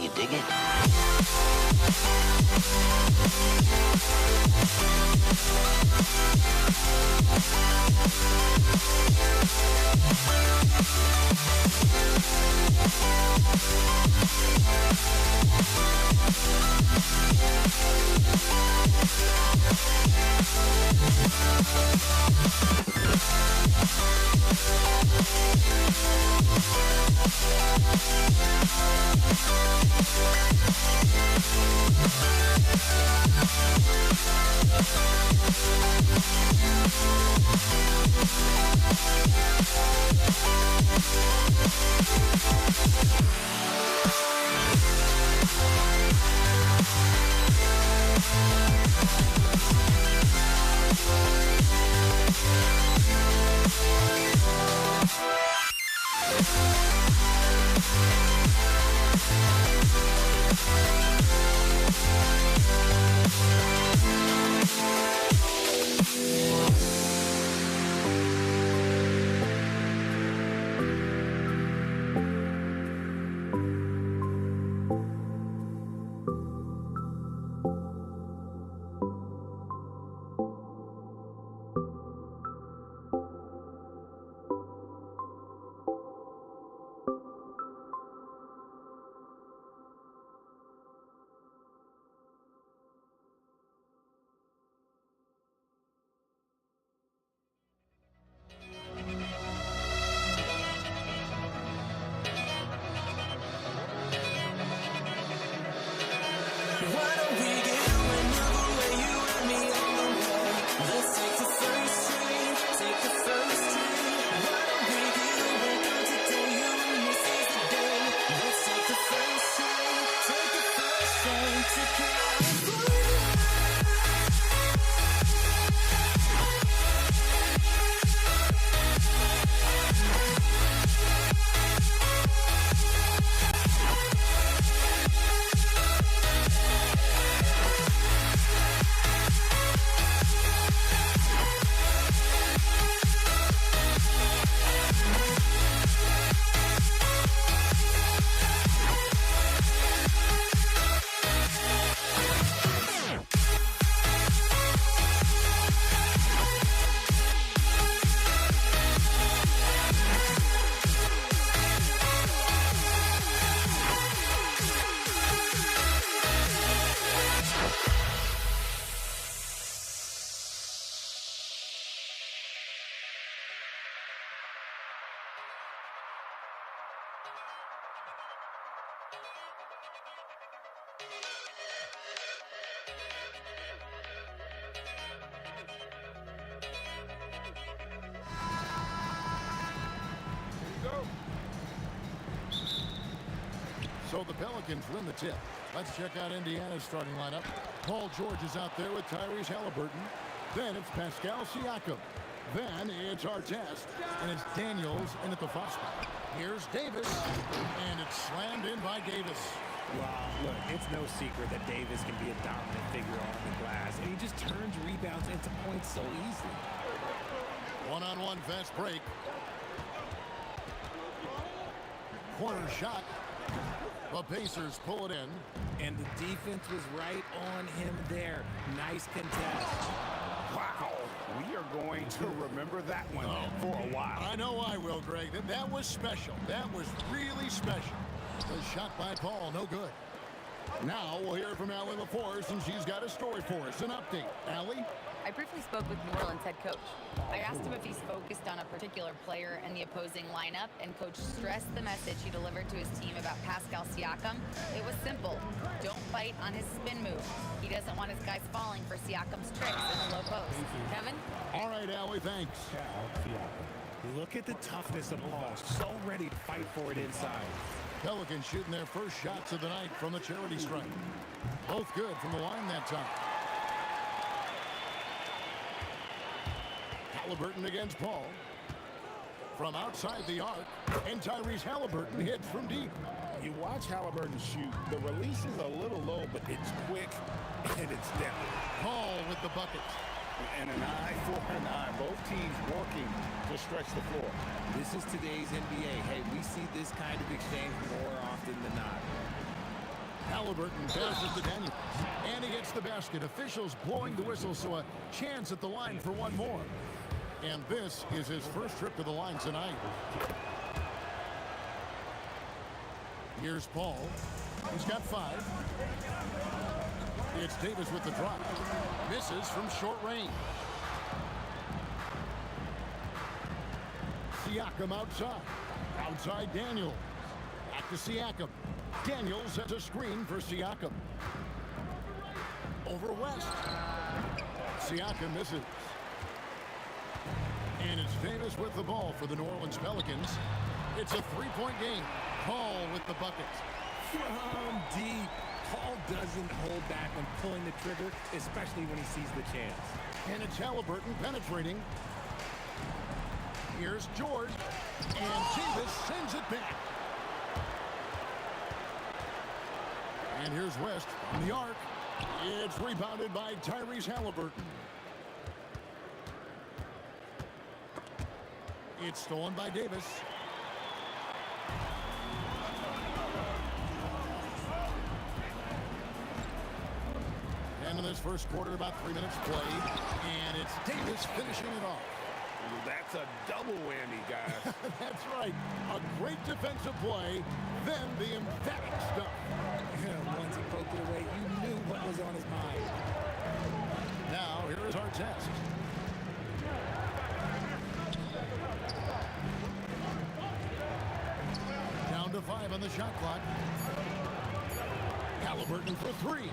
You dig it? So the Pelicans win the tip. Let's check out Indiana's starting lineup. Paul George is out there with Tyrese Halliburton. Then it's Pascal Siakam. Then it's Artest. And it's Daniels in at the 5 spot. Here's Davis. And it's slammed in by Davis. Wow, look, it's no secret that Davis can be a dominant figure on the glass. And he just turns rebounds into points so easily. One-on-one fast break. Corner shot. The Pacers pull it in. And the defense was right on him there. Nice contest. Wow. We are going to remember that one for a while. I know I will, Greg. That was special. That was really special. The shot by Paul, no good. Now we'll hear from Allie LaForce, and she's got a story for us. An update. Allie? I briefly spoke with New Orleans head coach. I asked him if he's focused on a particular player in the opposing lineup, and coach stressed the message he delivered to his team about Pascal Siakam. It was simple. Don't bite on his spin move. He doesn't want his guys falling for Siakam's tricks in the low post. Kevin? All right, Allie, thanks. Look at the toughness of Paul. So ready to fight for it inside. Pelicans shooting their first shots of the night from the charity stripe. Both good from the line that time. Halliburton against Paul. From outside the arc, and Tyrese Halliburton hits from deep. You watch Halliburton shoot. The release is a little low, but it's quick and it's deadly. Paul with the bucket. And an eye for an eye. Both teams working to stretch the floor. This is today's NBA. Hey, we see this kind of exchange more often than not. Halliburton passes to Daniels. And he gets the basket. Officials blowing the whistle, so a chance at the line for one more. And this is his first trip to the line tonight. Here's Paul. He's got 5. It's Davis with the drop. Misses from short range. Siakam outside. Outside Daniels. Back to Siakam. Daniels has a screen for Siakam. Over West. Siakam misses. And it's Davis with the ball for the New Orleans Pelicans. It's a 3-point game. Paul with the buckets. From deep. Paul doesn't hold back when pulling the trigger, especially when he sees the chance. And it's Halliburton penetrating. Here's George. And Davis sends it back. And here's West from the arc. It's rebounded by Tyrese Halliburton. It's stolen by Davis. And in this first quarter, about 3 minutes played. And it's Davis finishing it off. That's a double whammy, guys. That's right. A great defensive play, then the emphatic stuff. Once he poked it away, you knew what was on his mind. Now, here is our test. Down to 5 on the shot clock. Halliburton for 3.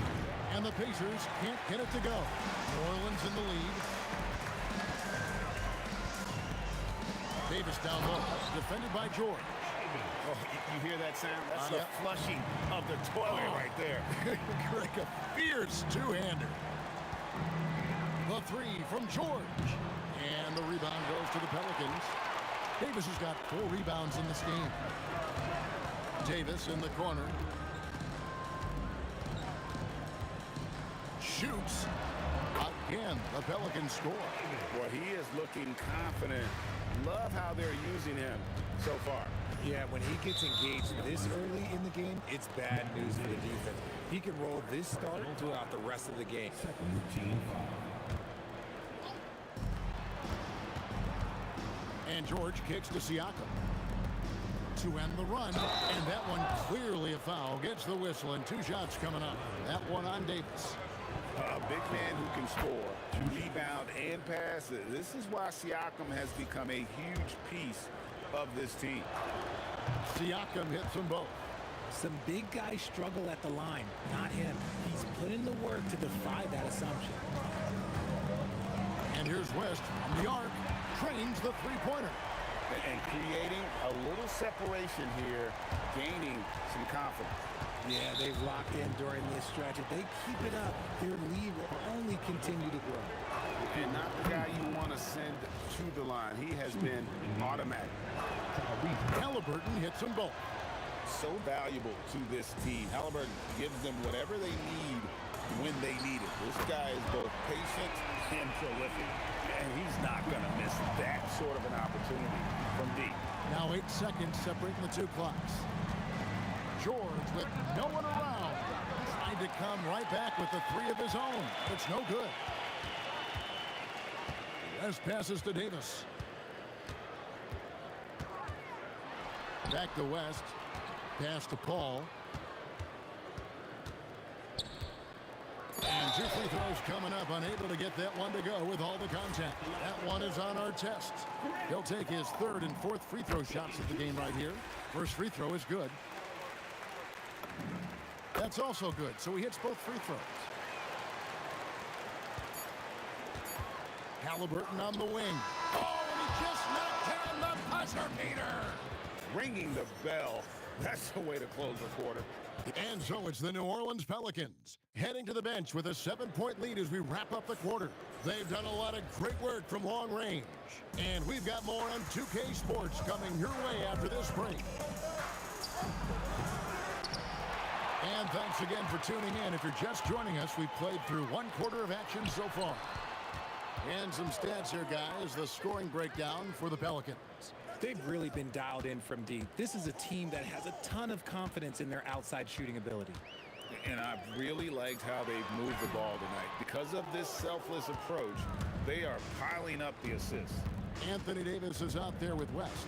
And the Pacers can't get it to go. New Orleans in the lead. Davis down low, defended by George. Oh, you hear that sound? That's the flushing of the toilet right there. Like a fierce two-hander. The 3 from George. And the rebound goes to the Pelicans. Davis has got 4 rebounds in this game. Davis in the corner. Shoots. Again, the Pelicans score. Boy, he is looking confident. Love how they're using him so far. Yeah, when he gets engaged this early in the game, it's bad news for the defense. He can roll this start throughout the rest of the game. And George kicks to Siakam to end the run. And that one clearly a foul. Gets the whistle and 2 shots coming up. That one on Davis. A big man who can score, rebound, and pass. This is why Siakam has become a huge piece of this team. Siakam hits them both. Some big guys struggle at the line, not him. He's put in the work to defy that assumption. And here's West from the arc. Trains the 3-pointer. And creating a little separation here, gaining some confidence. Yeah, they've locked in during this stretch. If they keep it up, their lead will only continue to grow. And not the guy you want to send to the line. He has been automatic. Halliburton hits them both. So valuable to this team. Halliburton gives them whatever they need when they need it. This guy is both patient and prolific. And he's not going to miss that sort of an opportunity from deep. Now 8 seconds separating the 2 clocks. George with no one around. Trying to come right back with the 3 of his own. It's no good. West passes to Davis. Back to West. Pass to Paul. And 2 free throws coming up. Unable to get that one to go with all the contact. That one is on our test. He'll take his 3rd and 4th free throw shots of the game right here. First free throw is good. That's also good, so he hits both free throws. Halliburton on the wing. Oh, and he just knocked down the buzzer beater. Ringing the bell. That's the way to close the quarter. And so it's the New Orleans Pelicans heading to the bench with a 7-point lead as we wrap up the quarter. They've done a lot of great work from long range. And we've got more on 2K Sports coming your way after this break. And thanks again for tuning in. If you're just joining us, we've played through 1 quarter of action so far. And some stats here, guys. The scoring breakdown for the Pelicans. They've really been dialed in from deep. This is a team that has a ton of confidence in their outside shooting ability. And I've really liked how they've moved the ball tonight. Because of this selfless approach, they are piling up the assists. Anthony Davis is out there with West.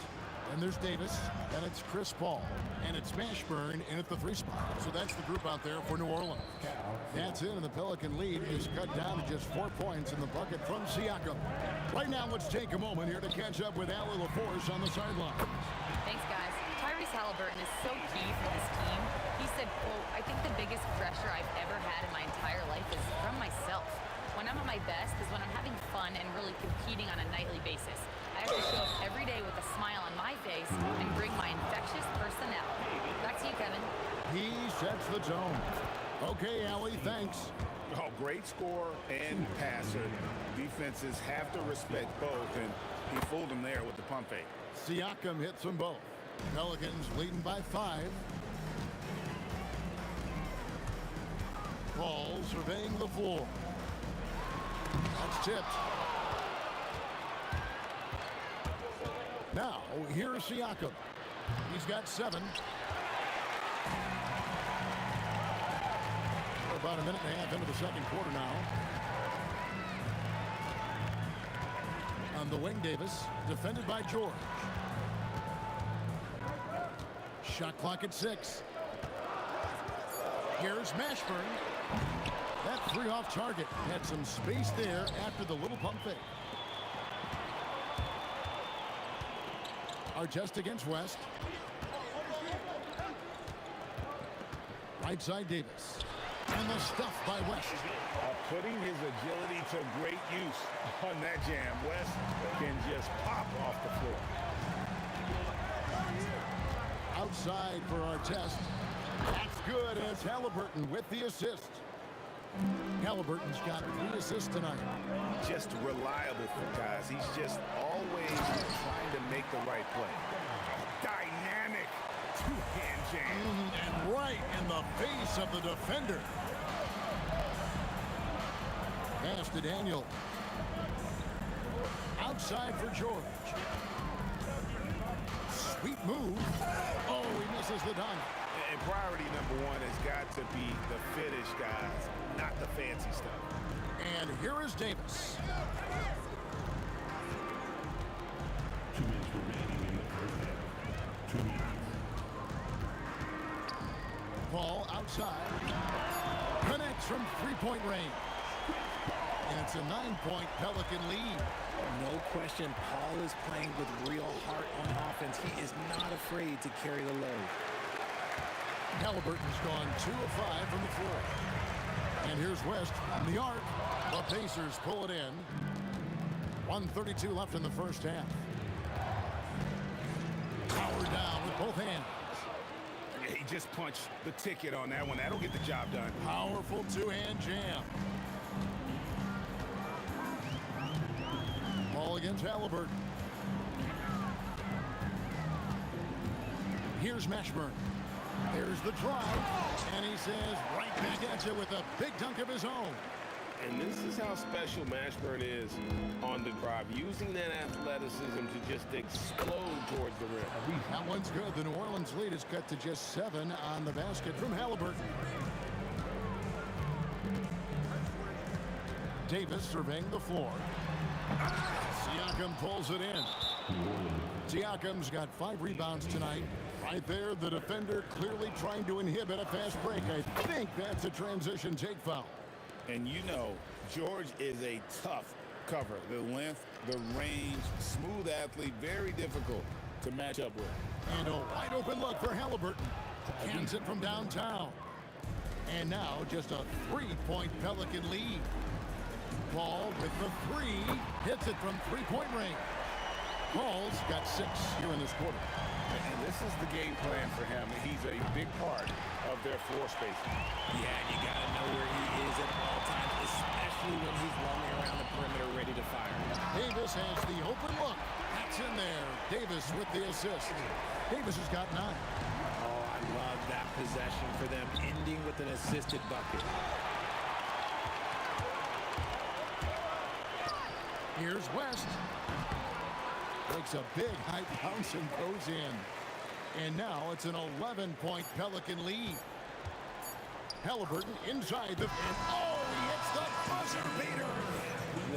And there's Davis, and it's Chris Paul, and it's Mashburn in at the 3 spot. So that's the group out there for New Orleans. That's it, and the Pelican lead is cut down to just 4 points in the bucket from Siakam. Right now, let's take a moment here to catch up with Allie LaForce on the sideline. Thanks, guys. Tyrese Halliburton is so key for this team. He said, quote, I think the biggest pressure I've ever had in my entire life is from myself. When I'm at my best is when I'm having fun and really competing on a nightly basis. I have to show up every day with a smile on my face and bring my infectious personality. Back to you, Kevin. He sets the tone. Okay, Allie, thanks. Oh, great scorer and passer. Defenses have to respect both, and he fooled them there with the pump fake. Siakam hits them both. Pelicans leading by 5. Paul surveying the floor. That's tipped. Now, here's Siakam. He's got 7. We're about a minute and a half into the second quarter now. On the wing, Davis, defended by George. Shot clock at 6. Here's Mashburn. That 3 off target. Had some space there after the little pump fake. Artest against West. Right side Davis. And the stuff by West. Putting his agility to great use on that jam. West can just pop off the floor. Outside for Artest. That's good, and it's Halliburton with the assist. Halliburton's got 3 assists tonight. Just reliable for guys. He's just always trying to make the right play. Dynamic two-hand jam. And right in the face of the defender. Pass to Daniel. Outside for George. Sweet move. Oh, he misses the dunk. And priority number 1 has got to be the finish, guys, not the fancy stuff. And here is Davis. 2 minutes remaining in the first half. 2 minutes. Paul outside. Connects from 3-point range. And it's a 9-point Pelican lead. No question, Paul is playing with real heart on offense. He is not afraid to carry the load. Halliburton's gone 2 of 5 from the floor. And here's West on the arc. The Pacers pull it in. 1:32 left in the first half. Power down with both hands. He just punched the ticket on that one. That'll get the job done. Powerful 2-hand jam. Ball against Halliburton. Here's Mashburn. There's the drive, and he says right back at you with a big dunk of his own. And this is how special Mashburn is on the drive, using that athleticism to just explode towards the rim. That one's good. The New Orleans lead is cut to just 7 on the basket from Halliburton. Davis surveying the floor. Siakam pulls it in. Siakam's got 5 rebounds tonight. Right there, the defender clearly trying to inhibit a fast break. I think that's a transition take foul. And you know, George is a tough cover. The length, the range, smooth athlete, very difficult to match up with. And a wide open look for Halliburton. Cans it from downtown. And now just a 3-point Pelican lead. Paul with the 3, hits it from 3-point range. Paul's got 6 here in this quarter. And this is the game plan for him. He's a big part of their floor spacing. Yeah, and you got to know where he is at all times, especially when he's roaming around the perimeter ready to fire. Davis has the open look. That's in there. Davis with the assist. Davis has got 9. Oh, I love that possession for them, ending with an assisted bucket. Here's West. Takes a big high bounce and goes in. And now it's an 11-point Pelican lead. Halliburton inside the... And oh, he hits the buzzer beater.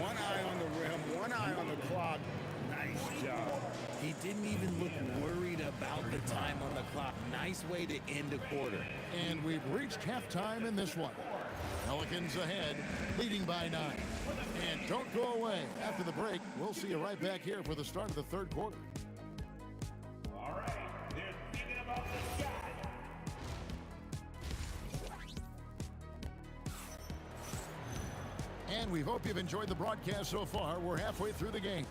One eye on the rim, one eye on the clock. Nice job. He didn't even look worried about the time on the clock. Nice way to end a quarter. And we've reached halftime in this one. Pelicans ahead, leading by 9. And don't go away. After the break, we'll see you right back here for the start of the third quarter. All right, they're thinking about this guy. And we hope you've enjoyed the broadcast so far. We're halfway through the game.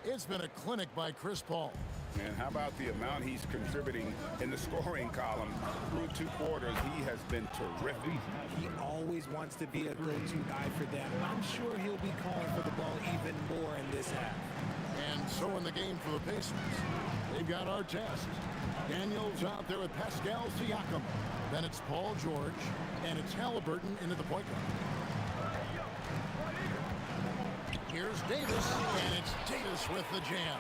It's been a clinic by Chris Paul. And how about the amount he's contributing in the scoring column through 2 quarters? He has been terrific. He always wants to be a go-to guy for them. I'm sure he'll be calling for the ball even more in this half. And so in the game for the Pacers, they've got our test. Daniels out there with Pascal Siakam. Then it's Paul George, and it's Halliburton into the point guard. Here's Davis, and it's Davis with the jam.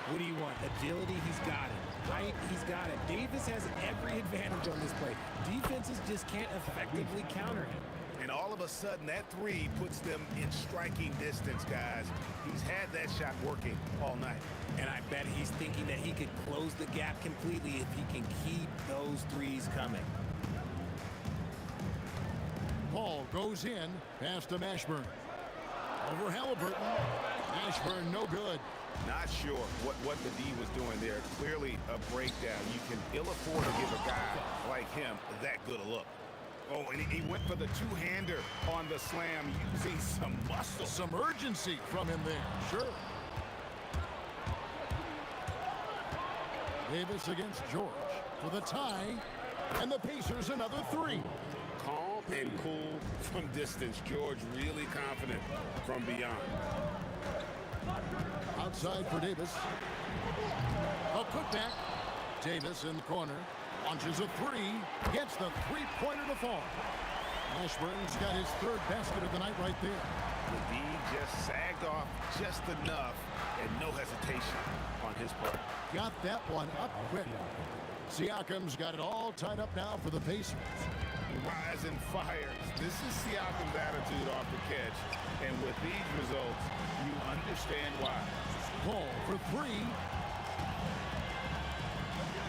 What do you want? Agility, he's got it. Height, he's got it. Davis has every advantage on this play. Defenses just can't effectively counter him. And all of a sudden, that 3 puts them in striking distance, guys. He's had that shot working all night. And I bet he's thinking that he could close the gap completely if he can keep those 3s coming. Paul goes in, pass to Mashburn. Over Halliburton. Mashburn, no good. Not sure what the D was doing there. Clearly a breakdown. You can ill afford to give a guy like him that good a look. Oh, and he went for the 2-hander on the slam, using some muscle. Some urgency from him there, sure. Davis against George for the tie, and the Pacers another 3. Calm and cool from distance. George really confident from beyond. Outside for Davis. A putback. Davis in the corner. Launches a 3. Gets the 3-pointer to fall. Mashburn's got his 3rd basket of the night right there. The D just sagged off just enough, and no hesitation on his part. Got that one up quick. Siakam's got it all tied up now for the Pacers. Rise and fires. This is Siakam's attitude off the catch. And with these results, you understand why. Paul for 3.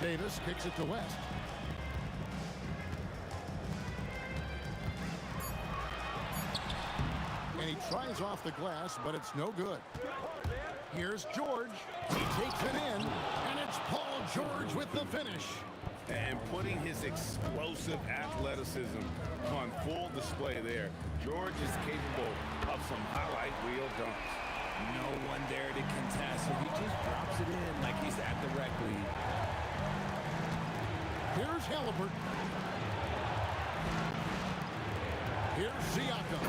Davis kicks it to West. And he tries off the glass, but it's no good. Here's George. He takes it in, and it's Paul George with the finish. And putting his explosive athleticism on full display there. George is capable of some highlight reel dunks. No one there to contest, so he just drops it in like he's at the rec league. Here's Halliburton. Here's Siakam.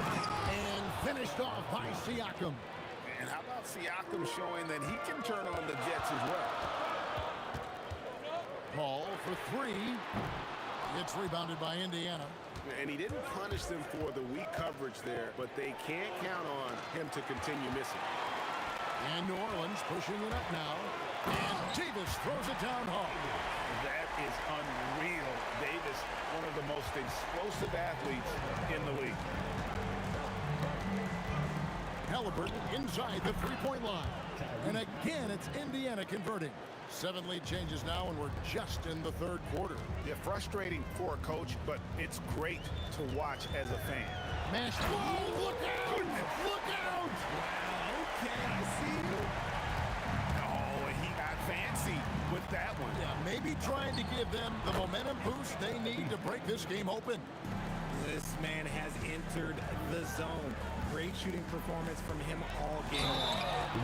And finished off by Siakam. And how about Siakam showing that he can turn on the Jets as well? Paul for 3. It's rebounded by Indiana. And he didn't punish them for the weak coverage there, but they can't count on him to continue missing. And New Orleans pushing it up now. And Davis throws it down hard. That is unreal. Davis, one of the most explosive athletes in the league. Halliburton inside the 3-point line. And again, it's Indiana converting. 7 lead changes now, and we're just in the 3rd quarter. Yeah, frustrating for a coach, but it's great to watch as a fan. Mashed. Whoa, look out! Look out! Okay, I see you. Oh, and he got fancy with that one. Yeah, maybe trying to give them the momentum boost they need to break this game open. This man has entered the zone. Great shooting performance from him all game long.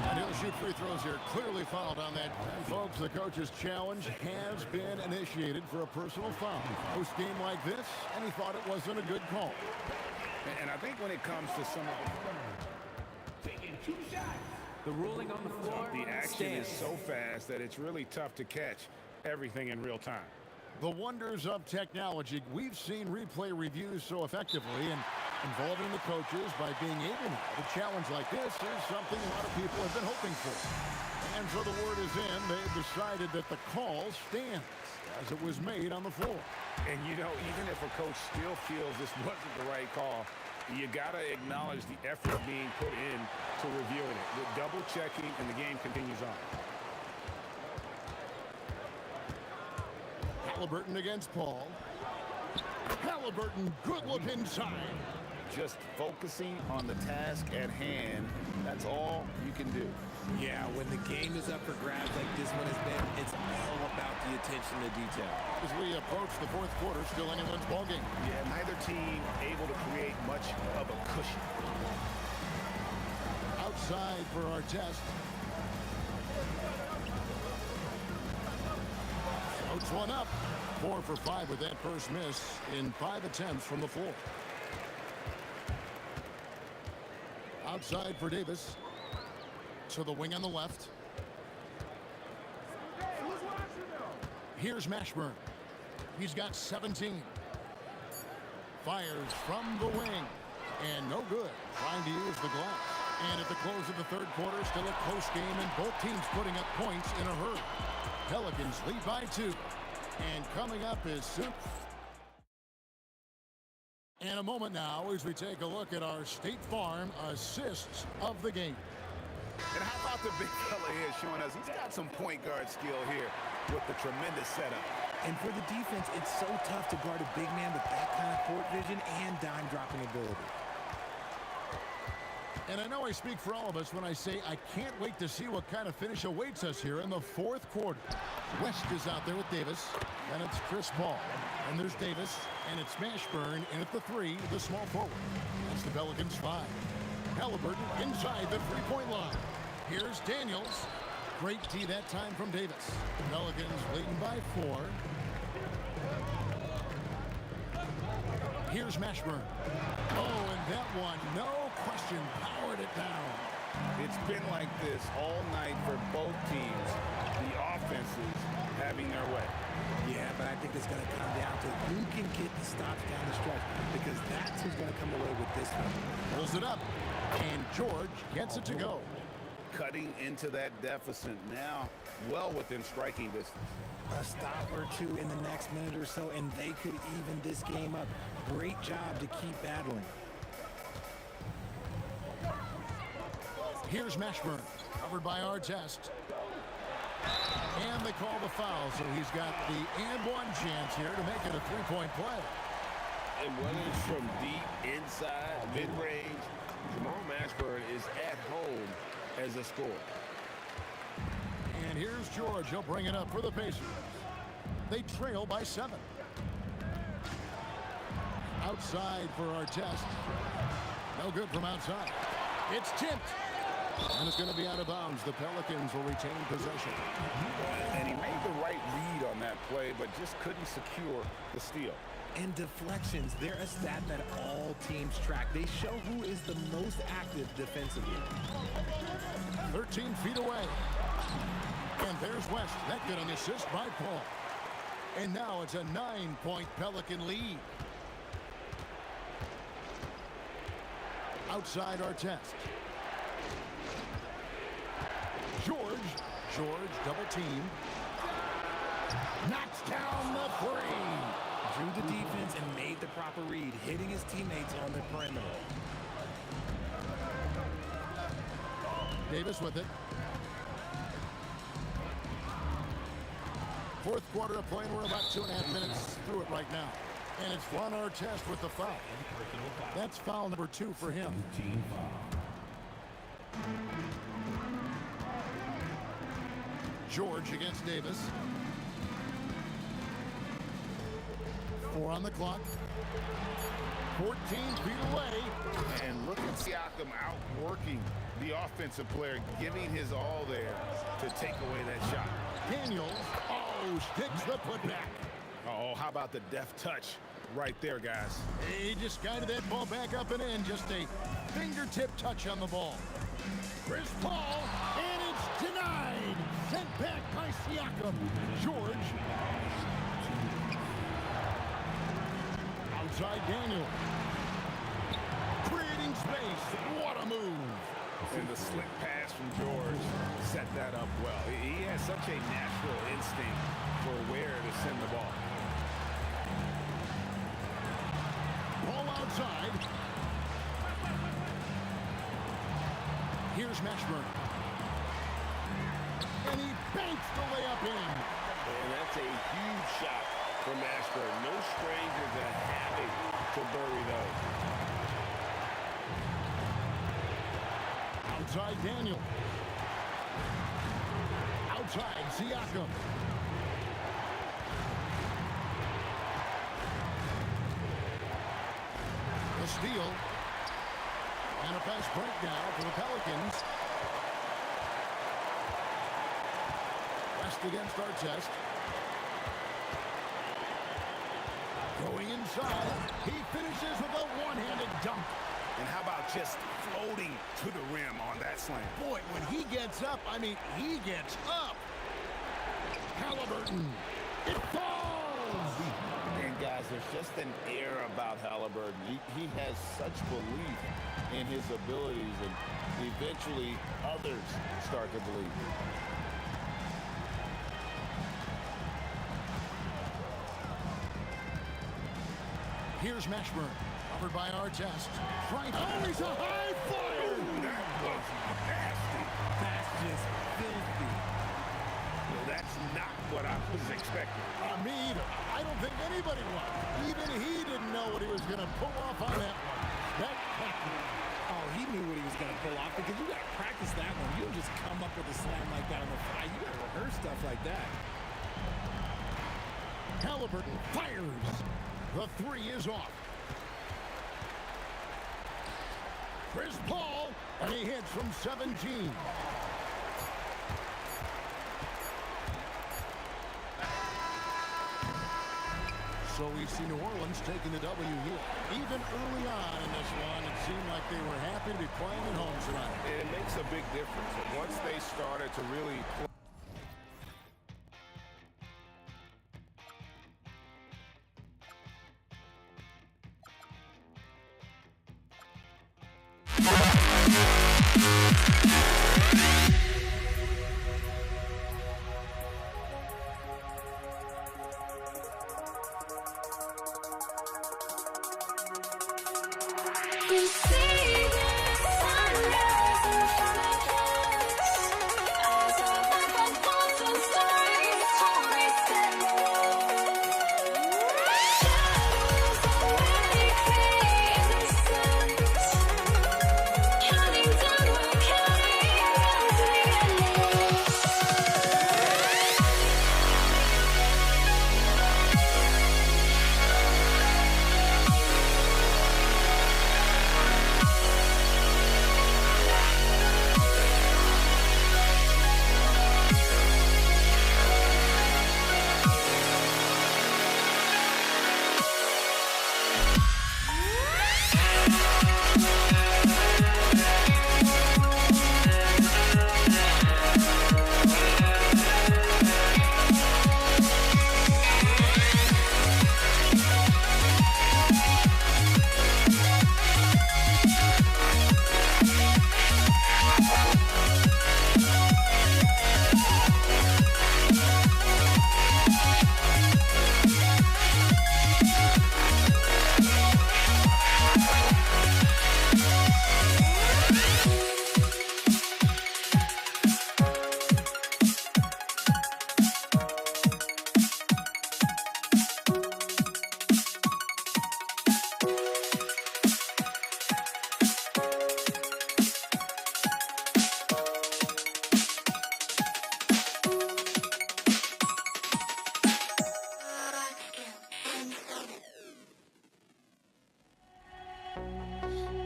And he'll shoot free throws here. Clearly fouled on that. And folks, the coach's challenge has been initiated for a personal foul. Post-game like this, and he thought it wasn't a good call. And I think when it comes to some of the... Taking 2 shots. The ruling on the floor The action stands. is so fast that it's really tough to catch everything in real time. The wonders of technology. We've seen replay reviews so effectively, and involving the coaches by being able to. A challenge like this is something a lot of people have been hoping for. And And so the word is in. They've decided that the call stands as it was made on the floor. And, you know, even if a coach still feels this wasn't the right call, you got to acknowledge the effort being put in to reviewing it. The double checking, and the game continues on. Halliburton against Paul. Halliburton, good look inside. Just focusing on the task at hand, that's all you can do. Yeah, when the game is up for grabs like this one has been, it's all about the attention to detail. As we approach the fourth quarter, still anyone's ballgame. Yeah, neither team able to create much of a cushion. Outside for our test. Floats one up. 4 for 5 with that first miss in 5 attempts from the floor. Outside for Davis. To the wing on the left. Here's Mashburn. He's got 17. Fires from the wing. And no good. Trying to use the glass. And at the close of the third quarter, still a close game, and both teams putting up points in a hurry. Pelicans lead by 2. And coming up is soon. And a moment now as we take a look at our State Farm assists of the game. And how about the big fella here showing us he's got some point guard skill here with the tremendous setup. And for the defense, it's so tough to guard a big man with that kind of court vision and dime dropping ability. And I know I speak for all of us when I say I can't wait to see what kind of finish awaits us here in the fourth quarter. West is out there with Davis, and it's Chris Paul. And there's Davis, and it's Mashburn in at the 3, the small forward. That's the Pelicans 5. Halliburton inside the three-point line. Here's Daniels. Great D that time from Davis. Pelicans leading by 4. Here's Mashburn. Oh, and that one, no question, powered it down. It's been like this all night for both teams. The offenses having their way. Yeah, but I think it's going to come down to who can get the stops down the stretch, because that's who's going to come away with this one. Pulls it up, and George gets it to go. Cutting into that deficit now, well within striking distance. A stop or two in the next minute or so, and they could even this game up. Great job to keep battling. Here's Mashburn, covered by Artest. And they call the foul, so he's got the and-one chance here to make it a three-point play. And whether it's from deep, inside, mid-range, Jamal Mashburn is at home as a scorer. And here's George. He'll bring it up for the Pacers. They trail by 7. Outside for Artest. No good from outside. It's tipped. And it's going to be out of bounds. The Pelicans will retain possession. And he made the right read on that play, but just couldn't secure the steal. And deflections, they're a stat that all teams track. They show who is the most active defensively. 13 feet away. And there's West. That good an assist by Paul. And now it's a 9-point Pelican lead. Outside Artest. George double team. Knocks down the 3. Drew the defense and made the proper read, hitting his teammates on the perimeter. Davis with it. Fourth quarter of play, and we're about 2.5 minutes through it right now. And it's Ron Artest with the foul. That's foul number 2 for him. George against Davis. 4 on the clock. 14 feet away. And look at Siakam outworking the offensive player, giving his all there to take away that shot. Daniels, sticks the putback. Oh, how about the deft touch right there, guys? He just guided that ball back up and in. Just a fingertip touch on the ball. Chris Paul, and it's denied. Sent back by Siakam. George. Outside Daniel. Creating space. What a move. And the slick pass from George set that up well. He has such a natural instinct for where to send the ball. Ball outside. Here's Mashburn. And he banks the layup in. And that's a huge shot from Mashburn. No stranger to having to bury those. Outside Daniel. Outside Siakam. The steal. And a fast break now for the Pelicans. West against Artest. Going inside. He finishes with a one-handed dunk. And how about just floating to the rim on that slam? Boy, when he gets up, I mean, he gets up. Halliburton. It falls. And guys, there's just an air about Halliburton. He has such belief in his abilities, and eventually others start to believe. Here's Mashburn. Covered by Artest. Right. Oh, he's a high flyer. That was nasty. That's just filthy. Well, that's not what I was expecting. Me either. I don't think anybody was. Even he didn't know what he was going to pull off on that one. Spectacular. Oh, he knew what he was going to pull off because you got to practice that one. You don't just come up with a slam like that on the fly. You got to rehearse stuff like that. Halliburton fires. The three is off. Chris Paul, and he hits from 17. So we see New Orleans taking the W here. Even early on in this one, it seemed like they were happy to be playing at home tonight. It makes a big difference. Once they started to really play. You see the sunrise in front of us. Eyes are like a thousand stars, horizon shadows already create the suns. Counting down, we're counting down to the endless.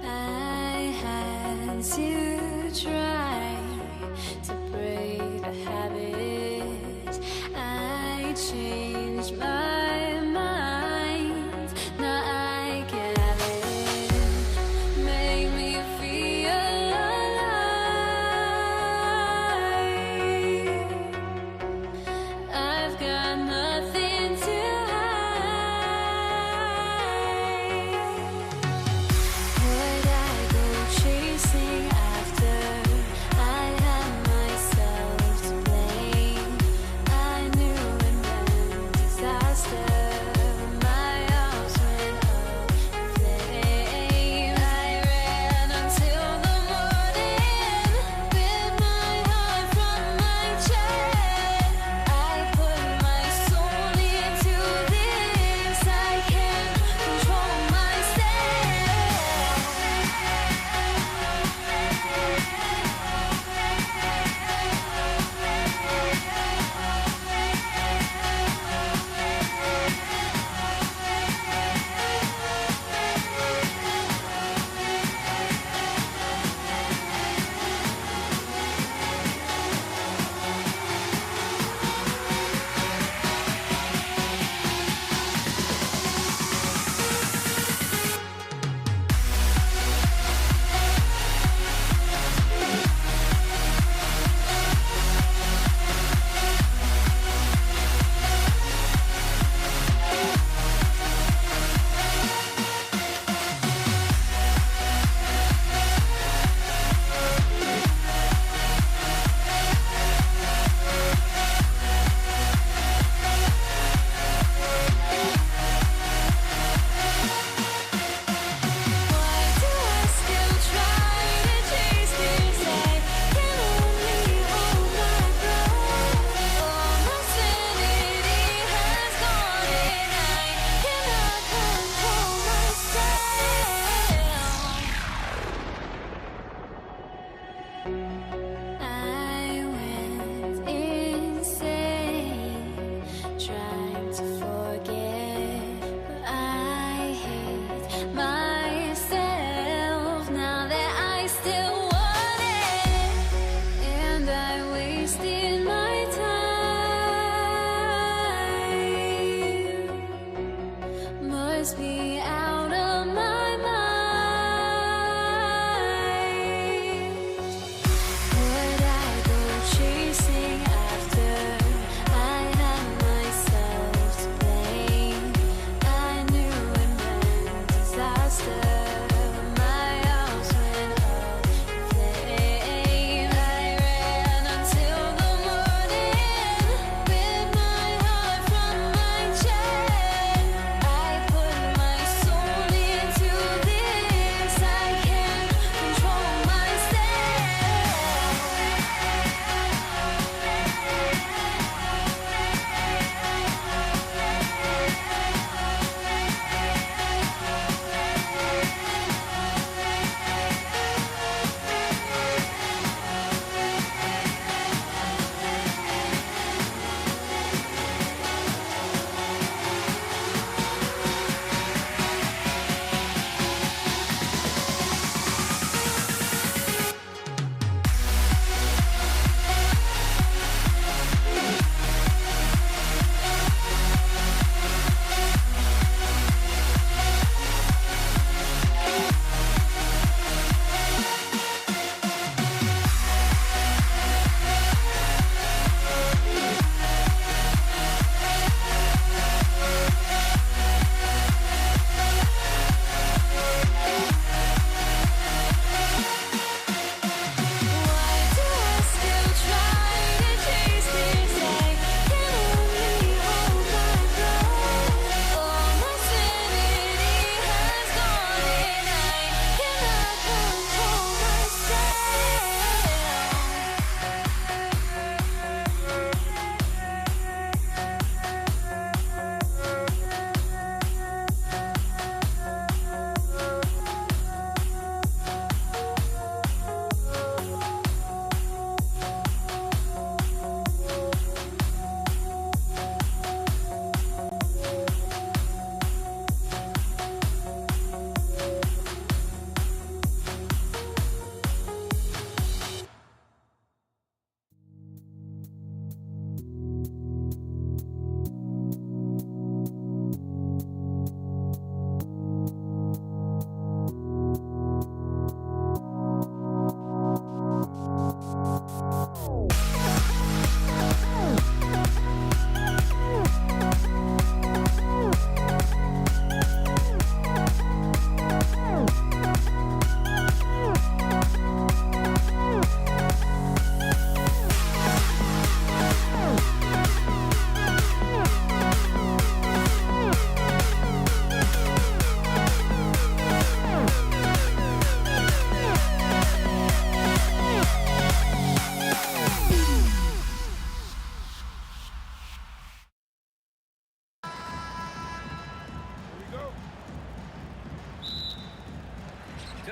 I had to try to break the habit. I changed my mind. Now I get it. Make me feel alive. I've got nothing to hide. Would I go chasing after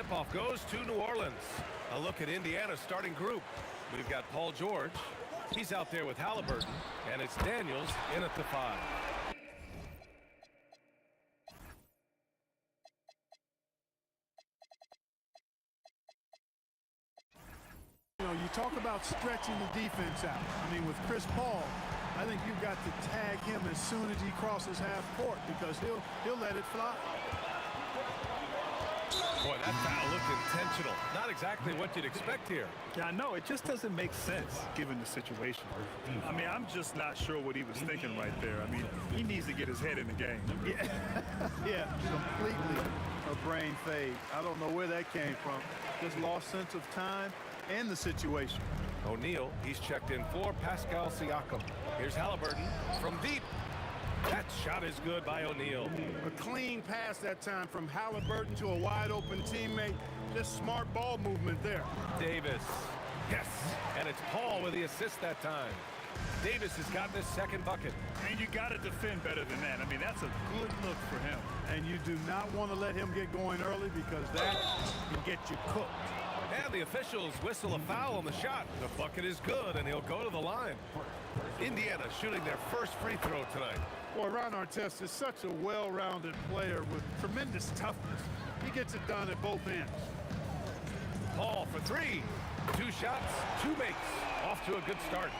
tip-off goes to New Orleans. A look at Indiana's starting group. We've got Paul George. He's out there with Halliburton. And it's Daniels in at the 5. You know, you talk about stretching the defense out. I mean, with Chris Paul, I think you've got to tag him as soon as he crosses half court because he'll let it fly. Boy, that foul looked intentional. Not exactly what you'd expect here. Yeah, I know. It just doesn't make sense given the situation. I mean, I'm just not sure what he was thinking right there. I mean, he needs to get his head in the game. Yeah, completely a brain fade. I don't know where that came from. Just lost sense of time and the situation. O'Neal, he's checked in for Pascal Siakam. Here's Halliburton from deep. That shot is good by O'Neal. A clean pass that time from Halliburton to a wide open teammate. Just smart ball movement there. Davis. Yes. And it's Paul with the assist that time. Davis has got this second bucket. And you got to defend better than that. I mean, that's a good look for him. And you do not want to let him get going early because that can get you cooked. And the officials whistle a foul on the shot. The bucket is good, and he'll go to the line. Indiana shooting their first free throw tonight. Boy, Ron Artest is such a well-rounded player with tremendous toughness. He gets it done at both ends. Paul for 3. 2 shots, 2 makes. Off to a good start.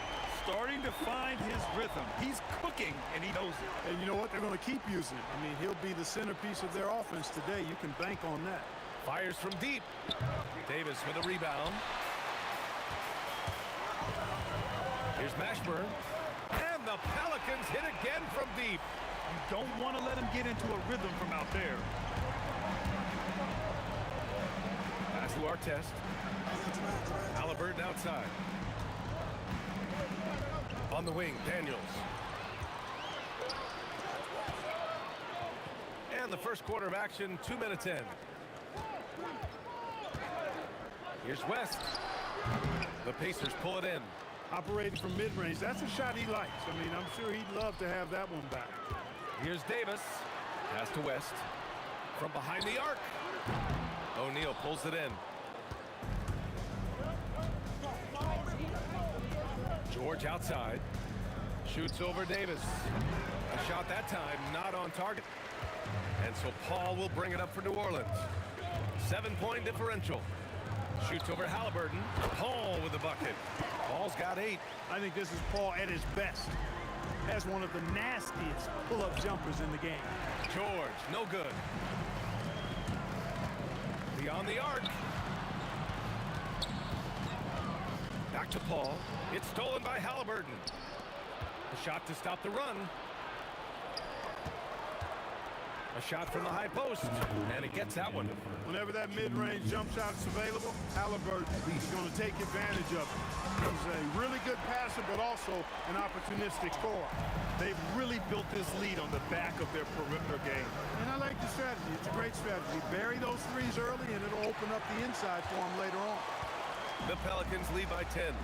Starting to find his rhythm. He's cooking, and he knows it. And you know what? They're going to keep using him. I mean, he'll be the centerpiece of their offense today. You can bank on that. Fires from deep. Davis with a rebound. Here's Mashburn. And the Pelicans hit again from deep. You don't want to let him get into a rhythm from out there. Pass to Artest. Halliburton outside. On the wing, Daniels. And the first quarter of action, 2 minutes in. Here's West. The Pacers pull it in. Operating from mid-range, that's a shot he likes. I mean, I'm sure he'd love to have that one back. Here's Davis. Pass to West. From behind the arc. O'Neal pulls it in. George outside. Shoots over Davis. A shot that time not on target. And so Paul will bring it up for New Orleans. 7-point differential. Shoots over Halliburton. Paul with the bucket. Paul's got 8. I think this is Paul at his best. Has one of the nastiest pull-up jumpers in the game. George, no good. Beyond the arc. Back to Paul. It's stolen by Halliburton. A shot to stop the run. A shot from the high post, and it gets that one. Whenever that mid-range jump shot is available, Halliburton is going to take advantage of it. He's a really good passer, but also an opportunistic scorer. They've really built this lead on the back of their perimeter game. And I like the strategy. It's a great strategy. Bury those threes early, and it'll open up the inside for them later on. The Pelicans lead by 10.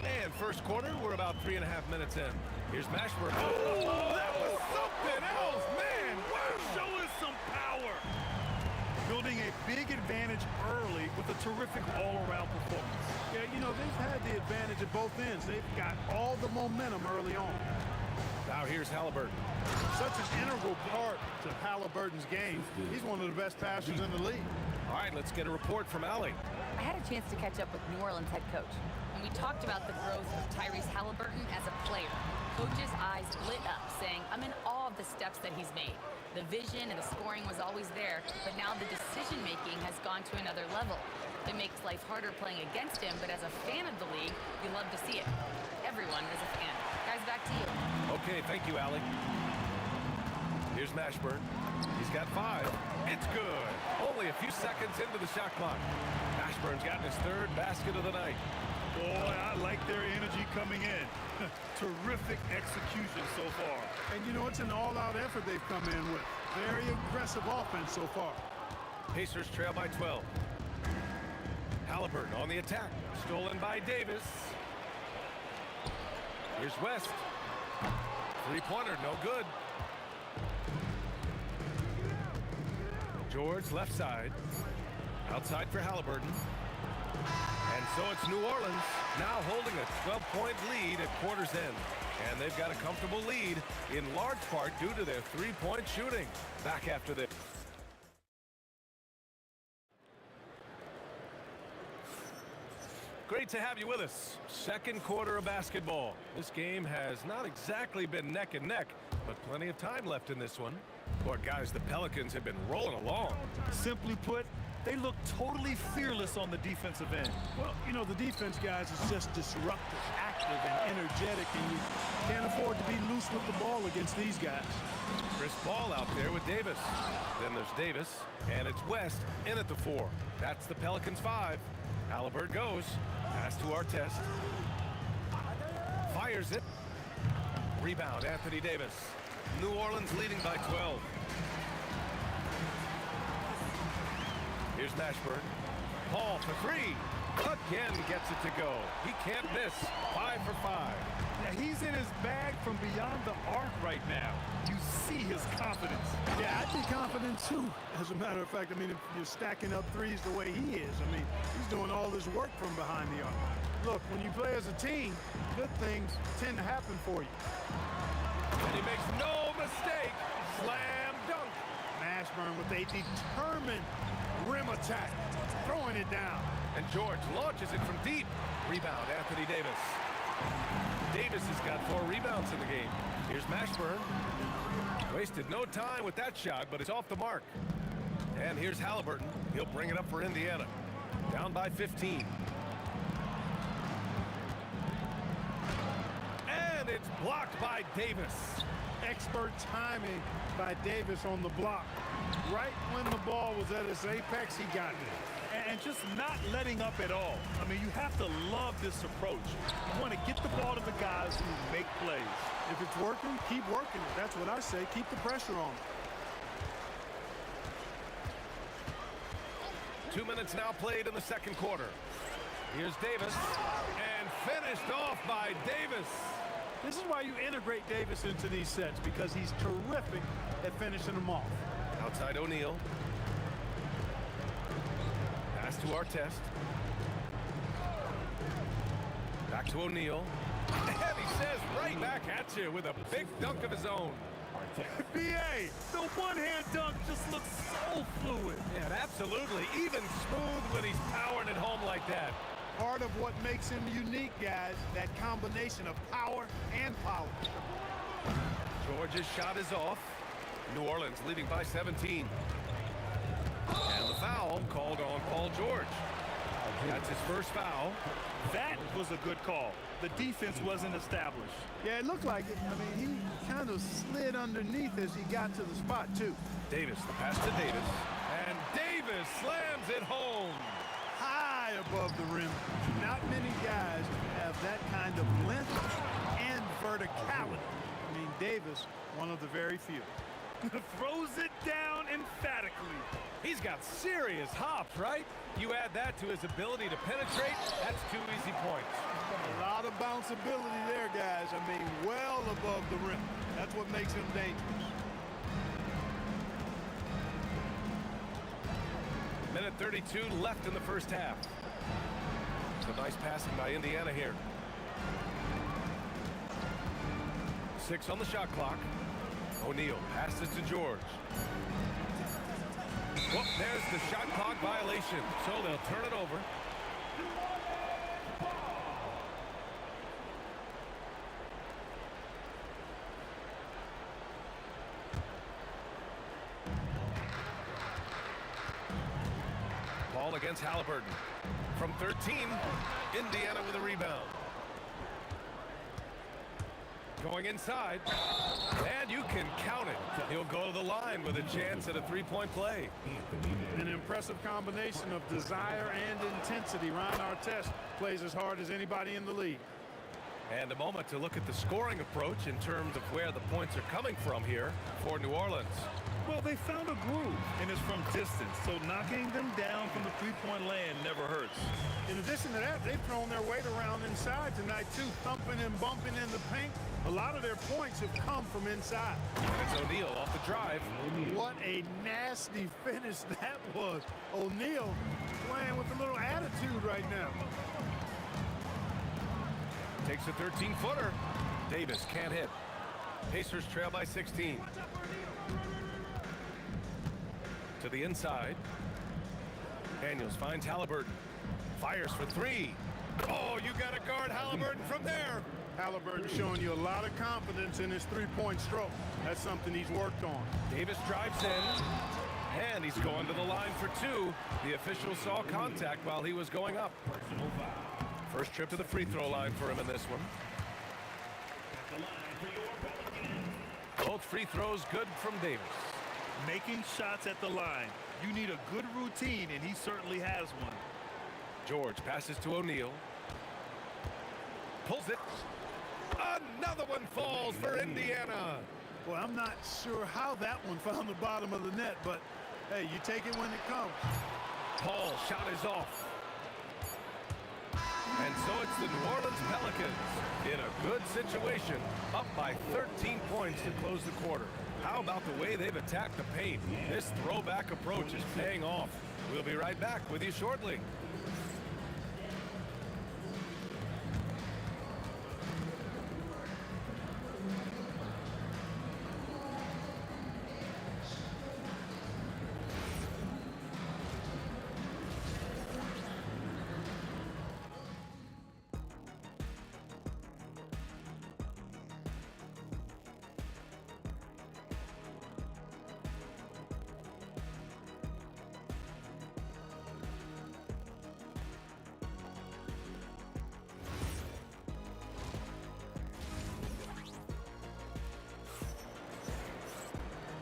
And first quarter, we're about 3.5 minutes in. Here's Mashburn. Oh, that was something else, man. Wow, showing some power. Building a big advantage early with a terrific all-around performance. Yeah, you know, they've had the advantage at both ends. They've got all the momentum early on. Now here's Halliburton. Such an integral part to Halliburton's game. He's one of the best passers in the league. All right, let's get a report from Allie. I had a chance to catch up with New Orleans head coach, and we talked about the growth of Tyrese Halliburton as a player. Coach's eyes lit up, saying, I'm in awe of the steps that he's made. The vision and the scoring was always there, but now the decision-making has gone to another level. It makes life harder playing against him, but as a fan of the league, you love to see it. Everyone is a fan. Guys, back to you. Okay, thank you, Allie. Here's Mashburn. He's got 5. It's good. Only a few seconds into the shot clock. Mashburn's gotten his 3rd basket of the night. Boy, I like their energy coming in. Terrific execution so far. And you know, it's an all-out effort they've come in with. Very aggressive offense so far. Pacers trail by 12. Halliburton on the attack. Stolen by Davis. Here's West. Three-pointer, no good. George left side. Outside for Halliburton. And so it's New Orleans now holding a 12-point lead at quarter's end. And they've got a comfortable lead in large part due to their three-point shooting. Back after this. Great to have you with us. Second quarter of basketball. This game has not exactly been neck and neck, but plenty of time left in this one. Boy, guys, the Pelicans have been rolling along. Simply put, they look totally fearless on the defensive end. Well, you know, the defense, guys, is just disruptive, active, and energetic, and you can't afford to be loose with the ball against these guys. Chris Paul out there with Davis. Then there's Davis, and it's West in at the 4. That's the Pelicans 5. Halliburton goes. Pass to Artest. Fires it. Rebound, Anthony Davis. New Orleans leading by 12. Here's Mashburn. Paul for 3. Again gets it to go. He can't miss. 5 for 5. Yeah, he's in his bag from beyond the arc right now. You see his confidence. Yeah, I'd be confident too. As a matter of fact, I mean, if you're stacking up threes the way he is, I mean, he's doing all this work from behind the arc. Look, when you play as a team, good things tend to happen for you. And he makes no mistake. Slam dunk. Mashburn with a determined rim attack, throwing it down. And George launches it from deep. Rebound, Anthony Davis. Davis has got 4 rebounds in the game. Here's Mashburn. Wasted no time with that shot, but it's off the mark. And here's Halliburton. He'll bring it up for Indiana. Down by 15. And it's blocked by Davis. Expert timing by Davis on the block. Right when the ball was at its apex, he got it. And just not letting up at all. I mean, you have to love this approach. You want to get the ball to the guys who make plays. If it's working, keep working it. That's what I say. Keep the pressure on. 2 minutes now played in the second quarter. Here's Davis. And finished off by Davis. This is why you integrate Davis into these sets, because he's terrific at finishing them off. Outside O'Neal. Pass to Artest. Back to O'Neal. And he says right back at you with a big dunk of his own. B.A., the one-hand dunk just looks so fluid. Yeah, absolutely. Even smooth when he's powering it home like that. Part of what makes him unique, guys, that combination of power and power. George's shot is off. New Orleans leading by 17. And the foul called on Paul George. That's his first foul. That was a good call. The defense wasn't established. Yeah, it looked like it. I mean, he kind of slid underneath as he got to the spot, too. Davis, the pass to Davis. And Davis slams it home. High above the rim. Not many guys have that kind of length and verticality. I mean, Davis, one of the very few. Throws it down emphatically. He's got serious hops, right? You add that to his ability to penetrate, that's 2 easy points. A lot of bounceability there, guys. I mean, well above the rim. That's what makes him dangerous. Minute 32 left in the first half. So nice passing by Indiana here. 6 on the shot clock. O'Neal passes to George. Well, there's the shot clock violation, so they'll turn it over. Ball against Halliburton. From 13, Indiana with a rebound. Going inside, and you can count it. He'll go to the line with a chance at a three-point play. An impressive combination of desire and intensity. Ron Artest plays as hard as anybody in the league. And a moment to look at the scoring approach in terms of where the points are coming from here for New Orleans. Well, they found a groove, and it's from distance, so knocking them down from the three-point land never hurts. In addition to that, they've thrown their weight around inside tonight, too, thumping and bumping in the paint. A lot of their points have come from inside. It's O'Neal off the drive. What a nasty finish that was. O'Neal playing with a little attitude right now. Takes a 13-footer. Davis can't hit. Pacers trail by 16. To the inside. Daniels finds Halliburton. Fires for three. Oh, you got to guard Halliburton from there. Halliburton showing you a lot of confidence in his three-point stroke. That's something he's worked on. Davis drives in. And he's going to the line for two. The official saw contact while he was going up. First trip to the free throw line for him in this one. Both free throws good from Davis. Making shots at the line. You need a good routine, and he certainly has one. George passes to O'Neal. Pulls it. Another one falls for Indiana. Well, I'm not sure how that one found the bottom of the net, but hey, you take it when it comes. Paul's shot is off. And so it's the New Orleans Pelicans in a good situation, up by 13 points to close the quarter. How about the way they've attacked the paint? This throwback approach is paying off. We'll be right back with you shortly.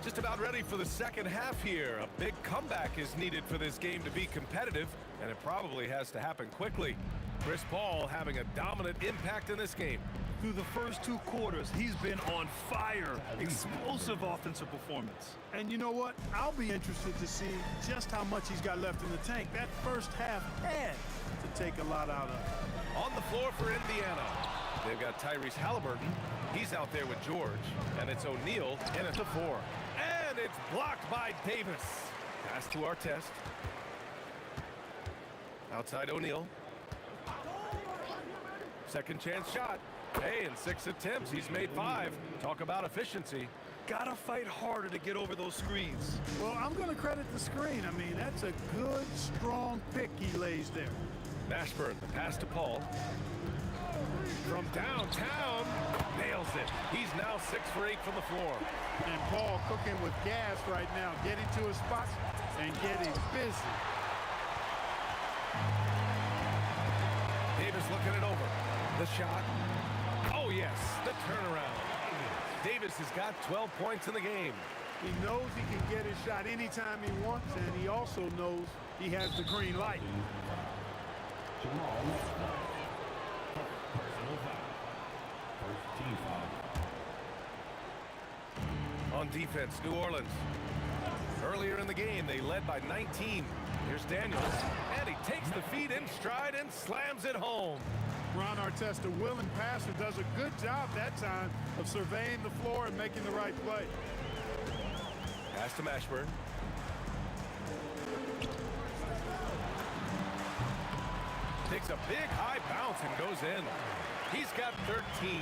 Just about ready for the second half here. A big comeback is needed for this game to be competitive, and it probably has to happen quickly. Chris Paul having a dominant impact in this game. Through the first two quarters, he's been on fire. Explosive offensive performance. And you know what? I'll be interested to see just how much he's got left in the tank. That first half had to take a lot out of it. On the floor for Indiana, they've got Tyrese Halliburton. He's out there with George, and it's O'Neal in at the four. And it's blocked by Davis. Pass to Artest. Outside O'Neal. Second chance shot. Hey, in 6 attempts, he's made 5. Talk about efficiency. Gotta fight harder to get over those screens. Well, I'm going to credit the screen. I mean, that's a good, strong pick he lays there. Mashburn, the pass to Paul. From downtown, nails it. He's now 6 for 8 from the floor. And Paul cooking with gas right now, getting to his spots and getting busy. Davis looking it over. The shot. Oh, yes, the turnaround. Davis has got 12 points in the game. He knows he can get his shot anytime he wants, and he also knows he has the green light. On defense, New Orleans. Earlier in the game, they led by 19. Here's Daniels, and he takes the feed in stride and slams it home. Ron Artest, a willing passer, does a good job that time of surveying the floor and making the right play. Pass to Mashburn. Takes a big high bounce and goes in. He's got 13.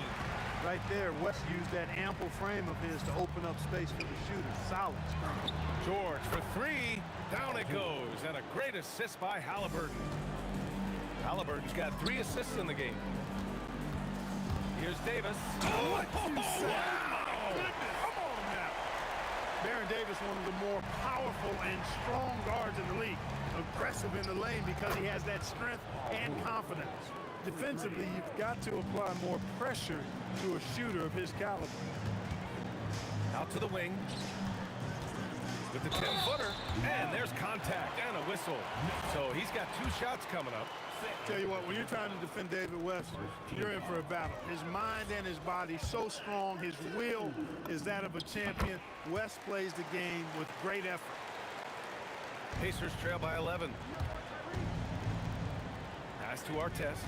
Right there, West used that ample frame of his to open up space for the shooter. Solid screen. George for 3. Down it goes. And a great assist by Halliburton. Halliburton's got 3 assists in the game. Here's Davis. Oh, what you say? Wow. Come on now. Baron Davis, one of the more powerful and strong guards in the league. Aggressive in the lane because he has that strength and confidence. Defensively, you've got to apply more pressure to a shooter of his caliber. Out to the wing. With the 10-footer. And there's contact and a whistle. So he's got 2 shots coming up. Tell you what, when you're trying to defend David West, you're in for a battle. His mind and his body so strong. His will is that of a champion. West plays the game with great effort. Pacers trail by 11. Pass to Artest.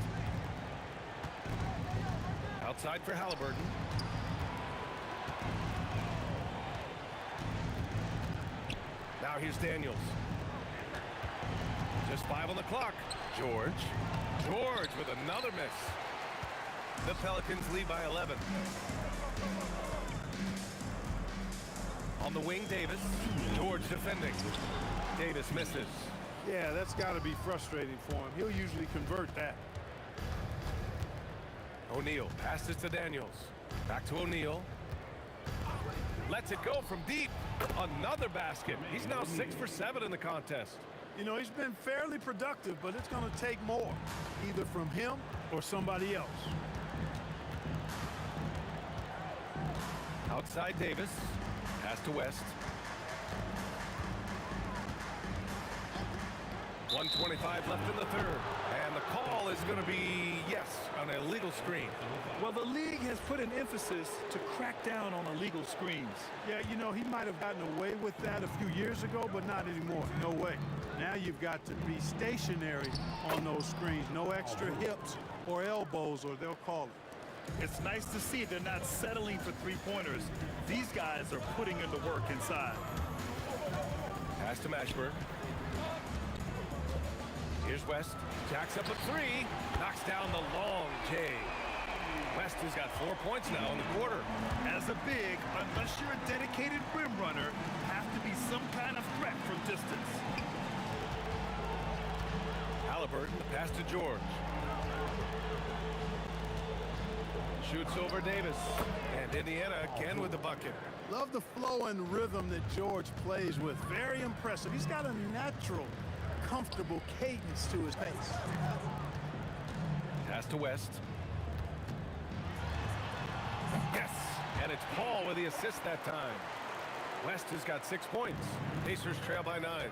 Outside for Halliburton. Now here's Daniels. Just 5 on the clock. George with another miss. The Pelicans lead by 11. On the wing, Davis. George defending. Davis misses. Yeah, that's got to be frustrating for him. He'll usually convert that. O'Neal passes to Daniels. Back to O'Neal. Lets it go from deep. Another basket. He's now 6 for 7 in the contest. You know, he's been fairly productive, but it's going to take more, either from him or somebody else. Outside Davis. Pass to West. 1:25 left in the third. And the call is going to be, yes, an illegal screen. Well, the league has put an emphasis to crack down on illegal screens. Yeah, you know, he might have gotten away with that a few years ago, but not anymore. No way. Now you've got to be stationary on those screens. No extra hips or elbows, or they'll call it. It's nice to see they're not settling for three-pointers. These guys are putting in the work inside. Pass to Mashburn. Here's West. Jacks up a three. Knocks down the long J. West has got 4 points now in the quarter. As a big, unless you're a dedicated rim runner, have to be some kind of threat from distance. Halliburton, the pass to George. Shoots over Davis. And Indiana again with the bucket. Love the flow and rhythm that George plays with. Very impressive. He's got a natural, comfortable cadence to his pace. Pass to West. Yes! And it's Paul with the assist that time. West has got 6 points. Pacers trail by 9.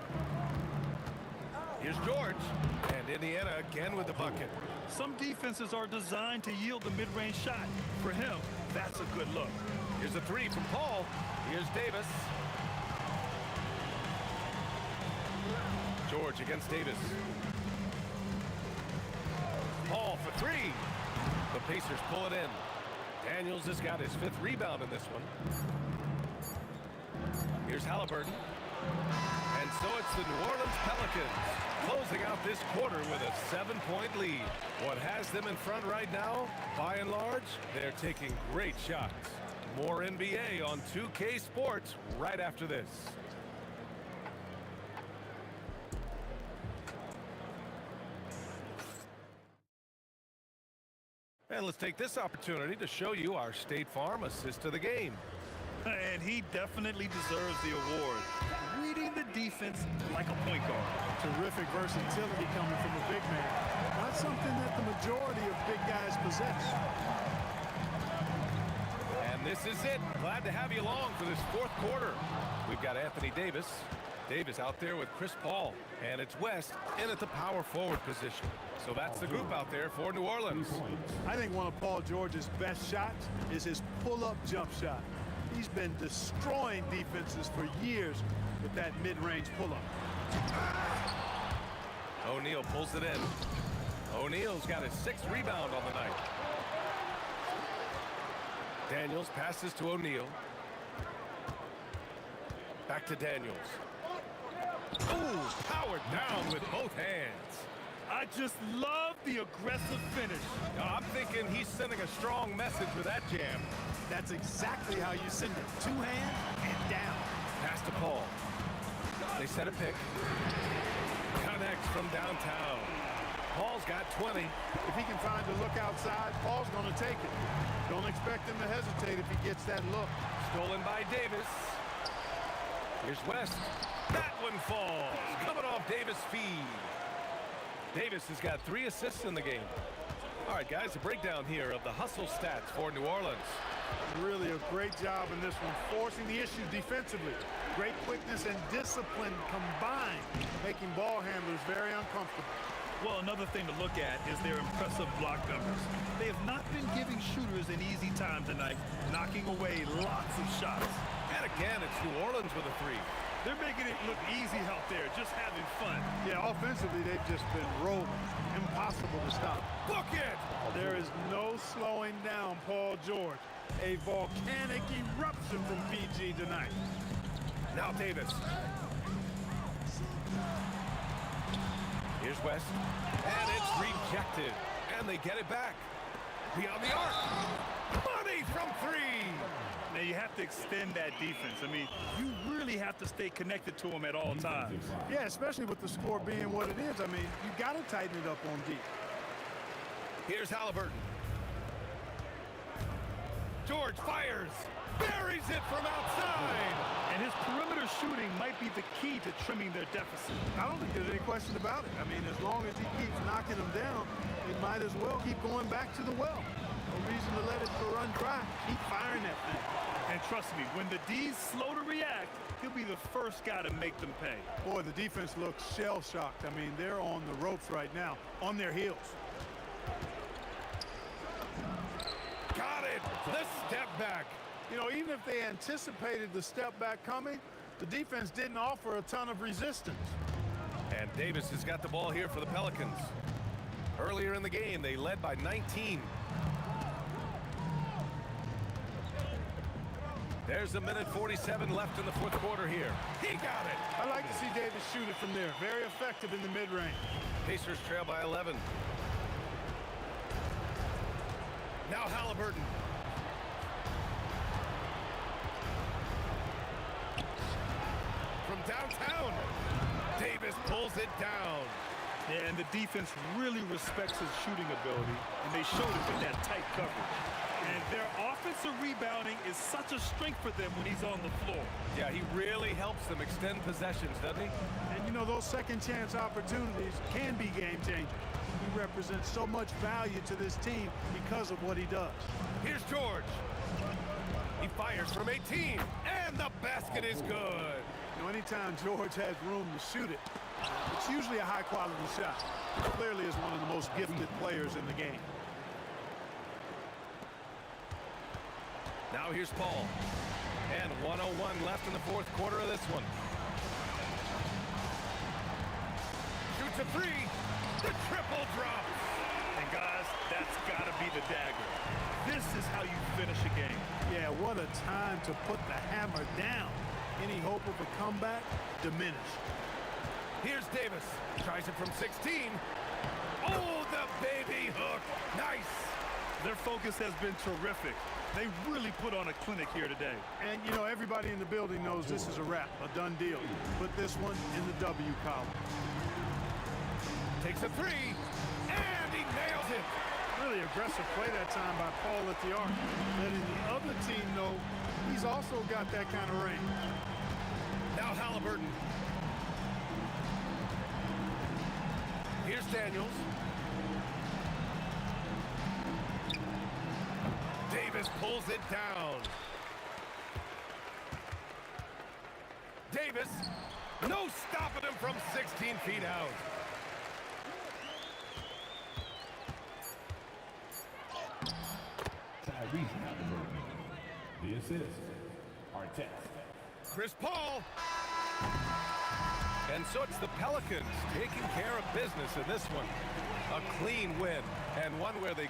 Here's George. And Indiana again with the bucket. Some defenses are designed to yield the mid-range shot. For him, that's a good look. Here's a three from Paul. Here's Davis. George against Davis. Paul for three. The Pacers pull it in. Daniels has got his 5th rebound in this one. Here's Halliburton. And so it's the New Orleans Pelicans closing out this quarter with a 7-point lead. What has them in front right now, by and large, they're taking great shots. More NBA on 2K Sports right after this. And let's take this opportunity to show you our State Farm assist of the game. And he definitely deserves the award. Reading the defense like a point guard. Terrific versatility coming from a big man. Not something that the majority of big guys possess. And this is it. Glad to have you along for this 4th quarter. We've got Anthony Davis. Davis out there with Chris Paul. And it's West in at the power forward position. So that's the group out there for New Orleans. I think one of Paul George's best shots is his pull-up jump shot. He's been destroying defenses for years with that mid-range pull-up. O'Neal pulls it in. O'Neal's got his 6th rebound on the night. Daniels passes to O'Neal. Back to Daniels. Ooh, powered down with both hands. I just love the aggressive finish. I'm thinking he's sending a strong message with that jam. That's exactly how you send it. 2 hands and down. Pass to Paul. They set a pick. Connects from downtown. Paul's got 20. If he can find a look outside, Paul's going to take it. Don't expect him to hesitate if he gets that look. Stolen by Davis. Here's West. That one falls. Coming off Davis' feed. Davis has got 3 assists in the game. All right, guys, a breakdown here of the hustle stats for New Orleans. Really a great job in this one, forcing the issue defensively. Great quickness and discipline combined, making ball handlers very uncomfortable. Well, another thing to look at is their impressive block numbers. They have not been giving shooters an easy time tonight, knocking away lots of shots. And again, it's New Orleans with a three. They're making it look easy out there, just having fun. Yeah, offensively, they've just been rolling. Impossible to stop. Book it! There is no slowing down Paul George. A volcanic eruption from PG tonight. Now Davis. Here's West. And it's rejected. And they get it back. Beyond the arc. Money from three. Now, you have to extend that defense. I mean, you really have to stay connected to them at all times. Yeah, especially with the score being what it is. I mean, you got to tighten it up on D. Here's Halliburton. George fires. Buries it from outside. And his perimeter shooting might be the key to trimming their deficit. I don't think there's any question about it. I mean, as long as he keeps knocking them down, he might as well keep going back to the well. No reason to let it run dry. Keep firing that thing. And trust me, when the D's slow to react, he'll be the first guy to make them pay. Boy, the defense looks shell-shocked. I mean, they're on the ropes right now, on their heels. Got it. The step back. You know, even if they anticipated the step back coming, the defense didn't offer a ton of resistance. And Davis has got the ball here for the Pelicans. Earlier in the game, they led by 19. There's a minute 47 left in the fourth quarter here. He got it. I like to see Davis shoot it from there. Very effective in the mid-range. Pacers trail by 11. Now Halliburton. From downtown, Davis pulls it down. Yeah, and the defense really respects his shooting ability, and they showed it with that tight coverage. And their offensive rebounding is such a strength for them when he's on the floor. Yeah, he really helps them extend possessions, doesn't he? And, you know, those second-chance opportunities can be game-changing. He represents so much value to this team because of what he does. Here's George. He fires from 18, and the basket is good. You know, anytime George has room to shoot it, it's usually a high-quality shot. He clearly is one of the most gifted players in the game. Now here's Paul. And 1:01 left in the fourth quarter of this one. Shoots a three. The triple drop. And guys, that's got to be the dagger. This is how you finish a game. Yeah, what a time to put the hammer down. Any hope of a comeback diminished. Here's Davis. Tries it from 16. Oh, the baby hook. Nice. Their focus has been terrific. They really put on a clinic here today. And, you know, everybody in the building knows this is a wrap, a done deal. Put this one in the W column. Takes a three, and he nails it. Really aggressive play that time by Paul at the arc. Letting the other team know he's also got that kind of range. Now Halliburton. Here's Daniels. Davis pulls it down. Davis, no stopping him from 16 feet out. Tyrese Halliburton. The assist. Artest. Chris Paul. And so it's the Pelicans taking care of business in this one. A clean win, and one where they